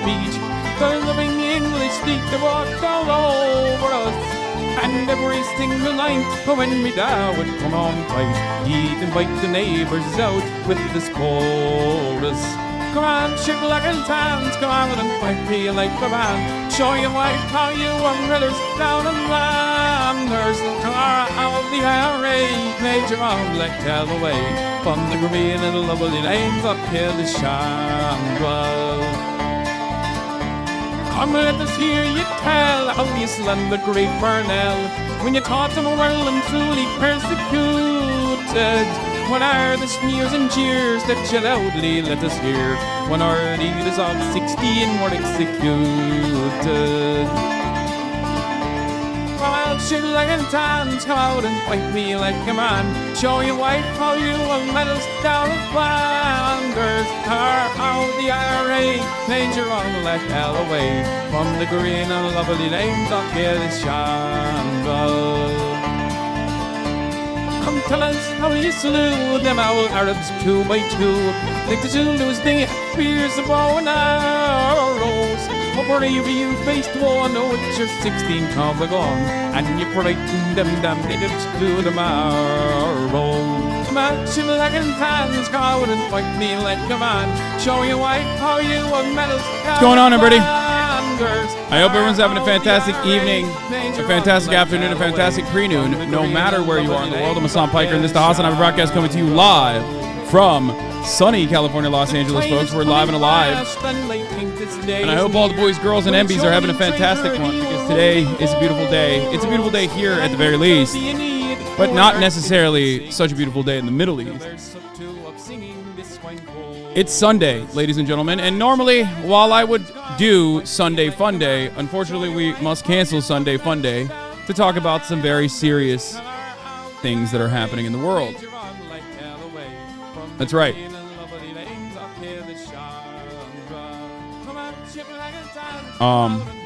beach. The loving English fleet that walked all over us. And every single night when me dad would come on tight, he'd invite the neighbours out with this chorus. Come on, shake like a tans, come on and fight me like a man. Show you white how you umbrellas down and landers. Tantura of the IRA, Major on like hell away. From the green and lovely lanes up here the Shandwell. Come let us hear you tell how you slandered great Burnell when you taught them well and truly persecuted. What are the sneers and jeers that you loudly let us hear when our leaders of 16 were executed? Well, shake like a tan, come out and fight me like a man. Show you white how you will medals down the Flanders. How the IRA Major on like hell away from the green and lovely names of Yanis Varoufakis. Come tell us how you slew them owl Arabs 2 by 2. Like the Zulus, they had spears of bow and arrows. But wherever you faced one, with your 16 come gone, and you frightened them damn natives to the marrow. Match him like in hands, come out and fight me like a man. Show you white how you won medals. What's going on, everybody? I hope everyone's having a fantastic evening, a fantastic afternoon, a fantastic pre-noon, no matter where you are in the world. I'm Hasan Piker, and this is the HasanAbi broadcast coming to you live from sunny California, Los Angeles, folks. We're live and alive. And I hope all the boys, girls, and MBs are having a fantastic one, because today is a beautiful day. It's a beautiful day here at the very least, but not necessarily such a beautiful day in the Middle East. It's Sunday, ladies and gentlemen, and normally, while I would do Sunday Fun Day, unfortunately we must cancel Sunday Fun Day to talk about some very serious things that are happening in the world. That's right.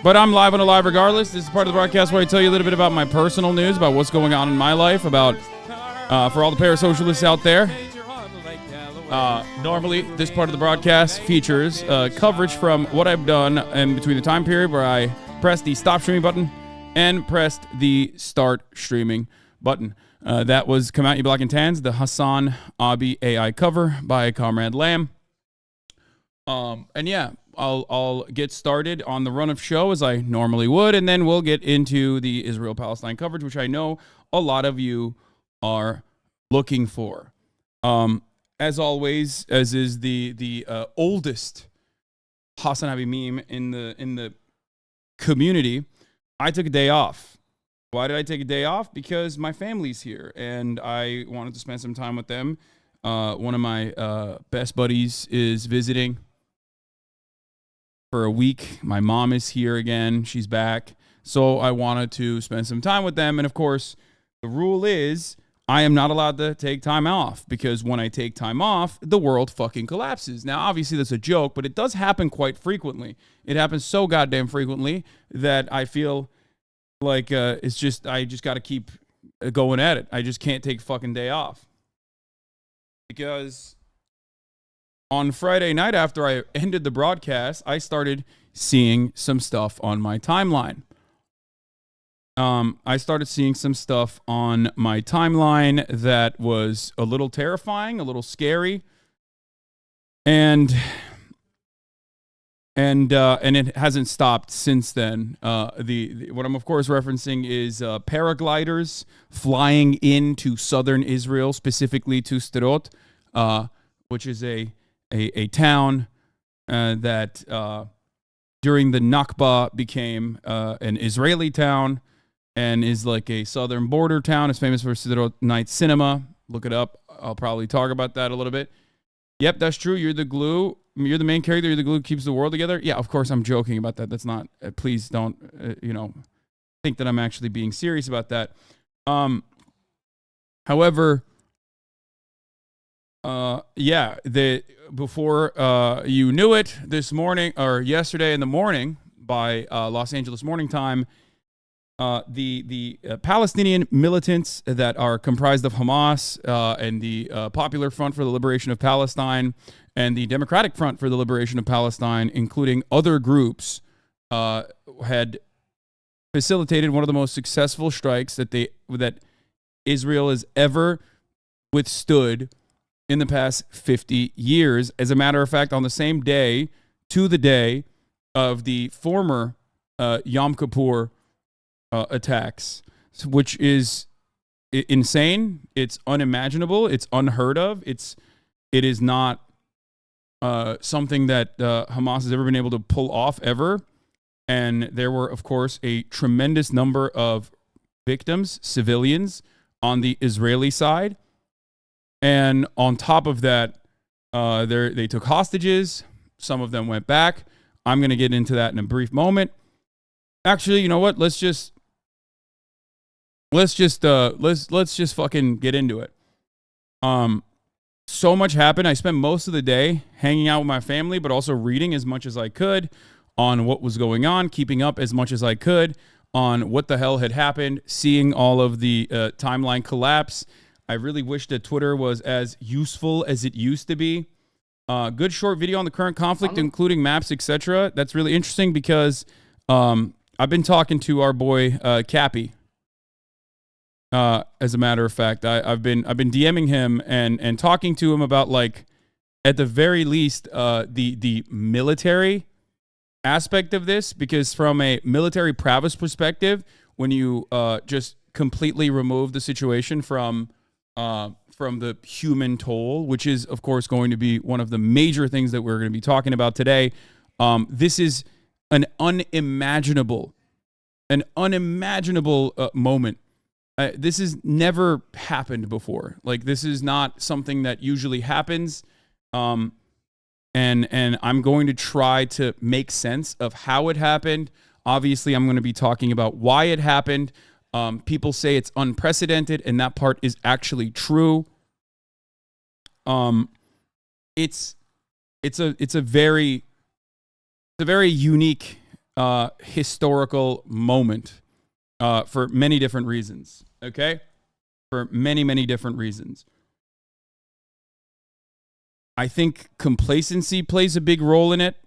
But I'm live and alive regardless. This is part of the broadcast where I tell you a little bit about my personal news, about what's going on in my life, about for all the parasocialists out there. Normally, this part of the broadcast features coverage from what I've done in between the time period where I pressed the stop streaming button and pressed the start streaming button. That was Come Out You Black and Tans, the HasanAbi AI cover by Comrade Lamb. And yeah, I'll get started on the run of show as I normally would, and then we'll get into the Israel-Palestine coverage, which I know a lot of you are looking for. As always, as is the oldest HasanAbi meme in the community, I took a day off. Why did I take a day off? Because my family's here, and I wanted to spend some time with them. One of my best buddies is visiting for a week. My mom is here again. She's back. So I wanted to spend some time with them. And, of course, the rule is I am not allowed to take time off, because when I take time off, the world fucking collapses. Now, obviously, that's a joke, but it does happen quite frequently. It happens so goddamn frequently that I feel like I just got to keep going at it. I just can't take a fucking day off. Because on Friday night after I ended the broadcast, I started seeing some stuff on my timeline. I started seeing some stuff on my timeline that was a little terrifying, a little scary, and it hasn't stopped since then. What I'm of course referencing is paragliders flying into southern Israel, specifically to Sderot, which is a town that during the Nakba became an Israeli town. And is like a southern border town. It's famous for Sderot night cinema. Look it up. I'll probably talk about that a little bit. Yep, that's true. You're the glue. You're the main character. You're the glue that keeps the world together. Yeah, of course, I'm joking about that. That's not. Please don't. Think that I'm actually being serious about that. However, before you knew it, this morning or yesterday in the morning by Los Angeles morning time, the Palestinian militants that are comprised of Hamas and the Popular Front for the Liberation of Palestine and the Democratic Front for the Liberation of Palestine, including other groups, had facilitated one of the most successful strikes that Israel has ever withstood in the past 50 years. As a matter of fact, on the same day, to the day of the former Yom Kippur attacks, which is insane. It's unimaginable. It's unheard of. It is not something that Hamas has ever been able to pull off ever. And there were, of course, a tremendous number of victims, civilians, on the Israeli side. And on top of that, they took hostages. Some of them went back. I'm going to get into that in a brief moment. Actually, you know what? Let's just fucking get into it. So much happened. I spent most of the day hanging out with my family, but also reading as much as I could on what was going on, keeping up as much as I could on what the hell had happened, seeing all of the timeline collapse. I really wish that Twitter was as useful as it used to be. Good short video on the current conflict, including maps, etc. That's really interesting because I've been talking to our boy Cappy. As a matter of fact, I've been DMing him and talking to him about, like, at the very least the military aspect of this, because from a military prowess perspective, when you just completely remove the situation from the human toll, which is, of course, going to be one of the major things that we're going to be talking about today, this is an unimaginable moment. This has never happened before. Like, this is not something that usually happens. And I'm going to try to make sense of how it happened. Obviously, I'm going to be talking about why it happened. People say it's unprecedented, and that part is actually true. It's a very unique historical moment for many different reasons. Okay, for many different reasons. I think complacency plays a big role in it.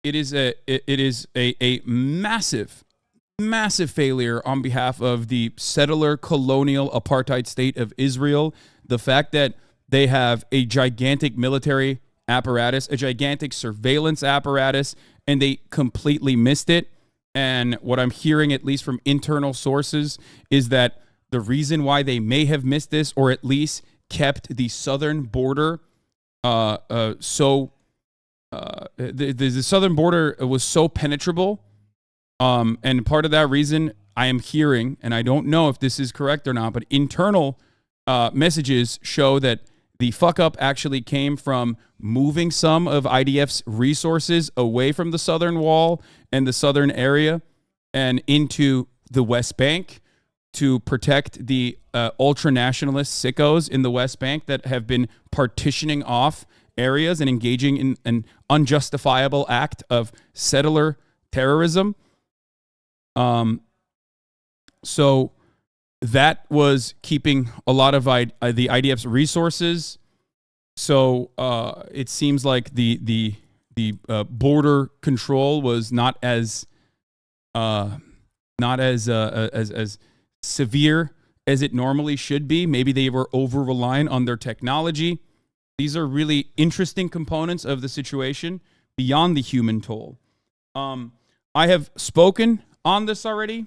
It is a massive failure on behalf of the settler colonial apartheid state of Israel. The fact that they have a gigantic military apparatus, a gigantic surveillance apparatus, and they completely missed it. And what I'm hearing, at least from internal sources, is that the reason why they may have missed this, or at least kept the southern border the southern border was so penetrable, and part of that reason I am hearing, and I don't know if this is correct or not, but internal messages show that the fuck up actually came from moving some of IDF's resources away from the southern wall and the southern area and into the West Bank to protect the ultra-nationalist sickos in the West Bank that have been partitioning off areas and engaging in an unjustifiable act of settler terrorism. So that was keeping a lot of the IDF's resources. So it seems like the border control was not as severe as it normally should be. Maybe they were over-reliant on their technology. These are really interesting components of the situation beyond the human toll. I have spoken on this already.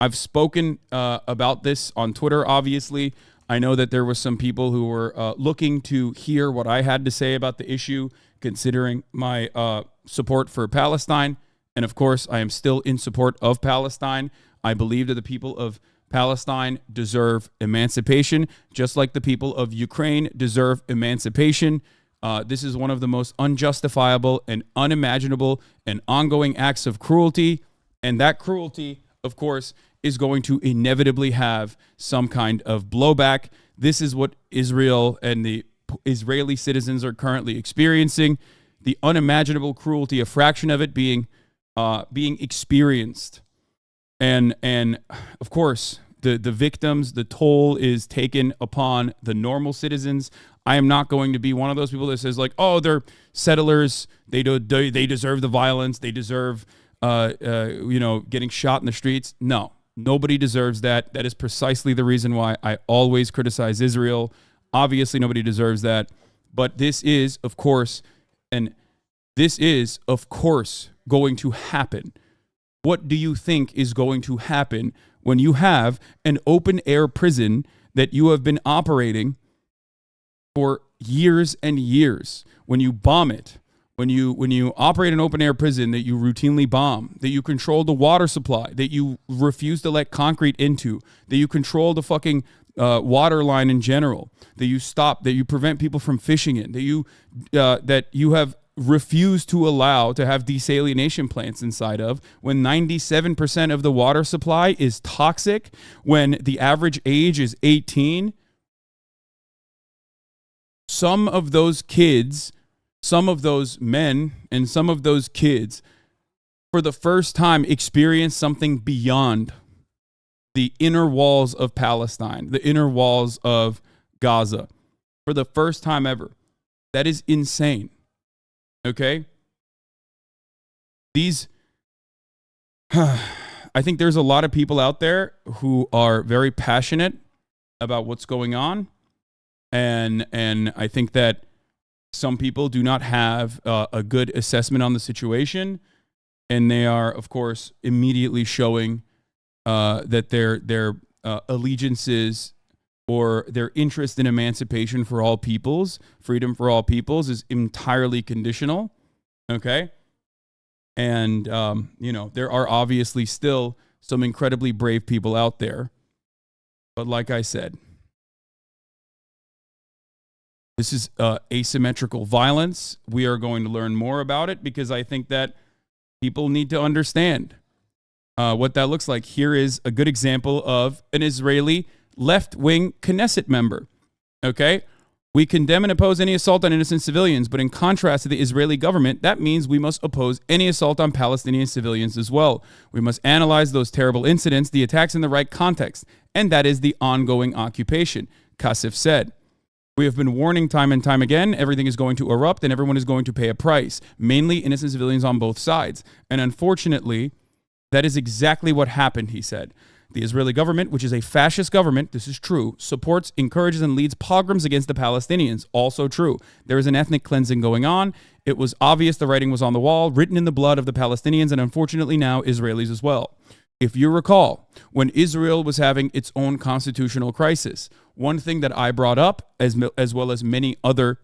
I've spoken about this on Twitter, obviously. I know that there was some people who were looking to hear what I had to say about the issue, considering my support for Palestine. And of course, I am still in support of Palestine. I believe that the people of Palestine deserve emancipation, just like the people of Ukraine deserve emancipation. This is one of the most unjustifiable and unimaginable and ongoing acts of cruelty. And that cruelty, of course, is going to inevitably have some kind of blowback. This is what Israel and the Israeli citizens are currently experiencing. The unimaginable cruelty, a fraction of it being experienced. And of course, the victims, the toll is taken upon the normal citizens. I am not going to be one of those people that says like, oh, they're settlers. They deserve the violence. They deserve, getting shot in the streets. No, nobody deserves that. That is precisely the reason why I always criticize Israel. Obviously, nobody deserves that. But this is, of course, going to happen. What do you think is going to happen when you have an open air prison that you have been operating for years and years? When you bomb it, when you operate an open air prison that you routinely bomb, that you control the water supply, that you refuse to let concrete into, that you control the fucking water line in general, that you prevent people from fishing in, that you have refused to allow to have desalination plants inside of, when 97% of the water supply is toxic, when the average age is 18. Some of those kids, some of those men, and some of those kids, for the first time, experience something beyond the inner walls of Palestine, the inner walls of Gaza, for the first time ever. That is insane. Okay? I think there's a lot of people out there who are very passionate about what's going on. And I think that some people do not have a good assessment on the situation. And they are, of course, immediately showing that their allegiances or their interest in emancipation for all peoples, freedom for all peoples, is entirely conditional. Okay? And, there are obviously still some incredibly brave people out there. But like I said, this is asymmetrical violence. We are going to learn more about it because I think that people need to understand what that looks like. Here is a good example of an Israeli left-wing Knesset member. Okay? We condemn and oppose any assault on innocent civilians, but in contrast to the Israeli government, that means we must oppose any assault on Palestinian civilians as well. We must analyze those terrible incidents, the attacks in the right context, and that is the ongoing occupation, Kassif said. We have been warning time and time again, everything is going to erupt and everyone is going to pay a price, mainly innocent civilians on both sides. And unfortunately, that is exactly what happened, he said. The Israeli government, which is a fascist government, this is true, supports, encourages, and leads pogroms against the Palestinians. Also true. There is an ethnic cleansing going on. It was obvious the writing was on the wall, written in the blood of the Palestinians, and unfortunately now Israelis as well. If you recall, when Israel was having its own constitutional crisis, one thing that I brought up, as well as many other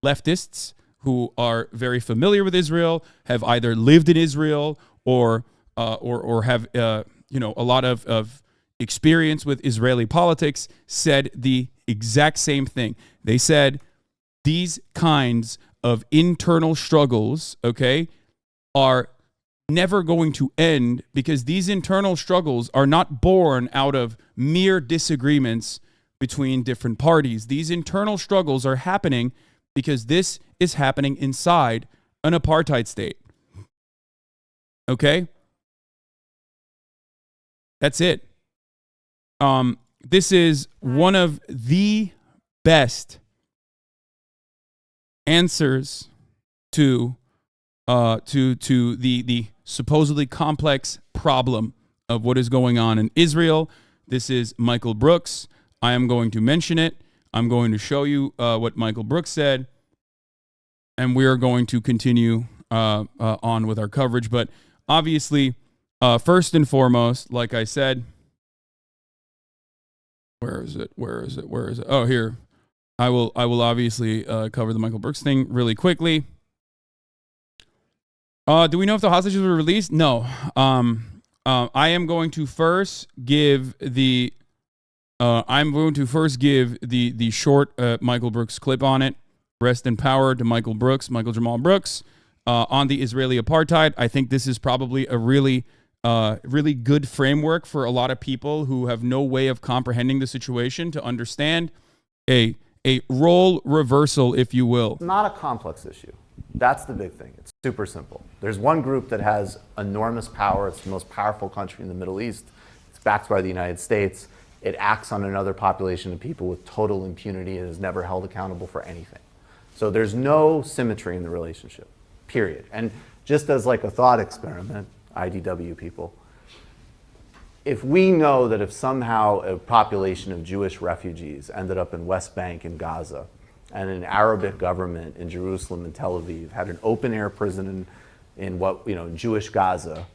leftists who are very familiar with Israel, have either lived in Israel or have a lot of experience with Israeli politics, said the exact same thing. They said these kinds of internal struggles, okay, are never going to end because these internal struggles are not born out of mere disagreements between different parties. These internal struggles are happening because this is happening inside an apartheid state. Okay? That's it. This is one of the best answers to the supposedly complex problem of what is going on in Israel. This is Michael Brooks. I am going to mention it. I'm going to show you what Michael Brooks said, and we are going to continue on with our coverage. But obviously, first and foremost, like I said, where is it? Oh, here. I will obviously cover the Michael Brooks thing really quickly. Do we know if the hostages were released? No. I am going to first give the short Michael Brooks clip on it. Rest in power to Michael Jamal Brooks, on the Israeli apartheid. I think this is probably a really good framework for a lot of people who have no way of comprehending the situation to understand a role reversal, if you will. Not a complex issue. That's the big thing. It's super simple. There's one group that has enormous power. It's the most powerful country in the Middle East. It's backed by the United States. It acts on another population of people with total impunity and is never held accountable for anything. So there's no symmetry in the relationship, period. And just as like a thought experiment, IDW people, if we know that if somehow a population of Jewish refugees ended up in Westbank and Gaza, and an Arabic government in Jerusalem and Tel Aviv had an open-air prison in what, Jewish Gaza,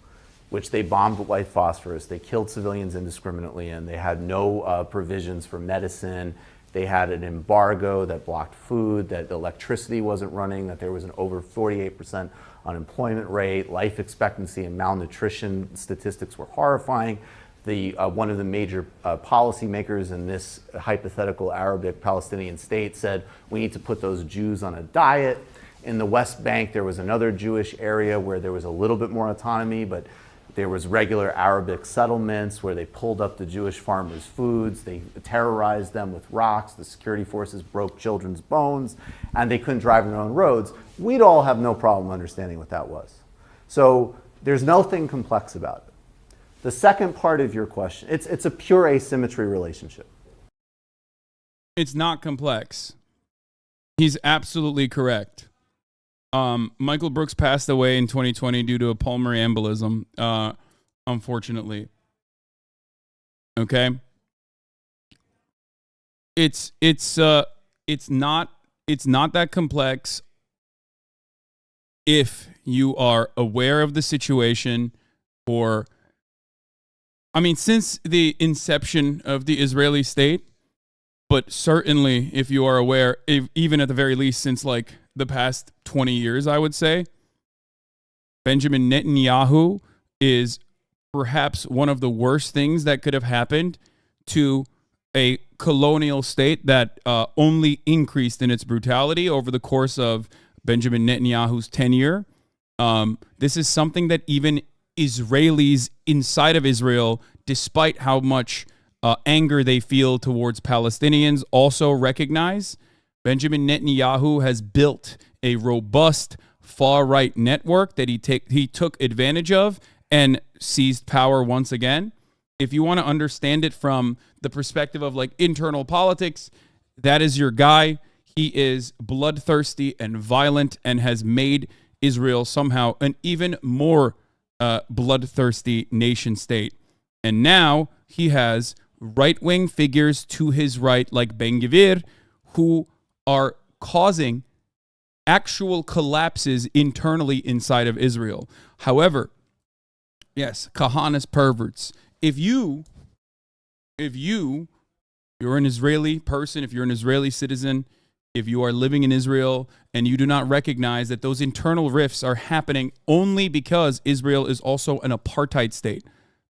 which they bombed with white phosphorus, they killed civilians indiscriminately, and they had no provisions for medicine. They had an embargo that blocked food, that electricity wasn't running, that there was an over 48% unemployment rate, life expectancy and malnutrition statistics were horrifying. One of the major policymakers in this hypothetical Arabic Palestinian state said, we need to put those Jews on a diet. In the West Bank, there was another Jewish area where there was a little bit more autonomy, but there was regular Arabic settlements where they pulled up the Jewish farmers' foods, they terrorized them with rocks, the security forces broke children's bones, and they couldn't drive on their own roads. We'd all have no problem understanding what that was. So there's nothing complex about it. The second part of your question, it's a pure asymmetry relationship. It's not complex. He's absolutely correct. Michael Brooks passed away in 2020 due to a pulmonary embolism, unfortunately. Okay? It's not that complex if you are aware of the situation since the inception of the Israeli state, but certainly if you are aware, even at the very least since like the past 20 years, I would say, Benjamin Netanyahu is perhaps one of the worst things that could have happened to a colonial state that only increased in its brutality over the course of Benjamin Netanyahu's tenure. This is something that even Israelis inside of Israel, despite how much anger they feel towards Palestinians, also recognize. Benjamin Netanyahu has built a robust far-right network that he took advantage of and seized power once again. If you want to understand it from the perspective of like internal politics, that is your guy. He is bloodthirsty and violent and has made Israel somehow an even more bloodthirsty nation state. And now he has right-wing figures to his right, like Ben Gvir, who are causing actual collapses internally inside of Israel. However, yes, Kahanas perverts. If you're an Israeli person, if you're an Israeli citizen, if you are living in Israel and you do not recognize that those internal rifts are happening only because Israel is also an apartheid state,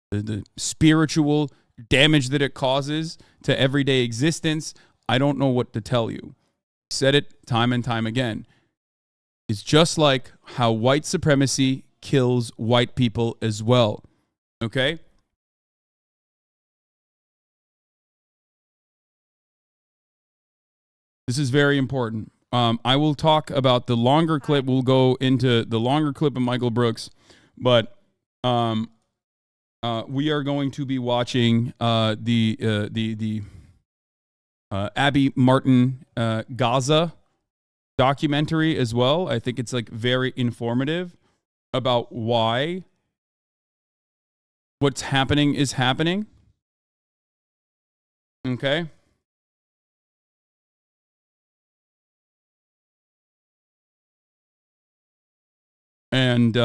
the spiritual damage that it causes to everyday existence, I don't know what to tell you. Said it time and time again. It's just like how white supremacy kills white people as well. Okay? This is very important. I will talk about the longer clip. We'll go into the longer clip of Michael Brooks, but we are going to be watching the Abby Martin Gaza documentary as well. I think it's like very informative about why what's happening is happening. Okay. And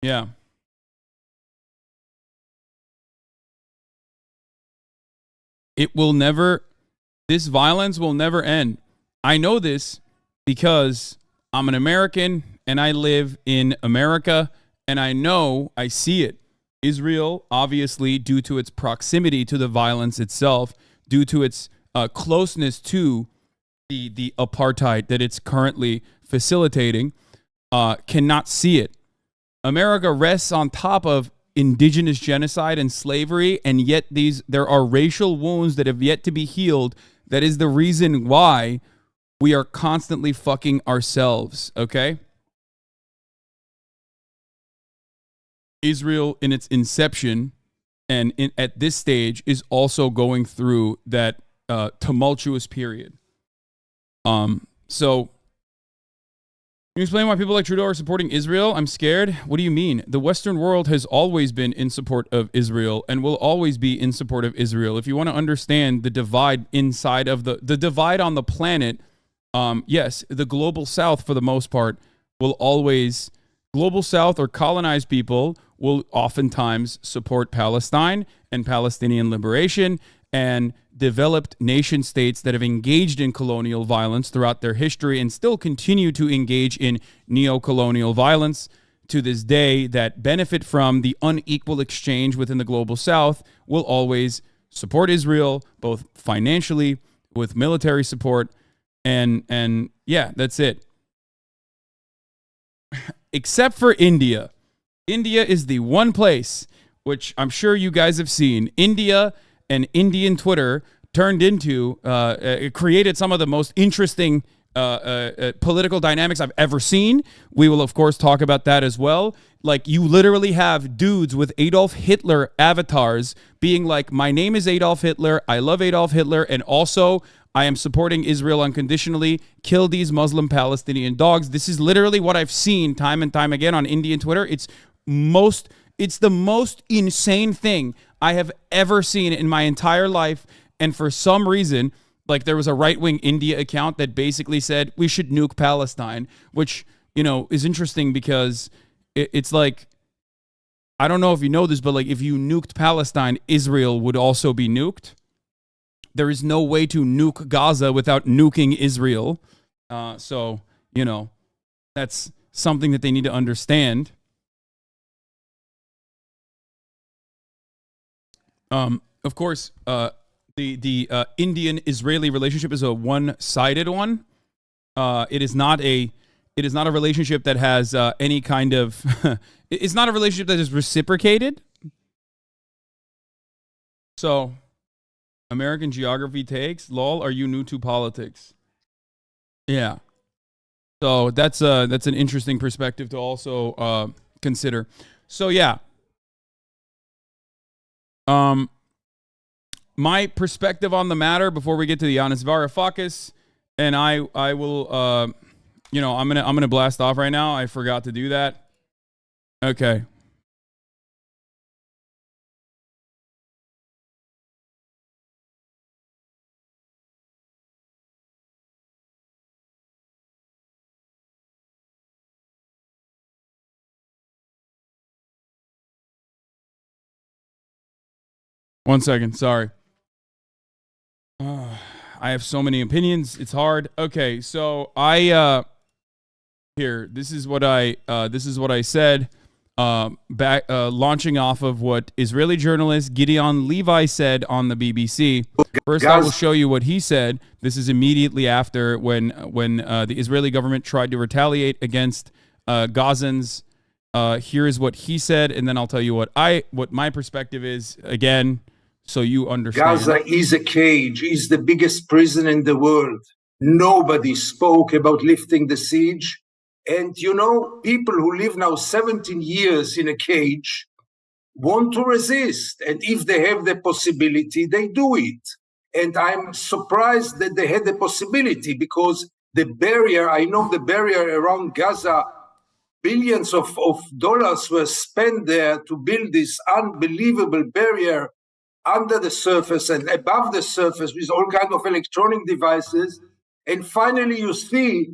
yeah. This violence will never end. I know this because I'm an American and I live in America, and I see it. Israel, obviously, due to its proximity to the violence itself, due to its closeness to the apartheid that it's currently facilitating, cannot see it. America rests on top of indigenous genocide and slavery, and yet there are racial wounds that have yet to be healed. That is the reason why We are constantly fucking ourselves, okay? Israel, in its inception and at this stage, is also going through that tumultuous period. So, can you explain why people like Trudeau are supporting Israel? I'm scared. What do you mean? The Western world has always been in support of Israel and will always be in support of Israel. If you want to understand the divide inside of the divide on the planet, yes, the global South, for the most part, will always, global South or colonized people will oftentimes support Palestine and Palestinian liberation and developed nation states that have engaged in colonial violence throughout their history and still continue to engage in neo-colonial violence to this day that benefit from the unequal exchange within the global South will always support Israel, both financially, with military support, and yeah, that's it. Except for India. India is the one place, which I'm sure you guys have seen, India and Indian Twitter turned into, it created some of the most interesting political dynamics I've ever seen. We will, of course, talk about that as well. Like, you literally have dudes with Adolf Hitler avatars being like, my name is Adolf Hitler, I love Adolf Hitler, and also I am supporting Israel unconditionally. Kill these Muslim Palestinian dogs. This is literally what I've seen time and time again on Indian Twitter. It's the most insane thing I have ever seen in my entire life. And for some reason, like, there was a right-wing India account that basically said we should nuke Palestine, which, you know, is interesting because it's like, I don't know if you know this, but like, if you nuked Palestine, Israel would also be nuked. There is no way to nuke Gaza without nuking Israel. So, you know, that's something that they need to understand. Of course, the Indian-Israeli relationship is a one-sided one. It is not a relationship that has any kind of it's not a relationship that is reciprocated. So, American geography takes, lol, are you new to politics? Yeah. So that's an interesting perspective to also consider. So yeah. My perspective on the matter before we get to the Yanis Varoufakis, and I will you know, I'm gonna blast off right now. I forgot to do that. Okay. One second, sorry. I have so many opinions. It's hard. Okay, so here. This is what I said. Back launching off of what Israeli journalist Gideon Levi said on the BBC. First, I will show you what he said. This is immediately after when the Israeli government tried to retaliate against Gazans. Here is what he said, and then I'll tell you what my perspective is again, so you understand. Gaza is a cage, is the biggest prison in the world. Nobody spoke about lifting the siege. And you know, people who live now 17 years in a cage want to resist. And if they have the possibility, they do it. And I'm surprised that they had the possibility, because the barrier, I know the barrier around Gaza, billions of dollars were spent there to build this unbelievable barrier under the surface and above the surface with all kinds of electronic devices. And finally, you see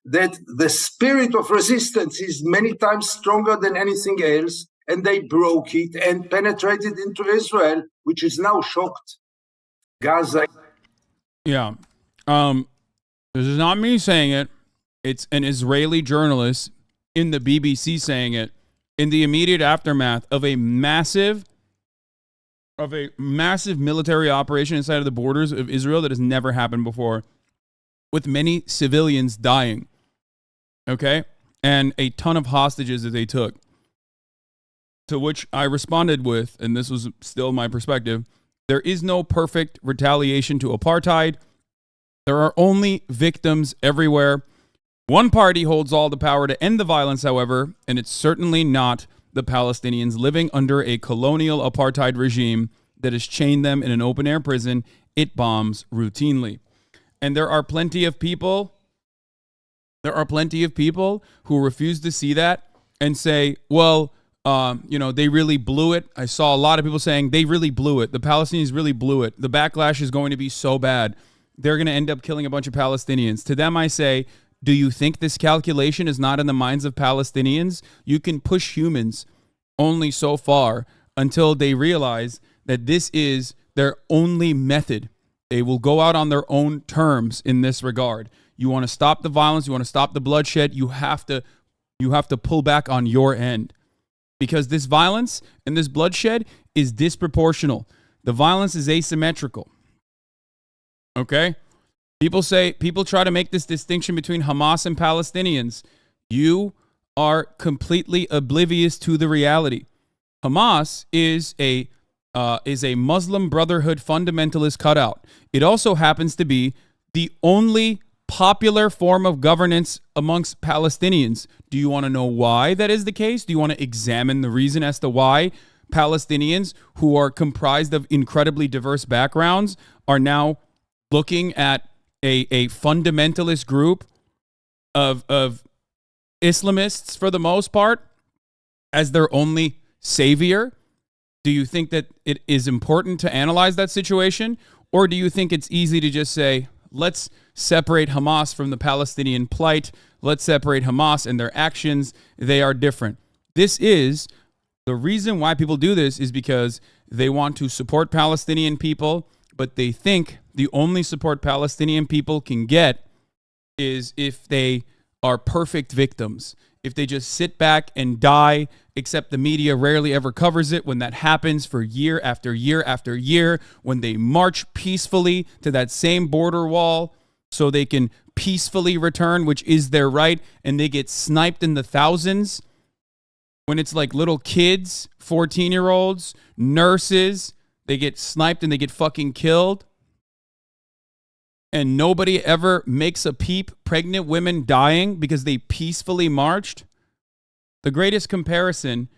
that the spirit of resistance is many times stronger than anything else. And they broke it and penetrated into Israel, which is now shocked. Gaza. Yeah. This is not me saying it. It's an Israeli journalist in the BBC saying it in the immediate aftermath of a massive military operation inside of the borders of Israel that has never happened before, with many civilians dying. Okay? And a ton of hostages that they took. To which I responded with, and this was still my perspective, there is no perfect retaliation to apartheid. There are only victims everywhere. One party holds all the power to end the violence, however, and it's certainly not the Palestinians living under a colonial apartheid regime that has chained them in an open-air prison it bombs routinely. And there are plenty of people who refuse to see that and say, well, they really blew it. I saw a lot of people saying they really blew it. The Palestinians really blew it. The backlash is going to be so bad. They're going to end up killing a bunch of Palestinians. To them, I say, do you think this calculation is not in the minds of Palestinians? You can push humans only so far until they realize that this is their only method. They will go out on their own terms in this regard. You want to stop the violence, you want to stop the bloodshed, you have to pull back on your end. Because this violence and this bloodshed is disproportional. The violence is asymmetrical. Okay? People try to make this distinction between Hamas and Palestinians. You are completely oblivious to the reality. Hamas is a Muslim Brotherhood fundamentalist cutout. It also happens to be the only popular form of governance amongst Palestinians. Do you want to know why that is the case? Do you want to examine the reason as to why Palestinians, who are comprised of incredibly diverse backgrounds, are now looking at a fundamentalist group of Islamists, for the most part, as their only savior? Do you think that it is important to analyze that situation? Or do you think it's easy to just say, let's separate Hamas from the Palestinian plight. Let's separate Hamas and their actions. They are different. This is the reason why people do this, is because they want to support Palestinian people, but they think the only support Palestinian people can get is if they are perfect victims. If they just sit back and die, except the media rarely ever covers it when that happens for year after year after year, when they march peacefully to that same border wall so they can peacefully return, which is their right, and they get sniped in the thousands. When it's like little kids, 14-year-olds, nurses, they get sniped and they get fucking killed. And nobody ever makes a peep, pregnant women dying because they peacefully marched. The greatest comparison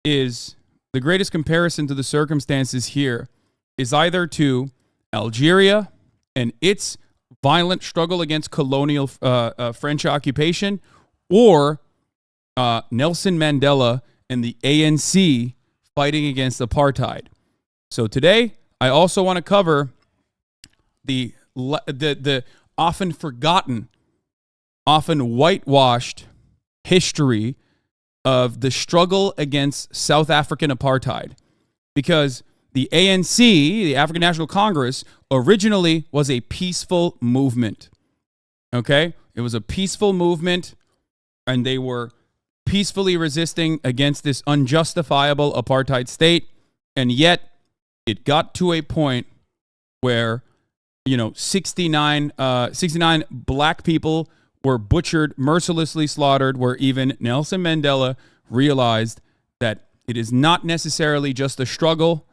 to the circumstances here is either to Algeria and its violent struggle against colonial French occupation, or Nelson Mandela and the ANC fighting against apartheid. So today, I also want to cover the often forgotten, often whitewashed history of the struggle against South African apartheid. Because the ANC, the African National Congress, originally was a peaceful movement. Okay? It was a peaceful movement, and they were peacefully resisting against this unjustifiable apartheid state. And yet, it got to a point where 69 black people were butchered, mercilessly slaughtered, where even Nelson Mandela realized that it is not necessarily just a struggle.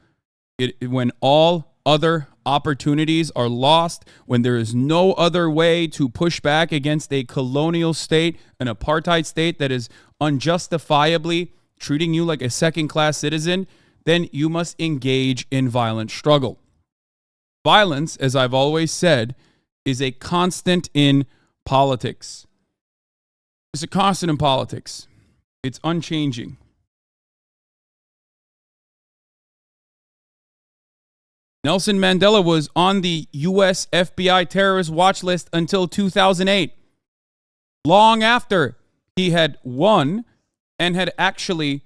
When all other opportunities are lost, when there is no other way to push back against a colonial state, an apartheid state that is unjustifiably treating you like a second-class citizen, then you must engage in violent struggle. Violence, as I've always said, is a constant in politics. It's a constant in politics. It's unchanging. Nelson Mandela was on the U.S. FBI terrorist watch list until 2008, long after he had won and had actually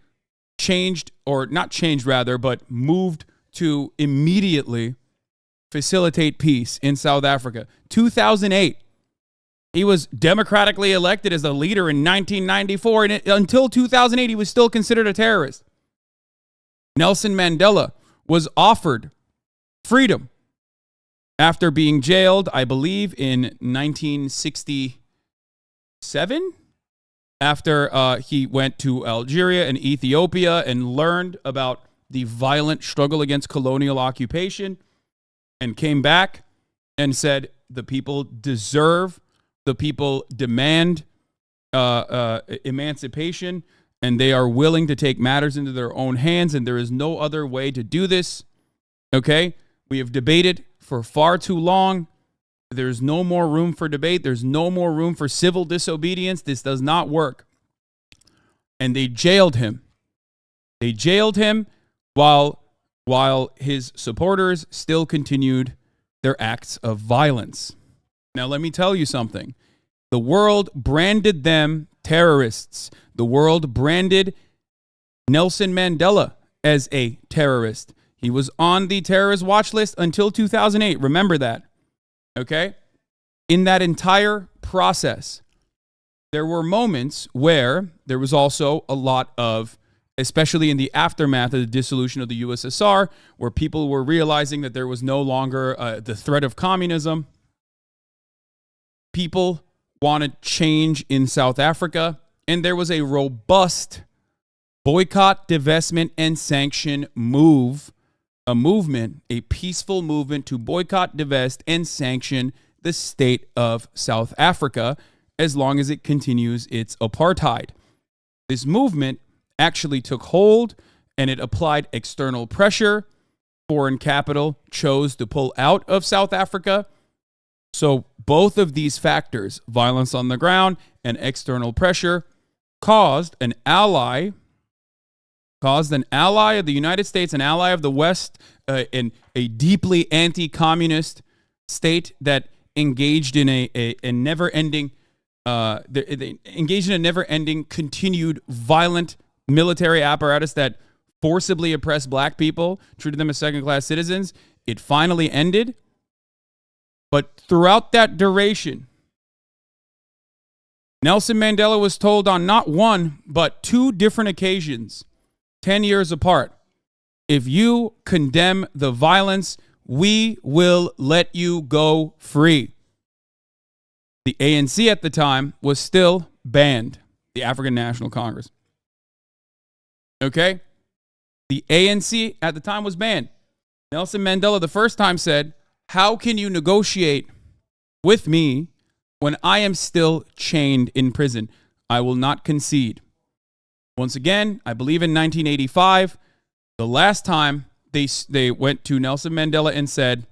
moved to immediately facilitate peace in South Africa. 2008. He was democratically elected as a leader in 1994, and until 2008, he was still considered a terrorist. Nelson Mandela was offered freedom after being jailed, I believe, in 1967, after he went to Algeria and Ethiopia and learned about the violent struggle against colonial occupation, and came back and said the people deserve, the people demand emancipation, and they are willing to take matters into their own hands, and there is no other way to do this. Okay? We have debated for far too long. There's no more room for debate. There's no more room for civil disobedience. This does not work. And they jailed him. They jailed him while his supporters still continued their acts of violence. Now, let me tell you something. The world branded them terrorists. The world branded Nelson Mandela as a terrorist. He was on the terrorist watch list until 2008. Remember that. Okay? In that entire process, there were moments where there was also a lot of, especially in the aftermath of the dissolution of the USSR, where people were realizing that there was no longer the threat of communism. People wanted change in South Africa, and there was a robust boycott, divestment, and sanction movement, a peaceful movement to boycott, divest, and sanction the state of South Africa as long as it continues its apartheid. This movement actually took hold, and it applied external pressure. Foreign capital chose to pull out of South Africa. So both of these factors, violence on the ground and external pressure, caused an ally of the United States, an ally of the West, in a deeply anti-communist state that engaged in a never-ending continued violent military apparatus that forcibly oppressed black people, treated them as second-class citizens. It finally ended. But throughout that duration, Nelson Mandela was told on not one, but two different occasions, 10 years apart, if you condemn the violence, we will let you go free. The ANC at the time was still banned, the African National Congress. Okay? The ANC at the time was banned. Nelson Mandela the first time said, how can you negotiate with me when I am still chained in prison? I will not concede. Once again, I believe in 1985, the last time they went to Nelson Mandela and said,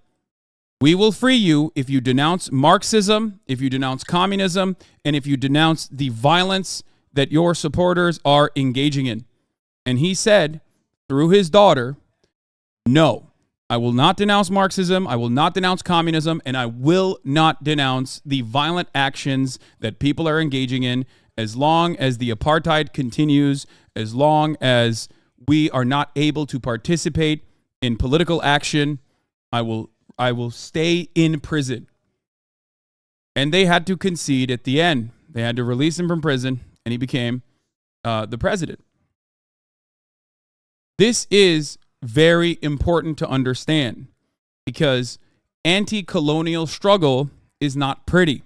we will free you if you denounce Marxism, if you denounce communism, and if you denounce the violence that your supporters are engaging in. And he said, through his daughter, no, I will not denounce Marxism, I will not denounce communism, and I will not denounce the violent actions that people are engaging in as long as the apartheid continues, as long as we are not able to participate in political action. I will stay in prison. And they had to concede at the end. They had to release him from prison, and he became the president. This is very important to understand because anti-colonial struggle is not pretty.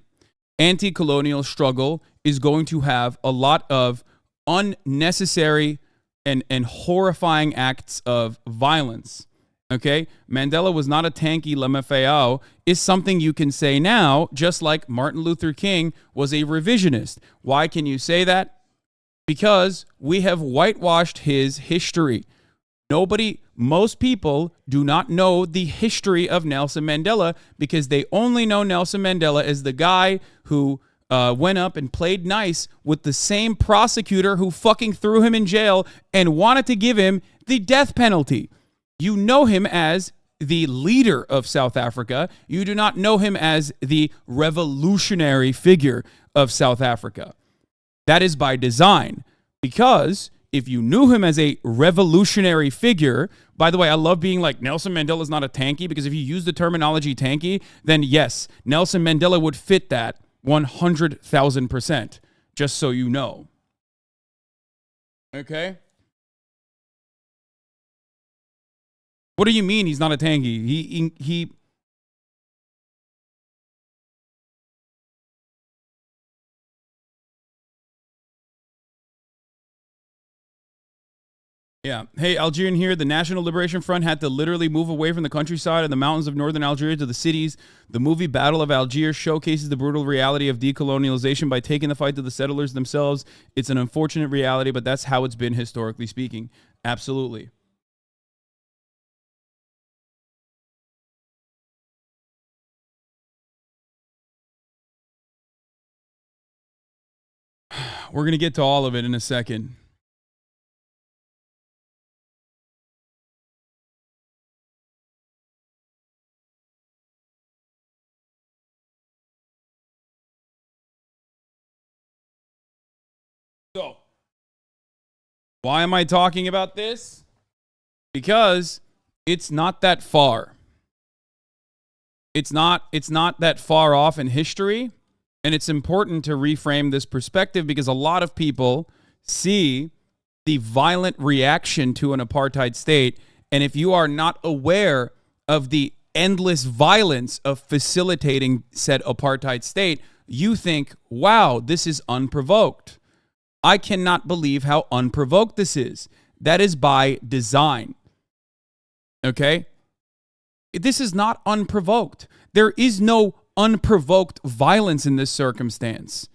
Anti-colonial struggle is going to have a lot of unnecessary and horrifying acts of violence. Okay? Mandela was not a tanky LMFAO is something you can say now, just like Martin Luther King was a revisionist. Why can you say that? Because we have whitewashed his history. Most people do not know the history of Nelson Mandela because they only know Nelson Mandela as the guy who went up and played nice with the same prosecutor who fucking threw him in jail and wanted to give him the death penalty. You know him as the leader of South Africa. You do not know him as the revolutionary figure of South Africa. That is by design, because if you knew him as a revolutionary figure, by the way, I love being like Nelson Mandela is not a tanky, because if you use the terminology tanky, then yes, Nelson Mandela would fit that 100,000%, just so you know. Okay? What do you mean he's not a tanky? He Yeah. Hey, Algerian here. The National Liberation Front had to literally move away from the countryside and the mountains of northern Algeria to the cities. The movie Battle of Algiers showcases the brutal reality of decolonialization by taking the fight to the settlers themselves. It's an unfortunate reality, but that's how it's been historically speaking. Absolutely. We're going to get to all of it in a second. So, why am I talking about this? Because it's not that far. It's not that far off in history, and it's important to reframe this perspective because a lot of people see the violent reaction to an apartheid state, and if you are not aware of the endless violence of facilitating said apartheid state, you think, wow, this is unprovoked. I cannot believe how unprovoked this is. That is by design. Okay? This is not unprovoked. There is no unprovoked violence in this circumstance.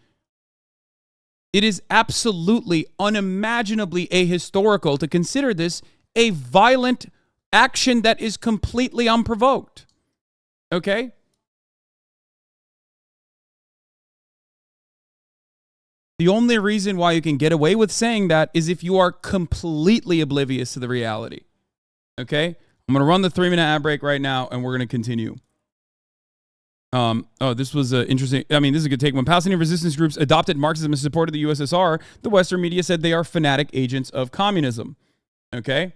It is absolutely unimaginably ahistorical to consider this a violent action that is completely unprovoked. Okay? The only reason why you can get away with saying that is if you are completely oblivious to the reality. Okay? I'm going to run the 3-minute ad break right now, and we're going to continue. This was interesting. I mean, this is a good take. When Palestinian resistance groups adopted Marxism in support of the USSR, the Western media said they are fanatic agents of communism. Okay?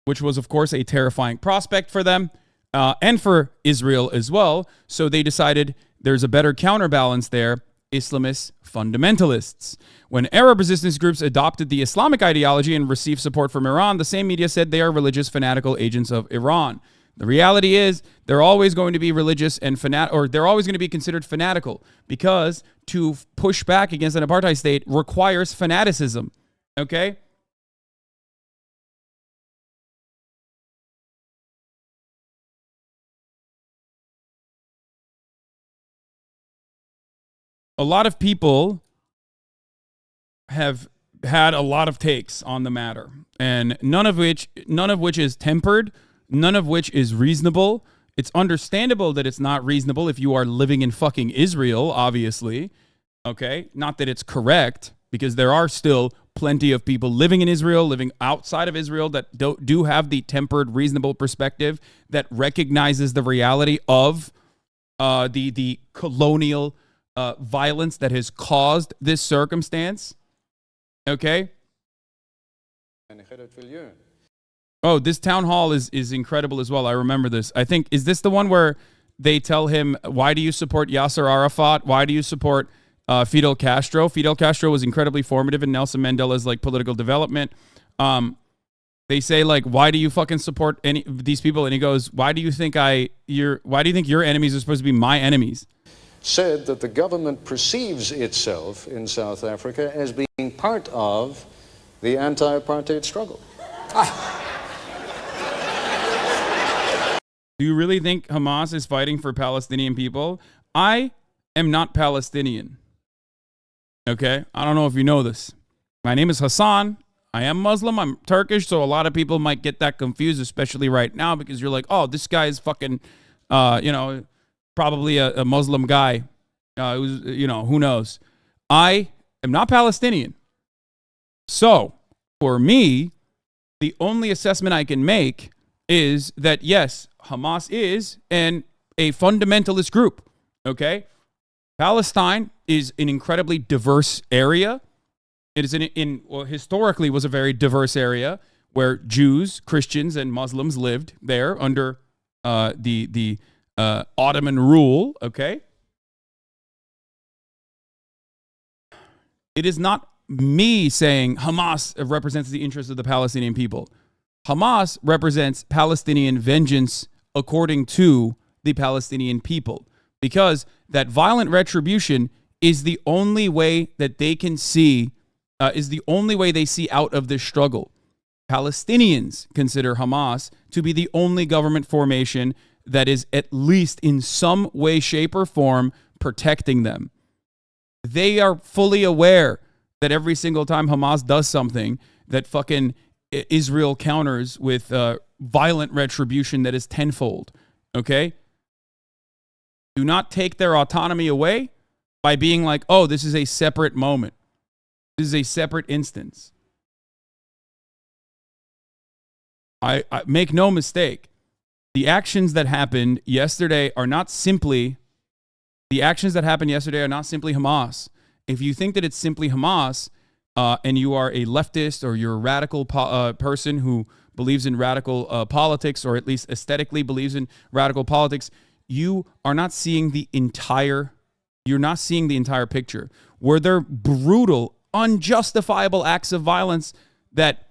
Which was, of course, a terrifying prospect for them and for Israel as well. So they decided there's a better counterbalance there. Islamist fundamentalists. When Arab resistance groups adopted the Islamic ideology and received support from Iran, the same media said they are religious fanatical agents of Iran. The reality is they're always going to be religious and they're always going to be considered fanatical because to push back against an apartheid state requires fanaticism. Okay? A lot of people have had a lot of takes on the matter, and none of which is tempered, none of which is reasonable. It's understandable that it's not reasonable if you are living in fucking Israel, obviously. Okay? Not that it's correct, because there are still plenty of people living in Israel, living outside of Israel that do have the tempered, reasonable perspective that recognizes the reality of the colonial violence that has caused this circumstance. Okay? Oh, this town hall is incredible as well. I remember this. I think, is this the one where they tell him, why do you support Yasser Arafat? Why do you support Fidel Castro? Fidel Castro was incredibly formative in Nelson Mandela's like political development. They say like, why do you fucking support these people? And he goes, why do you think your enemies are supposed to be my enemies? Said that the government perceives itself in South Africa as being part of the anti-apartheid struggle. Do you really think Hamas is fighting for Palestinian people? I am not Palestinian. Okay? I don't know if you know this. My name is Hasan. I am Muslim. I'm Turkish, so a lot of people might get that confused, especially right now, because you're like, oh, this guy is fucking, probably a Muslim guy. Who knows? I am not Palestinian. So, for me, the only assessment I can make is that, yes, Hamas is a fundamentalist group, okay? Palestine is an incredibly diverse area. It is historically was a very diverse area where Jews, Christians, and Muslims lived there under the Ottoman rule, okay? It is not me saying Hamas represents the interests of the Palestinian people. Hamas represents Palestinian vengeance according to the Palestinian people, because that violent retribution is the only way that they can see, is the only way they see out of this struggle. Palestinians consider Hamas to be the only government formation that is at least in some way, shape, or form protecting them. They are fully aware that every single time Hamas does something, that fucking Israel counters with violent retribution that is tenfold. Okay? Do not take their autonomy away by being like, oh, this is a separate moment. This is a separate instance. I make no mistake. The actions that happened yesterday are not simply Hamas. If you think that it's simply Hamas, and you are a leftist or you're a radical person who believes in radical politics, or at least aesthetically believes in radical politics, you are not seeing the entire. You're not seeing the entire picture. Were there brutal, unjustifiable acts of violence that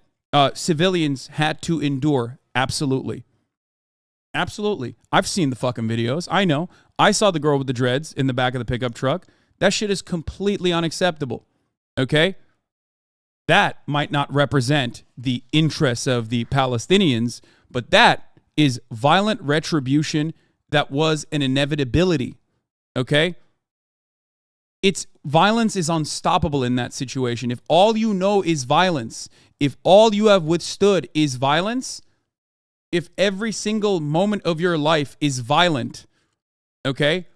civilians had to endure? Absolutely. Absolutely. I've seen the fucking videos. I know. I saw the girl with the dreads in the back of the pickup truck. That shit is completely unacceptable. Okay? That might not represent the interests of the Palestinians, but that is violent retribution that was an inevitability. Okay? Violence is unstoppable in that situation. If all you know is violence, if all you have withstood is violence, if every single moment of your life is violent, okay,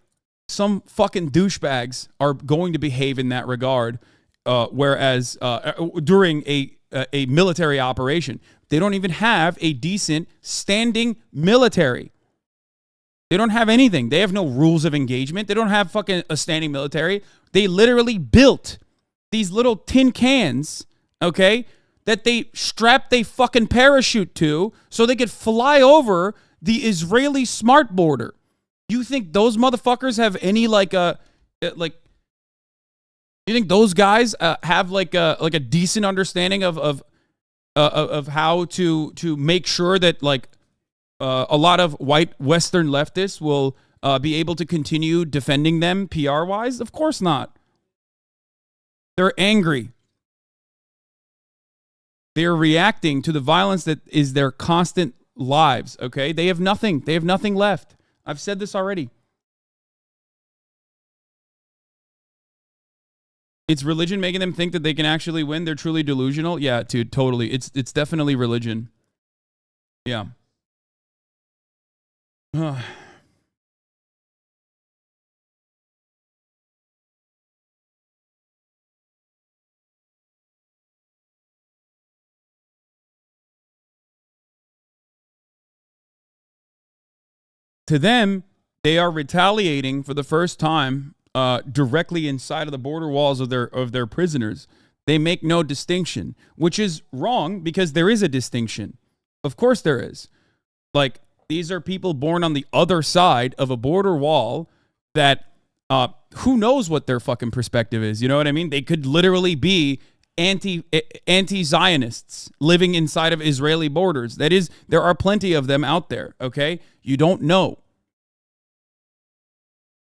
some fucking douchebags are going to behave in that regard, whereas during a military operation, they don't even have a decent standing military. They don't have anything. They have no rules of engagement. They don't have fucking a standing military. They literally built these little tin cans, okay, that they strapped a fucking parachute to so they could fly over the Israeli smart border. You think those motherfuckers have any you think those guys have like a decent understanding of how to make sure that a lot of white Western leftists will be able to continue defending them PR-wise? Of course not. They're angry. They're reacting to the violence that is their constant lives, okay? They have nothing. They have nothing left. I've said this already. It's religion making them think that they can actually win. They're truly delusional. Yeah, dude, totally. It's definitely religion. Yeah. To them, they are retaliating for the first time directly inside of the border walls of their prisoners. They make no distinction, which is wrong because there is a distinction. Of course there is. Like, these are people born on the other side of a border wall that who knows what their fucking perspective is. You know what I mean? They could literally be anti-Zionists living inside of Israeli borders. That is, there are plenty of them out there, okay? You don't know.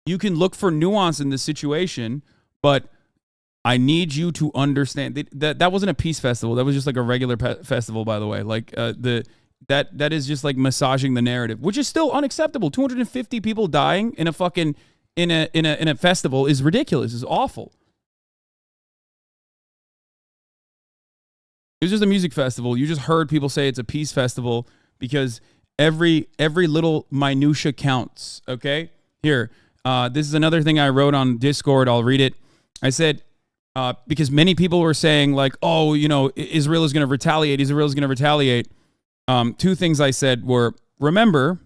You can look for nuance in this situation, but I need you to understand that wasn't a peace festival. That was just like a regular festival, by the way. Like that is just like massaging the narrative, which is still unacceptable. 250 people dying in a fucking in a festival is ridiculous. It's awful. It was just a music festival. You just heard people say it's a peace festival because every little minutia counts. Okay, here. This is another thing I wrote on Discord. I'll read it. I said, because many people were saying like, oh, you know, Israel is going to retaliate. Israel is going to retaliate. Two things I said were, remember,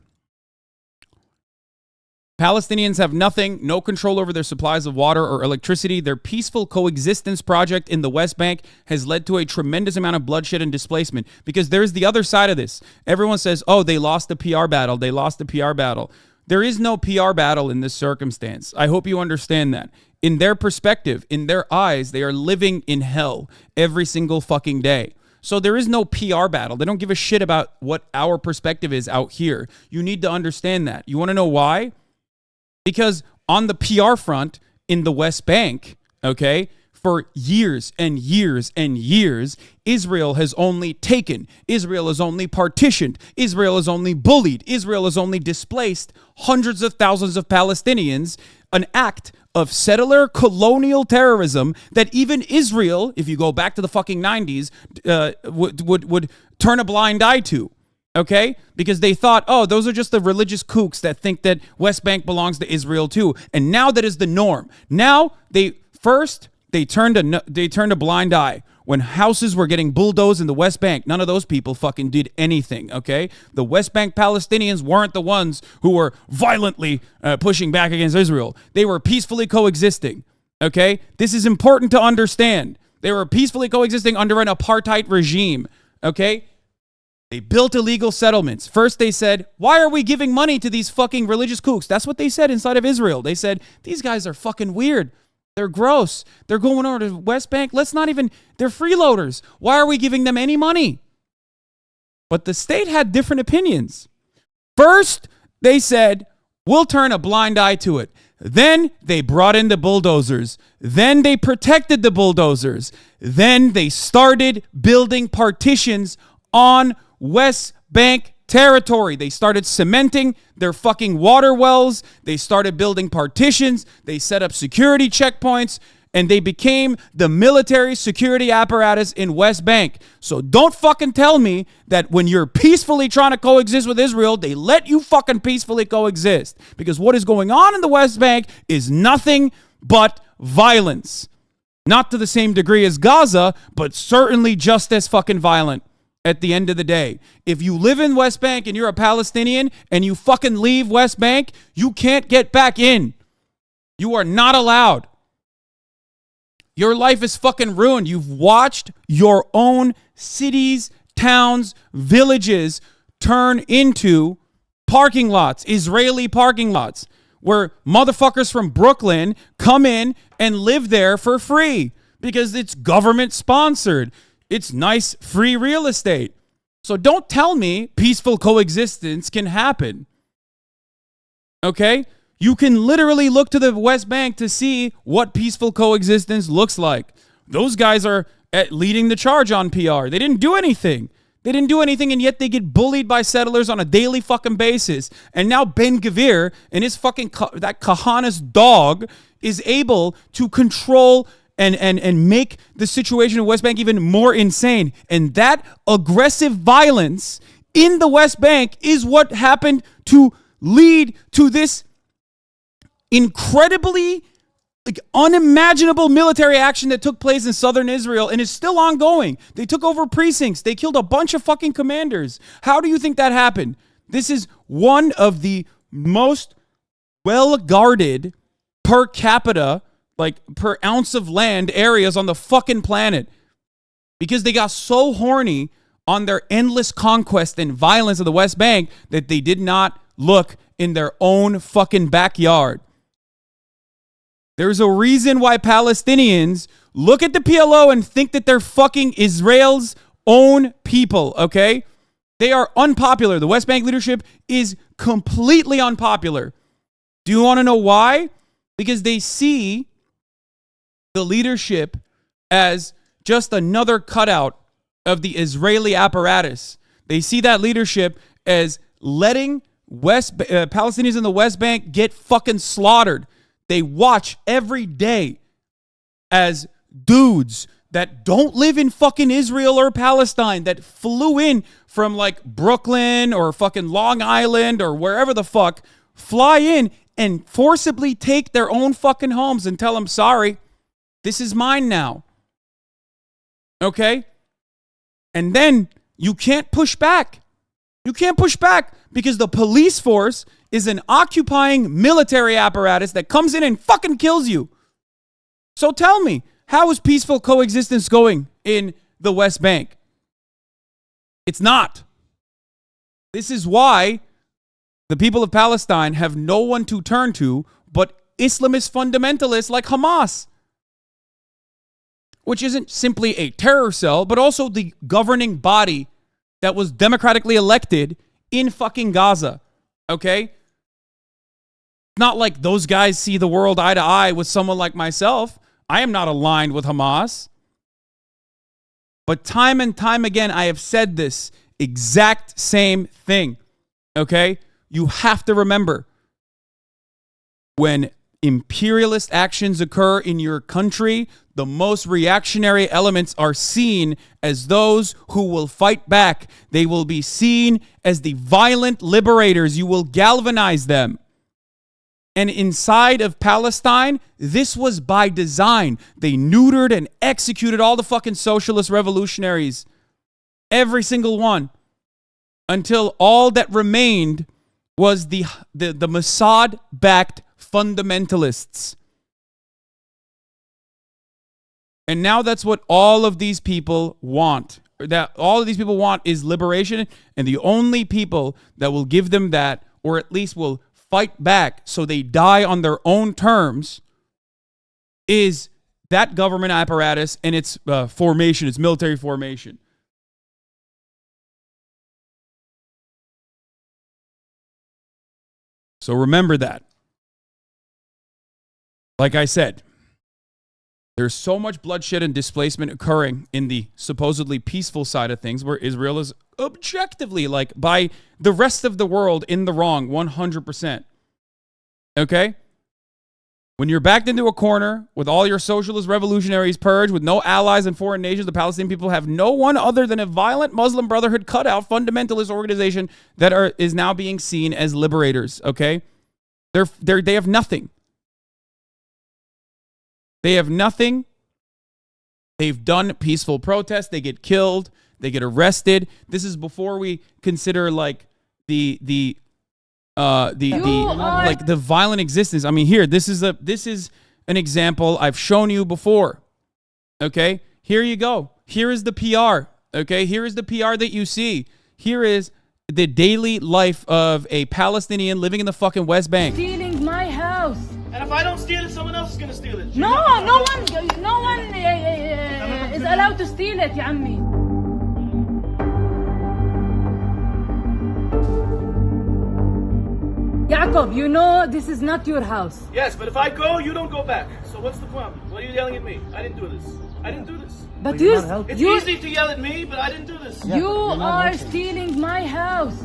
Palestinians have nothing, no control over their supplies of water or electricity. Their peaceful coexistence project in the West Bank has led to a tremendous amount of bloodshed and displacement. Because there's the other side of this. Everyone says, oh, they lost the PR battle. They lost the PR battle. There is no PR battle in this circumstance. I hope you understand that. In their perspective, in their eyes, they are living in hell every single fucking day. So there is no PR battle. They don't give a shit about what our perspective is out here. You need to understand that. You want to know why? Because on the PR front in the West Bank, okay, for years and years and years, Israel has only taken, Israel has only partitioned, Israel has only bullied, Israel has only displaced hundreds of thousands of Palestinians, an act of settler colonial terrorism that even Israel, if you go back to the fucking 90s, would turn a blind eye to. Okay? Because they thought, oh, those are just the religious kooks that think that West Bank belongs to Israel too. And now that is the norm. Now they turned a blind eye when houses were getting bulldozed in the West Bank. None of those people fucking did anything, okay? The West Bank Palestinians weren't the ones who were violently pushing back against Israel. They were peacefully coexisting, okay? This is important to understand. They were peacefully coexisting under an apartheid regime, okay? They built illegal settlements. First they said, why are we giving money to these fucking religious kooks? That's what they said inside of Israel. They said, these guys are fucking weird. They're gross. They're going over to West Bank. They're freeloaders. Why are we giving them any money? But the state had different opinions. First, they said, we'll turn a blind eye to it. Then they brought in the bulldozers. Then they protected the bulldozers. Then they started building partitions on West Bank territory. They started cementing their fucking water wells. They started building partitions. They set up security checkpoints, and they became the military security apparatus in West Bank. So don't fucking tell me that when you're peacefully trying to coexist with Israel, they let you fucking peacefully coexist. Because what is going on in the West Bank is nothing but violence. Not to the same degree as Gaza, but certainly just as fucking violent. At the end of the day, if you live in West Bank and you're a Palestinian and you fucking leave West Bank, you can't get back in. You are not allowed. Your life is fucking ruined. You've watched your own cities, towns, villages turn into parking lots, Israeli parking lots, where motherfuckers from Brooklyn come in and live there for free because it's government sponsored. It's nice, free real estate. So don't tell me peaceful coexistence can happen. Okay? You can literally look to the West Bank to see what peaceful coexistence looks like. Those guys are leading the charge on PR. They didn't do anything. And yet they get bullied by settlers on a daily fucking basis. And now Ben Gvir and his fucking, that Kahanas dog is able to control and make the situation in West Bank even more insane. And that aggressive violence in the West Bank is what happened to lead to this incredibly unimaginable military action that took place in southern Israel and is still ongoing. They took over precincts. They killed a bunch of fucking commanders. How do you think that happened? This is one of the most well-guarded per capita, like per ounce of land areas on the fucking planet, because they got so horny on their endless conquest and violence of the West Bank that they did not look in their own fucking backyard. There's a reason why Palestinians look at the PLO and think that they're fucking Israel's own people, okay? They are unpopular. The West Bank leadership is completely unpopular. Do you want to know why? Because they see the leadership as just another cutout of the Israeli apparatus. They see that leadership as letting Palestinians in the West Bank get fucking slaughtered. They watch every day as dudes that don't live in fucking Israel or Palestine, that flew in from like Brooklyn or fucking Long Island or wherever the fuck, fly in and forcibly take their own fucking homes and tell them, sorry, this is mine now. Okay? And then you can't push back. You can't push back because the police force is an occupying military apparatus that comes in and fucking kills you. So tell me, how is peaceful coexistence going in the West Bank? It's not. This is why the people of Palestine have no one to turn to but Islamist fundamentalists like Hamas, which isn't simply a terror cell, but also the governing body that was democratically elected in fucking Gaza, okay? Not like those guys see the world eye to eye with someone like myself. I am not aligned with Hamas. But time and time again, I have said this exact same thing. Okay? You have to remember, when imperialist actions occur in your country, the most reactionary elements are seen as those who will fight back. They will be seen as the violent liberators. You will galvanize them. And inside of Palestine, this was by design. They neutered and executed all the fucking socialist revolutionaries. Every single one. Until all that remained was the Mossad-backed fundamentalists. And now that's what all of these people want. That all of these people want is liberation. And the only people that will give them that, or at least will fight back so they die on their own terms, is that government apparatus and its formation, its military formation. So remember that. Like I said, there's so much bloodshed and displacement occurring in the supposedly peaceful side of things, where Israel is objectively, like, by the rest of the world, in the wrong 100%. Okay? When you're backed into a corner with all your socialist revolutionaries purged, with no allies in foreign nations, the Palestinian people have no one other than a violent Muslim Brotherhood cutout fundamentalist organization that is now being seen as liberators. Okay? They have nothing. They have nothing. They've done peaceful protests. They get killed. They get arrested. This is before we consider like the violent existence. I mean, here, this is an example I've shown you before. Okay, here you go. Here is the PR. Okay, here is the PR that you see. Here is the daily life of a Palestinian living in the fucking West Bank. Stealing my house. And if I don't steal it, someone else is gonna steal it. No one is allowed to steal it, ya ammi. Jacob, you know this is not your house. Yes, but if I go, you don't go back. So what's the problem? Why are you yelling at me? I didn't do this. I didn't do this. But It's easy to yell at me, but I didn't do this. You are stealing my house.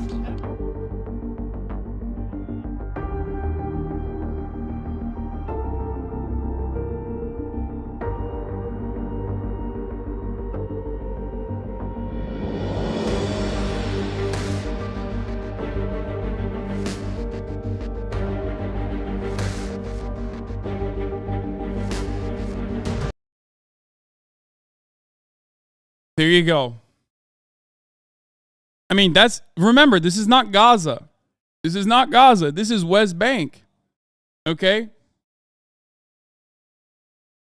There you go. I mean, remember, this is not Gaza. This is not Gaza. This is West Bank. Okay?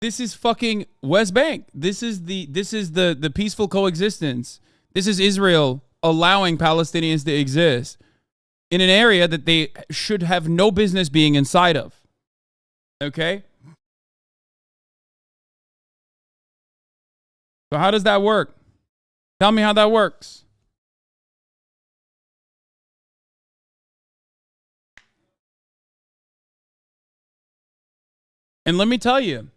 This is fucking West Bank. This is the peaceful coexistence. This is Israel allowing Palestinians to exist in an area that they should have no business being inside of. Okay? So how does that work? Tell me how that works. And let me tell you,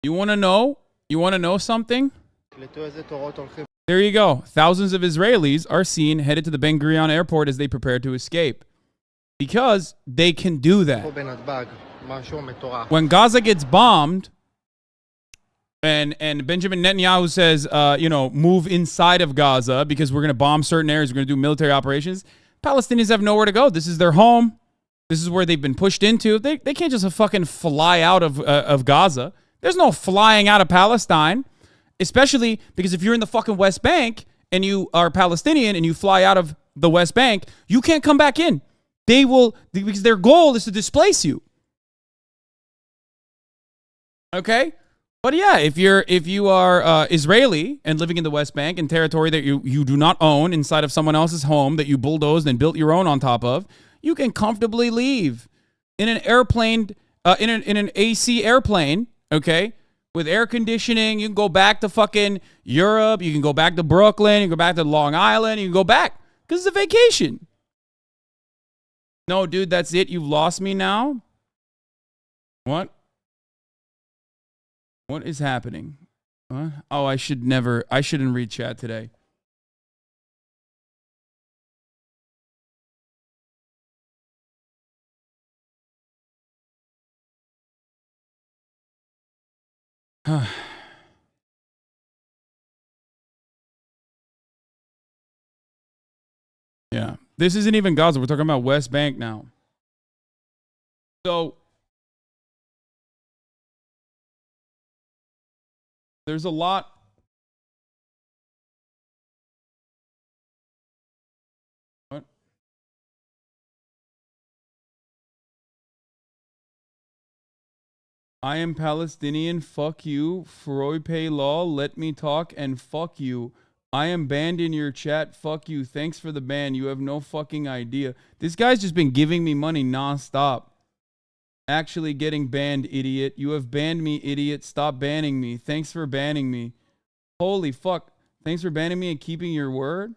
you want to know something? There you go. Thousands of Israelis are seen headed to the Ben Gurion airport as they prepare to escape. Because they can do that. When Gaza gets bombed, and Benjamin Netanyahu says, move inside of Gaza because we're going to bomb certain areas, we're going to do military operations, Palestinians have nowhere to go. This is their home. This is where they've been pushed into. They can't just fucking fly out of Gaza. There's no flying out of Palestine, especially because if you're in the fucking West Bank and you are Palestinian and you fly out of the West Bank, you can't come back in. They will, because their goal is to displace you. Okay? But yeah, if you are Israeli and living in the West Bank in territory that you do not own inside of someone else's home that you bulldozed and built your own on top of, you can comfortably leave in an airplane, in an AC airplane, okay, with air conditioning. You can go back to fucking Europe. You can go back to Brooklyn. You can go back to Long Island. You can go back because it's a vacation. No, dude, that's it. You've lost me now. What? What is happening? What? Oh, I shouldn't read chat today. Yeah. This isn't even Gaza. We're talking about West Bank now. So there's a lot. What? I am Palestinian. Fuck you. Freud pay law. Let me talk and fuck you. I am banned in your chat. Fuck you. Thanks for the ban. You have no fucking idea. This guy's just been giving me money nonstop. Actually getting banned, idiot. You have banned me, idiot. Stop banning me. Thanks for banning me. Holy fuck. Thanks for banning me and keeping your word?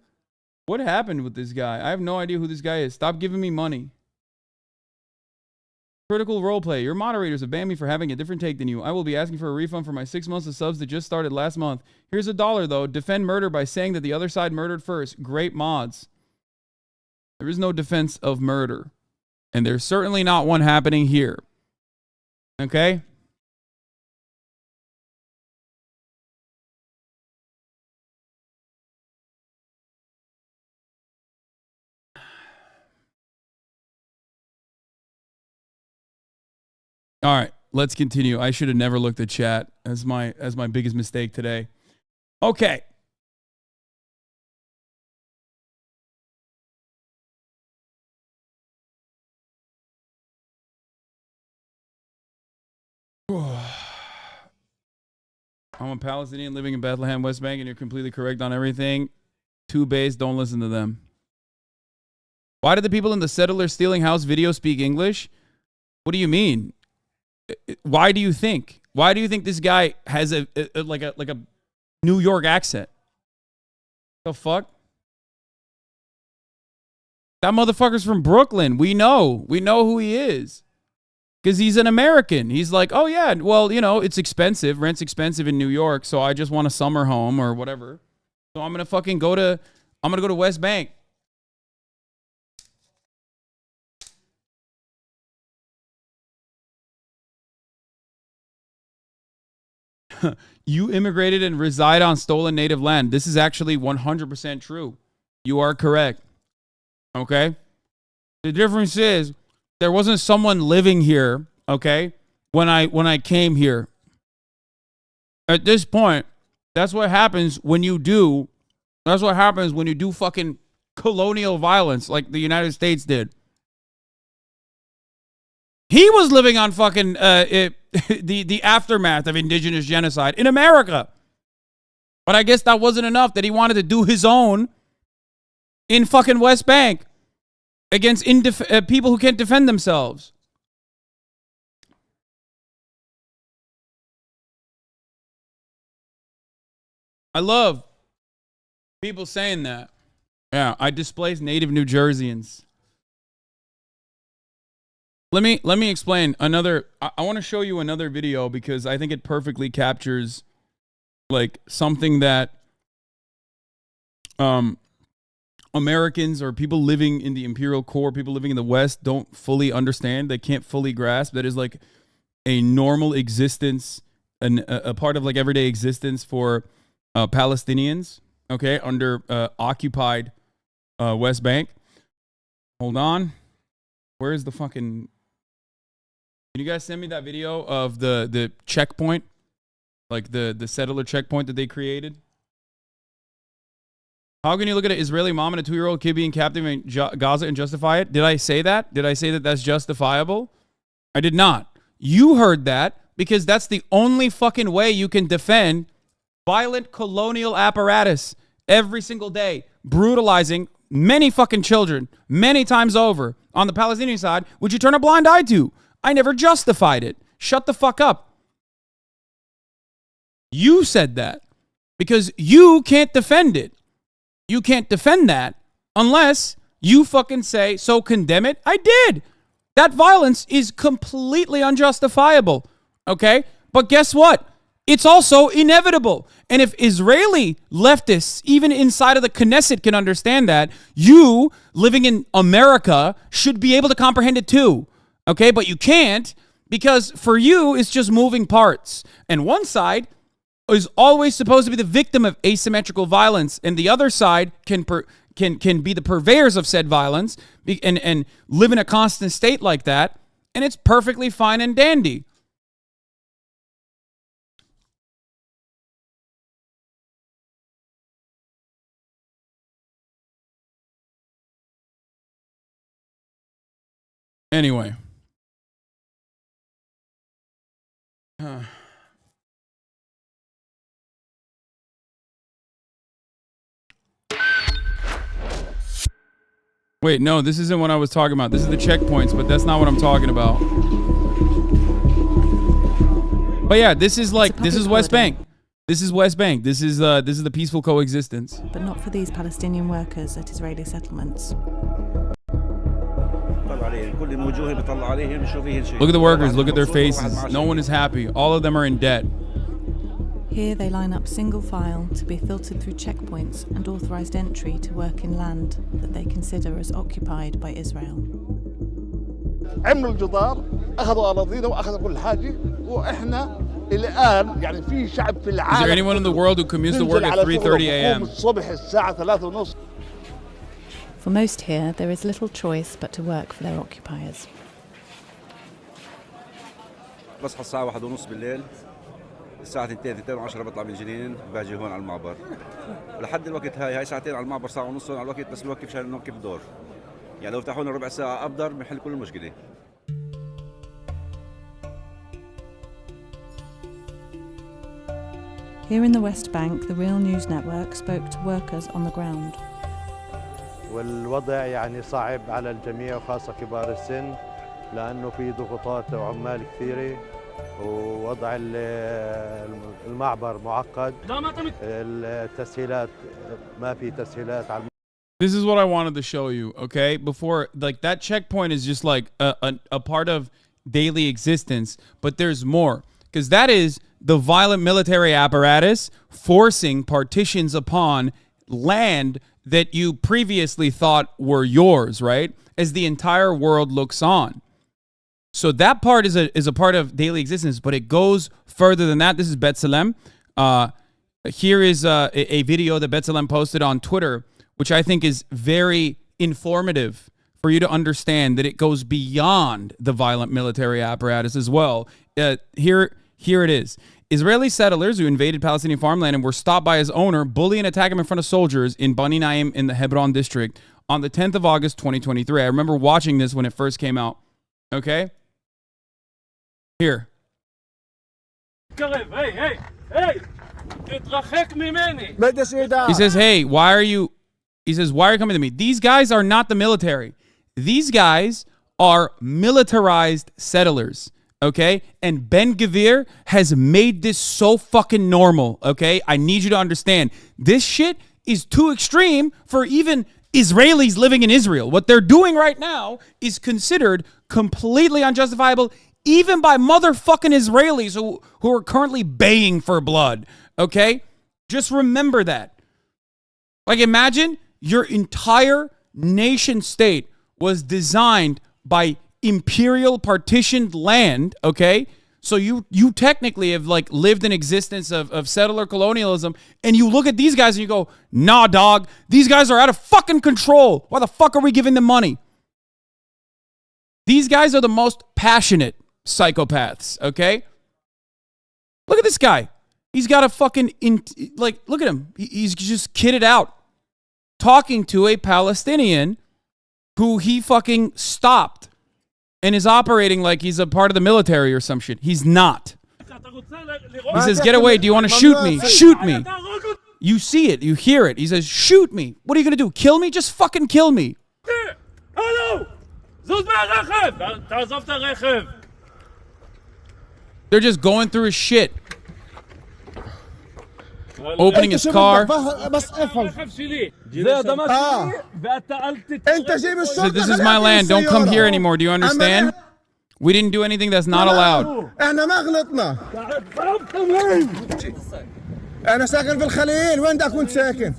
What happened with this guy? I have no idea who this guy is. Stop giving me money. Critical roleplay. Your moderators have banned me for having a different take than you. I will be asking for a refund for my 6 months of subs that just started last month. Here's $1 though. Defend murder by saying that the other side murdered first. Great mods. There is no defense of murder. And there's certainly not one happening here. Okay? All right, let's continue. I should have never looked at chat as my biggest mistake today. Okay. I'm a Palestinian living in Bethlehem, West Bank, and you're completely correct on everything. Too base, don't listen to them. Why did the people in the settler stealing house video speak English? What do you mean? Why do you think? Why do you think this guy has a New York accent? The fuck? That motherfucker's from Brooklyn. We know who he is. Because he's an American. He's like, oh yeah, well, you know, it's expensive. Rent's expensive in New York, so I just want a summer home or whatever. So I'm gonna go to West Bank. You immigrated and reside on stolen native land. This is actually 100% true. You are correct. Okay? The difference is there wasn't someone living here, okay, when I came here. At this point, that's what happens when you do fucking colonial violence like the United States did. He was living on fucking the aftermath of indigenous genocide in America. But I guess that wasn't enough, that he wanted to do his own in fucking West Bank against people who can't defend themselves. I love people saying that. Yeah, I displaced native New Jerseyans. Let me explain another. I want to show you another video because I think it perfectly captures like something that Americans or people living in the imperial core, people living in the West don't fully understand. They can't fully grasp. That is like a normal existence, a part of like everyday existence for Palestinians. Okay, under occupied West Bank. Hold on. Where's the fucking? Can you guys send me that video of the checkpoint? Like the settler checkpoint that they created? How can you look at an Israeli mom and a 2-year-old kid being captive in Gaza and justify it? Did I say that? Did I say that that's justifiable? I did not. You heard that because that's the only fucking way you can defend violent colonial apparatus every single day, brutalizing many fucking children many times over on the Palestinian side, which you turn a blind eye to. I never justified it. Shut the fuck up. You said that because you can't defend it. You can't defend that unless you fucking say, so condemn it. I did. That violence is completely unjustifiable. Okay? But guess what? it's also inevitable. And if Israeli leftists, even inside of the Knesset, can understand that, you, living in America, should be able to comprehend it too. Okay, but you can't, because for you, it's just moving parts. And one side is always supposed to be the victim of asymmetrical violence, and the other side can be the purveyors of said violence and live in a constant state like that, and it's perfectly fine and dandy. Anyway. Wait, no, this isn't what I was talking about. This is the checkpoints, but that's not what I'm talking about. But yeah, this is West Bank. This is West Bank. This is the peaceful coexistence. But not for these Palestinian workers at Israeli settlements. Look at the workers, look at their faces. No one is happy. All of them are in debt. Here they line up single file to be filtered through checkpoints and authorized entry to work in land that they consider as occupied by Israel. عملوا الجدار أخذوا أراضينا وأخذوا كل حاجة وإحنا الآن يعني في شعب في العالم. Is there anyone in the world who commutes to work at 3:30 a.m.? الصبح الساعة 3:30. For most here, there is little choice but to work for their occupiers. بصحى الساعة 1:30 بالليل. الساعة 2:10 بطلع من جنين باجي هون على المعبر. لحد الوقت هاي ساعتين على المعبر ساعة ونص على الوقت بس بوقف عشان نوقف الدور. يعني لو فتحوا لنا ربع ساعة أقدر بنحل كل المشكلة. Here in the West Bank, the Real News Network spoke to workers on the ground. والوضع يعني صعب على الجميع وخاصة كبار السن لأنه في ضغوطات وعمال كثيرة ووضع المعبر معقد. التسهيلات ما في تسهيلات على. This is what I wanted to show you, okay? Before, like, that checkpoint is just like a part of daily existence, but there's more. Because that is the violent military apparatus forcing partitions upon land that you previously thought were yours, right? As the entire world looks on. So that part is a part of daily existence, but it goes further than that. This is B'Tselem. Here is a video that B'Tselem posted on Twitter, which I think is very informative for you to understand that it goes beyond the violent military apparatus as well. Here it is. Israeli settlers who invaded Palestinian farmland and were stopped by his owner, bully and attack him in front of soldiers in Bani Naim in the Hebron district on the 10th of August, 2023. I remember watching this when it first came out. Okay? Here. He says, hey, why are you coming to me? These guys are not the military. These guys are militarized settlers. Okay? And Ben Gvir has made this so fucking normal. Okay? I need you to understand. This shit is too extreme for even Israelis living in Israel. What they're doing right now is considered completely unjustifiable, even by motherfucking Israelis who are currently baying for blood. Okay? Just remember that. Like, imagine your entire nation state was designed by imperial partitioned land, okay? So you technically have like lived an existence of settler colonialism, and you look at these guys and you go, nah, dog, these guys are out of fucking control. Why the fuck are we giving them money? These guys are the most passionate psychopaths, okay? Look at this guy. He's got a fucking, look at him. He's just kitted out, talking to a Palestinian who he fucking stopped and is operating like he's a part of the military or some shit. He's not. He says, get away. Do you want to shoot me? Shoot me. You see it. You hear it. He says, shoot me. What are you going to do? Kill me? Just fucking kill me. They're just going through his shit. Opening his car. He said, this is my land. Don't come here anymore. Do you understand? We didn't do anything that's not allowed. احنا ما غلطنا. انا ساكن في الخليل، وين بدك كنت ساكن؟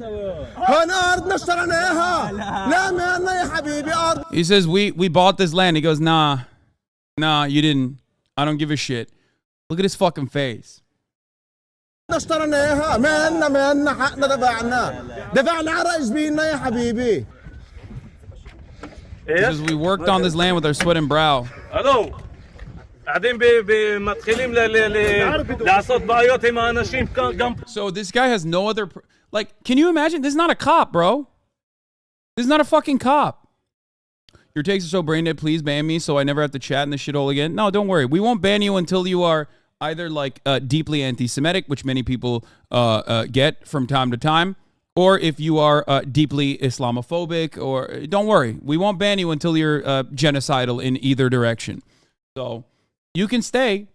هون ارضنا اشتريناها. لا مالنا يا حبيبي ارض. He says we bought this land. He goes, nah, you didn't. I don't give a shit. Look at his fucking face. اشتريناها، مالنا حقنا دفعنا على جبيننا يا حبيبي. He says we worked on this land with our sweat and brow. الو قاعدين مدخلين لعصات بعيات مع أناشيم. So this guy has no other like, can you imagine? This is not a cop, bro. This is not a fucking cop. Your takes are so brain dead, please ban me so I never have to chat in this shithole again. No, don't worry. We won't ban you until you are either like deeply anti-Semitic, which many people get from time to time, or if you are deeply Islamophobic, or don't worry. We won't ban you until you're genocidal in either direction. So you can stay.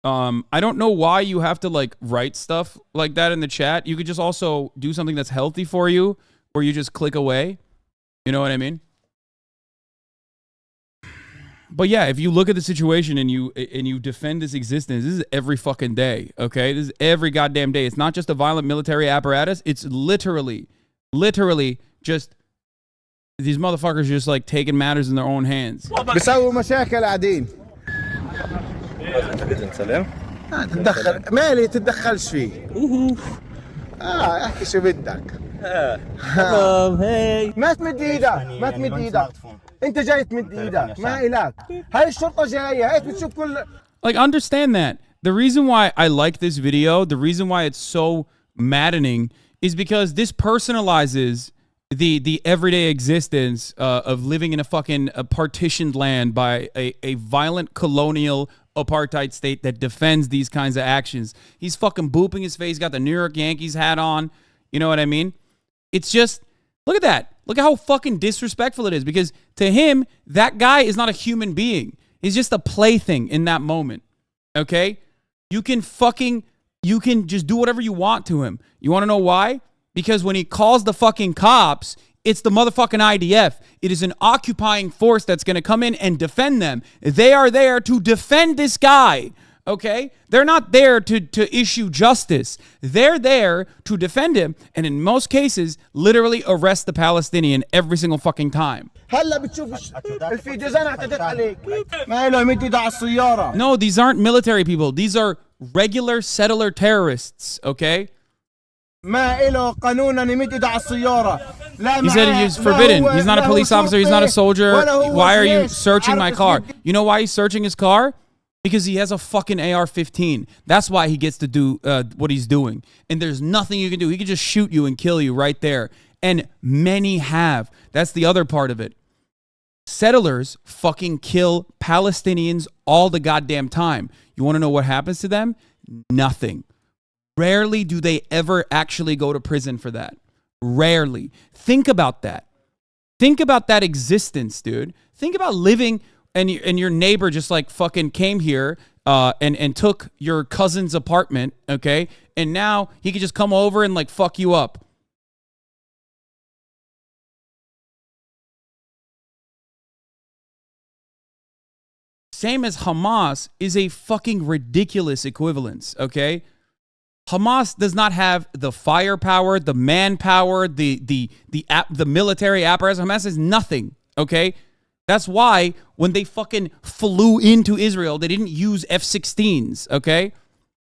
I don't know why you have to like write stuff like that in the chat. You could just also do something that's healthy for you, where you just click away. You know what I mean? But yeah, if you look at the situation and you defend this existence, this is every fucking day, okay? This is every goddamn day. It's not just a violent military apparatus. It's literally just these motherfuckers just like taking matters in their own hands. بيسووا مشاكل قاعدين. تتدخل مالي تتدخلش فيه. احكي شو بدك. ما تمد ايدك. انت جاي تمد ايدك ما إلك. هاي الشرطة جاية، هاي بتشوف كل. Like, understand that. The reason why I like this video, the reason why it's so maddening is because this personalizes the everyday existence of living in a fucking partitioned land by a violent colonial apartheid state that defends these kinds of actions. He's fucking booping his face, got the New York Yankees hat on. You know what I mean? It's just, look at that. Look at how fucking disrespectful it is, because to him, that guy is not a human being. He's just a plaything in that moment. Okay? You can just do whatever you want to him. You want to know why? Because when he calls the fucking cops, it's the motherfucking IDF. It is an occupying force that's going to come in and defend them. They are there to defend this guy. Okay? They're not there to issue justice. They're there to defend him, and in most cases, literally arrest the Palestinian every single fucking time. No, these aren't military people. These are regular settler terrorists, okay? He said he's forbidden. He's not a police officer. He's not a soldier. Why are you searching my car? You know why he's searching his car? Because he has a fucking AR-15. That's why he gets to do what he's doing. And there's nothing you can do. He can just shoot you and kill you right there. And many have. That's the other part of it. Settlers fucking kill Palestinians all the goddamn time. You want to know what happens to them? Nothing. Rarely do they ever actually go to prison for that. Rarely. Think about that. Think about that existence, dude. Think about living and your neighbor just like fucking came here and took your cousin's apartment, okay? And now he could just come over and like fuck you up. Same as Hamas is a fucking ridiculous equivalence, okay? Hamas does not have the firepower, the manpower, the military apparatus. Hamas has nothing, okay? That's why when they fucking flew into Israel, they didn't use F-16s, okay?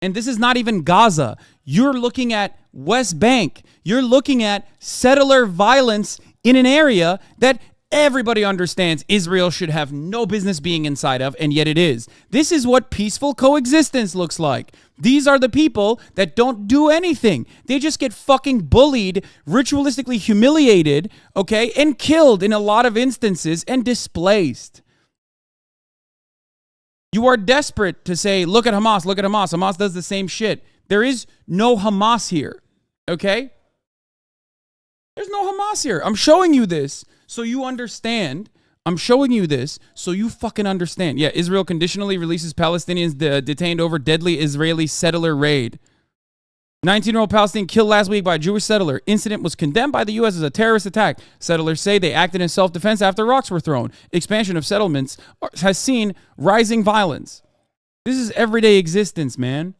And this is not even Gaza. You're looking at Westbank. You're looking at settler violence in an area that everybody understands Israel should have no business being inside of, and yet it is. This is what peaceful coexistence looks like. These are the people that don't do anything. They just get fucking bullied, ritualistically humiliated, okay, and killed in a lot of instances and displaced. You are desperate to say, look at Hamas, look at Hamas. Hamas does the same shit. There is no Hamas here, okay? There's no Hamas here. I'm showing you this so you understand. I'm showing you this so you fucking understand. Yeah, Israel conditionally releases Palestinians detained over deadly Israeli settler raid. 19-year-old Palestinian killed last week by a Jewish settler. Incident was condemned by the U.S. as a terrorist attack. Settlers say they acted in self-defense after rocks were thrown. Expansion of settlements has seen rising violence. This is everyday existence, man.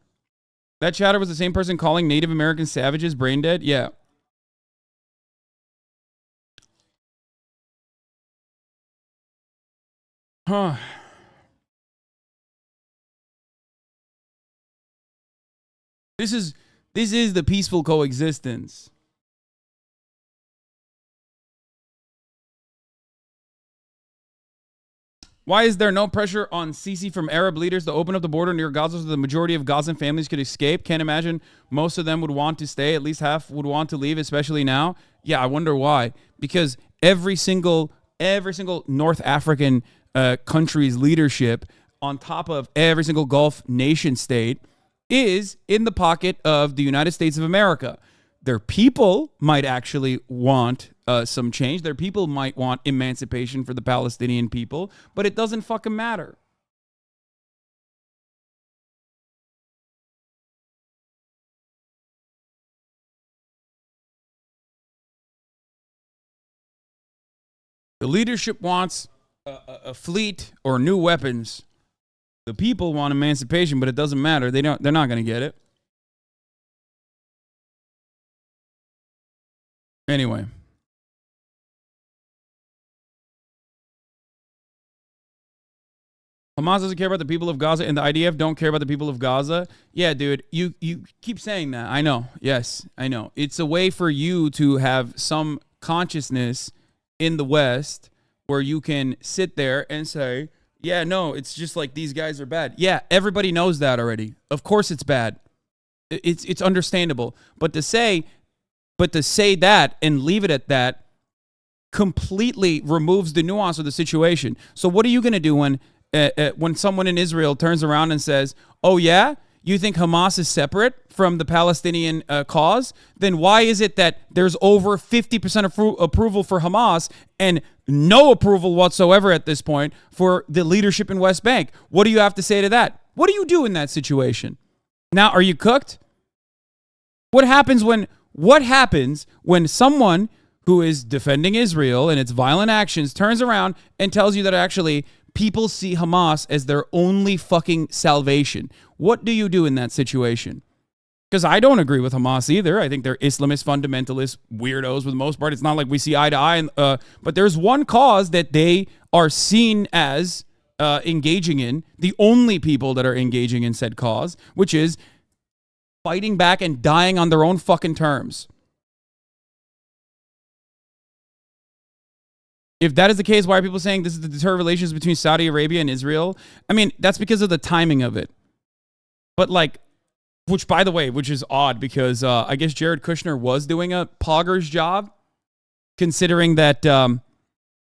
That chatter was the same person calling Native American savages brain dead? Yeah. Huh. This is the peaceful coexistence. Why is there no pressure on Sisi from Arab leaders to open up the border near Gaza so the majority of Gazan families could escape? Can't imagine most of them would want to stay. At least half would want to leave, especially now. Yeah, I wonder why. Because every single North African country's leadership, on top of every single Gulf nation state, is in the pocket of the United States of America. Their people might actually want some change. Their people might want emancipation for the Palestinian people, but it doesn't fucking matter. The leadership wants a fleet or new weapons. The people want emancipation, but it doesn't matter. They're not going to get it. Anyway. Hamas doesn't care about the people of Gaza, and the IDF don't care about the people of Gaza. Yeah, dude, you keep saying that. I know. Yes, I know. It's a way for you to have some consciousness in the West where you can sit there and say, yeah, no, it's just like these guys are bad. Yeah, everybody knows that already. Of course it's bad. It's understandable. But to say that and leave it at that completely removes the nuance of the situation. So what are you going to do when someone in Israel turns around and says, oh, yeah, you think Hamas is separate from the Palestinian cause? Then why is it that there's over 50% approval for Hamas and no approval whatsoever at this point for the leadership in West Bank? What do you have to say to that? What do you do in that situation? Now, are you cooked? What happens when someone who is defending Israel and its violent actions turns around and tells you that actually people see Hamas as their only fucking salvation? What do you do in that situation? Because I don't agree with Hamas either. I think they're Islamist, fundamentalist weirdos for the most part. It's not like we see eye to eye. But there's one cause that they are seen as engaging in, the only people that are engaging in said cause, which is fighting back and dying on their own fucking terms. If that is the case, why are people saying this is to deter relations between Saudi Arabia and Israel? I mean, that's because of the timing of it. But like, which by the way, which is odd because I guess Jared Kushner was doing a pogger's job, considering that,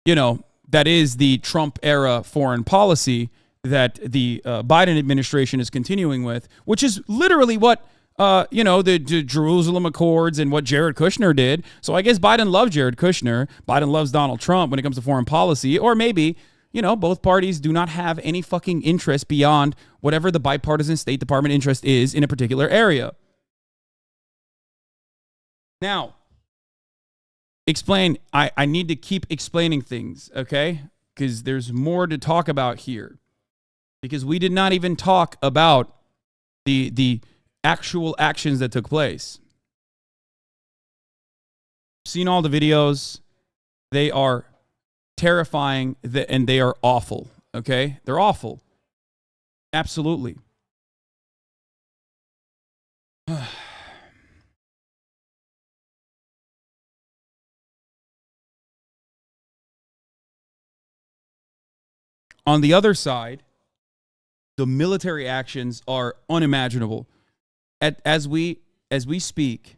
that is the Trump era foreign policy that the Biden administration is continuing with, which is literally what, the Jerusalem Accords and what Jared Kushner did. So I guess Biden loves Jared Kushner. Biden loves Donald Trump when it comes to foreign policy. Or maybe, both parties do not have any fucking interest beyond whatever the bipartisan State Department interest is in a particular area. Now, explain. I need to keep explaining things, okay? Because there's more to talk about here. Because we did not even talk about the actual actions that took place. Seen all the videos. They are terrifying and they are awful, okay? They're awful. Absolutely. On the other side, the military actions are unimaginable. As we speak,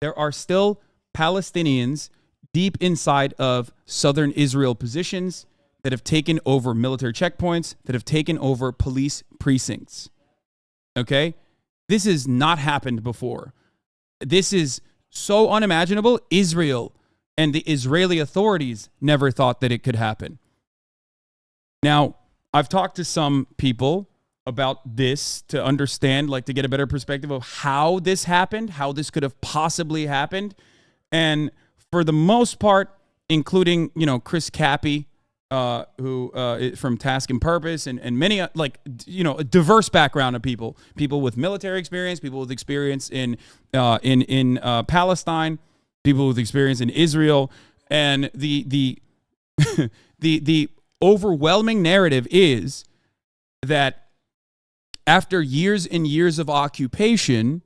there are still Palestinians deep inside of southern Israel positions that have taken over military checkpoints, that have taken over police precincts. Okay? This has not happened before. This is so unimaginable. Israel and the Israeli authorities never thought that it could happen. Now, I've talked to some people about this to understand, like to get a better perspective of how this happened, how this could have possibly happened. And for the most part, including, you know, Chris Cappy, who from Task and Purpose, and many, like, you know, a diverse background of people with military experience, people with experience in Palestine, people with experience in Israel. And the the overwhelming narrative is that after years and years of occupation,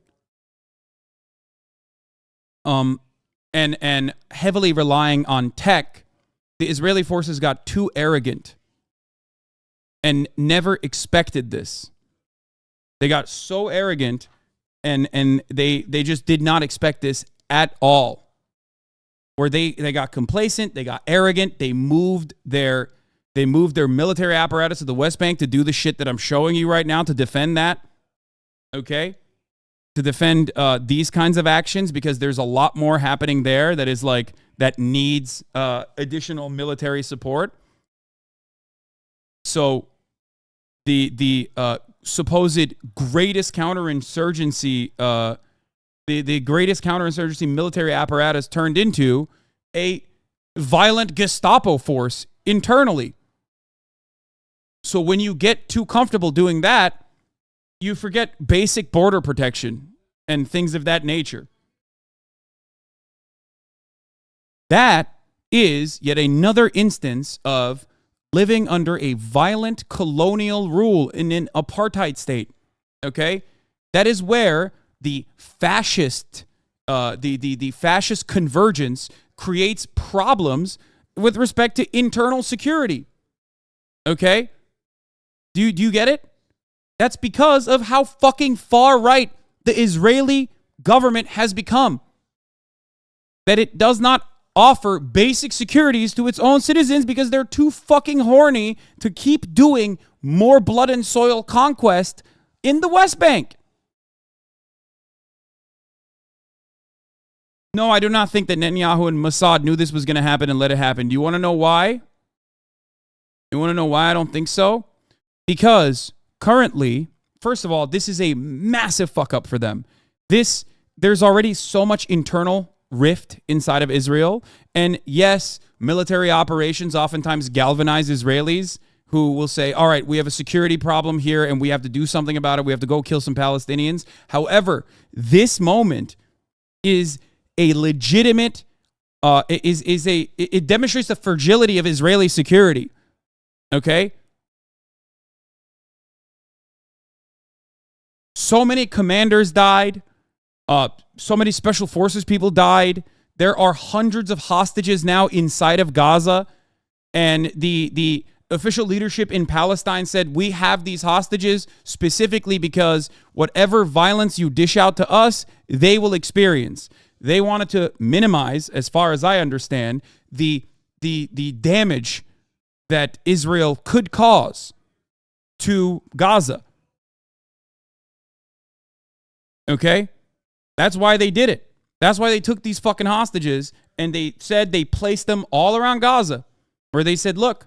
and heavily relying on tech, the Israeli forces got too arrogant and never expected this. They got so arrogant and they just did not expect this at all. Where they got complacent, they got arrogant, they moved their military apparatus to the Westbank to do the shit that I'm showing you right now, to defend that. Okay? To defend these kinds of actions, because there's a lot more happening there that is like, that needs additional military support. So the supposed greatest counterinsurgency, the greatest counterinsurgency military apparatus turned into a violent Gestapo force internally. So when you get too comfortable doing that, you forget basic border protection and things of that nature. That is yet another instance of living under a violent colonial rule in an apartheid state. Okay? That is where the fascist the fascist convergence creates problems with respect to internal security. Okay? Do you get it? That's because of how fucking far right the Israeli government has become. That it does not offer basic securities to its own citizens because they're too fucking horny to keep doing more blood and soil conquest in the West Bank. No, I do not think that Netanyahu and Mossad knew this was going to happen and let it happen. Do you want to know why? You want to know why I don't think so? Because currently, first of all, this is a massive fuck up for them. There's already so much internal rift inside of Israel. And yes, military operations oftentimes galvanize Israelis who will say, all right, we have a security problem here and we have to do something about it. We have to go kill some Palestinians. However, this moment is a legitimate, it demonstrates the fragility of Israeli security. Okay? So many commanders died. So many special forces people died. There are hundreds of hostages now inside of Gaza. And the official leadership in Palestine said, we have these hostages specifically because whatever violence you dish out to us, they will experience. They wanted to minimize, as far as I understand, the damage that Israel could cause to Gaza. Okay? That's why they did it. That's why they took these fucking hostages and they said they placed them all around Gaza, where they said, look,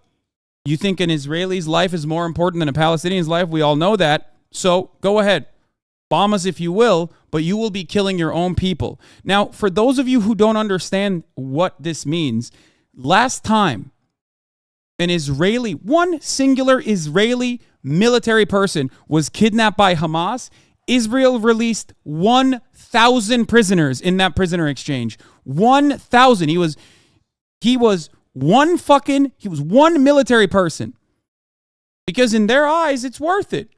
you think an Israeli's life is more important than a Palestinian's life? We all know that. So go ahead. Bomb us if you will, but you will be killing your own people. Now, for those of you who don't understand what this means, last time one singular Israeli military person was kidnapped by Hamas, Israel released 1,000 prisoners in that prisoner exchange. 1,000. He was one military person. Because in their eyes, it's worth it.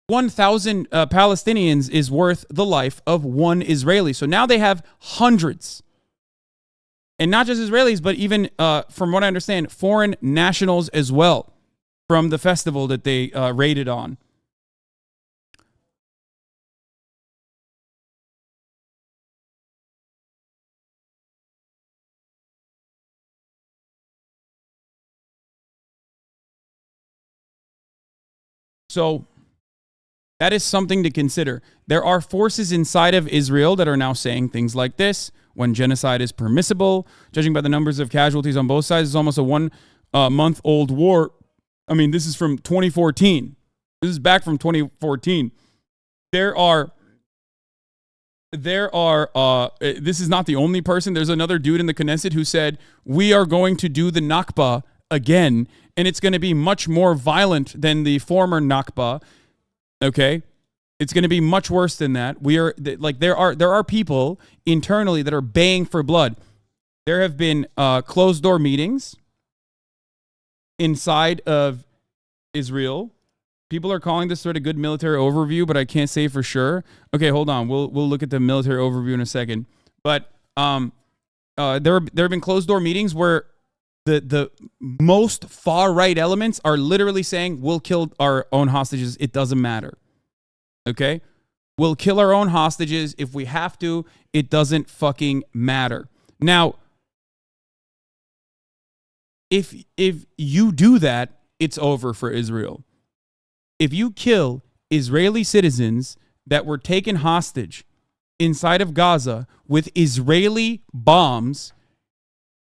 1,000 Palestinians is worth the life of one Israeli. So now they have hundreds. And not just Israelis, but even, from what I understand, foreign nationals as well from the festival that they raided on. So that is something to consider. There are forces inside of Israel that are now saying things like this: when genocide is permissible, judging by the numbers of casualties on both sides, it's almost a 1 month old war. I mean, this is from 2014. This is back from 2014. This is not the only person. There's another dude in the Knesset who said, we are going to do the Nakba again, and it's going to be much more violent than the former Nakba. Okay? It's going to be much worse than that. There are people internally that are baying for blood. There have been closed door meetings inside of Israel. People are calling this sort of good military overview, but I can't say for sure. Okay, hold on. We'll look at the military overview in a second. But there have been closed door meetings where the most far right elements are literally saying we'll kill our own hostages. It doesn't matter. Okay, we'll kill our own hostages if we have to. It doesn't fucking matter. Now, if you do that, it's over for Israel. If you kill Israeli citizens that were taken hostage inside of Gaza with Israeli bombs,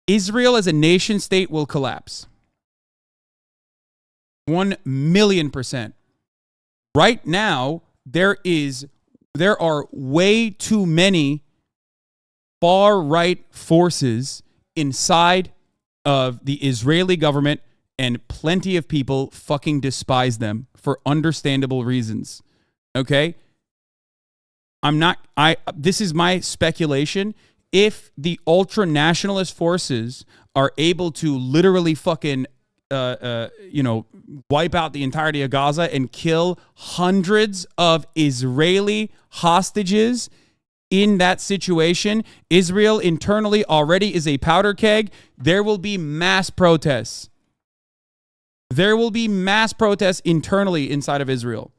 Israel as a nation state will collapse. 1,000,000%. Right now, there are way too many far-right forces inside of the Israeli government, and plenty of people fucking despise them for understandable reasons. Okay? This is my speculation. If the ultra-nationalist forces are able to literally fucking, wipe out the entirety of Gaza and kill hundreds of Israeli hostages in that situation, Israel internally already is a powder keg. There will be mass protests. There will be mass protests internally inside of Israel.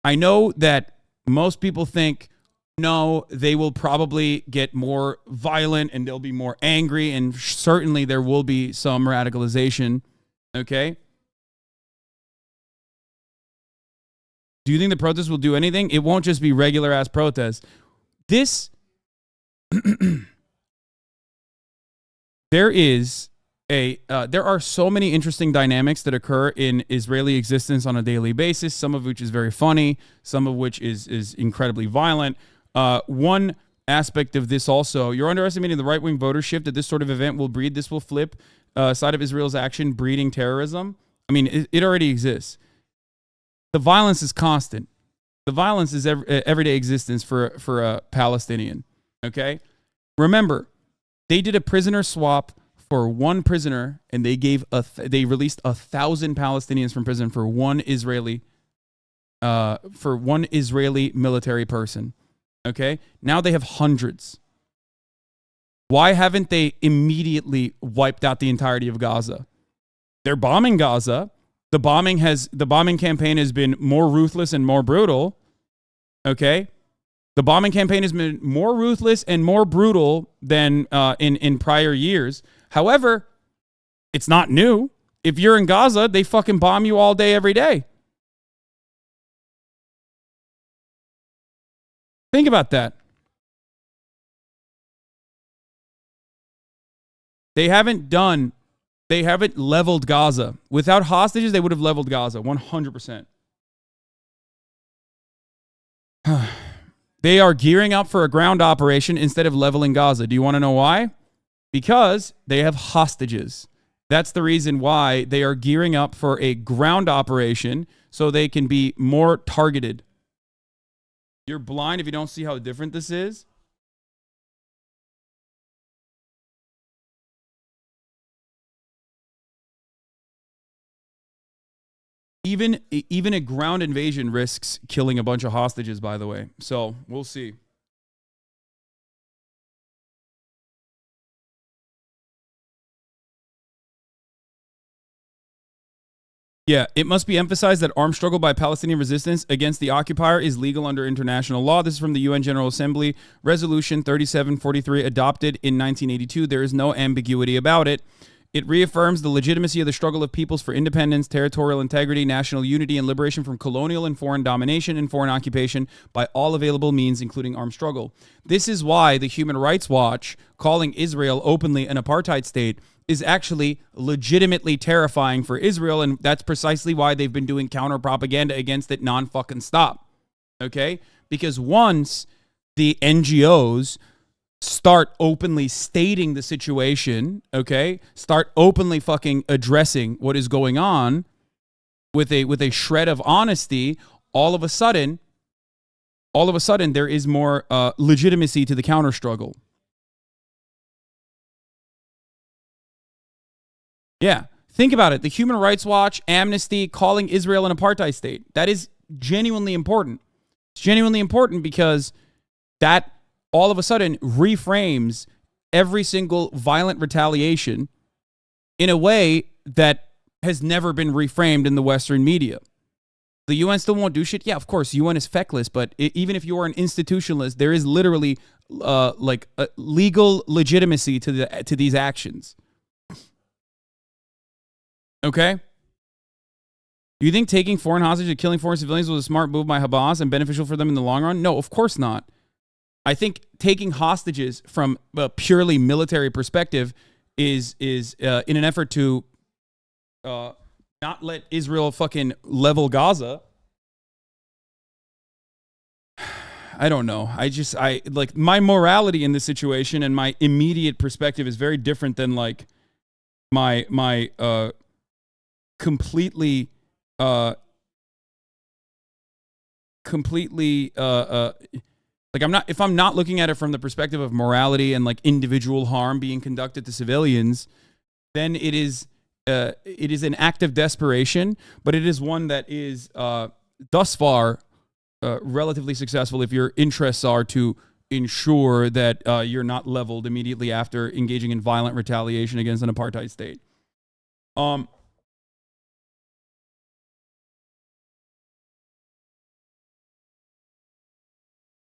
I know that most people think, no, they will probably get more violent and they'll be more angry, and certainly there will be some radicalization. Okay? Do you think the protests will do anything? It won't just be regular ass protests. There are so many interesting dynamics that occur in Israeli existence on a daily basis, some of which is very funny, some of which is incredibly violent. One aspect of this also, you're underestimating the right-wing votership that this sort of event will breed. This will flip side of Israel's action, breeding terrorism. I mean, it already exists. The violence is constant. The violence is everyday existence for a Palestinian. Okay? Remember, they did a prisoner swap for one prisoner, and they released 1,000 Palestinians from prison for one Israeli military person. Okay? Now they have hundreds. Why haven't they immediately wiped out the entirety of Gaza? They're bombing Gaza. The bombing campaign has been more ruthless and more brutal. Okay? The bombing campaign has been more ruthless and more brutal than in prior years. However, it's not new. If you're in Gaza, they fucking bomb you all day, every day. Think about that. They haven't leveled Gaza. Without hostages, they would have leveled Gaza 100%. They are gearing up for a ground operation instead of leveling Gaza. Do you want to know why? Because they have hostages. That's the reason why they are gearing up for a ground operation, so they can be more targeted. You're blind if you don't see how different this is. Even a ground invasion risks killing a bunch of hostages, by the way. So we'll see. Yeah, it must be emphasized that armed struggle by Palestinian resistance against the occupier is legal under international law. This is from the UN General Assembly, Resolution 3743, adopted in 1982. There is no ambiguity about it. It reaffirms the legitimacy of the struggle of peoples for independence, territorial integrity, national unity, and liberation from colonial and foreign domination and foreign occupation by all available means, including armed struggle. This is why the Human Rights Watch calling Israel openly an apartheid state is actually legitimately terrifying for Israel, and that's precisely why they've been doing counter-propaganda against it non-fucking stop. Okay? Because once the NGOs start openly stating the situation, okay? Start openly fucking addressing what is going on with a shred of honesty, all of a sudden there is more legitimacy to the counter struggle. Yeah, think about it. The Human Rights Watch, Amnesty, calling Israel an apartheid state. That is genuinely important. It's genuinely important because that all of a sudden reframes every single violent retaliation in a way that has never been reframed in the Western media. The UN still won't do shit? Yeah, of course, UN is feckless, but even if you are an institutionalist, there is literally legal legitimacy to these actions. Okay? Do you think taking foreign hostages and killing foreign civilians was a smart move by Hamas and beneficial for them in the long run? No, of course not. I think taking hostages from a purely military perspective is in an effort to not let Israel fucking level Gaza. I don't know. I like my morality in this situation and my immediate perspective is very different than like my completely like if I'm not looking at it from the perspective of morality and like individual harm being conducted to civilians, then it is an act of desperation, but it is one that is thus far relatively successful if your interests are to ensure that you're not leveled immediately after engaging in violent retaliation against an apartheid state.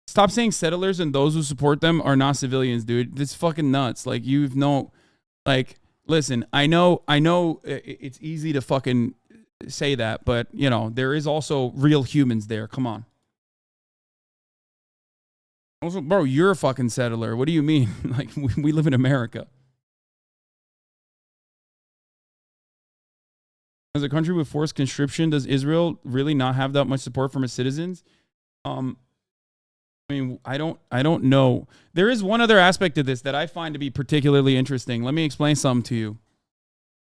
Stop saying settlers and those who support them are not civilians, dude. This is fucking nuts. Like, listen, I know it's easy to fucking say that, but, you know, there is also real humans there. Come on. Also, bro, you're a fucking settler. What do you mean? Like, we live in America. As a country with forced conscription, does Israel really not have that much support from its citizens? I mean, I don't know. There is one other aspect of this that I find to be particularly interesting. Let me explain something to you.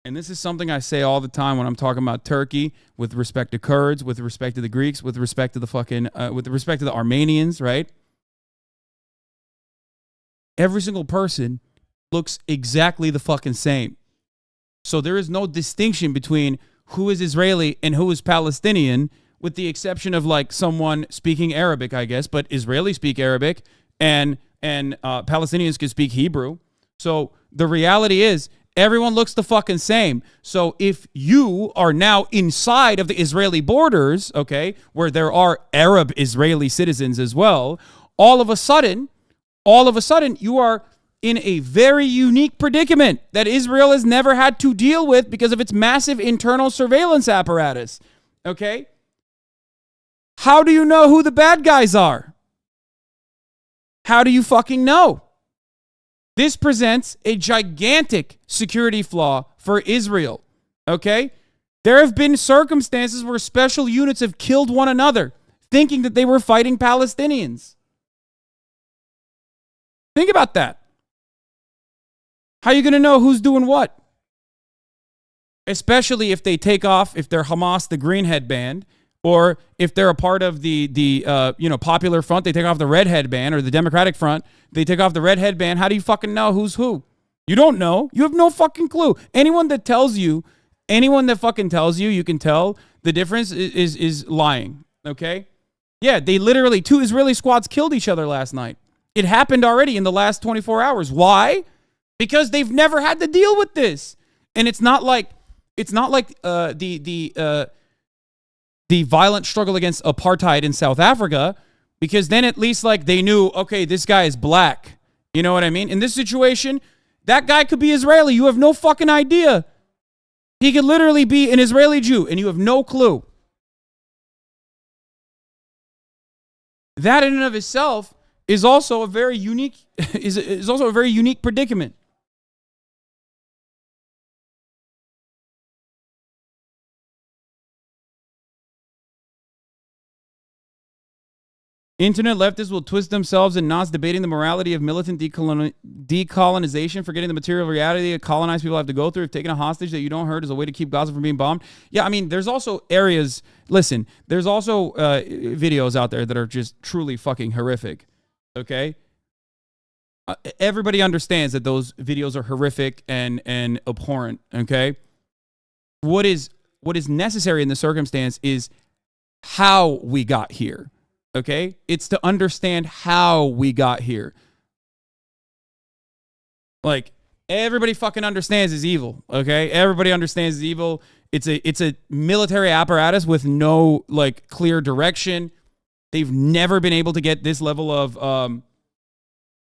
And this is something I say all the time when I'm talking about Turkey, with respect to Kurds, with respect to the Greeks, with respect to the fucking, with respect to the Armenians, right? Every single person looks exactly the fucking same. So there is no distinction between who is Israeli and who is Palestinian, with the exception of like someone speaking Arabic, I guess, but Israelis speak Arabic and Palestinians can speak Hebrew. So the reality is everyone looks the fucking same. So if you are now inside of the Israeli borders, okay, where there are Arab Israeli citizens as well, all of a sudden you are in a very unique predicament that Israel has never had to deal with because of its massive internal surveillance apparatus, okay? How do you know who the bad guys are? How do you fucking know? This presents a gigantic security flaw for Israel, okay? There have been circumstances where special units have killed one another, thinking that they were fighting Palestinians. Think about that. How are you going to know who's doing what? Especially if they take off, if they're Hamas, the green headband, or if they're a part of the Popular Front, they take off the red headband, or the Democratic Front, they take off the red headband. How do you fucking know who's who? You don't know. You have no fucking clue. Anyone that fucking tells you, you can tell the difference is lying, okay? Yeah, they literally, 2 Israeli squads killed each other last night. It happened already in the last 24 hours. Why? Because they've never had to deal with this. And it's not like the violent struggle against apartheid in South Africa, because then at least like they knew, okay, this guy is black. You know what I mean? In this situation, That guy could be Israeli. You have no fucking idea. He could literally be an Israeli Jew, and you have no clue. That in and of itself is also a very unique is also a very unique predicament. Internet leftists will twist themselves in knots debating the morality of militant decolonization, forgetting the material reality that colonized people have to go through if taking a hostage that you don't hurt is a way to keep Gaza from being bombed. Yeah, I mean, there's also areas, listen, there's also videos out there that are just truly fucking horrific, okay? Everybody understands that those videos are horrific and abhorrent, okay? What is necessary in the circumstance is how we got here. Okay? It's to understand how we got here. Like, everybody fucking understands is evil. Okay? Everybody understands is evil. It's a military apparatus with no, like, clear direction. They've never been able to get this level of,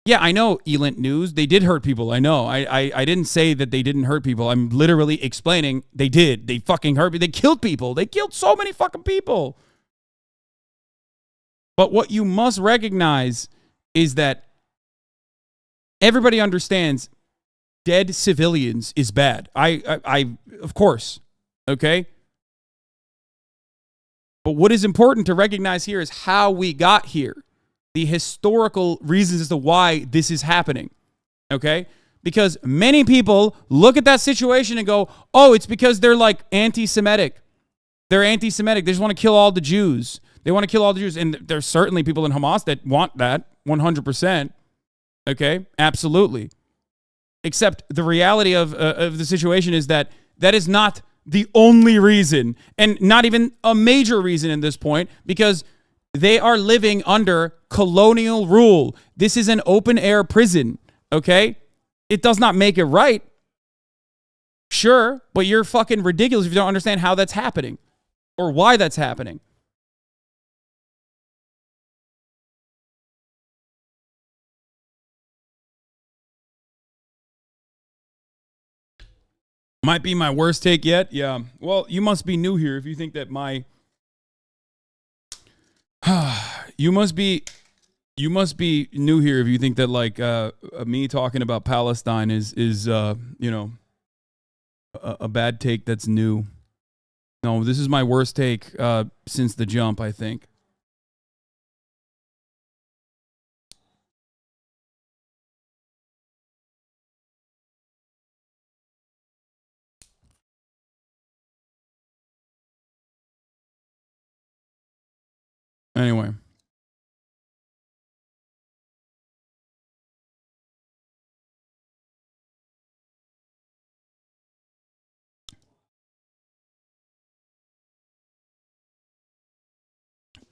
yeah, I know, Elent News. They did hurt people. I know. I didn't say that they didn't hurt people. I'm literally explaining they did. They fucking hurt me. They killed people. They killed so many fucking people. But what you must recognize is that everybody understands dead civilians is bad. I of course, okay? But what is important to recognize here is how we got here. The historical reasons as to why this is happening, okay? Because many people look at that situation and go, oh, it's because they're like anti-Semitic. They're anti-Semitic. They just want to kill all the Jews. They want to kill all the Jews. And there's certainly people in Hamas that want that 100%. Okay? Absolutely. Except the reality of the situation is that that is not the only reason, and not even a major reason in this point, because they are living under colonial rule. This is an open-air prison. Okay? It does not make it right. Sure, but you're fucking ridiculous if you don't understand how that's happening or why that's happening. Might be my worst take yet. Yeah. Well, you must be new here if you think that my you must be new here if you think that like me talking about Palestine is you know, a bad take that's new. No, this is my worst take since the jump, I think. Anyway.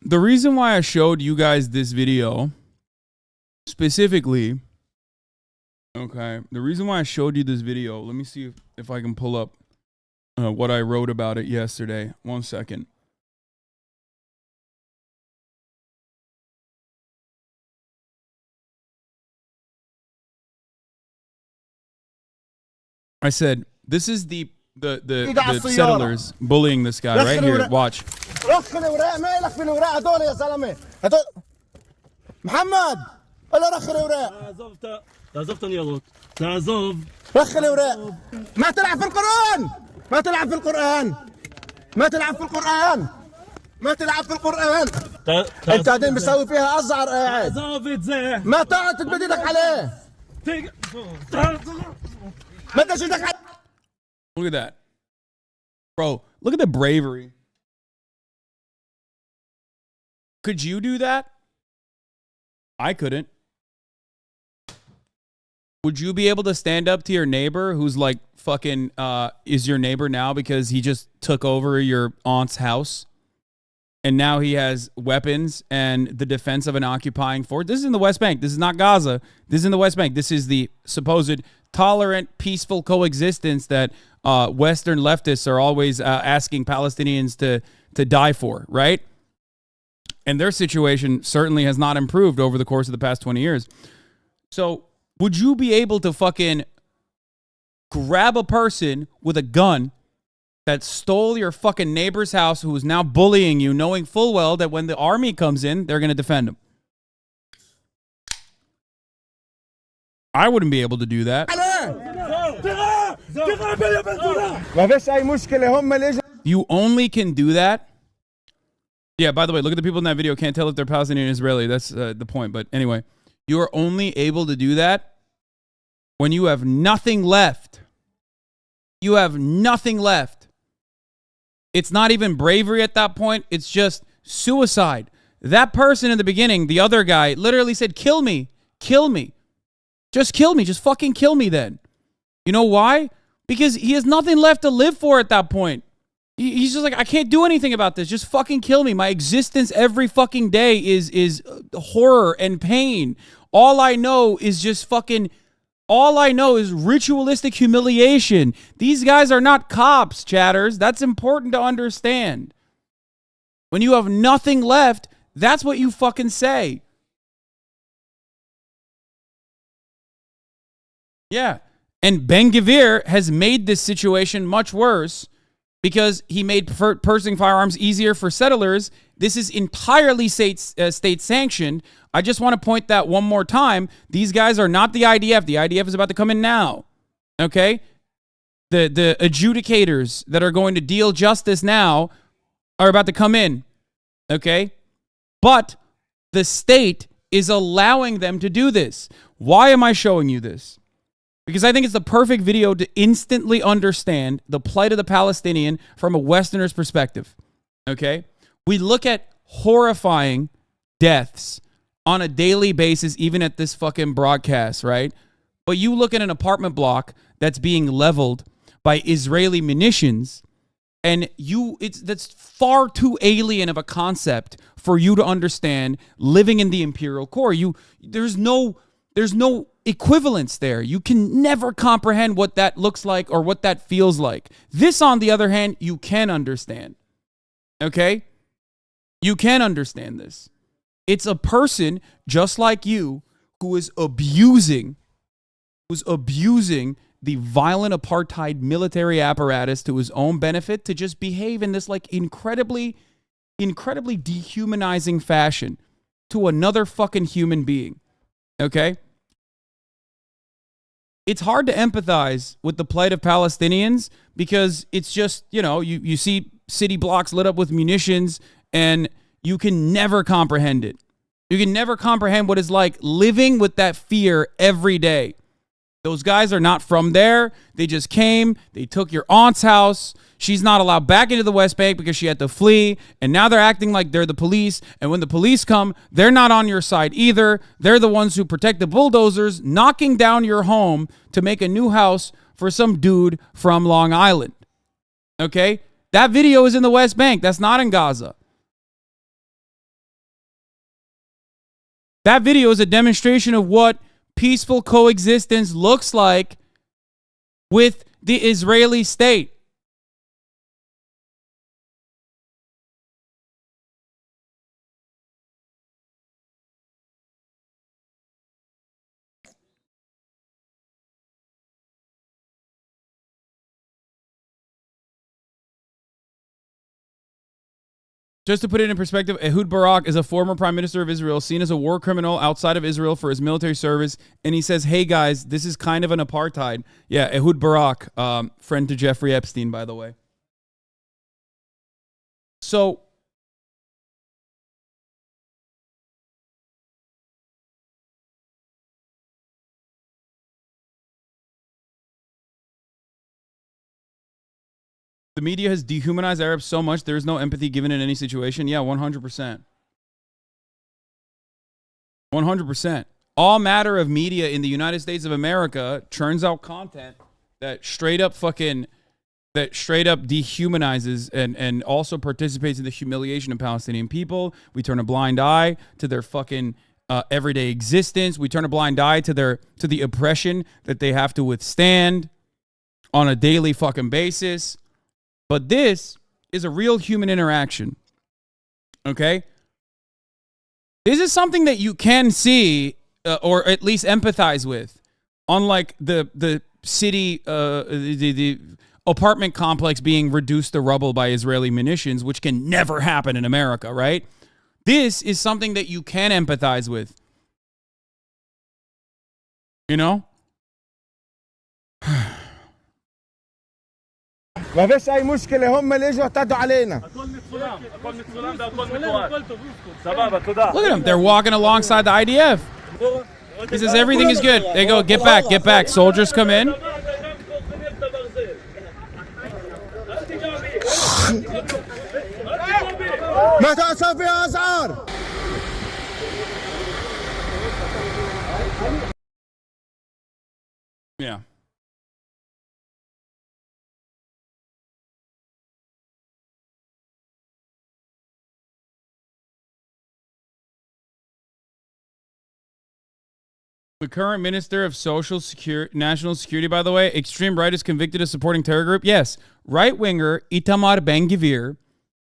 The reason why I showed you guys this video specifically, okay, the reason why I showed you this video, let me see if I can pull up what I wrote about it yesterday. 1 second. I said, this is the settlers bullying this guy right here. Watch. رخ الاوراق مالك في الوراق هدول يا زلمه محمد قول له رخ الاوراق تعزفتني يا لوط تعزف رخ الاوراق ما تلعب في القرآن ما تلعب في القرآن ما تلعب في القرآن ما تلعب في القرآن انت قاعدين بيسوي فيها ازعر قاعد ما تقعد تمد ايدك عليه مد ايدك عليه. Look at that. Bro, look at the bravery. Could you do that? I couldn't. Would you be able to stand up to your neighbor who's like fucking is your neighbor now because he just took over your aunt's house and now he has weapons and the defense of an occupying force? This is in the West Bank. This is not Gaza. This is in the West Bank. This is the supposed tolerant, peaceful coexistence that Western leftists are always asking Palestinians to die for, right? And their situation certainly has not improved over the course of the past 20 years. So would you be able to fucking grab a person with a gun that stole your fucking neighbor's house who is now bullying you, knowing full well that when the army comes in, they're going to defend him. I wouldn't be able to do that. You only can do that. Yeah, by the way, look at the people in that video. Can't tell if they're Palestinian or Israeli. That's the point. But anyway, you are only able to do that when you have nothing left. You have nothing left. It's not even bravery at that point. It's just suicide. That person in the beginning, the other guy, literally said, kill me. Kill me. Just kill me. Just fucking kill me then. You know why? Because he has nothing left to live for at that point. He's just like, I can't do anything about this. Just fucking kill me. My existence every fucking day is horror and pain. All I know is just fucking... All I know is ritualistic humiliation. These guys are not cops, chatters. That's important to understand. When you have nothing left, that's what you fucking say. Yeah. And Ben-Gvir has made this situation much worse because he made purchasing firearms easier for settlers. This is entirely state sanctioned. I just want to point that one more time. These guys are not the IDF. The IDF is about to come in now. Okay? The adjudicators that are going to deal justice now are about to come in. Okay? But the state is allowing them to do this. Why am I showing you this? Because I think it's the perfect video to instantly understand the plight of the Palestinian from a Westerner's perspective. Okay? We look at horrifying deaths on a daily basis, even at this fucking broadcast, right? But you look at an apartment block that's being leveled by Israeli munitions, and that's far too alien of a concept for you to understand living in the imperial core. There's no equivalence there. You can never comprehend what that looks like or what that feels like. This, on the other hand, you can understand. Okay? You can understand this. It's a person just like you who is abusing the violent apartheid military apparatus to his own benefit to just behave in this like incredibly dehumanizing fashion to another fucking human being. Okay? It's hard to empathize with the plight of Palestinians because it's just, you see city blocks lit up with munitions and you can never comprehend it. You can never comprehend what it's like living with that fear every day. Those guys are not from there. They just came. They took your aunt's house. She's not allowed back into the West Bank because she had to flee. And now they're acting like they're the police. And when the police come, they're not on your side either. They're the ones who protect the bulldozers, knocking down your home to make a new house for some dude from Long Island. Okay? That video is in the West Bank. That's not in Gaza. That video is a demonstration of what peaceful coexistence looks like with the Israeli state. Just to put it in perspective, Ehud Barak is a former prime minister of Israel, seen as a war criminal outside of Israel for his military service. And he says, hey, guys, this is kind of an apartheid. Yeah, Ehud Barak, friend to Jeffrey Epstein, by the way. So the media has dehumanized Arabs so much there is no empathy given in any situation. Yeah, 100%. 100%. All matter of media in the United States of America churns out content that straight up dehumanizes and also participates in the humiliation of Palestinian people. We turn a blind eye to their fucking everyday existence. We turn a blind eye to the oppression that they have to withstand on a daily fucking basis. But this is a real human interaction. Okay? This is something that you can see or at least empathize with. Unlike the city, the apartment complex being reduced to rubble by Israeli munitions, which can never happen in America, right? This is something that you can empathize with. You know? ما فيش أي مشكلة هم اللي اجوا اعتدوا علينا. Look at them. They're walking alongside the IDF. He says everything is good. They go, get back, get back. Soldiers come in. ما تأسف يا أزعار. Yeah. The current minister of national security, by the way, extreme right, is convicted of supporting terror group. Yes, right winger Itamar Ben-Gvir,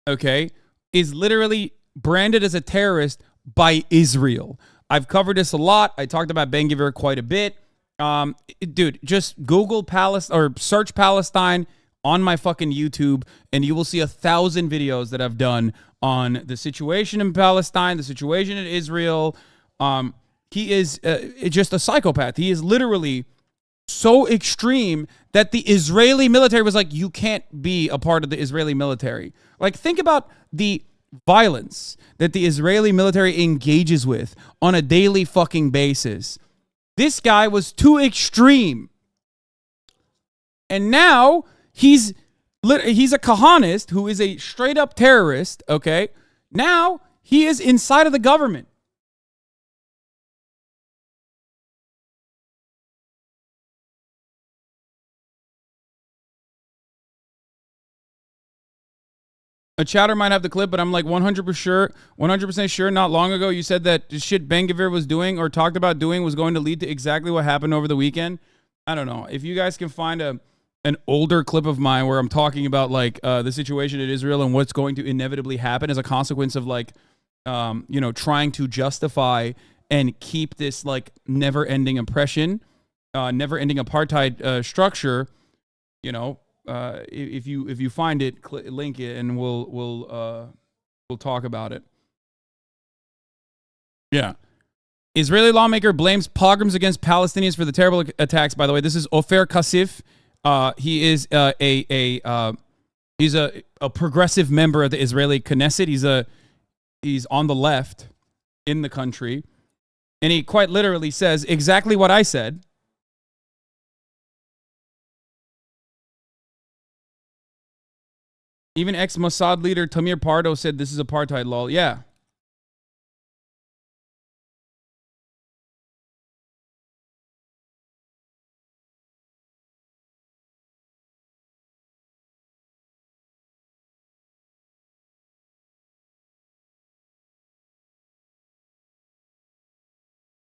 okay, is literally branded as a terrorist by Israel. I've covered this a lot. I talked about Ben-Gvir quite a bit. Dude, just Google Palestine or search Palestine on my fucking YouTube, and you will see 1,000 videos that I've done on the situation in Palestine, the situation in Israel. He is just a psychopath. He is literally so extreme that the Israeli military was like, you can't be a part of the Israeli military. Like, think about the violence that the Israeli military engages with on a daily fucking basis. This guy was too extreme. And now he's a Kahanist who is a straight up terrorist, okay? Now he is inside of the government. A chatter might have the clip, but I'm like 100% sure not long ago you said that the shit Ben-Gvir was doing or talked about doing was going to lead to exactly what happened over the weekend. I don't know. If you guys can find an older clip of mine where I'm talking about like the situation in Israel and what's going to inevitably happen as a consequence of like, trying to justify and keep this like never-ending oppression, never-ending apartheid structure, if you find it, link it, and we'll talk about it. Yeah. Israeli lawmaker blames pogroms against Palestinians for the terrible attacks. By the way, this is Ofer Kasif. He is he's a progressive member of the Israeli Knesset. He's on the left in the country, and he quite literally says exactly what I said. Even ex-Mossad leader Tamir Pardo said this is apartheid, lol. Yeah.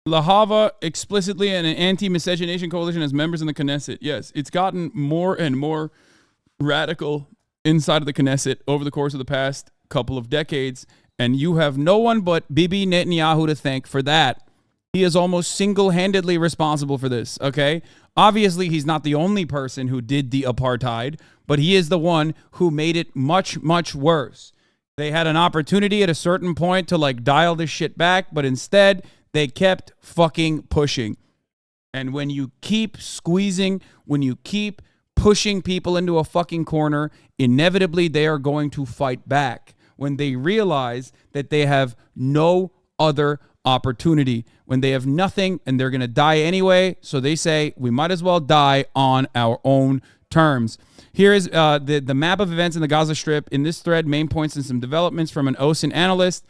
Lahava explicitly an anti-miscegenation coalition as members in the Knesset. Yes, it's gotten more and more radical inside of the Knesset over the course of the past couple of decades, and you have no one but Bibi Netanyahu to thank for that. He is almost single-handedly responsible for this, okay? Obviously, he's not the only person who did the apartheid, but he is the one who made it much, much worse. They had an opportunity at a certain point to, like, dial this shit back, but instead, they kept fucking pushing. And when you keep squeezing, when you keep pushing people into a fucking corner, inevitably they are going to fight back when they realize that they have no other opportunity, when they have nothing and they're going to die anyway. So they say, we might as well die on our own terms. Here is the map of events in the Gaza Strip. In this thread, main points and some developments from an OSIN analyst.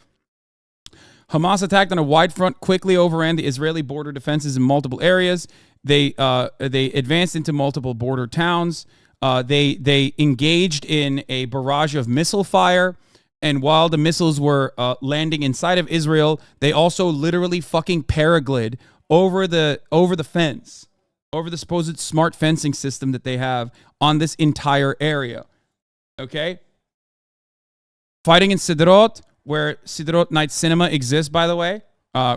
Hamas attacked on a wide front, quickly overran the Israeli border defenses in multiple areas. They advanced into multiple border towns. They engaged in a barrage of missile fire. And while the missiles were landing inside of Israel, they also literally fucking paraglid over the fence, over the supposed smart fencing system that they have on this entire area. Okay? Fighting in Sderot, where Sderot Night Cinema exists, by the way.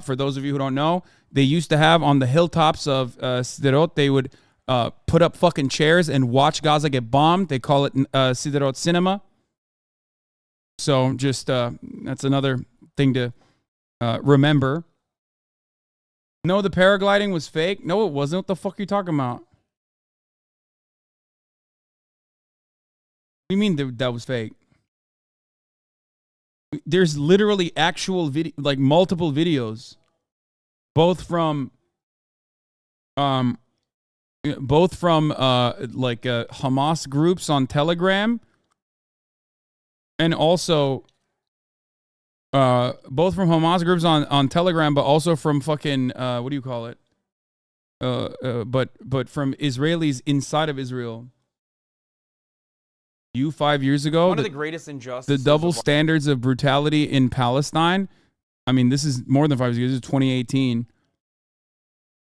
For those of you who don't know, they used to have on the hilltops of Sderot, they would put up fucking chairs and watch Gaza get bombed. They call it Siderot Cinema. So just that's another thing to remember. No, the paragliding was fake. No, it wasn't. What the fuck are you talking about? What do you mean that was fake? There's literally actual video, like multiple videos, both from Hamas groups on Telegram, and also both from Hamas groups on Telegram, but also from fucking what do you call it? But from Israelis inside of Israel. 5 years ago, One of the greatest injustices. the double standards of brutality in Palestine. I mean, this is more than 5 years ago. This is 2018.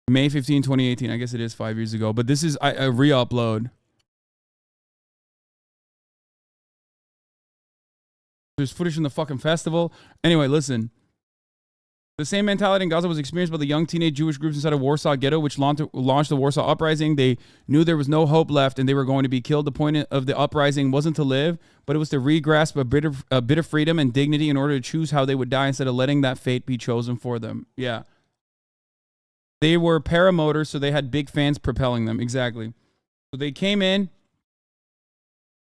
May 15, 2018. I guess it is 5 years ago. But this is a re-upload. There's footage from the fucking festival. Anyway, listen. The same mentality in Gaza was experienced by the young teenage Jewish groups inside of Warsaw Ghetto, which launched the Warsaw Uprising. They knew there was no hope left and they were going to be killed. The point of the uprising wasn't to live, but it was to re-grasp a bit of freedom and dignity in order to choose how they would die instead of letting that fate be chosen for them. Yeah. They were paramotors, so they had big fans propelling them. Exactly. So they came in.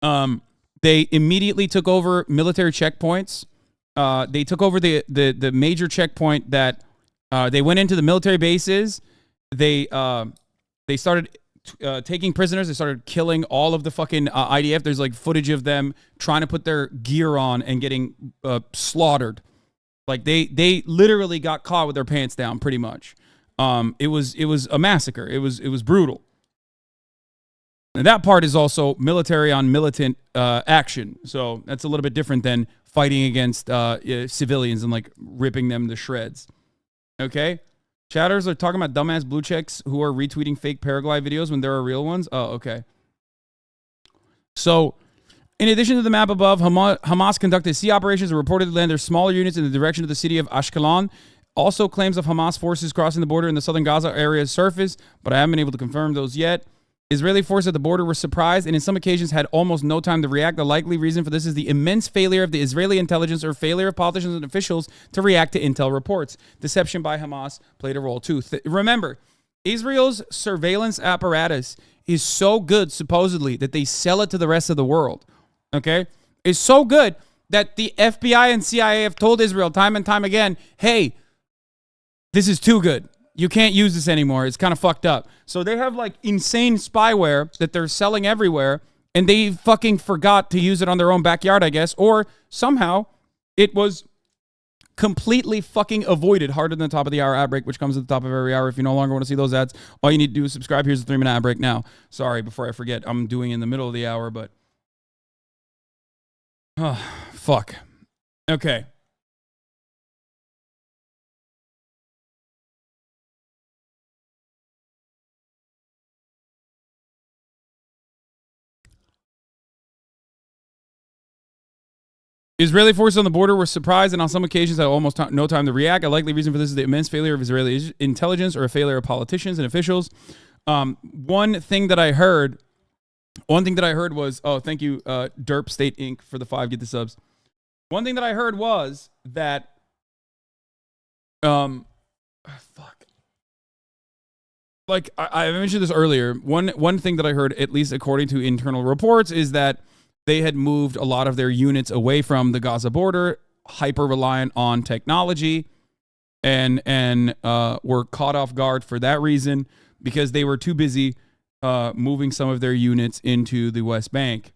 They immediately took over military checkpoints. They took over the major checkpoint that they went into the military bases. They started taking prisoners. They started killing all of the fucking IDF. There's like footage of them trying to put their gear on and getting slaughtered. Like they literally got caught with their pants down, pretty much. It was a massacre. It was brutal. And that part is also military on militant action. So that's a little bit different than fighting against civilians and like ripping them to shreds. Okay? Chatters are talking about dumbass blue checks who are retweeting fake paraglide videos when there are real ones. Oh, okay. So, in addition to the map above, Hamas conducted sea operations and reportedly landed their smaller units in the direction of the city of Ashkelon. Also, claims of Hamas forces crossing the border in the southern Gaza area surfaced, but I haven't been able to confirm those yet. Israeli forces at the border were surprised and in some occasions had almost no time to react. The likely reason for this is the immense failure of the Israeli intelligence or failure of politicians and officials to react to intel reports. Deception by Hamas played a role too. Remember, Israel's surveillance apparatus is so good, supposedly, that they sell it to the rest of the world. Okay? It's so good that the FBI and CIA have told Israel time and time again, hey, this is too good. You can't use this anymore. It's kind of fucked up. So they have like insane spyware that they're selling everywhere, and they fucking forgot to use it on their own backyard, I guess, or somehow it was completely fucking avoided. Harder than the top of the hour ad break, which comes at the top of every hour. If you no longer want to see those ads, all you need to do is subscribe. Here's the 3-minute ad break now. Sorry, before I forget, I'm doing it in the middle of the hour, but oh, fuck. Okay. Israeli forces on the border were surprised and on some occasions had almost no time to react. A likely reason for this is the immense failure of Israeli intelligence or a failure of politicians and officials. One thing that I heard was, oh, thank you, Derp State Inc. for the 5, get the subs. One thing that I heard was that, fuck. Like I mentioned this earlier. One thing that I heard, at least according to internal reports, is that they had moved a lot of their units away from the Gaza border, hyper reliant on technology, and were caught off guard for that reason because they were too busy moving some of their units into the West Bank.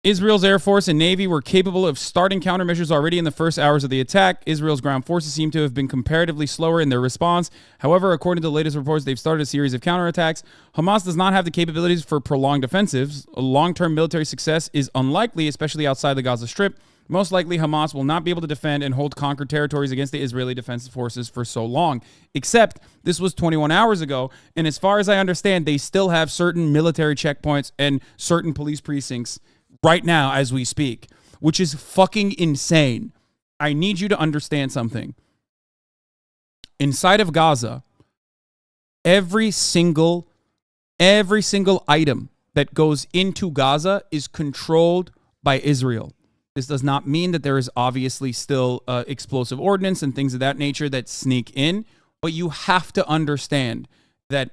Israel's Air Force and Navy were capable of starting countermeasures already in the first hours of the attack. Israel's ground forces seem to have been comparatively slower in their response. However, according to the latest reports, they've started a series of counterattacks. Hamas does not have the capabilities for prolonged offensives. A long-term military success is unlikely, especially outside the Gaza Strip. Most likely, Hamas will not be able to defend and hold conquered territories against the Israeli Defense Forces for so long. Except, this was 21 hours ago, and as far as I understand, they still have certain military checkpoints and certain police precincts right now as we speak, which is fucking insane. I need you to understand something. inside of Gaza, every single item that goes into Gaza is controlled by Israel. This does not mean that there is obviously still explosive ordnance and things of that nature that sneak in, but you have to understand that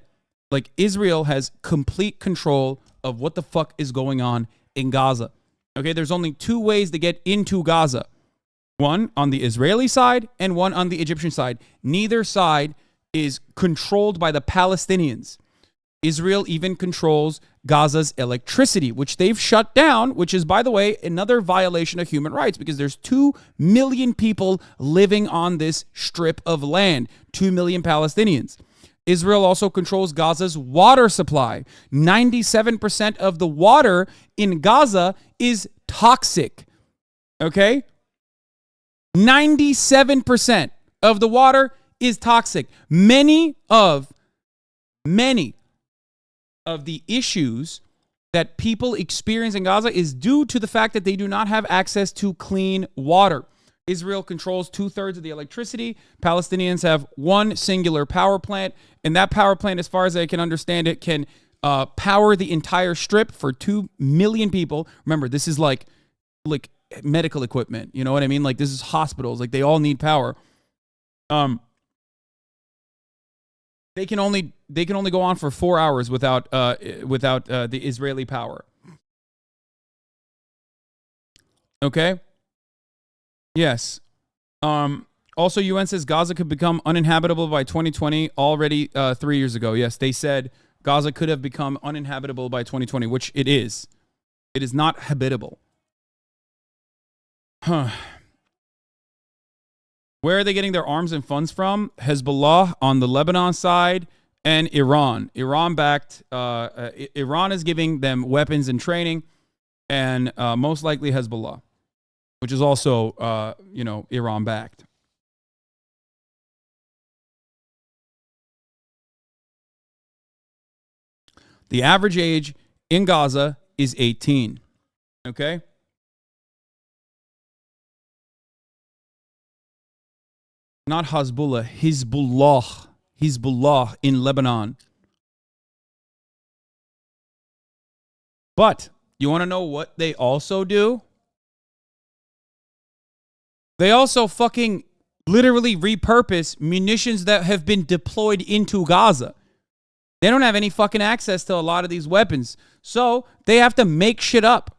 like Israel has complete control of what the fuck is going on in Gaza. Okay, there's only two ways to get into Gaza. One on the Israeli side and one on the Egyptian side. Neither side is controlled by the Palestinians. Israel even controls Gaza's electricity, which they've shut down, which is, by the way, another violation of human rights because there's 2 million people living on this strip of land, 2 million Palestinians. Israel also controls Gaza's water supply. 97% of the water in Gaza is toxic. Okay? 97% of the water is toxic. Many of the issues that people experience in Gaza is due to the fact that they do not have access to clean water. Israel controls 2/3 of the electricity. Palestinians have one singular power plant, and that power plant, as far as I can understand it, can power the entire strip for 2 million people. Remember, this is like medical equipment. You know what I mean? Like, this is hospitals. Like, they all need power. They can only go on for 4 hours without the Israeli power. Okay. Yes. Also, UN says Gaza could become uninhabitable by 2020. Already 3 years ago. Yes, they said Gaza could have become uninhabitable by 2020, which it is. It is not habitable. Huh. Where are they getting their arms and funds from? Hezbollah on the Lebanon side and Iran. Iran-backed. Iran is giving them weapons and training, and most likely Hezbollah, which is also, Iran-backed. The average age in Gaza is 18. Okay? Not Hezbollah, Hezbollah. Hezbollah in Lebanon. But you want to know what they also do? They also fucking literally repurpose munitions that have been deployed into Gaza. They don't have any fucking access to a lot of these weapons. So they have to make shit up.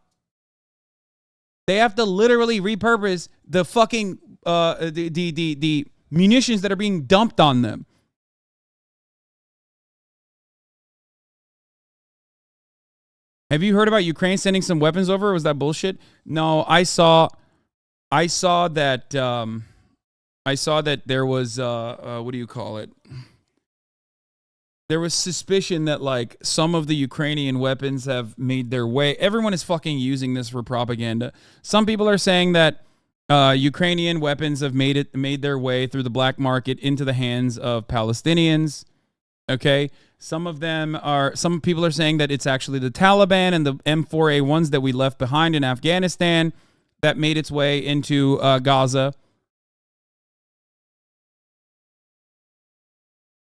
They have to literally repurpose the fucking the munitions that are being dumped on them. Have you heard about Ukraine sending some weapons over? Or was that bullshit? No, I saw that there was what do you call it? There was suspicion that like some of the Ukrainian weapons have made their way. Everyone is fucking using this for propaganda. Some people are saying that Ukrainian weapons have made their way through the black market into the hands of Palestinians. Okay, some people are saying that it's actually the Taliban and the M4A1s that we left behind in Afghanistan that made its way into Gaza.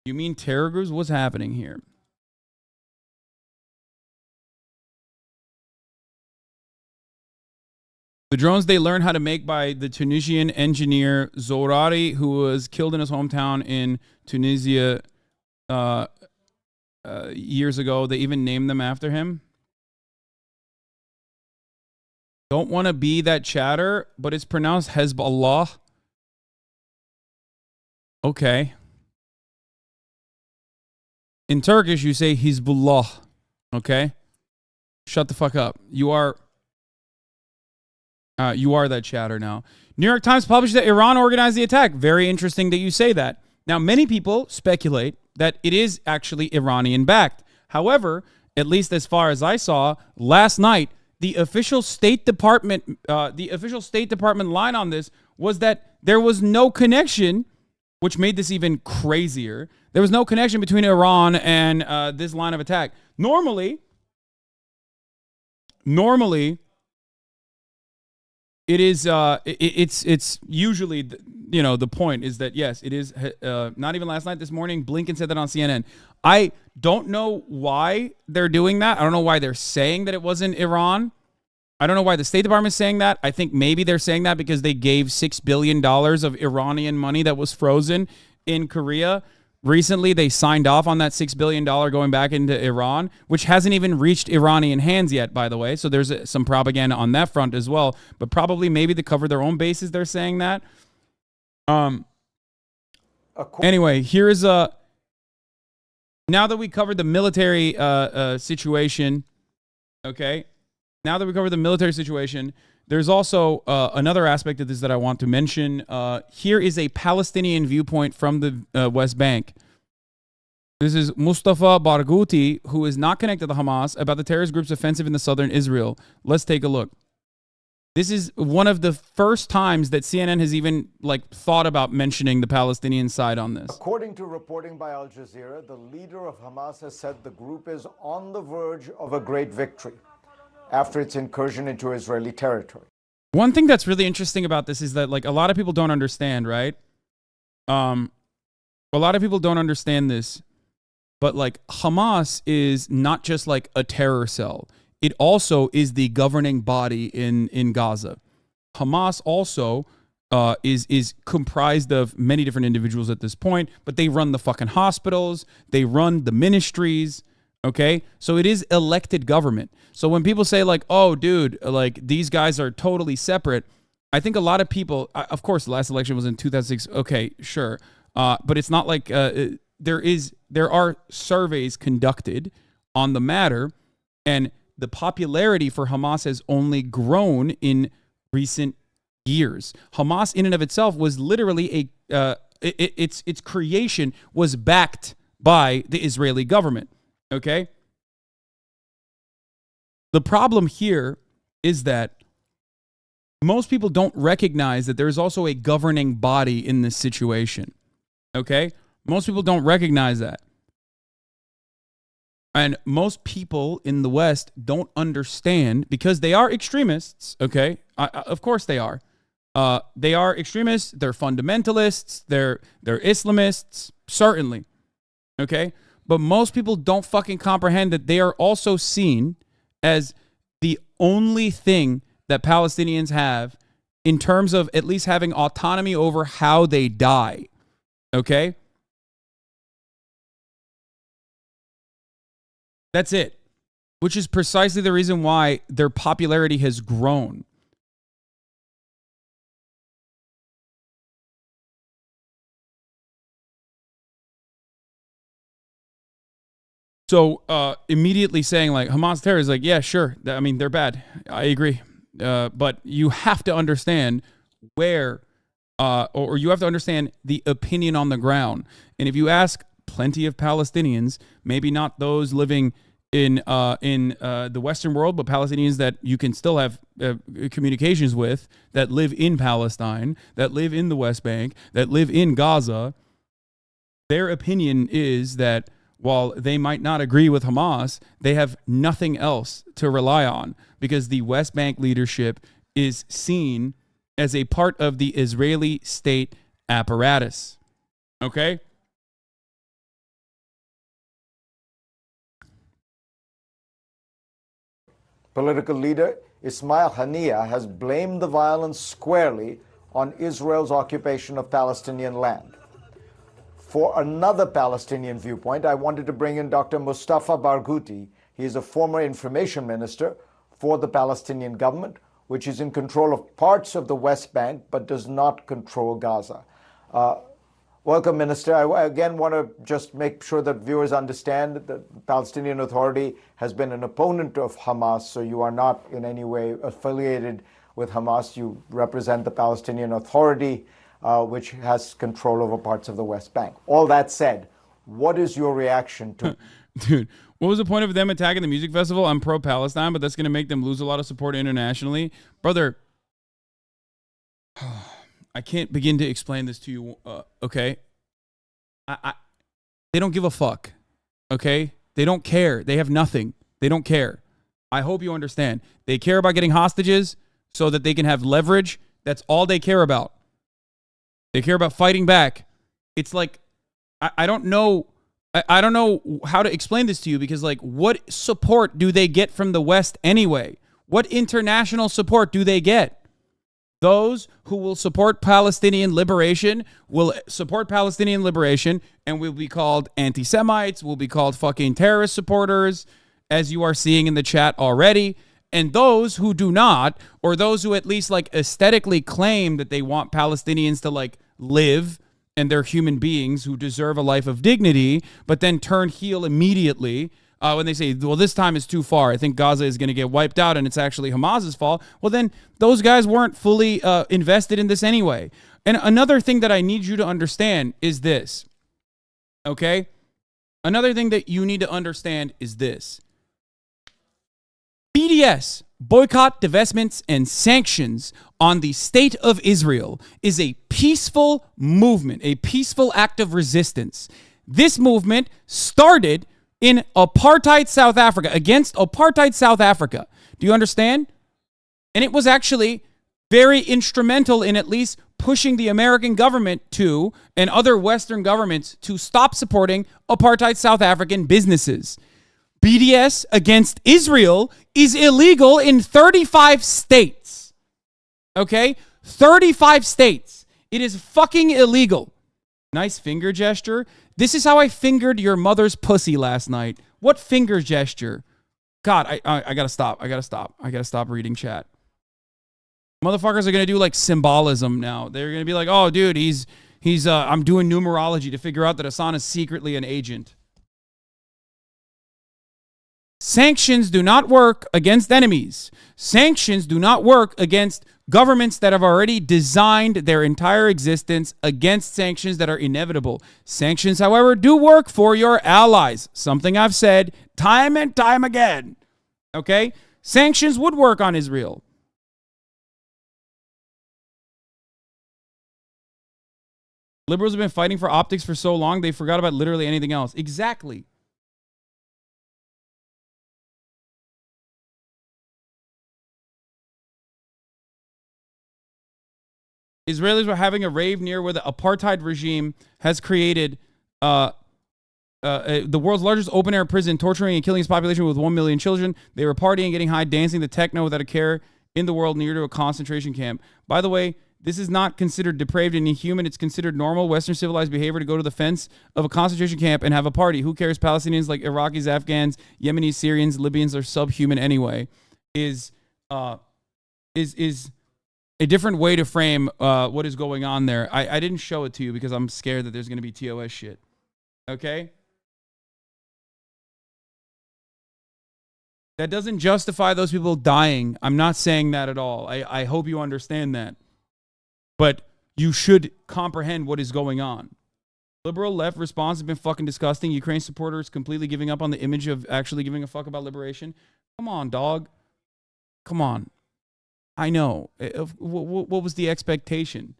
You mean terror groups? What's happening here? The drones they learned how to make by the Tunisian engineer Zohrari, who was killed in his hometown in Tunisia years ago. They even named them after him. Don't want to be that chatter, but it's pronounced Hezbollah. Okay. In Turkish, you say Hizbullah. Okay? Shut the fuck up. You are that chatter now. New York Times published that Iran organized the attack. Very interesting that you say that. Now, many people speculate that it is actually Iranian-backed. However, at least as far as I saw, last night, the official State Department line on this was that there was no connection, which made this even crazier. There was no connection between Iran and this line of attack. Normally, it is it's usually the point is that, yes, it is not even last night, this morning, Blinken said that on CNN. I don't know why they're doing that. I don't know why they're saying that it wasn't Iran. I don't know why the State Department is saying that. I think maybe they're saying that because they gave $6 billion of Iranian money that was frozen in Korea. Recently, they signed off on that $6 billion going back into Iran, which hasn't even reached Iranian hands yet, by the way. So there's some propaganda on that front as well. But probably maybe to cover their own bases, they're saying that. Anyway, here's now that we covered the military situation, okay? Now that we covered the military situation, there's also another aspect of this that I want to mention. Here is a Palestinian viewpoint from the West Bank. This is Mustafa Barghouti, who is not connected to Hamas, about the terrorist group's offensive in the southern Israel. Let's take a look. This is one of the first times that CNN has even thought about mentioning the Palestinian side on this. According to reporting by Al Jazeera, the leader of Hamas has said the group is on the verge of a great victory after its incursion into Israeli territory. One thing that's really interesting about this is that a lot of people don't understand, right? A lot of people don't understand this, but Hamas is not just a terror cell. It also is the governing body in Gaza. Hamas also is comprised of many different individuals at this point, but they run the fucking hospitals, they run the ministries. Okay, so it is elected government. So when people say oh, dude, these guys are totally separate, I think a lot of people, of course, the last election was in 2006. Okay, sure, but it's not there are surveys conducted on the matter, and the popularity for Hamas has only grown in recent years. Hamas, in and of itself, was literally its creation was backed by the Israeli government. Okay? The problem here is that most people don't recognize that there's also a governing body in this situation. Okay? Most people don't recognize that. And most people in the West don't understand because they are extremists, okay? Of course they are. They are extremists, they're fundamentalists, they're Islamists, certainly. Okay? But most people don't fucking comprehend that they are also seen as the only thing that Palestinians have in terms of at least having autonomy over how they die. Okay? That's it. Which is precisely the reason why their popularity has grown. So immediately saying Hamas terror is yeah, sure. I mean, they're bad. I agree. But you have to understand where, or you have to understand the opinion on the ground. And if you ask plenty of Palestinians, maybe not those living in the Western world, but Palestinians that you can still have communications with, that live in Palestine, that live in the West Bank, that live in Gaza, their opinion is that while they might not agree with Hamas, they have nothing else to rely on because the West Bank leadership is seen as a part of the Israeli state apparatus. Okay? Political leader Ismail Haniyeh has blamed the violence squarely on Israel's occupation of Palestinian land. For another Palestinian viewpoint, I wanted to bring in Dr. Mustafa Barghouti. He is a former information minister for the Palestinian government, which is in control of parts of the West Bank, but does not control Gaza. Welcome, Minister. I again want to just make sure that viewers understand that the Palestinian Authority has been an opponent of Hamas, so you are not in any way affiliated with Hamas. You represent the Palestinian Authority, which has control over parts of the West Bank. All that said, what is your reaction to... Dude, what was the point of them attacking the music festival? I'm pro-Palestine, but that's going to make them lose a lot of support internationally. Brother, I can't begin to explain this to you, okay? They don't give a fuck, okay? They don't care. They have nothing. They don't care. I hope you understand. They care about getting hostages so that they can have leverage. That's all they care about. They care about fighting back. It's like, I don't know. I don't know how to explain this to you because, like, what support do they get from the West anyway? What international support do they get? Those who will support Palestinian liberation will support Palestinian liberation and will be called anti-Semites, will be called fucking terrorist supporters, as you are seeing in the chat already. And those who do not, or those who at least like aesthetically claim that they want Palestinians to like live and they're human beings who deserve a life of dignity, but then turn heel immediately when they say, well, this time is too far. I think Gaza is going to get wiped out and it's actually Hamas's fault. Well, then those guys weren't fully invested in this anyway. And another thing that I need you to understand is this, okay? Another thing that you need to understand is this. BDS, boycott, divestments, and sanctions on the state of Israel is a peaceful movement, a peaceful act of resistance. This movement started in apartheid South Africa, against apartheid South Africa. Do you understand? And it was actually very instrumental in at least pushing the American government to, and other Western governments, to stop supporting apartheid South African businesses. BDS against Israel is illegal in 35 states. Okay? 35 states. It is fucking illegal. Nice finger gesture. This is how I fingered your mother's pussy last night. What finger gesture? God, I gotta stop. I gotta stop reading chat. Motherfuckers are gonna do like symbolism now. They're gonna be like, oh, dude, he's I'm doing numerology to figure out that Hasan is secretly an agent. Sanctions do not work against enemies. Sanctions do not work against governments that have already designed their entire existence against sanctions that are inevitable. Sanctions, however, do work for your allies. Something I've said time and time again. Okay? Sanctions would work on Israel. Liberals have been fighting for optics for so long, they forgot about literally anything else. Exactly. Israelis were having a rave near where the apartheid regime has created the world's largest open-air prison, torturing and killing its population with 1 million children. They were partying, getting high, dancing the techno without a care in the world near to a concentration camp. By the way, this is not considered depraved and inhuman. It's considered normal Western civilized behavior to go to the fence of a concentration camp and have a party. Who cares? Palestinians like Iraqis, Afghans, Yemenis, Syrians, Libyans are subhuman anyway. Is a different way to frame what is going on there. I didn't show it to you because I'm scared that there's going to be TOS shit. Okay? That doesn't justify those people dying. I'm not saying that at all. I hope you understand that. But you should comprehend what is going on. Liberal left response has been fucking disgusting. Ukraine supporters completely giving up on the image of actually giving a fuck about liberation. Come on, dog. Come on. I know. What was the expectation?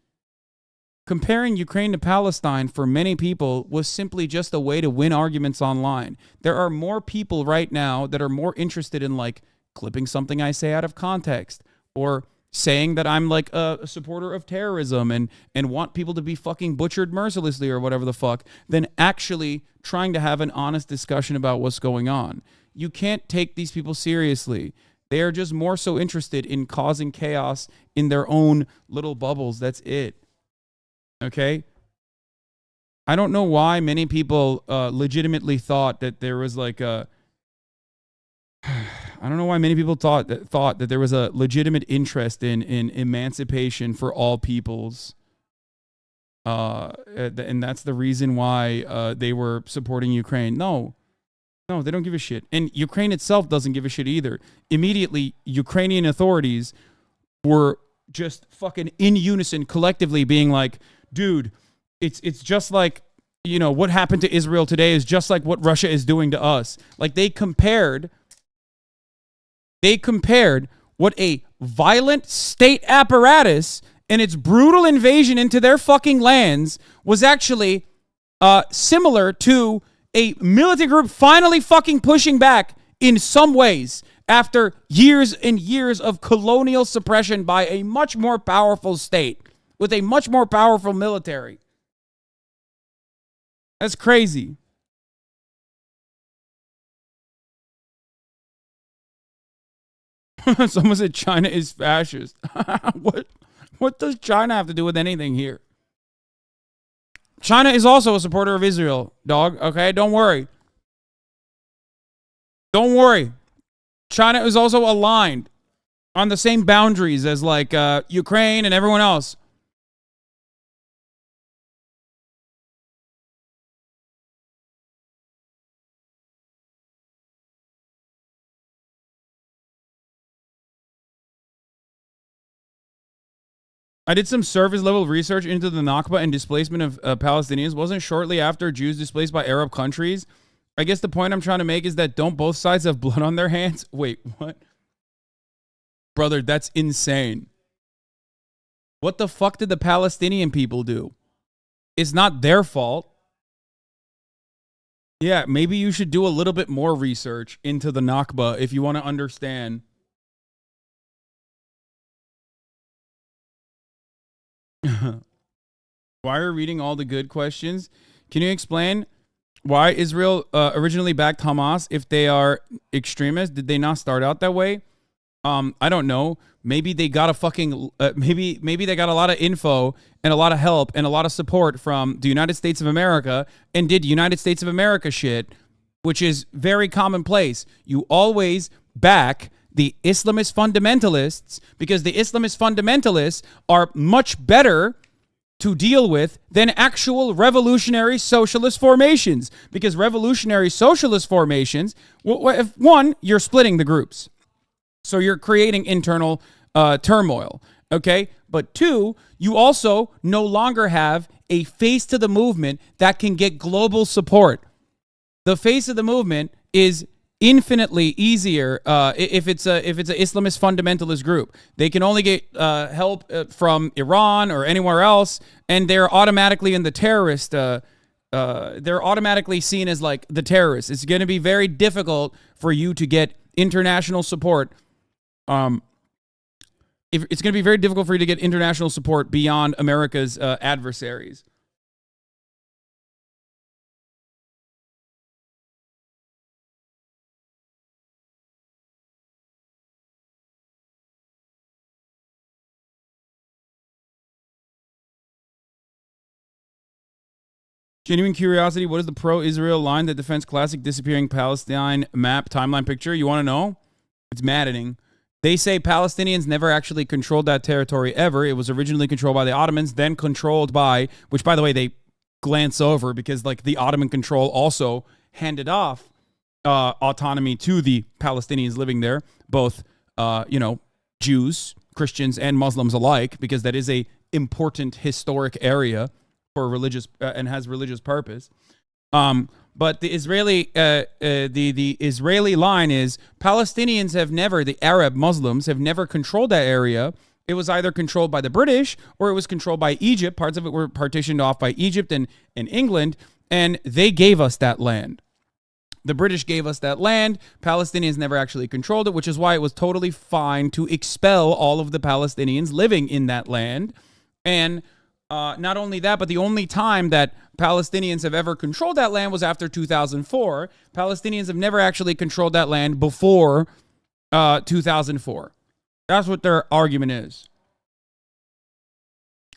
Comparing Ukraine to Palestine for many people was simply just a way to win arguments online. There are more people right now that are more interested in like clipping something I say out of context or saying that I'm like a supporter of terrorism and want people to be fucking butchered mercilessly or whatever the fuck than actually trying to have an honest discussion about what's going on. You can't take these people seriously. They are just more so interested in causing chaos in their own little bubbles. That's it. Okay? I don't know why many people legitimately thought that there was like a... I don't know why many people thought that there was a legitimate interest in emancipation for all peoples. And that's the reason why they were supporting Ukraine. No, they don't give a shit. And Ukraine itself doesn't give a shit either. Immediately, Ukrainian authorities were just fucking in unison collectively being like, dude, it's just like, you know, what happened to Israel today is just like what Russia is doing to us. Like they compared what a violent state apparatus and its brutal invasion into their fucking lands was actually similar to a militant group finally fucking pushing back in some ways after years and years of colonial suppression by a much more powerful state, with a much more powerful military. That's crazy. Someone said China is fascist. What does China have to do with anything here? China is also a supporter of Israel, dog. Okay, don't worry. Don't worry. China is also aligned on the same boundaries as like Ukraine and everyone else. I did some surface level research into the Nakba and displacement of Palestinians. Wasn't shortly after Jews displaced by Arab countries. I guess the point I'm trying to make is that don't both sides have blood on their hands? Wait, what? Brother, that's insane. What the fuck did the Palestinian people do? It's not their fault. Yeah, maybe you should do a little bit more research into the Nakba if you want to understand. Why are you reading all the good questions? Can you explain why Israel originally backed Hamas if they are extremists? Did they not start out that way? I don't know. Maybe they got a fucking maybe they got a lot of info and a lot of help and a lot of support from the United States of America and did United States of America shit, which is very commonplace. You always back the Islamist fundamentalists because the Islamist fundamentalists are much better to deal with than actual revolutionary socialist formations, because revolutionary socialist formations, if one, you're splitting the groups. So you're creating internal turmoil, okay? But two, you also no longer have a face to the movement that can get global support. The face of the movement is infinitely easier if it's an Islamist fundamentalist group. They can only get help from Iran or anywhere else, and they're automatically in the terrorist. They're automatically seen as like the terrorists. It's going to be very difficult for you to get international support. It's going to be very difficult for you to get international support beyond America's adversaries. Genuine curiosity, what is the pro-Israel line that defends classic disappearing Palestine map timeline picture? You want to know? It's maddening. They say Palestinians never actually controlled that territory ever. It was originally controlled by the Ottomans, then controlled by, which by the way, they glance over because like the Ottoman control also handed off autonomy to the Palestinians living there, both, Jews, Christians, and Muslims alike, because that is a important historic area for religious and has religious purpose. But the Israeli the Israeli line is Palestinians have never, the Arab Muslims have never controlled that area. It was either controlled by the British or it was controlled by Egypt. Parts of it were partitioned off by Egypt and England, and they gave us that land. The British gave us that land. Palestinians never actually controlled it, which is why it was totally fine to expel all of the Palestinians living in that land. And not only that, but the only time that Palestinians have ever controlled that land was after 2004. Palestinians have never actually controlled that land before 2004. That's what their argument is.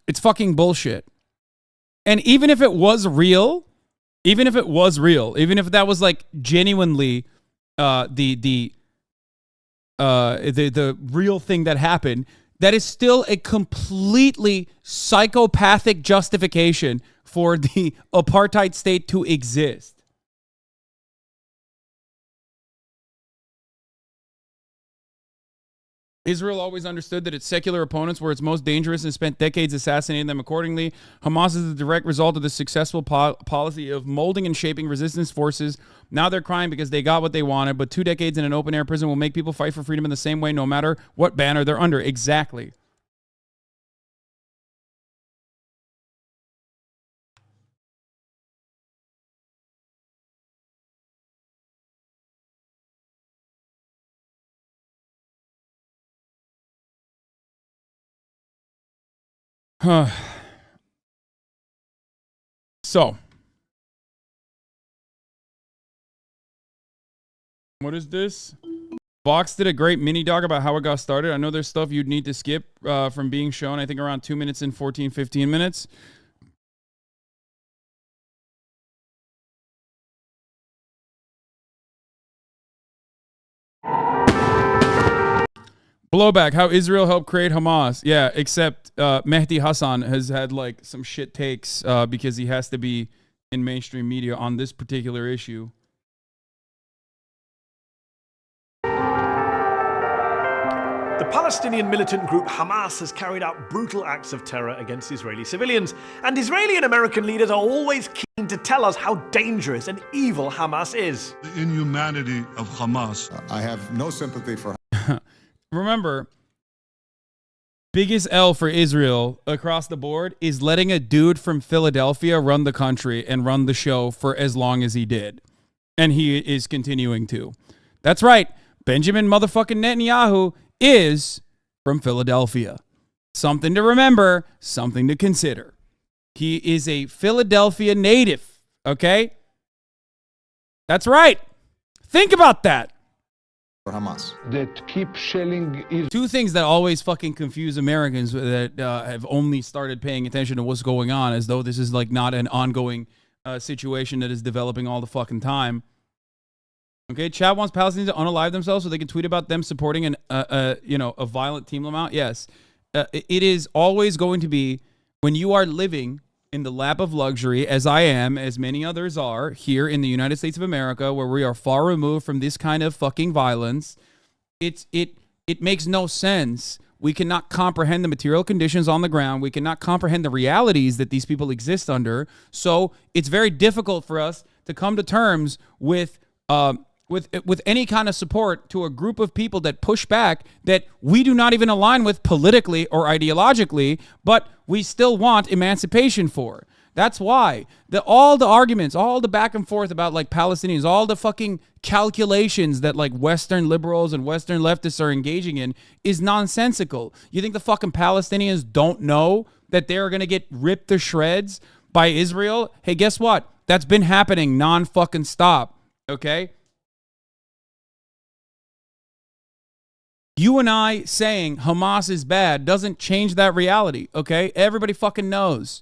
It's fucking bullshit. And even if it was real, even if that was like genuinely the real thing that happened, that is still a completely psychopathic justification for the apartheid state to exist. Israel always understood that its secular opponents were its most dangerous and spent decades assassinating them accordingly. Hamas is the direct result of the successful policy of molding and shaping resistance forces. Now they're crying because they got what they wanted, but 2 decades in an open-air prison will make people fight for freedom in the same way, no matter what banner they're under. Exactly. So, what is this? Vox did a great mini doc about how it got started. I know there's stuff you'd need to skip from being shown, I think around 2 minutes and 15 minutes. Blowback, how Israel helped create Hamas. Yeah, except Mehdi Hasan has had like some shit takes because he has to be in mainstream media on this particular issue. The Palestinian militant group Hamas has carried out brutal acts of terror against Israeli civilians, and Israeli and American leaders are always keen to tell us how dangerous and evil Hamas is. The inhumanity of Hamas. I have no sympathy for. Remember, biggest L for Israel across the board is letting a dude from Philadelphia run the country and run the show for as long as he did. And he is continuing to. That's right. Benjamin motherfucking Netanyahu is from Philadelphia. Something to remember, something to consider. He is a Philadelphia native, okay? That's right. Think about that. For Hamas. That keep shelling Israel. Two things that always fucking confuse Americans that have only started paying attention to what's going on, as though this is like not an ongoing situation that is developing all the fucking time. Okay, Chad wants Palestinians to unalive themselves so they can tweet about them supporting a violent team amount. Yes, it is always going to be when you are living in the lap of luxury, as I am, as many others are here in the United States of America, where we are far removed from this kind of fucking violence. It makes no sense. We cannot comprehend the material conditions on the ground. We cannot comprehend the realities that these people exist under. So it's very difficult for us to come to terms with any kind of support to a group of people that push back that we do not even align with politically or ideologically, but we still want emancipation for. That's why all the arguments, all the back and forth about like Palestinians, all the fucking calculations that like Western liberals and Western leftists are engaging in is nonsensical. You think the fucking Palestinians don't know that they're going to get ripped to shreds by Israel? Hey, guess what? That's been happening non-fucking stop. Okay? You and I saying Hamas is bad doesn't change that reality, okay? Everybody fucking knows.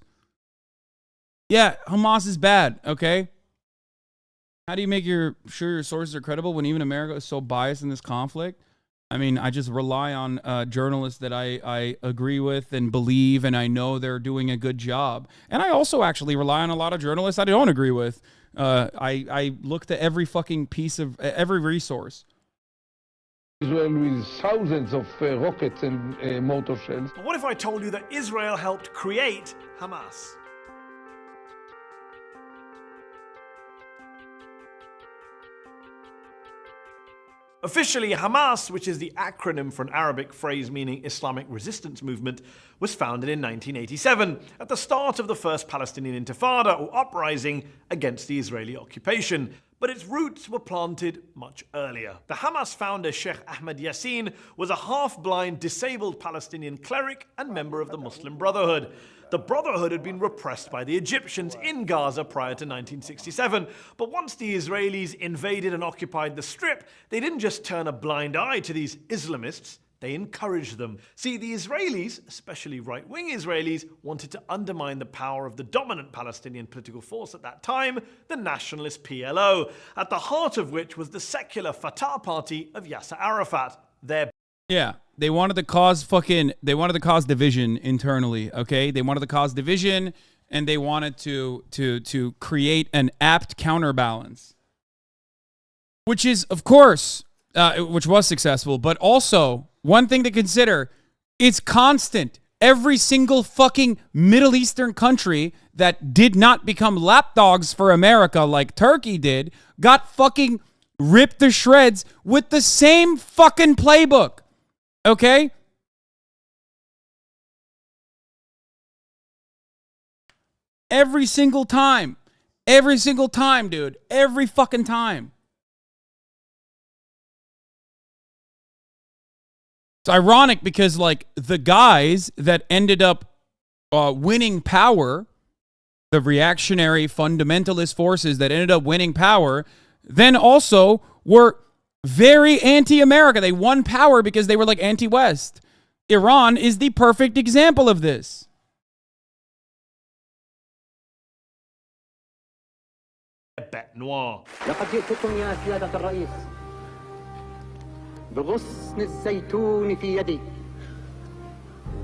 Yeah, Hamas is bad, okay? How do you make sure your sources are credible when even America is so biased in this conflict? I mean, I just rely on journalists that I agree with and believe, and I know they're doing a good job. And I also actually rely on a lot of journalists I don't agree with. I look to every fucking piece of, every resource. Israel with thousands of rockets and mortar shells. But what if I told you that Israel helped create Hamas? Officially, Hamas, which is the acronym for an Arabic phrase meaning Islamic Resistance Movement, was founded in 1987, at the start of the first Palestinian Intifada, or uprising, against the Israeli occupation. But its roots were planted much earlier. The Hamas founder, Sheikh Ahmed Yassin, was a half-blind, disabled Palestinian cleric and member of the Muslim Brotherhood. The Brotherhood had been repressed by the Egyptians in Gaza prior to 1967, but once the Israelis invaded and occupied the Strip, they didn't just turn a blind eye to these Islamists, they encouraged them. See, the Israelis, especially right-wing Israelis, wanted to undermine the power of the dominant Palestinian political force at that time, the nationalist PLO, at the heart of which was the secular Fatah party of Yasser Arafat. Yeah, they wanted to cause division internally, okay? They wanted to cause division, and they wanted to create an apt counterbalance, which is, of course, which was successful, but also one thing to consider, it's constant. Every single fucking Middle Eastern country that did not become lapdogs for America like Turkey did got fucking ripped to shreds with the same fucking playbook. Okay? Every single time. Every single time, dude. Every fucking time. It's ironic because, like, the guys that ended up winning power, the reactionary fundamentalist forces that ended up winning power, then also were very anti-America. They won power because they were like anti-West. Iran is the perfect example of this. Bête noire. لقد جئتكم يا سيادة الرئيس بغصن الزيتون في يدي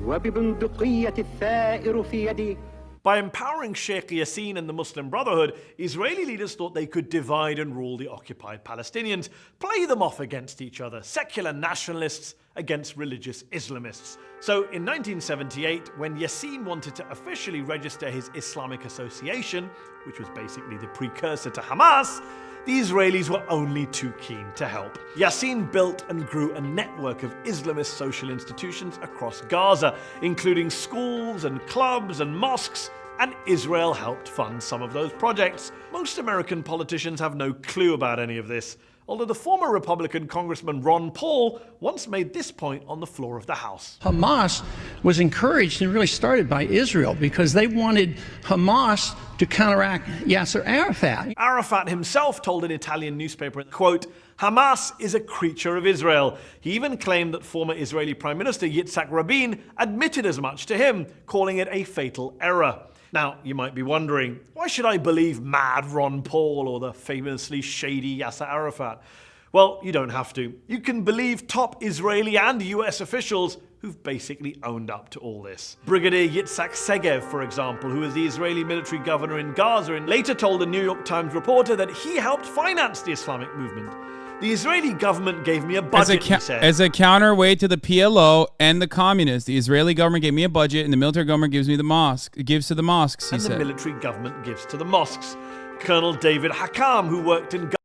وببندقية الثائر في يدي. By empowering Sheikh Yassin and the Muslim Brotherhood, Israeli leaders thought they could divide and rule the occupied Palestinians, play them off against each other, secular nationalists against religious Islamists. So in 1978, when Yassin wanted to officially register his Islamic Association, which was basically the precursor to Hamas, the Israelis were only too keen to help. Yassin built and grew a network of Islamist social institutions across Gaza, including schools and clubs and mosques, and Israel helped fund some of those projects. Most American politicians have no clue about any of this, although the former Republican Congressman Ron Paul once made this point on the floor of the House. Hamas was encouraged and really started by Israel because they wanted Hamas to counteract Yasser Arafat. Arafat himself told an Italian newspaper, quote, Hamas is a creature of Israel. He even claimed that former Israeli Prime Minister Yitzhak Rabin admitted as much to him, calling it a fatal error. Now, you might be wondering, why should I believe mad Ron Paul or the famously shady Yasser Arafat? Well, you don't have to. You can believe top Israeli and US officials who've basically owned up to all this. Brigadier Yitzhak Segev, for example, who was the Israeli military governor in Gaza and later told a New York Times reporter that he helped finance the Islamic movement. The Israeli government gave me a budget, he said. As a counterweight to the PLO and the communists, the Israeli government gave me a budget and the military government gives to the mosques, he said. And the military government gives to the mosques. Colonel David Hakam, who worked in Gaza.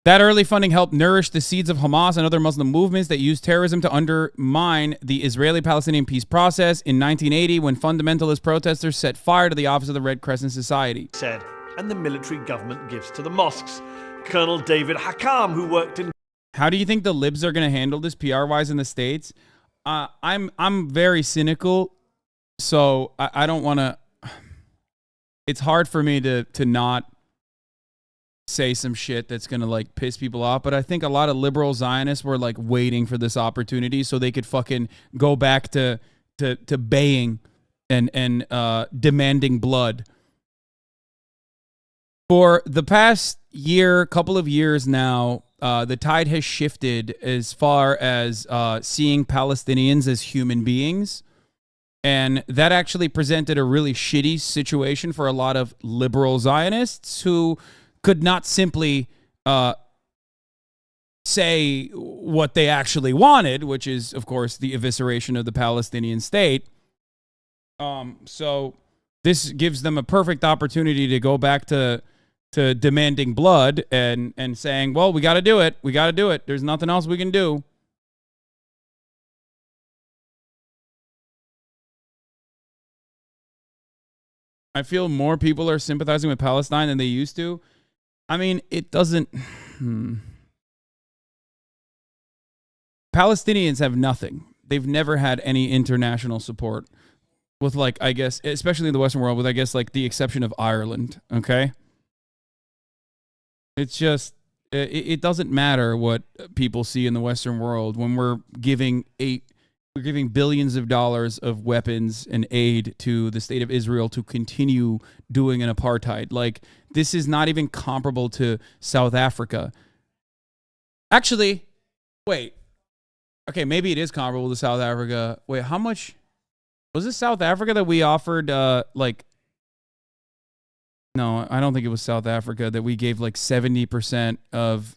That early funding helped nourish the seeds of Hamas and other Muslim movements that used terrorism to undermine the Israeli-Palestinian peace process. In 1980, when fundamentalist protesters set fire to the office of the Red Crescent Society. Said, and the military government gives to the mosques. Colonel David Hakam, who worked in... How do you think the libs are going to handle this PR-wise in the States? I'm very cynical, so I don't want to... It's hard for me to not say some shit that's going to like piss people off, but I think a lot of liberal Zionists were like waiting for this opportunity so they could fucking go back to baying and demanding blood. For the past couple of years now, the tide has shifted as far as seeing Palestinians as human beings. And that actually presented a really shitty situation for a lot of liberal Zionists who could not simply say what they actually wanted, which is, of course, the evisceration of the Palestinian state. So this gives them a perfect opportunity to go back to demanding blood and saying, well, we got to do it. We got to do it. There's nothing else we can do. I feel more people are sympathizing with Palestine than they used to. I mean, it doesn't... Palestinians have nothing. They've never had any international support with, like, I guess, especially in the Western world, with, I guess, like, the exception of Ireland, okay? It's just, it doesn't matter what people see in the Western world when we're giving billions of dollars of weapons and aid to the state of Israel to continue doing an apartheid. Like, this is not even comparable to South Africa. Actually, wait. Okay, maybe it is comparable to South Africa. Wait, how much? Was it South Africa that we offered, like... No, I don't think it was South Africa that we gave like 70% of...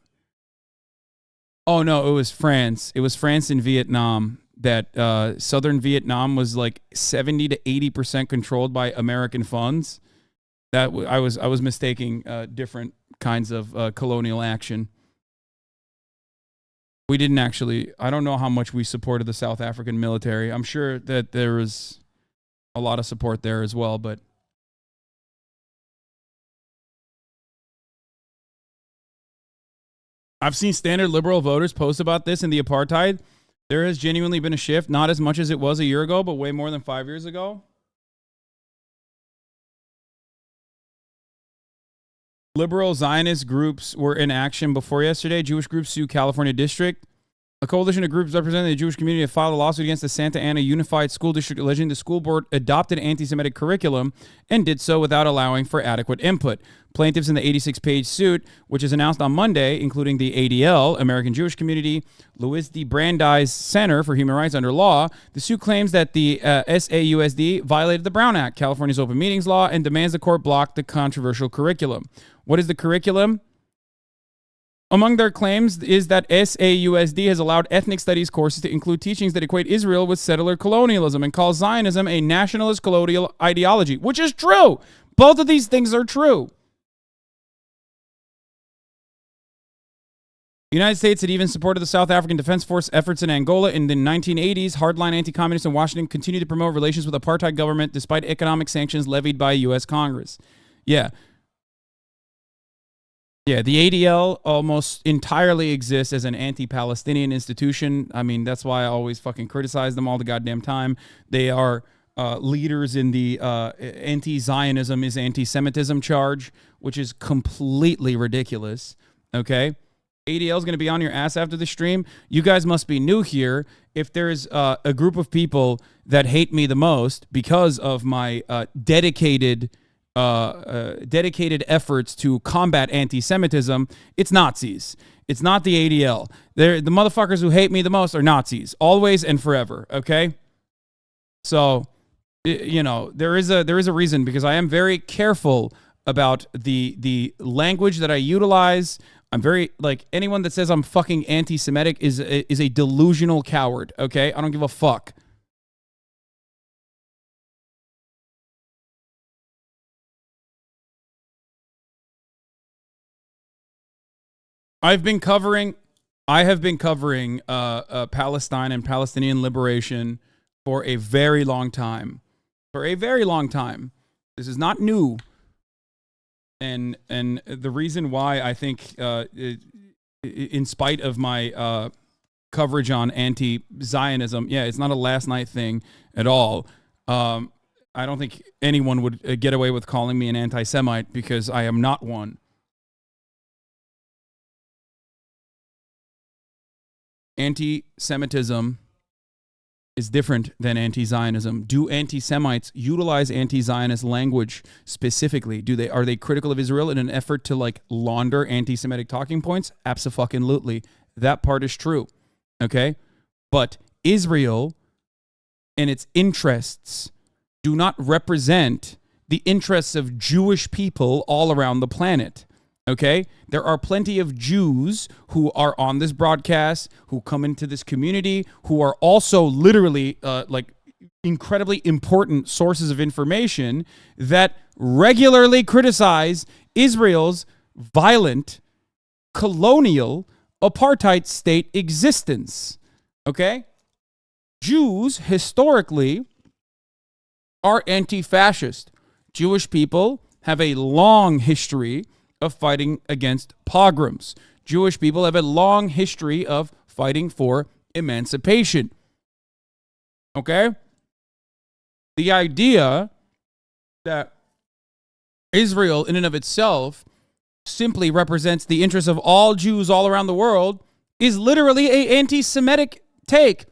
Oh, no, it was France. It was France and Vietnam. That southern Vietnam was like 70 to 80% controlled by American funds. That I was mistaking different kinds of colonial action. We didn't actually. I don't know how much we supported the South African military. I'm sure that there was a lot of support there as well, but I've seen standard liberal voters post about this in the apartheid. There has genuinely been a shift, not as much as it was a year ago, but way more than 5 years ago. Liberal Zionist groups were in action before yesterday. Jewish groups sue California district. A coalition of groups representing the Jewish community have filed a lawsuit against the Santa Ana Unified School District alleging the school board adopted anti-Semitic curriculum and did so without allowing for adequate input. Plaintiffs in the 86-page suit, which is announced on Monday, including the ADL, American Jewish Community, Louis D. Brandeis Center for Human Rights Under Law. The suit claims that the SAUSD violated the Brown Act, California's open meetings law, and demands the court block the controversial curriculum. What is the curriculum? Among their claims is that SAUSD has allowed ethnic studies courses to include teachings that equate Israel with settler colonialism and calls Zionism a nationalist colonial ideology, which is true. Both of these things are true. The United States had even supported the South African Defense Force efforts in Angola in the 1980s. Hardline anti-communists in Washington continued to promote relations with the apartheid government despite economic sanctions levied by U.S. Congress. Yeah, the ADL almost entirely exists as an anti-Palestinian institution. I mean, that's why I always fucking criticize them all the goddamn time. They are leaders in the anti-Zionism is anti-Semitism charge, which is completely ridiculous, okay? ADL is going to be on your ass after the stream. You guys must be new here. If there's a group of people that hate me the most because of my dedicated efforts to combat anti-Semitism, it's Nazis. It's not the ADL. The motherfuckers who hate me the most are Nazis, always and forever. Okay, so there is a reason, because I am very careful about the language that I utilize. I'm very, like, anyone that says I'm fucking anti-Semitic is a delusional coward. Okay, I don't give a fuck. I have been covering Palestine and Palestinian liberation for a very long time. This is not new. And the reason why I think, in spite of my coverage on anti-Zionism, it's not a last night thing at all. I don't think anyone would get away with calling me an anti-Semite, because I am not one. Anti-Semitism is different than anti-Zionism. Do anti-Semites utilize anti-Zionist language specifically? Are they critical of Israel in an effort to, like, launder anti-Semitic talking points? Abso-fucking-lutely. That part is true. Okay? But Israel and its interests do not represent the interests of Jewish people all around the planet. Okay? There are plenty of Jews who are on this broadcast, who come into this community, who are also literally incredibly important sources of information that regularly criticize Israel's violent, colonial, apartheid state existence. Okay? Jews historically are anti-fascist. Jewish people have a long history of fighting against pogroms. Jewish people have a long history of fighting for emancipation. Okay? The idea that Israel in and of itself simply represents the interests of all Jews all around the world is literally an anti-Semitic take.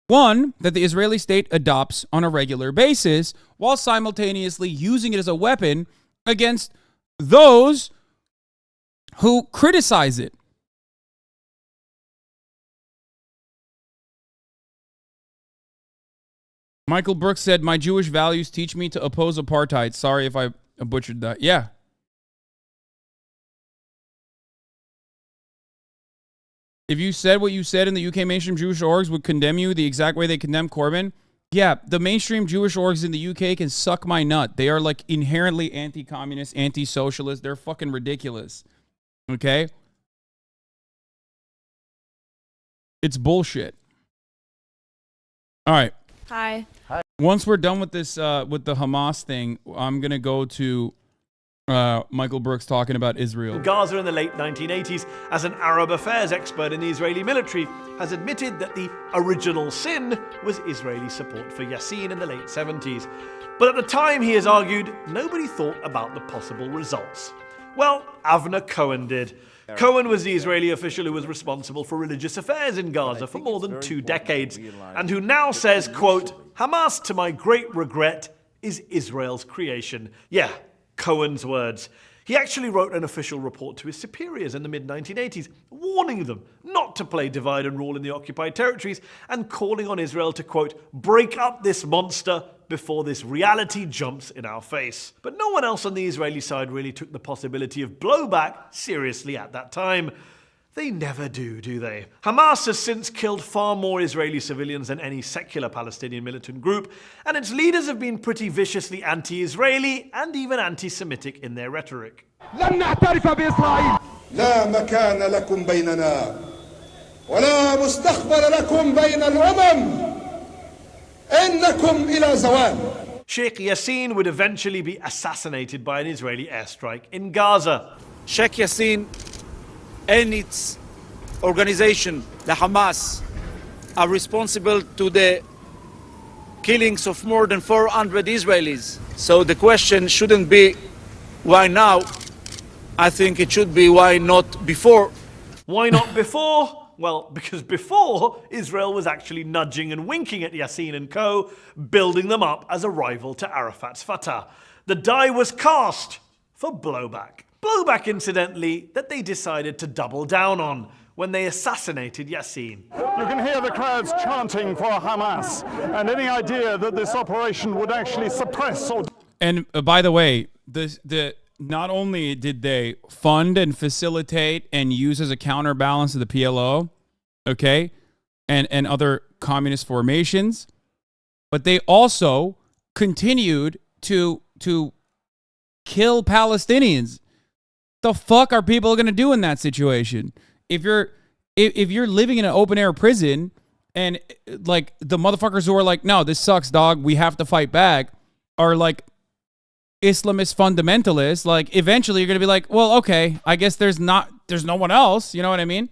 One that the Israeli state adopts on a regular basis while simultaneously using it as a weapon against those who criticize it. Michael Brooks said, "My Jewish values teach me to oppose apartheid." Sorry if I butchered that. Yeah. If you said what you said in the UK mainstream Jewish orgs would condemn you the exact way they condemn Corbyn, yeah, the mainstream Jewish orgs in the UK can suck my nut. They are, like, inherently anti-communist, anti-socialist. They're fucking ridiculous. Okay? It's bullshit. All right. Hi. Once we're done with this, with the Hamas thing, I'm going to go to Michael Brooks talking about Israel. Gaza in the late 1980s, as an Arab affairs expert in the Israeli military, has admitted that the original sin was Israeli support for Yasin in the late 70s. But at the time, he has argued, nobody thought about the possible results. Well, Avner Cohen did. Cohen was the Israeli official who was responsible for religious affairs in Gaza for more than 2 decades, and who now says, quote, Hamas, to my great regret, is Israel's creation. Yeah, Cohen's words. He actually wrote an official report to his superiors in the mid-1980s, warning them not to play divide and rule in the occupied territories and calling on Israel to, quote, break up this monster before this reality jumps in our face. But no one else on the Israeli side really took the possibility of blowback seriously at that time. They never do they? Hamas has since killed far more Israeli civilians than any secular Palestinian militant group, and its leaders have been pretty viciously anti-Israeli and even anti-Semitic in their rhetoric. لن نعترف بإسرائيل. لا مكان لكم بيننا ولا مستقبل لكم بين الأمم. إنكم إلى زوال. Sheikh Yasin would eventually be assassinated by an Israeli airstrike in Gaza. Sheikh Yasin and its organization, the Hamas, are responsible to the killings of more than 400 Israelis. So the question shouldn't be why now. I think it should be why not before. Why not before? Well, because before, Israel was actually nudging and winking at Yasin and co., building them up as a rival to Arafat's Fatah. The die was cast for Blowback. Blowback, incidentally, that they decided to double down on when they assassinated Yasin. You can hear the crowds chanting for Hamas, and any idea that this operation would actually suppress or... And by the way, not only did they fund and facilitate and use as a counterbalance of the PLO, okay, and other communist formations, but they also continued to kill Palestinians. The fuck are people going to do in that situation? If you're living in an open air prison and like the motherfuckers who are like, no, this sucks, dog, we have to fight back, are like Islamist fundamentalists, like eventually you're going to be like, well, okay, I guess there's no one else. You know what I mean?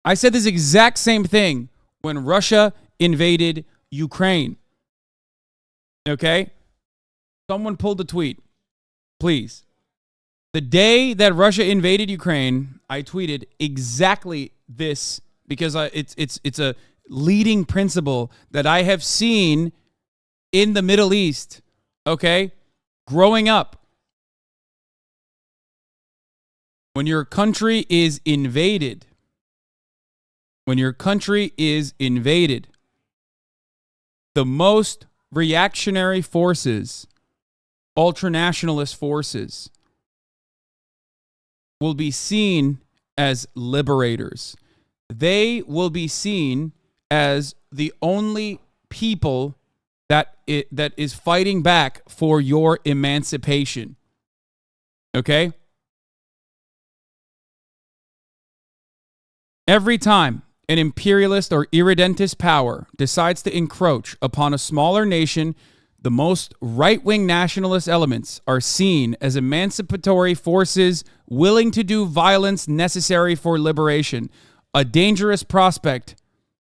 I said this exact same thing when Russia invaded Ukraine. Okay? Someone pulled the tweet, please. The day that Russia invaded Ukraine, I tweeted exactly this because it's a leading principle that I have seen in the Middle East, okay? Growing up. When your country is invaded, the most reactionary forces, ultranationalist forces, will be seen as liberators. They will be seen as the only people that is fighting back for your emancipation. Okay? Every time an imperialist or irredentist power decides to encroach upon a smaller nation, the most right-wing nationalist elements are seen as emancipatory forces willing to do violence necessary for liberation, a dangerous prospect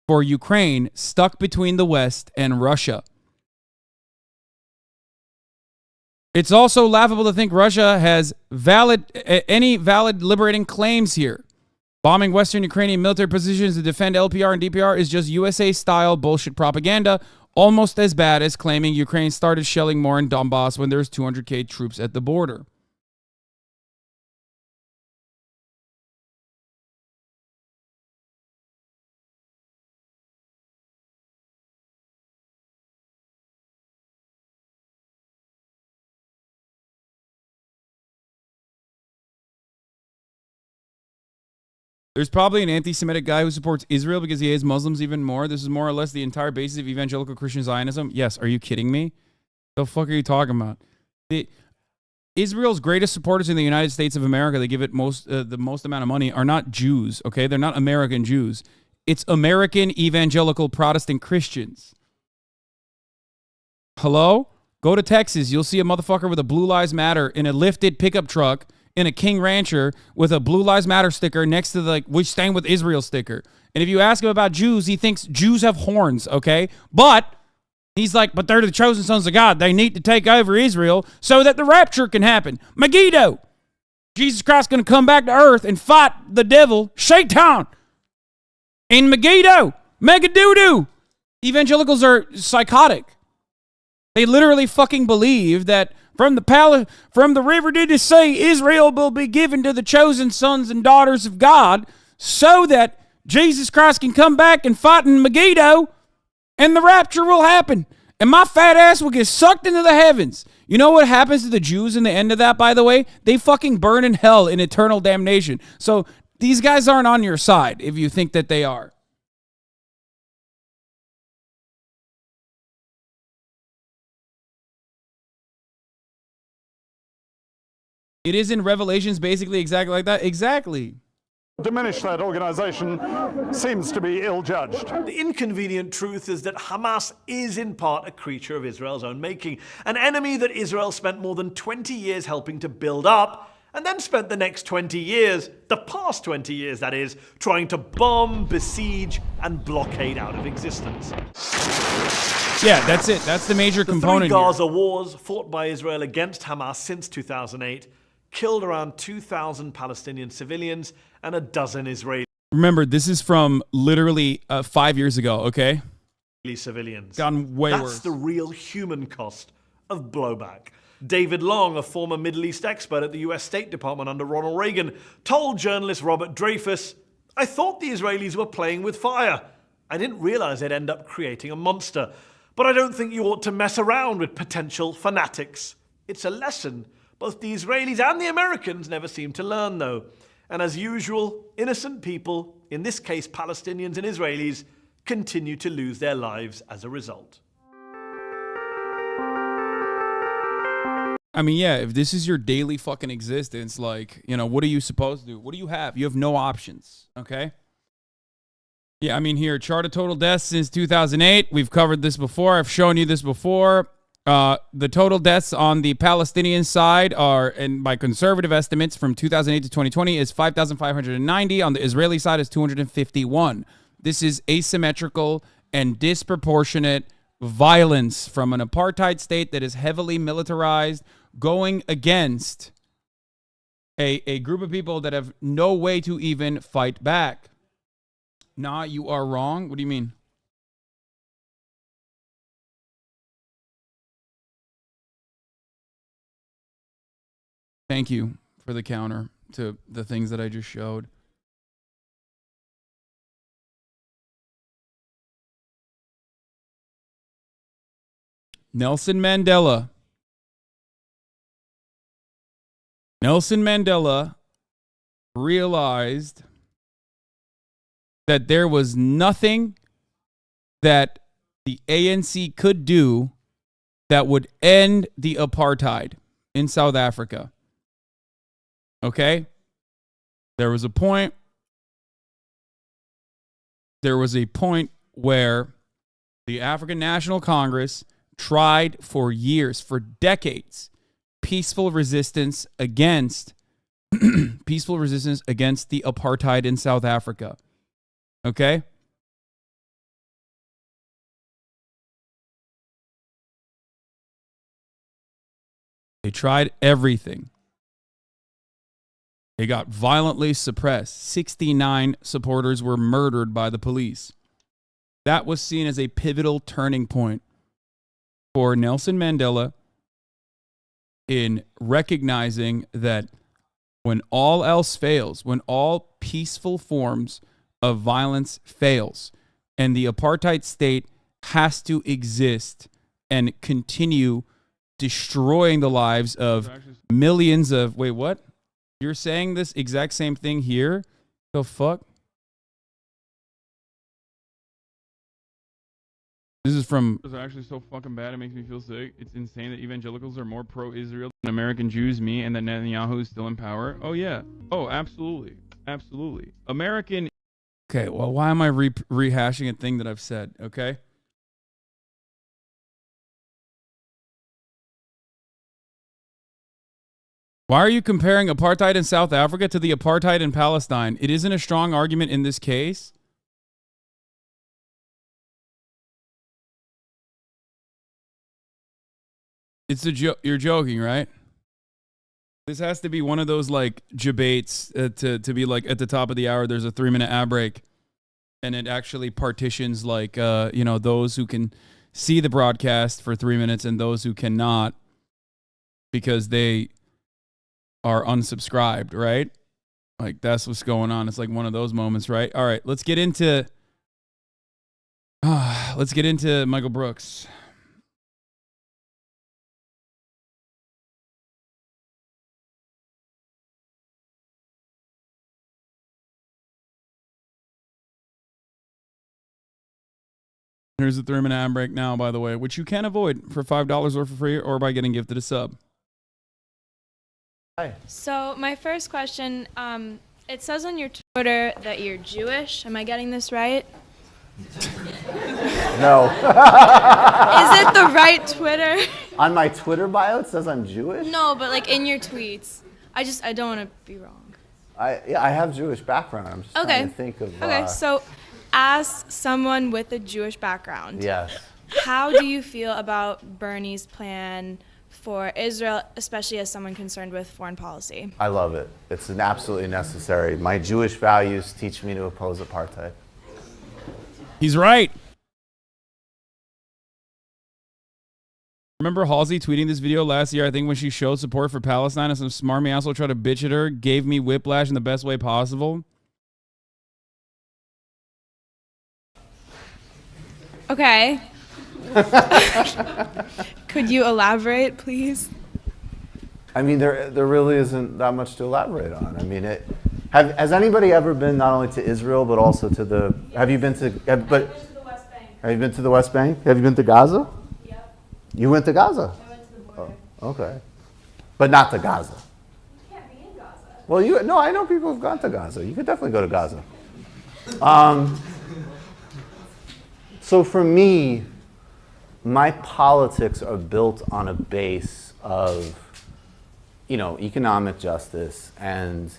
for Ukraine stuck between the West and Russia. It's also laughable to think Russia has any valid liberating claims here. Bombing Western Ukrainian military positions to defend LPR and DPR is just USA-style bullshit propaganda, almost as bad as claiming Ukraine started shelling more in Donbass when there's 200,000 troops at the border. There's probably an anti-Semitic guy who supports Israel because he hates Muslims even more. This is more or less the entire basis of evangelical Christian Zionism. Yes, are you kidding me? The fuck are you talking about? Israel's greatest supporters in the United States of America, they give it the most amount of money, are not Jews, okay? They're not American Jews. It's American evangelical Protestant Christians. Hello? Go to Texas. You'll see a motherfucker with a Blue Lives Matter in a lifted pickup truck in a King Rancher with a Blue Lives Matter sticker next to the, like, we stand with Israel sticker. And if you ask him about Jews, he thinks Jews have horns, okay? But he's like, but they're the chosen sons of God. They need to take over Israel so that the rapture can happen. Megiddo. Jesus Christ going to come back to earth and fight the devil, Shaitan, in Megiddo. Megadoodoo. Evangelicals are psychotic. They literally fucking believe that from the river did it say Israel will be given to the chosen sons and daughters of God so that Jesus Christ can come back and fight in Megiddo and the rapture will happen. And my fat ass will get sucked into the heavens. You know what happens to the Jews in the end of that, by the way? They fucking burn in hell in eternal damnation. So these guys aren't on your side if you think that they are. It is in Revelations basically exactly like that. Exactly. Diminish that organization seems to be ill-judged. The inconvenient truth is that Hamas is in part a creature of Israel's own making, an enemy that Israel spent more than 20 years helping to build up, and then spent the next 20 years, the past 20 years that is, trying to bomb, besiege, and blockade out of existence. Yeah, that's it. That's the major component The 3 Gaza wars fought by Israel against Hamas since 2008 killed around 2,000 Palestinian civilians and a dozen Israeli Remember, this is from literally 5 years ago, okay? Civilians. Gone way worse. That's the real human cost of blowback. David Long, a former Middle East expert at the US State Department under Ronald Reagan, told journalist Robert Dreyfus, "I thought the Israelis were playing with fire. I didn't realize they'd end up creating a monster. But I don't think you ought to mess around with potential fanatics. It's a lesson both the Israelis and the Americans never seem to learn, though. And as usual, innocent people, in this case Palestinians and Israelis, continue to lose their lives as a result." I mean, yeah, if this is your daily fucking existence, like, you know, what are you supposed to do? What do you have? You have no options, okay? Yeah, I mean, here, chart of total deaths since 2008. We've covered this before. I've shown you this before. The total deaths on the Palestinian side are, and by conservative estimates from 2008 to 2020, is 5,590. On the Israeli side is 251. This is asymmetrical and disproportionate violence from an apartheid state that is heavily militarized, going against a group of people that have no way to even fight back. Nah, you are wrong. What do you mean? Thank you for the counter to the things that I just showed. Nelson Mandela. Nelson Mandela realized that there was nothing that the ANC could do that would end the apartheid in South Africa. Okay? There was a point where the African National Congress tried for years, for decades, peaceful resistance against the apartheid in South Africa. Okay? They tried everything. They got violently suppressed. 69 supporters were murdered by the police. That was seen as a pivotal turning point for Nelson Mandela in recognizing that when all else fails, when all peaceful forms of violence fails, and the apartheid state has to exist and continue destroying the lives of millions of... Wait, what? You're saying this exact same thing here? The fuck? This is from... It's actually so fucking bad, it makes me feel sick. It's insane that evangelicals are more pro-Israel than American Jews, me, and that Netanyahu is still in power. Oh, yeah. Oh, absolutely. Absolutely. American... Okay, well, why am I rehashing a thing that I've said, okay? Why are you comparing apartheid in South Africa to the apartheid in Palestine? It isn't a strong argument in this case. It's a joke. You're joking, right? This has to be one of those like debates to be like at the top of the hour. There's a 3-minute ad break, and it actually partitions like those who can see the broadcast for 3 minutes and those who cannot because they are unsubscribed, right? Like that's what's going on. It's like one of those moments, right? All right, let's get into Michael Brooks. Here's the 3-minute ad break now, by the way, which you can avoid for $5 or for free or by getting gifted a sub. Hi. So my first question, it says on your Twitter that you're Jewish. Am I getting this right? No. Is it the right Twitter? On my Twitter bio, it says I'm Jewish? No, but like in your tweets. I don't want to be wrong. I have Jewish background. I'm just trying to think of... Okay, so as someone with a Jewish background, yes. How do you feel about Bernie's plan for Israel, especially as someone concerned with foreign policy? I love it. It's absolutely necessary. My Jewish values teach me to oppose apartheid. He's right. Remember Halsey tweeting this video last year, I think when she showed support for Palestine and some smarmy asshole tried to bitch at her, gave me whiplash in the best way possible? Okay. Could you elaborate, please? I mean, there really isn't that much to elaborate on. I mean, has anybody ever been not only to Israel but also to the? Have you been to? Have you been to the West Bank? Have you been to Gaza? Yep. You went to Gaza. I went to the border. Oh, okay, but not to Gaza. You can't be in Gaza. Well, I know people who've gone to Gaza. You could definitely go to Gaza. So for me, my politics are built on a base of, economic justice and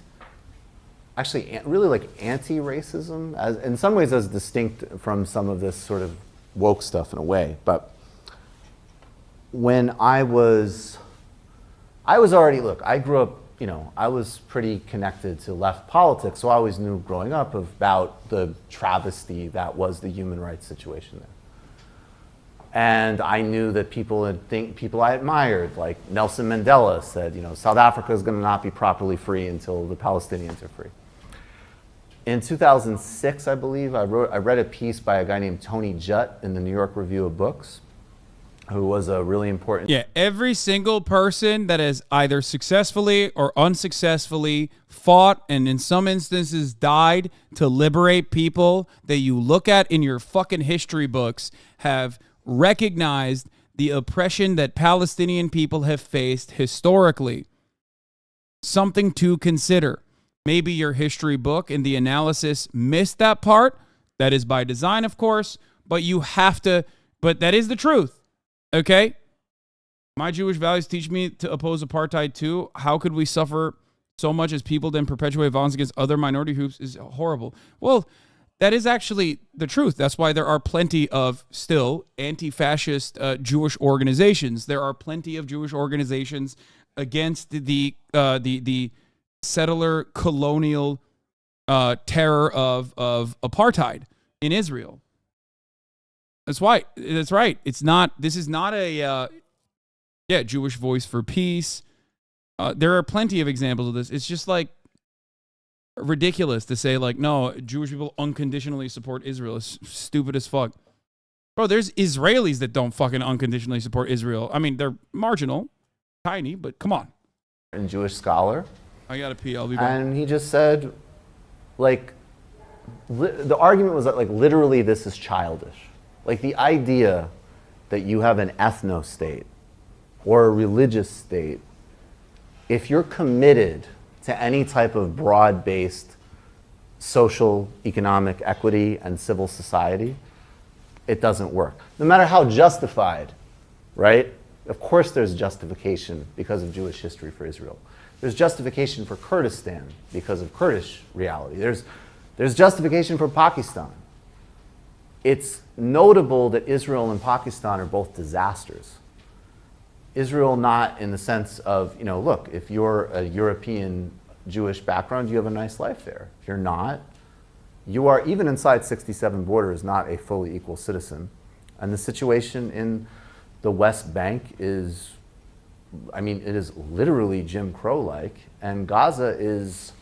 actually really like anti-racism, as in some ways as distinct from some of this sort of woke stuff in a way. But when I was already, I grew up, I was pretty connected to left politics, so I always knew growing up about the travesty that was the human rights situation there. And I knew that people I admired, like Nelson Mandela said, South Africa is going to not be properly free until the Palestinians are free. In 2006, I believe, I read a piece by a guy named Tony Judt in the New York Review of Books, who was a really important... Yeah, every single person that has either successfully or unsuccessfully fought and in some instances died to liberate people that you look at in your fucking history books have recognized the oppression that Palestinian people have faced historically. Something to consider. Maybe your history book and the analysis missed that part. That is by design, of course, but you have to... But that is the truth. Okay? My Jewish values teach me to oppose apartheid too. How could we suffer so much as people then perpetuate violence against other minority groups is horrible. Well, that is actually the truth. That's why there are plenty of still anti-fascist Jewish organizations. There are plenty of Jewish organizations against the settler colonial terror of apartheid in Israel. That's right. That's right. It's not. This is not a Jewish Voice for Peace. There are plenty of examples of this. It's just like ridiculous to say like, no, Jewish people unconditionally support Israel. It's stupid as fuck. Bro, there's Israelis that don't fucking unconditionally support Israel. I mean, they're marginal, tiny, but come on. A Jewish scholar. I gotta pee. I'll be back. And he just said, like, the argument was that like literally this is childish. Like the idea that you have an ethno-state or a religious state, if you're committed to any type of broad-based social, economic equity and civil society, it doesn't work. No matter how justified, right? Of course there's justification because of Jewish history for Israel. There's justification for Kurdistan because of Kurdish reality. There's justification for Pakistan. It's notable that Israel and Pakistan are both disasters. Israel not in the sense of, look, if you're a European Jewish background, you have a nice life there. If you're not, you are, even inside 67 borders, not a fully equal citizen. And the situation in the West Bank is, it is literally Jim Crow-like, and Gaza is,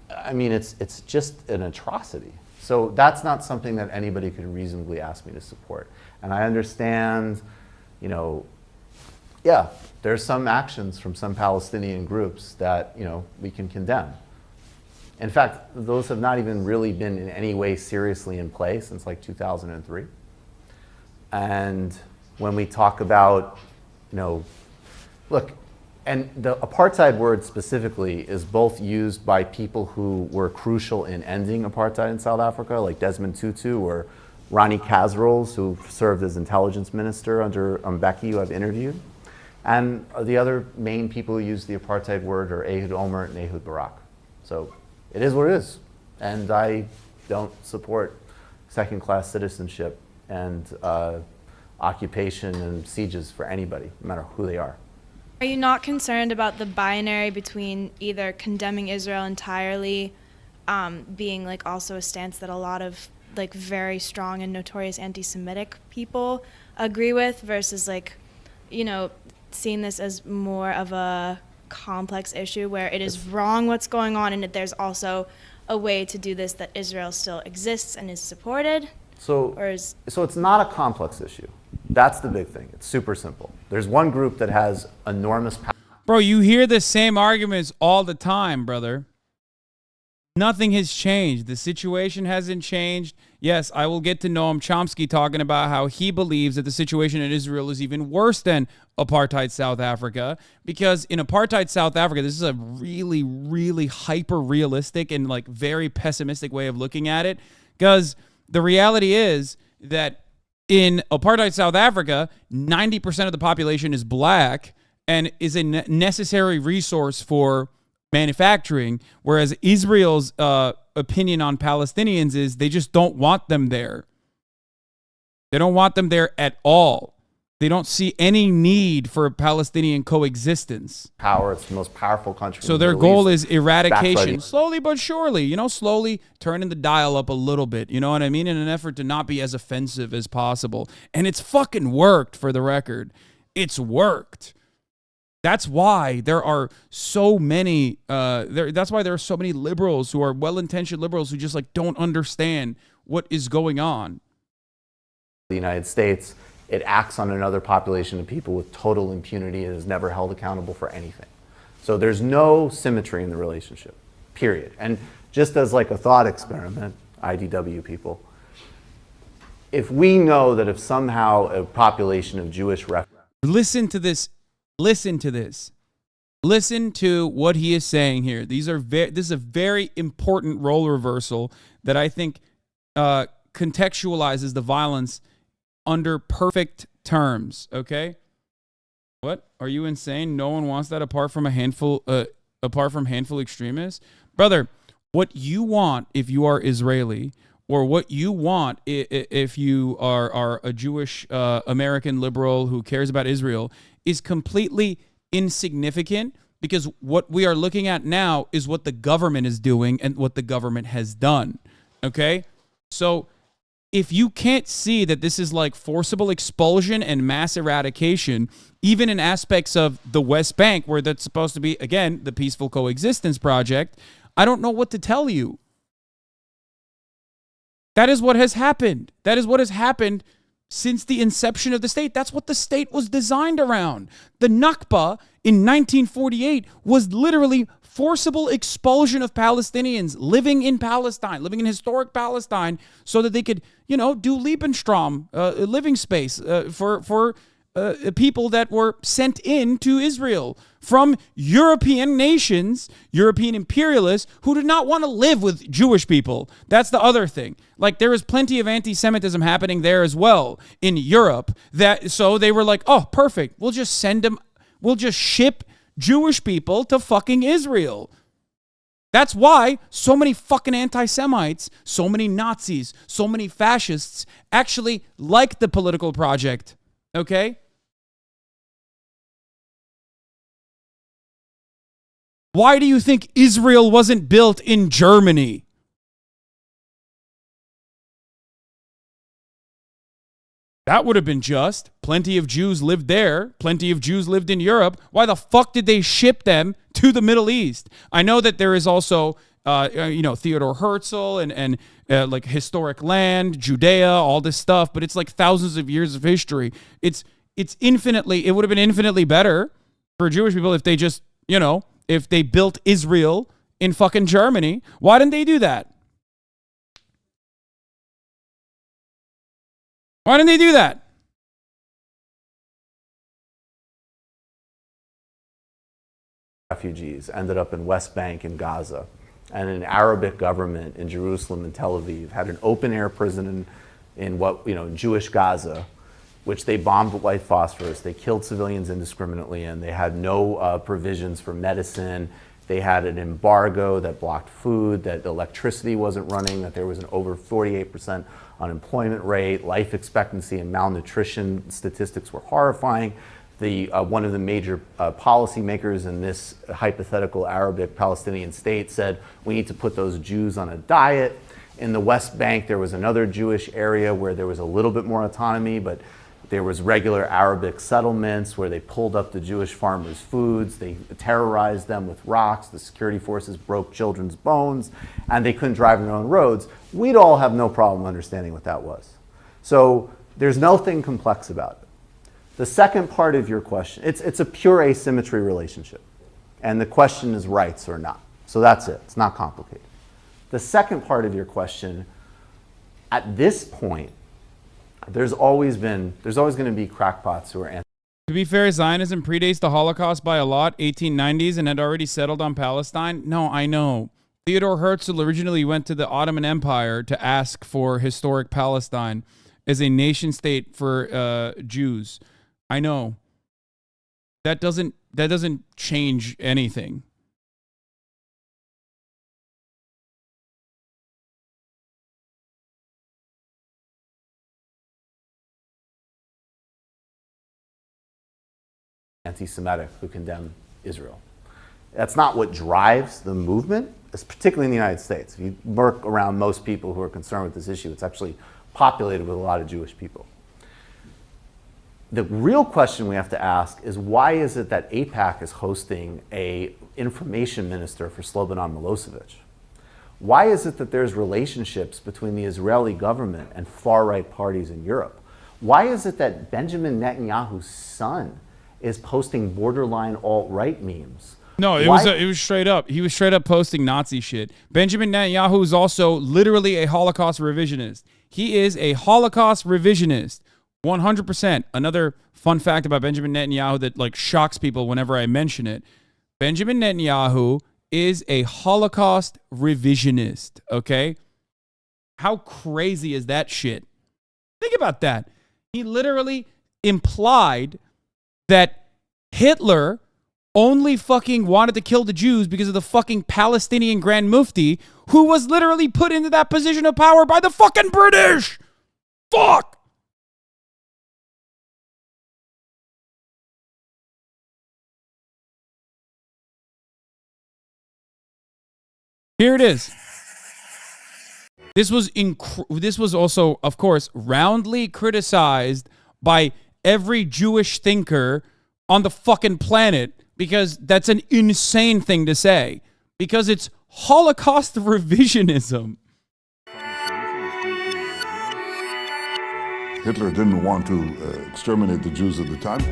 it's just an atrocity. So that's not something that anybody could reasonably ask me to support. And I understand, there's some actions from some Palestinian groups that, we can condemn. In fact, those have not even really been in any way seriously in play since like 2003. And when we talk about, look, and the apartheid word specifically is both used by people who were crucial in ending apartheid in South Africa, like Desmond Tutu or Ronnie Kasrils, who served as intelligence minister under Mbeki, who I've interviewed. And the other main people who use the apartheid word are Ehud Olmert and Ehud Barak. So it is what it is. And I don't support second-class citizenship and occupation and sieges for anybody, no matter who they are. Are you not concerned about the binary between either condemning Israel entirely, being like also a stance that a lot of like very strong and notorious anti-Semitic people agree with, versus like, seeing this as more of a complex issue where it is wrong what's going on, and that there's also a way to do this, that Israel still exists and is supported? So it's not a complex issue. That's the big thing. It's super simple. There's one group that has enormous power. Bro, you hear the same arguments all the time, brother. Nothing has changed. The situation hasn't changed. Yes, I will get to Noam Chomsky talking about how he believes that the situation in Israel is even worse than apartheid South Africa, because in apartheid South Africa, this is a really, really hyper-realistic and like very pessimistic way of looking at it, because the reality is that in apartheid South Africa, 90% of the population is black and is a necessary resource for manufacturing, whereas Israel's opinion on Palestinians is they just don't want them there. They don't want them there at all. They don't see any need for Palestinian coexistence. Power, it's the most powerful country. So their goal is eradication, slowly but surely, slowly turning the dial up a little bit, you know what I mean? In an effort to not be as offensive as possible. And it's fucking worked, for the record. It's worked. That's why there are so many, that's why there are so many liberals who are well-intentioned liberals who just like don't understand what is going on. The United States, it acts on another population of people with total impunity and is never held accountable for anything. So there's no symmetry in the relationship, period. And just as like a thought experiment, IDW people, if we know that if somehow a population of Jewish refugees... Listen to this. Listen to this. Listen to what he is saying here. This is a very important role reversal that I think contextualizes the violence under perfect terms, okay? What? Are you insane? No one wants that apart from handful extremists? Brother, what you want if you are Israeli, or what you want if you are a Jewish American liberal who cares about Israel, is completely insignificant, because what we are looking at now is what the government is doing and what the government has done, okay? So if you can't see that this is like forcible expulsion and mass eradication, even in aspects of the West Bank, where that's supposed to be, again, the peaceful coexistence project, I don't know what to tell you. That is what has happened. That is what has happened since the inception of the state. That's what the state was designed around. The Nakba in 1948 was literally forcible expulsion of Palestinians living in Palestine, living in historic Palestine, so that they could, do Lebensraum, living space for people that were sent in to Israel from European nations, European imperialists who did not want to live with Jewish people. That's the other thing. Like, there is plenty of anti-Semitism happening there as well in Europe. So they were like, oh, perfect. We'll just send them. We'll just ship Jewish people to fucking Israel. That's why so many fucking anti-Semites, so many Nazis, so many fascists actually like the political project. Okay? Why do you think Israel wasn't built in Germany? That would have been just. Plenty of Jews lived there. Plenty of Jews lived in Europe. Why the fuck did they ship them to the Middle East? I know that there is also, Theodore Herzl and like historic land, Judea, all this stuff, but it's like thousands of years of history. It would have been infinitely better for Jewish people if they just, if they built Israel in fucking Germany. Why didn't they do that? Why didn't they do that? Refugees ended up in Westbank and Gaza, and an Arabic government in Jerusalem and Tel Aviv had an open-air prison in Jewish Gaza, which they bombed with white phosphorus. They killed civilians indiscriminately, and they had no provisions for medicine. They had an embargo that blocked food, that electricity wasn't running, that there was an over 48% unemployment rate, life expectancy and malnutrition statistics were horrifying. One of the major policymakers in this hypothetical Arabic Palestinian state said, we need to put those Jews on a diet. In the West Bank, there was another Jewish area where there was a little bit more autonomy, but there was regular Arabic settlements where they pulled up the Jewish farmers' foods, they terrorized them with rocks, the security forces broke children's bones, and they couldn't drive on their own roads. We'd all have no problem understanding what that was. So there's nothing complex about it. The second part of your question, it's a pure asymmetry relationship. And the question is rights or not. So that's it. It's not complicated. The second part of your question, at this point, there's always going to be crackpots who are anti. To be fair, Zionism predates the Holocaust by a lot, 1890s, and had already settled on Palestine. No, I know. Theodore Herzl originally went to the Ottoman Empire to ask for historic Palestine as a nation state for Jews. I know. That doesn't change anything. Anti-Semitic who condemn Israel. That's not what drives the movement, particularly in the United States. If you work around most people who are concerned with this issue, it's actually populated with a lot of Jewish people. The real question we have to ask is, why is it that AIPAC is hosting an information minister for Slobodan Milosevic? Why is it that there's relationships between the Israeli government and far-right parties in Europe? Why is it that Benjamin Netanyahu's son is posting borderline alt-right memes? No, it was straight up. He was straight up posting Nazi shit. Benjamin Netanyahu is also literally a Holocaust revisionist. He is a Holocaust revisionist. 100%. Another fun fact about Benjamin Netanyahu that shocks people whenever I mention it. Benjamin Netanyahu is a Holocaust revisionist, okay? How crazy is that shit? Think about that. He literally implied that Hitler only fucking wanted to kill the Jews because of the fucking Palestinian Grand Mufti, who was literally put into that position of power by the fucking British. Fuck! Here it is. This was also, of course, roundly criticized by every Jewish thinker on the fucking planet, because that's an insane thing to say, because it's Holocaust revisionism. Hitler didn't want to exterminate the Jews at the time.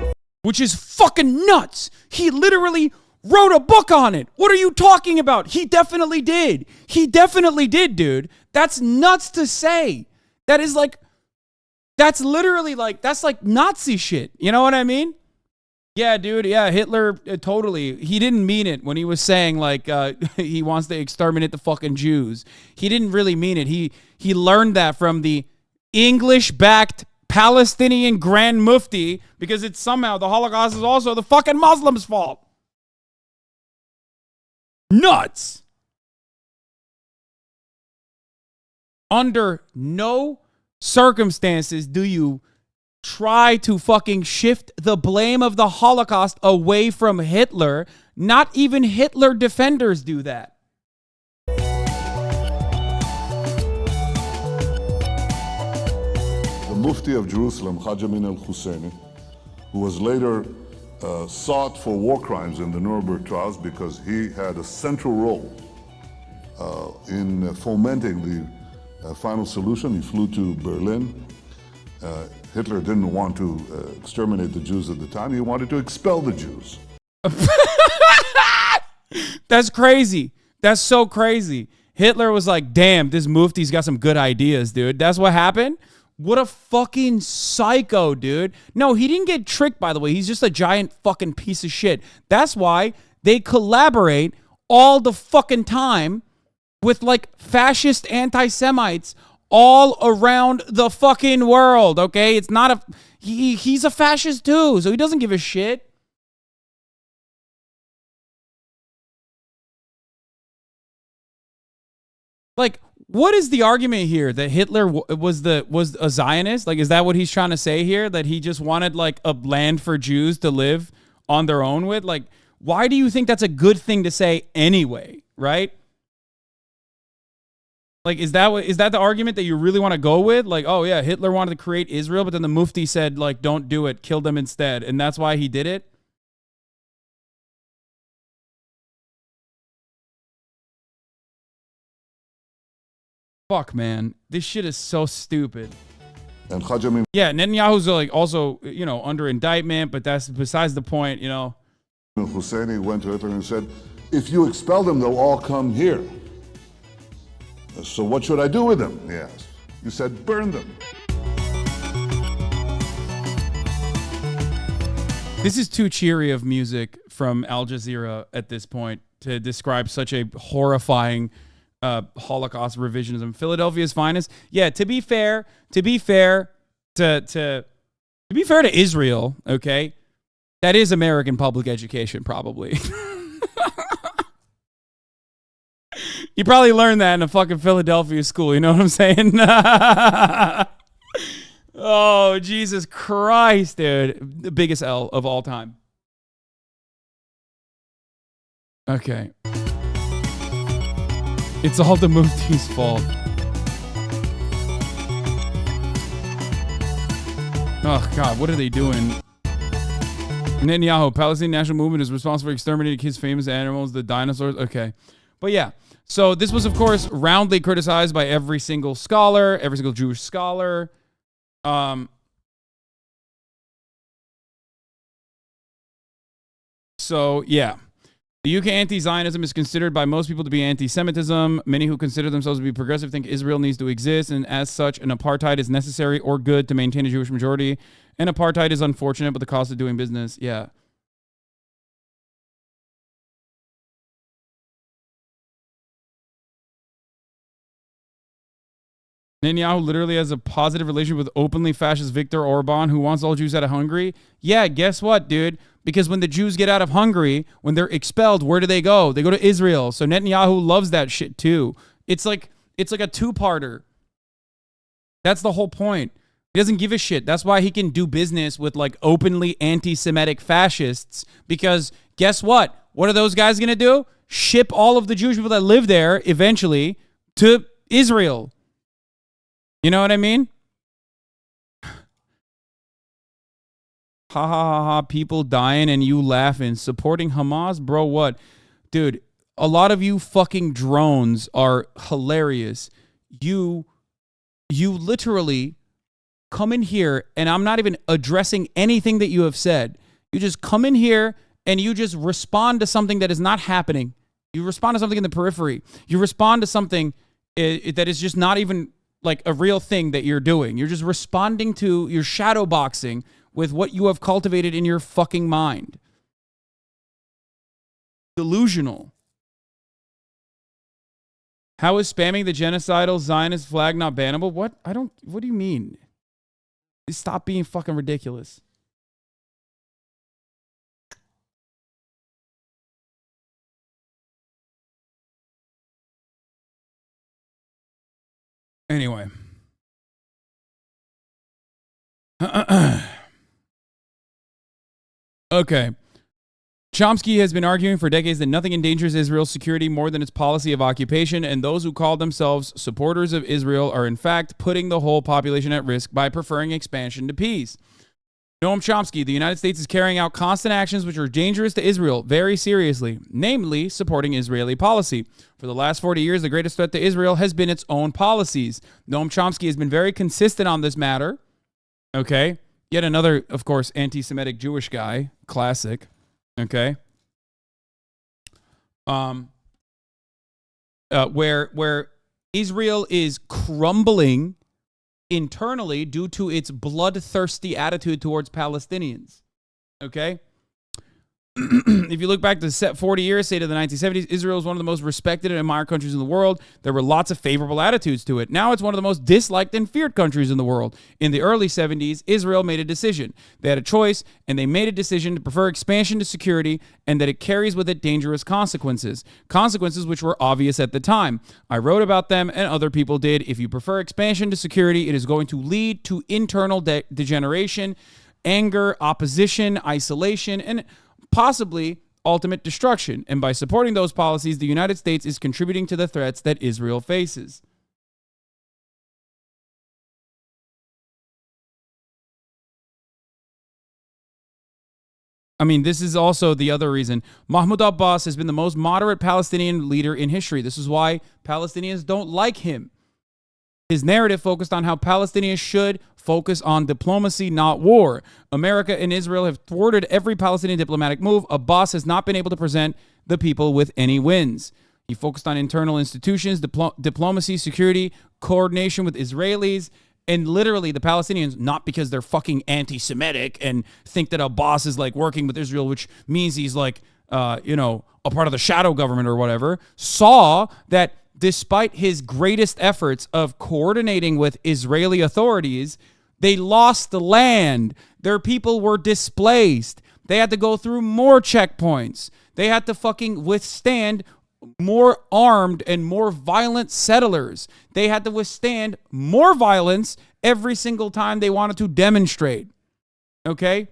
Which is fucking nuts. He literally wrote a book on it. What are you talking about? He definitely did. He definitely did, dude. That's nuts to say. That's literally that's like Nazi shit. You know what I mean? Yeah, dude. Yeah, Hitler, totally. He didn't mean it when he was saying he wants to exterminate the fucking Jews. He didn't really mean it. He learned that from the English-backed Palestinian Grand Mufti, because it's somehow the Holocaust is also the fucking Muslims' fault. Nuts. Under no circumstances do you try to fucking shift the blame of the Holocaust away from Hitler. Not even Hitler defenders do that. The Mufti of Jerusalem, Hajj Amin al-Husseini, who was later sought for war crimes in the Nuremberg trials because he had a central role in fomenting the final solution. He flew to Berlin. Hitler didn't want to exterminate the Jews at the time. He wanted to expel the Jews. That's crazy. That's so crazy. Hitler was like, damn, this mufti's got some good ideas, dude. That's what happened? What a fucking psycho, dude. No, he didn't get tricked, by the way. He's just a giant fucking piece of shit. That's why they collaborate all the fucking time with like fascist anti-Semites all around the fucking world, okay? It's not a... He's a fascist too, so he doesn't give a shit. Like, what is the argument here? That Hitler was a Zionist? Like, is that what he's trying to say here? That he just wanted, like, a land for Jews to live on their own with? Like, why do you think that's a good thing to say anyway, right? Like, is that the argument that you really want to go with? Like, oh, yeah, Hitler wanted to create Israel, but then the Mufti said, like, don't do it. Kill them instead. And that's why he did it? Fuck, man. This shit is so stupid. And Hajj Amin... Yeah, Netanyahu's like also, you know, under indictment, but that's besides the point, you know. Husseini went to Hitler and said, if you expel them, they'll all come here. So what should I do with them? He asked. You said, burn them. This is too cheery of music from Al Jazeera at this point to describe such a horrifying Holocaust revisionism. Philadelphia's finest. Yeah, to be fair to Israel, okay, that is American public education, probably. You probably learned that in a fucking Philadelphia school. You know what I'm saying? Oh, Jesus Christ, dude. The biggest L of all time. Okay. It's all the Mufti's fault. Oh, God, what are they doing? Netanyahu, Palestinian National Movement is responsible for exterminating his famous animals, the dinosaurs. Okay. But yeah, so this was, of course, roundly criticized by every single scholar, every single Jewish scholar. So, yeah. The UK anti-Zionism is considered by most people to be anti-Semitism. Many who consider themselves to be progressive think Israel needs to exist, and as such, an apartheid is necessary or good to maintain a Jewish majority. And apartheid is unfortunate, but the cost of doing business, yeah. Netanyahu literally has a positive relationship with openly fascist Viktor Orban, who wants all Jews out of Hungary. Yeah, guess what, dude? Because when the Jews get out of Hungary, when they're expelled, where do they go? They go to Israel. So Netanyahu loves that shit too. It's like a two-parter. That's the whole point. He doesn't give a shit. That's why he can do business with like openly anti-Semitic fascists. Because guess what? What are those guys going to do? Ship all of the Jewish people that live there eventually to Israel. You know what I mean? Ha ha ha ha, people dying and you laughing. Supporting Hamas? Bro, what? Dude, a lot of you fucking drones are hilarious. You literally come in here, and I'm not even addressing anything that you have said. You just come in here and you just respond to something that is not happening. You respond to something in the periphery. You respond to something that is just not even like a real thing that you're doing. You're just responding to your shadow boxing with what you have cultivated in your fucking mind. Delusional. How is spamming the genocidal Zionist flag not bannable? What do you mean? Stop being fucking ridiculous. Anyway. Okay. Chomsky has been arguing for decades that nothing endangers Israel's security more than its policy of occupation, and those who call themselves supporters of Israel are in fact putting the whole population at risk by preferring expansion to peace. Noam Chomsky, the United States is carrying out constant actions which are dangerous to Israel very seriously, namely supporting Israeli policy. For the last 40 years, the greatest threat to Israel has been its own policies. Noam Chomsky has been very consistent on this matter. Okay? Yet another, of course, anti-Semitic Jewish guy. Classic. Okay? Where Israel is crumbling internally due to its bloodthirsty attitude towards Palestinians. Okay? If you look back to 40 years, say to the 1970s, Israel is one of the most respected and admired countries in the world. There were lots of favorable attitudes to it. Now it's one of the most disliked and feared countries in the world. In the early 70s, Israel made a decision. They had a choice, and they made a decision to prefer expansion to security, and that it carries with it dangerous consequences. Consequences which were obvious at the time. I wrote about them, and other people did. If you prefer expansion to security, it is going to lead to internal degeneration, anger, opposition, isolation, and possibly ultimate destruction. And by supporting those policies, the United States is contributing to the threats that Israel faces. I mean, this is also the other reason. Mahmoud Abbas has been the most moderate Palestinian leader in history. This is why Palestinians don't like him. His narrative focused on how Palestinians should focus on diplomacy, not war. America and Israel have thwarted every Palestinian diplomatic move. Abbas has not been able to present the people with any wins. He focused on internal institutions, diplomacy, security, coordination with Israelis, and literally the Palestinians, not because they're fucking anti-Semitic and think that Abbas is like working with Israel, which means he's like, a part of the shadow government or whatever, saw that despite his greatest efforts of coordinating with Israeli authorities, they lost the land. Their people were displaced. They had to go through more checkpoints. They had to fucking withstand more armed and more violent settlers. They had to withstand more violence every single time they wanted to demonstrate. Okay?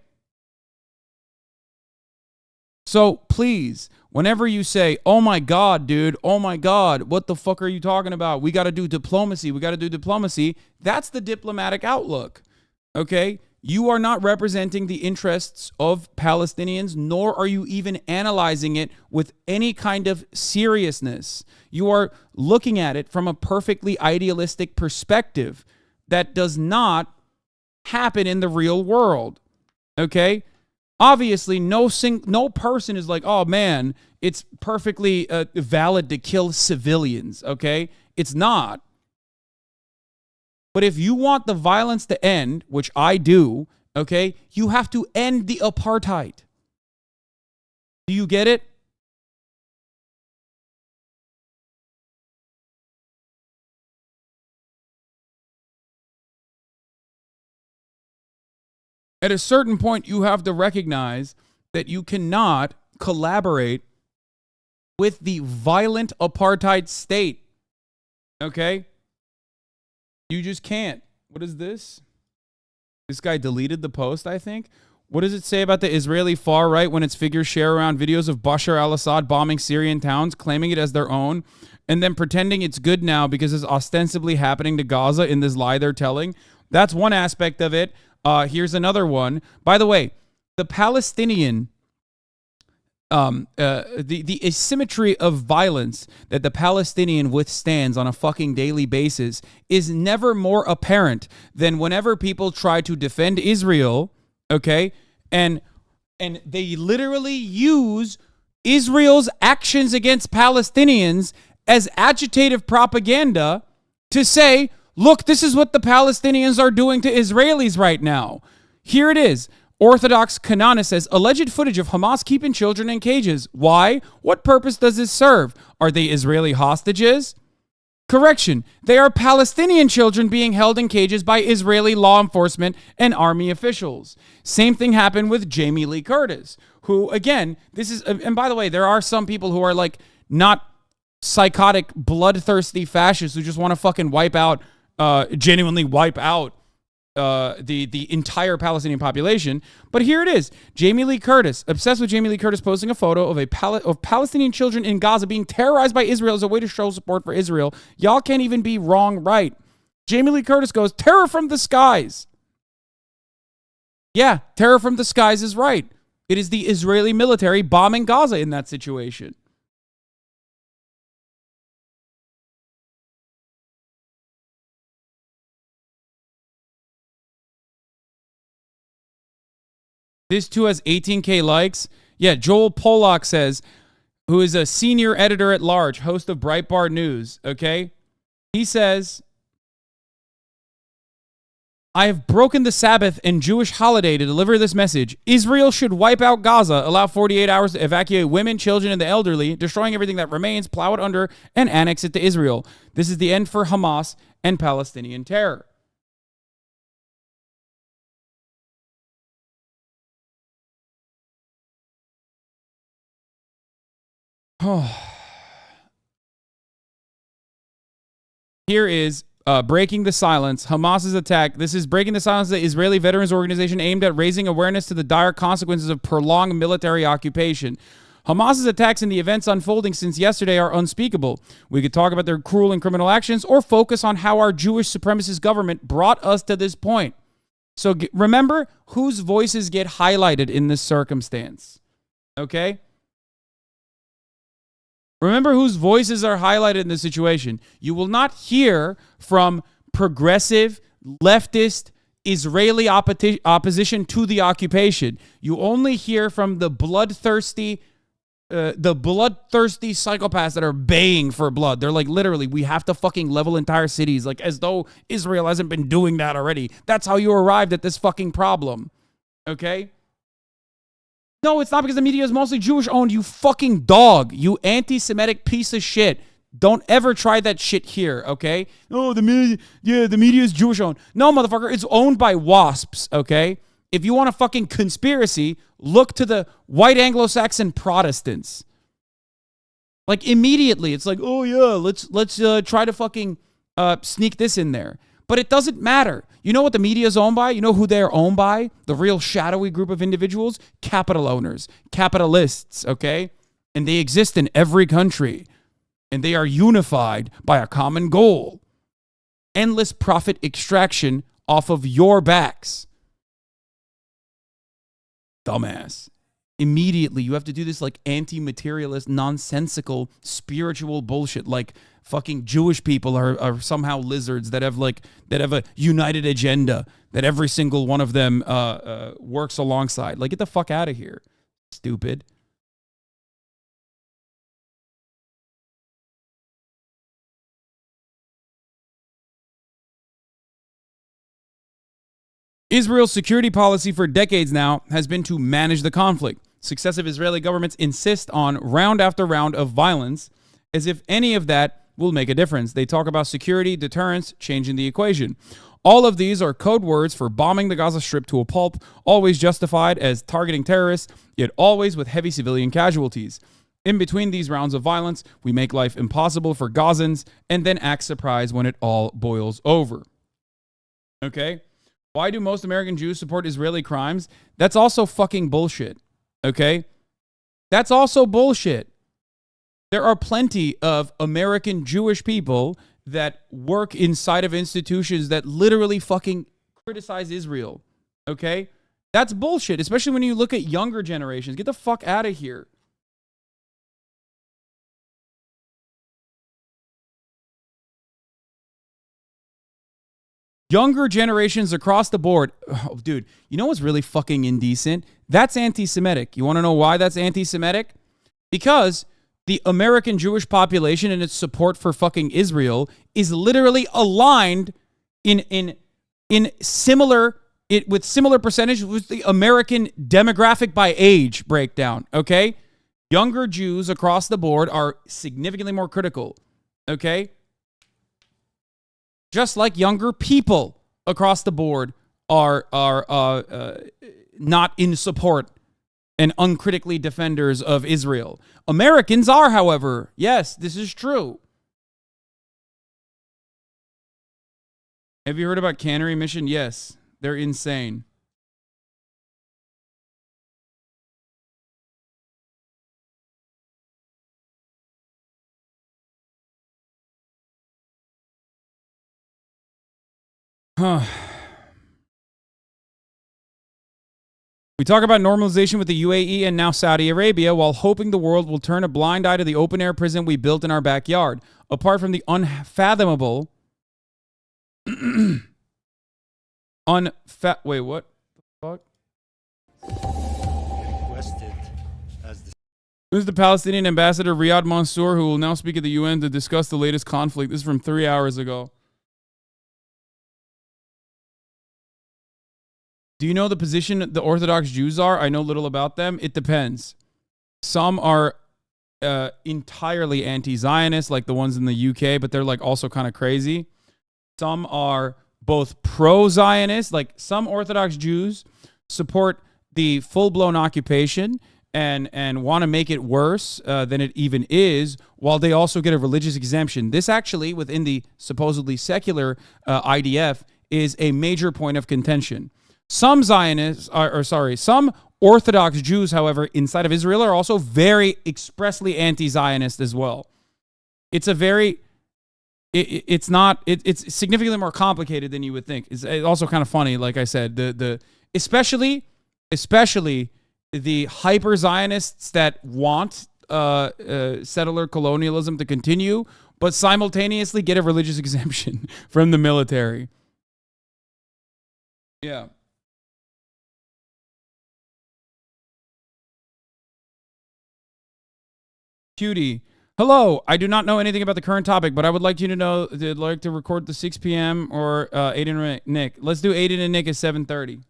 So please, whenever you say, oh my God, dude, oh my God, what the fuck are you talking about? We got to do diplomacy. We got to do diplomacy. That's the diplomatic outlook. Okay? You are not representing the interests of Palestinians, nor are you even analyzing it with any kind of seriousness. You are looking at it from a perfectly idealistic perspective that does not happen in the real world. Okay? Obviously, no person is like, oh man, it's perfectly valid to kill civilians, okay? It's not. But if you want the violence to end, which I do, okay, you have to end the apartheid. Do you get it? At a certain point, you have to recognize that you cannot collaborate with the violent apartheid state. Okay? You just can't. What is this? This guy deleted the post, I think. What does it say about the Israeli far right when its figures share around videos of Bashar al-Assad bombing Syrian towns, claiming it as their own, and then pretending it's good now because it's ostensibly happening to Gaza in this lie they're telling? That's one aspect of it. Here's another one. By the way, the Palestinian, the asymmetry of violence that the Palestinian withstands on a fucking daily basis is never more apparent than whenever people try to defend Israel, okay? And they literally use Israel's actions against Palestinians as agitative propaganda to say, look, this is what the Palestinians are doing to Israelis right now. Here it is. Orthodox Kanana says, alleged footage of Hamas keeping children in cages. Why? What purpose does this serve? Are they Israeli hostages? Correction. They are Palestinian children being held in cages by Israeli law enforcement and army officials. Same thing happened with Jamie Lee Curtis, who, again, this is, and by the way, there are some people who are like not psychotic, bloodthirsty fascists who just want to fucking wipe out genuinely wipe out the entire Palestinian population. But here it is. Jamie Lee Curtis, obsessed with Jamie Lee Curtis posting a photo of Palestinian children in Gaza being terrorized by Israel as a way to show support for Israel. Y'all can't even be wrong right. Jamie Lee Curtis goes, terror from the skies. Yeah, terror from the skies is right. It is the Israeli military bombing Gaza in that situation. This too has 18K likes. Yeah, Joel Polak says, who is a senior editor at large, host of Breitbart News, okay? He says, I have broken the Sabbath and Jewish holiday to deliver this message. Israel should wipe out Gaza, allow 48 hours to evacuate women, children, and the elderly, destroying everything that remains, plow it under, and annex it to Israel. This is the end for Hamas and Palestinian terror. Here is breaking the silence. Hamas's attack. This is breaking the silence of the Israeli Veterans Organization aimed at raising awareness to the dire consequences of prolonged military occupation. Hamas's attacks and the events unfolding since yesterday are unspeakable. We could talk about their cruel and criminal actions or focus on how our Jewish supremacist government brought us to this point. So remember whose voices get highlighted in this circumstance. Okay? Remember whose voices are highlighted in this situation. You will not hear from progressive, leftist, Israeli opposition to the occupation. You only hear from the bloodthirsty psychopaths that are baying for blood. They're like, literally, we have to fucking level entire cities, like as though Israel hasn't been doing that already. That's how you arrived at this fucking problem. Okay? No, it's not because the media is mostly Jewish owned, you fucking dog. You anti-Semitic piece of shit. Don't ever try that shit here, okay? Oh, the media is Jewish owned. No, motherfucker, it's owned by WASPs, okay? If you want a fucking conspiracy, look to the white Anglo-Saxon Protestants. Like immediately, it's like, oh yeah, let's try to fucking sneak this in there. But it doesn't matter. You know what the media is owned by? You know who they're owned by? The real shadowy group of individuals? Capital owners, capitalists, okay? And they exist in every country. And they are unified by a common goal. Endless profit extraction off of your backs. Dumbass. Immediately, you have to do this like anti-materialist, nonsensical, spiritual bullshit. Like fucking Jewish people are somehow lizards that have a united agenda that every single one of them works alongside. Like, get the fuck out of here, stupid. Israel's security policy for decades now has been to manage the conflict. Successive Israeli governments insist on round after round of violence as if any of that will make a difference. They talk about security, deterrence, changing the equation. All of these are code words for bombing the Gaza Strip to a pulp, always justified as targeting terrorists, yet always with heavy civilian casualties. In between these rounds of violence, we make life impossible for Gazans and then act surprised when it all boils over. Okay? Why do most American Jews support Israeli crimes? That's also fucking bullshit. Okay? That's also bullshit. There are plenty of American Jewish people that work inside of institutions that literally fucking criticize Israel. Okay? That's bullshit, especially when you look at younger generations. Get the fuck out of here. Younger generations across the board. Oh, dude, you know what's really fucking indecent? That's anti-Semitic. You want to know why that's anti-Semitic? Because the American Jewish population and its support for fucking Israel is literally aligned with similar percentage with the American demographic by age breakdown, okay? Younger Jews across the board are significantly more critical, okay? Just like younger people across the board are not in support and uncritically defenders of Israel. Americans are, however. Yes, this is true. Have you heard about cannery mission? Yes. They're insane. Huh. We talk about normalization with the UAE and now Saudi Arabia while hoping the world will turn a blind eye to the open-air prison we built in our backyard. Apart from the unfathomable... Wait, what the fuck? This is the Palestinian ambassador Riyad Mansour, who will now speak at the UN to discuss the latest conflict. This is from 3 hours ago. Do you know the position the Orthodox Jews are? I know little about them. It depends. Some are entirely anti-Zionist, like the ones in the UK, but they're like also kind of crazy. Some are both pro-Zionist, like some Orthodox Jews support the full-blown occupation and want to make it worse than it even is, while they also get a religious exemption. This actually, within the supposedly secular IDF, is a major point of contention. Some some Orthodox Jews, however, inside of Israel are also very expressly anti-Zionist as well. It's a very, it's significantly more complicated than you would think. It's also kind of funny, like I said, especially the hyper-Zionists that want settler colonialism to continue, but simultaneously get a religious exemption from the military. Yeah. Cutie. Hello. I do not know anything about the current topic, but I would like you to know that I'd like to record the 6 p.m. or Aiden and Nick. Let's do Aiden and Nick at 7:30.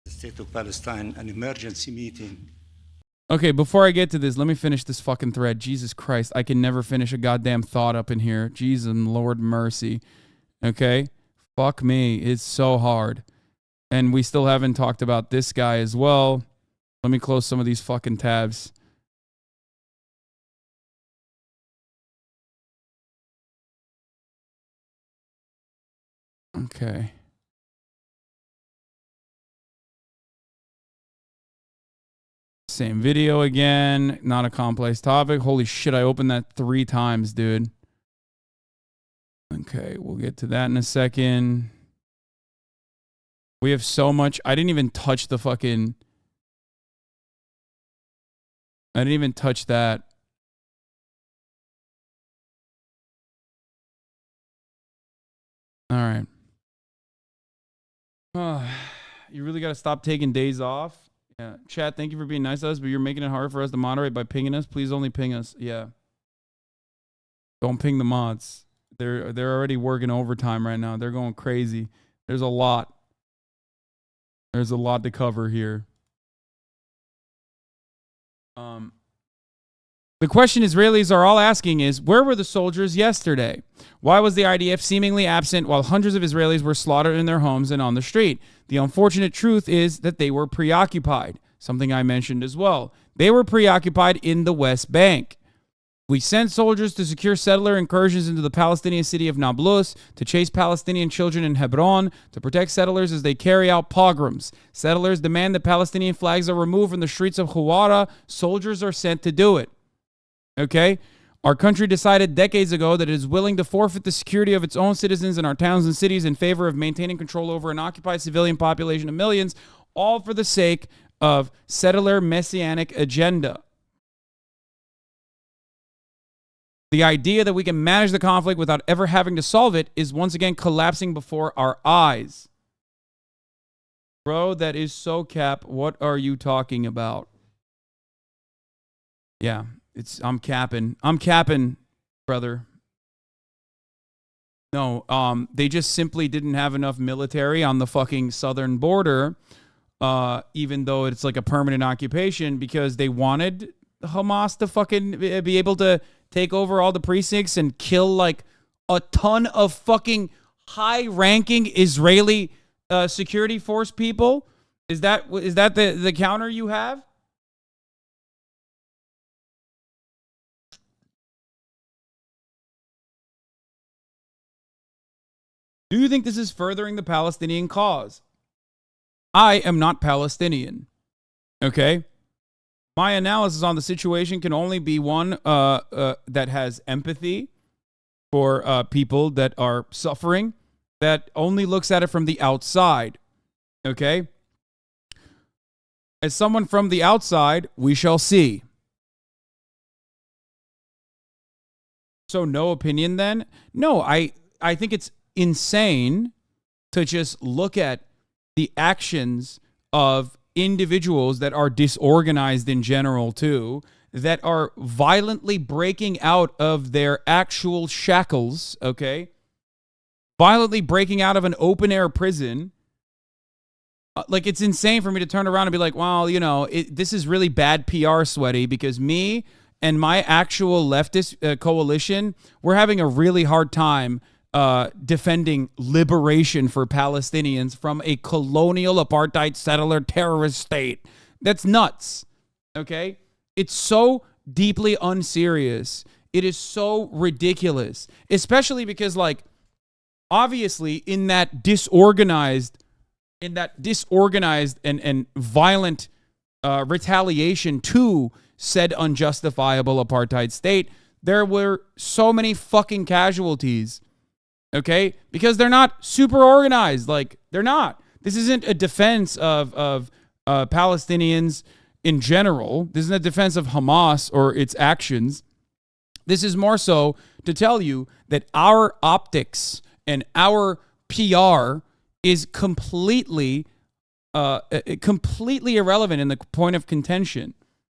The state of Palestine, an emergency meeting. Okay, before I get to this, let me finish this fucking thread. Jesus Christ, I can never finish a goddamn thought up in here. Jesus and Lord mercy. Okay? Fuck me. It's so hard. And we still haven't talked about this guy as well. Let me close some of these fucking tabs. Okay. Same video again. Not a complex topic. Holy shit, I opened that 3 times, dude. Okay, we'll get to that in a second. We have so much. I didn't even touch the fucking... I didn't even touch that. All right. You really got to stop taking days off. Yeah. Chat, thank you for being nice to us, but you're making it hard for us to moderate by pinging us. Please only ping us. Yeah. Don't ping the mods. They're already working overtime right now. They're going crazy. There's a lot. There's a lot to cover here. The question Israelis are all asking is, where were the soldiers yesterday? Why was the IDF seemingly absent while hundreds of Israelis were slaughtered in their homes and on the street? The unfortunate truth is that they were preoccupied, something I mentioned as well. They were preoccupied in the West Bank. We sent soldiers to secure settler incursions into the Palestinian city of Nablus, to chase Palestinian children in Hebron, to protect settlers as they carry out pogroms. Settlers demand that Palestinian flags are removed from the streets of Hawara. Soldiers are sent to do it. Okay? Our country decided decades ago that it is willing to forfeit the security of its own citizens in our towns and cities in favor of maintaining control over an occupied civilian population of millions, all for the sake of settler messianic agenda. The idea that we can manage the conflict without ever having to solve it is once again collapsing before our eyes. Bro, that is so cap. What are you talking about? Yeah, I'm capping. I'm capping, brother. No, they just simply didn't have enough military on the fucking southern border, even though it's like a permanent occupation, because they wanted Hamas to fucking be able to take over all the precincts and kill like a ton of fucking high-ranking Israeli security force people. Is that the counter you have? Do you think this is furthering the Palestinian cause? I am not Palestinian. Okay? My analysis on the situation can only be one that has empathy for people that are suffering, that only looks at it from the outside. Okay? As someone from the outside, we shall see. So no opinion then? No, I think it's insane to just look at the actions of individuals that are disorganized in general too, that are violently breaking out of their actual shackles, okay? Violently breaking out of an open air prison. Like, it's insane for me to turn around and be like, well, you know, this is really bad PR, Sweaty, because me and my actual leftist coalition, we're having a really hard time defending liberation for Palestinians from a colonial apartheid settler terrorist state. That's nuts, okay? It's so deeply unserious. It is so ridiculous, especially because, like, obviously in that disorganized and violent retaliation to said unjustifiable apartheid state, there were so many fucking casualties, okay? Because they're not super organized. Like, they're not. This isn't a defense of Palestinians in general. This isn't a defense of Hamas or its actions. This is more so to tell you that our optics and our PR is completely irrelevant in the point of contention,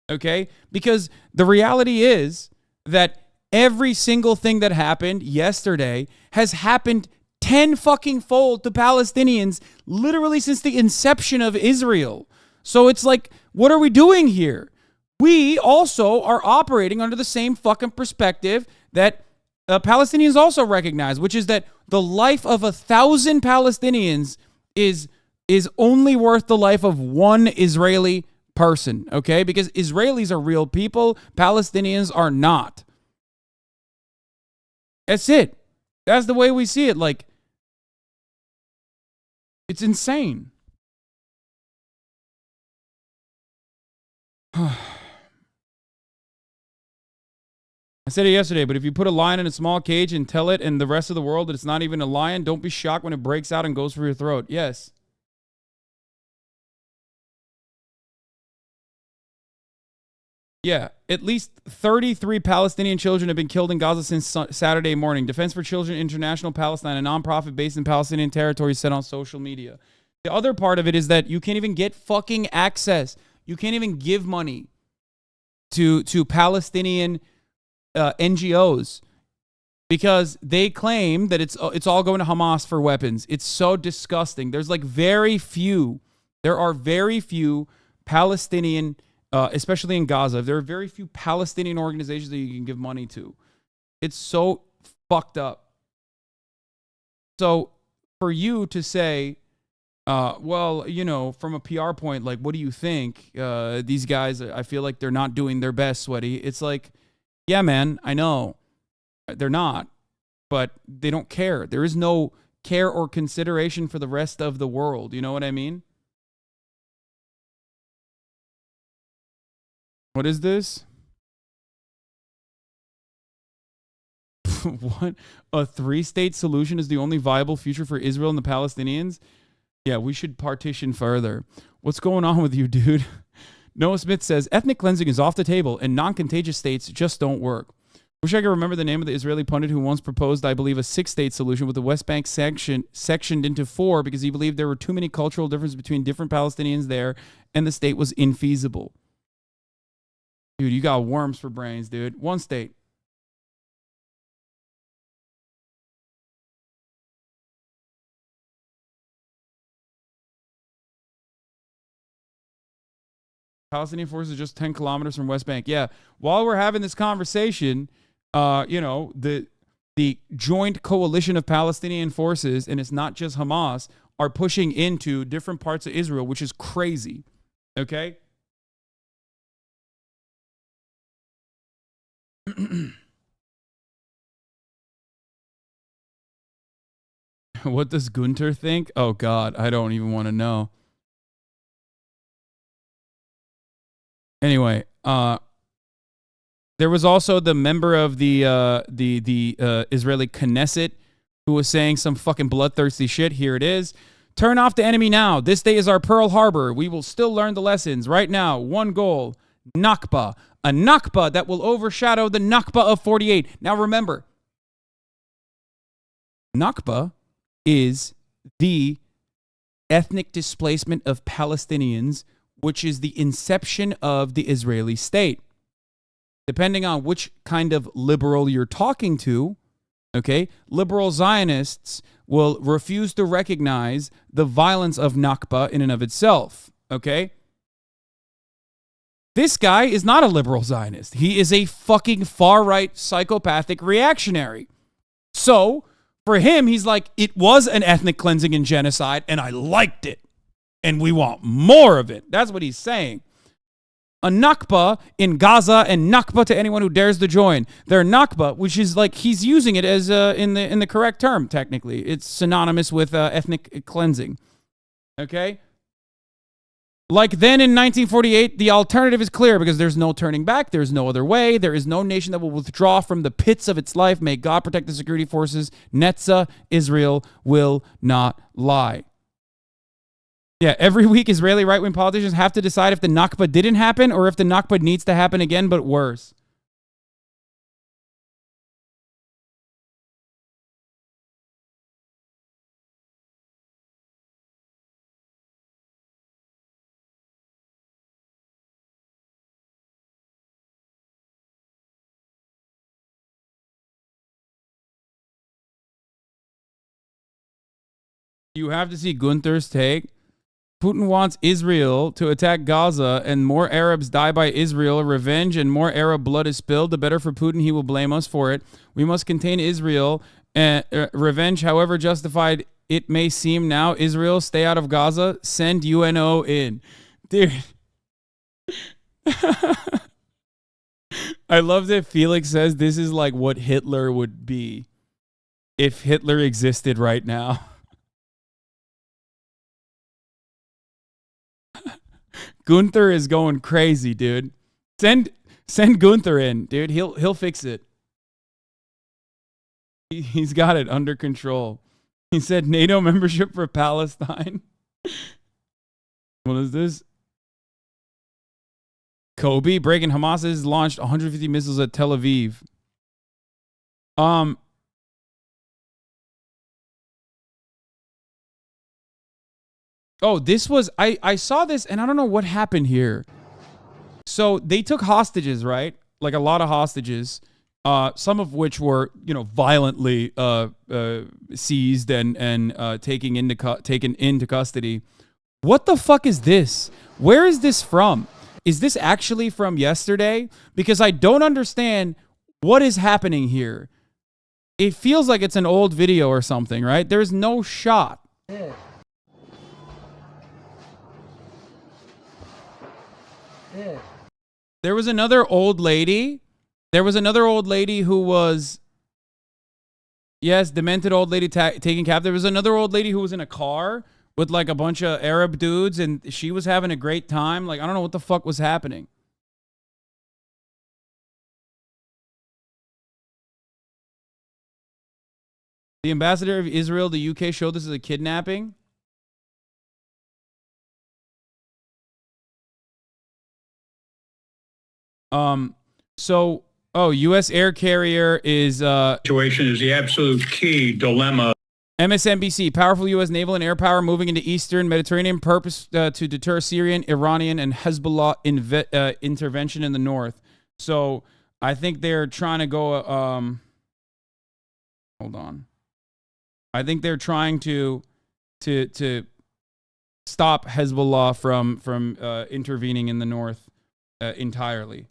okay? Because the reality is that every single thing that happened yesterday has happened 10 fucking fold to Palestinians literally since the inception of Israel. So it's like, what are we doing here? We also are operating under the same fucking perspective that Palestinians also recognize, which is that the life of 1,000 Palestinians is only worth the life of one Israeli person, okay? Because Israelis are real people, Palestinians are not. That's it. That's the way we see it. Like, it's insane. I said it yesterday, but if you put a lion in a small cage and tell it and the rest of the world that it's not even a lion, don't be shocked when it breaks out and goes for your throat. Yes. Yeah, at least 33 Palestinian children have been killed in Gaza since Saturday morning. Defense for Children International Palestine, a nonprofit based in Palestinian territory, said on social media. The other part of it is that you can't even get fucking access. You can't even give money to Palestinian NGOs because they claim that it's all going to Hamas for weapons. It's so disgusting. There are very few Palestinian, especially in Gaza, there are very few Palestinian organizations that you can give money to. It's so fucked up. So for you to say, well, you know, from a PR point, like, what do you think? These guys, I feel like they're not doing their best, Sweaty. It's like, yeah, man, I know. They're not, but they don't care. There is no care or consideration for the rest of the world. You know what I mean? What is this? What? A 3-state solution is the only viable future for Israel and the Palestinians? Yeah, we should partition further. What's going on with you, dude? Noah Smith says, ethnic cleansing is off the table and non-contagious states just don't work. Wish I could remember the name of the Israeli pundit who once proposed, I believe, a 6-state solution with the West Bank sectioned into 4 because he believed there were too many cultural differences between different Palestinians there and the state was infeasible. Dude, you got worms for brains, dude. 1 state. Palestinian forces just 10 kilometers from West Bank. Yeah. While we're having this conversation, you know, the joint coalition of Palestinian forces, and it's not just Hamas, are pushing into different parts of Israel, which is crazy. Okay? What does Gunther think? Oh God, I don't even want to know. Anyway, there was also the member of the Israeli Knesset who was saying some fucking bloodthirsty shit. Here it is. Turn off the enemy now. This day is our Pearl Harbor. We will still learn the lessons. Right now, one goal, Nakba. A Nakba that will overshadow the Nakba of 48. Now remember, Nakba is the ethnic displacement of Palestinians, which is the inception of the Israeli state. Depending on which kind of liberal you're talking to, okay, liberal Zionists will refuse to recognize the violence of Nakba in and of itself, okay? This guy is not a liberal Zionist. He is a fucking far-right psychopathic reactionary. So, for him, he's like, it was an ethnic cleansing and genocide, and I liked it. And we want more of it. That's what he's saying. A Nakba in Gaza and Nakba to anyone who dares to join. Their Nakba, which is like, he's using it as in the correct term, technically. It's synonymous with ethnic cleansing. Okay? Like then in 1948, the alternative is clear because there's no turning back. There's no other way. There is no nation that will withdraw from the pits of its life. May God protect the security forces. Netzah, Israel will not lie. Yeah, every week Israeli right-wing politicians have to decide if the Nakba didn't happen or if the Nakba needs to happen again, but worse. You have to see Gunther's take. Putin wants Israel to attack Gaza and more Arabs die by Israel. Revenge and more Arab blood is spilled. The better for Putin, he will blame us for it. We must contain Israel. Revenge, however justified it may seem now. Israel, stay out of Gaza. Send UNO in. Dude. I love that Felix says this is like what Hitler would be if Hitler existed right now. Gunther is going crazy, dude. Send Gunther in, dude. He'll fix it. He's got it under control. He said NATO membership for Palestine. What is this? Kobe breaking Hamas has launched 150 missiles at Tel Aviv. Oh, this was, I saw this and I don't know what happened here. So they took hostages, right? Like a lot of hostages, some of which were, violently seized and taken into custody. What the fuck is this? Where is this from? Is this actually from yesterday? Because I don't understand what is happening here. It feels like it's an old video or something, right? There's no shot. Yeah. Yeah. There was another old lady. There was another old lady who was, yes, demented old lady taken captive. There was another old lady who was in a car with like a bunch of Arab dudes and she was having a great time. Like, I don't know what the fuck was happening. The ambassador of Israel, the UK, showed this as a kidnapping. U.S. air carrier is situation is the absolute key dilemma. MSNBC, powerful U.S. naval and air power moving into Eastern Mediterranean, purpose to deter Syrian, Iranian, and Hezbollah intervention in the north. So I think they're trying to go. Hold on. I think they're trying to stop Hezbollah from intervening in the north entirely.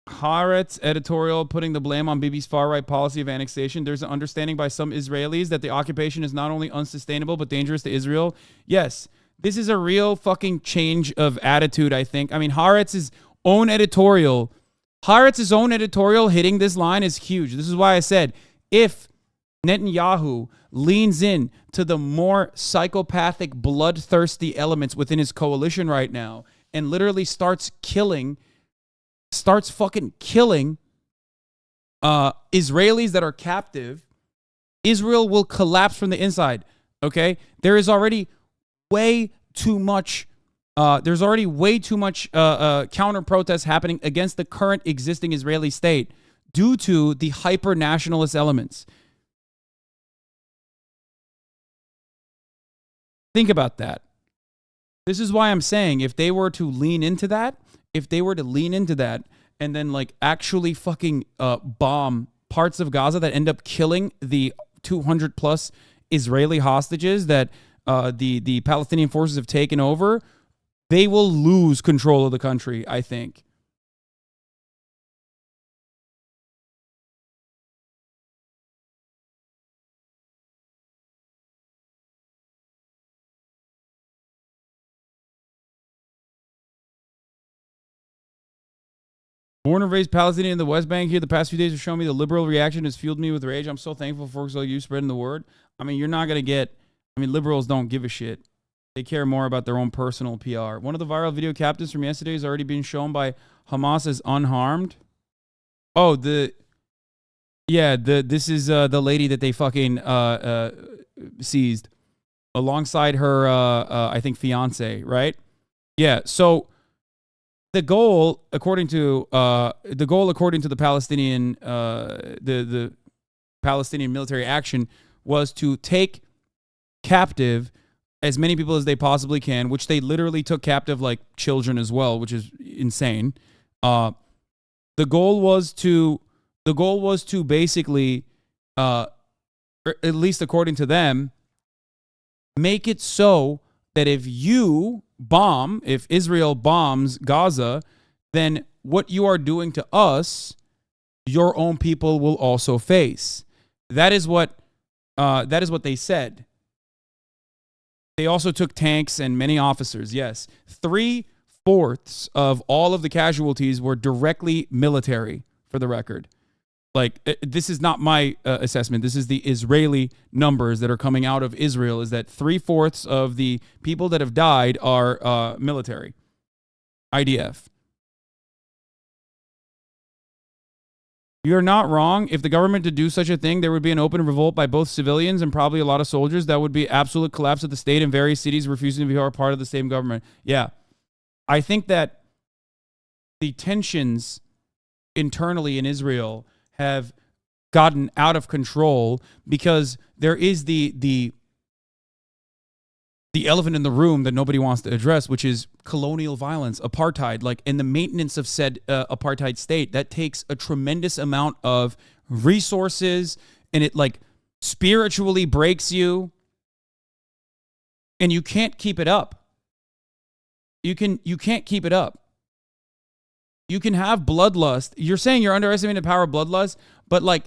Haaretz editorial putting the blame on Bibi's far-right policy of annexation. There's an understanding by some Israelis that the occupation is not only unsustainable but dangerous to Israel. Yes, this is a real fucking change of attitude, I think. I mean, Haaretz is own editorial, Haaretz's own editorial hitting this line is huge. This is why I said, if Netanyahu leans in to the more psychopathic, bloodthirsty elements within his coalition right now and literally starts fucking killing Israelis that are captive, Israel will collapse from the inside. Okay? There is already way too much counter protest happening against the current existing Israeli state due to the hyper nationalist elements. Think about that. This is why I'm saying if they were to lean into that, and then like actually fucking bomb parts of Gaza that end up killing the 200 plus Israeli hostages that the Palestinian forces have taken over, they will lose control of the country, I think. Born and raised Palestinian in the Westbank here. The past few days have shown me the liberal reaction has fueled me with rage. I'm so thankful for folks like you spreading the word. I mean, you're not going to get... I mean, liberals don't give a shit. They care more about their own personal PR. One of the viral video captives from yesterday is already being shown by Hamas as unharmed. Oh, this is the lady that they fucking seized alongside her, I think, fiance, right? Yeah, so... The goal, according to the Palestinian the Palestinian military action, was to take captive as many people as they possibly can, which they literally took captive like children as well, which is insane. The goal was to basically, or at least according to them, make it so that if Israel bombs Gaza, then what you are doing to us, your own people will also face. That is what they said. They also took tanks and many officers. Yes, 3/4 of all of the casualties were directly military. For the record, like this is not my assessment. This is the Israeli numbers that are coming out of Israel. Is that 3/4 of the people that have died are military, IDF. You're not wrong. If the government did do such a thing, there would be an open revolt by both civilians and probably a lot of soldiers. That would be absolute collapse of the state and various cities refusing to be part of the same government. Yeah. I think that the tensions internally in Israel have gotten out of control because there is the elephant in the room that nobody wants to address, which is colonial violence, apartheid, like, and the maintenance of said apartheid state. That takes a tremendous amount of resources, and it like spiritually breaks you, and you can't keep it up. You can't keep it up. You can have bloodlust. You're saying you're underestimating the power of bloodlust, but like,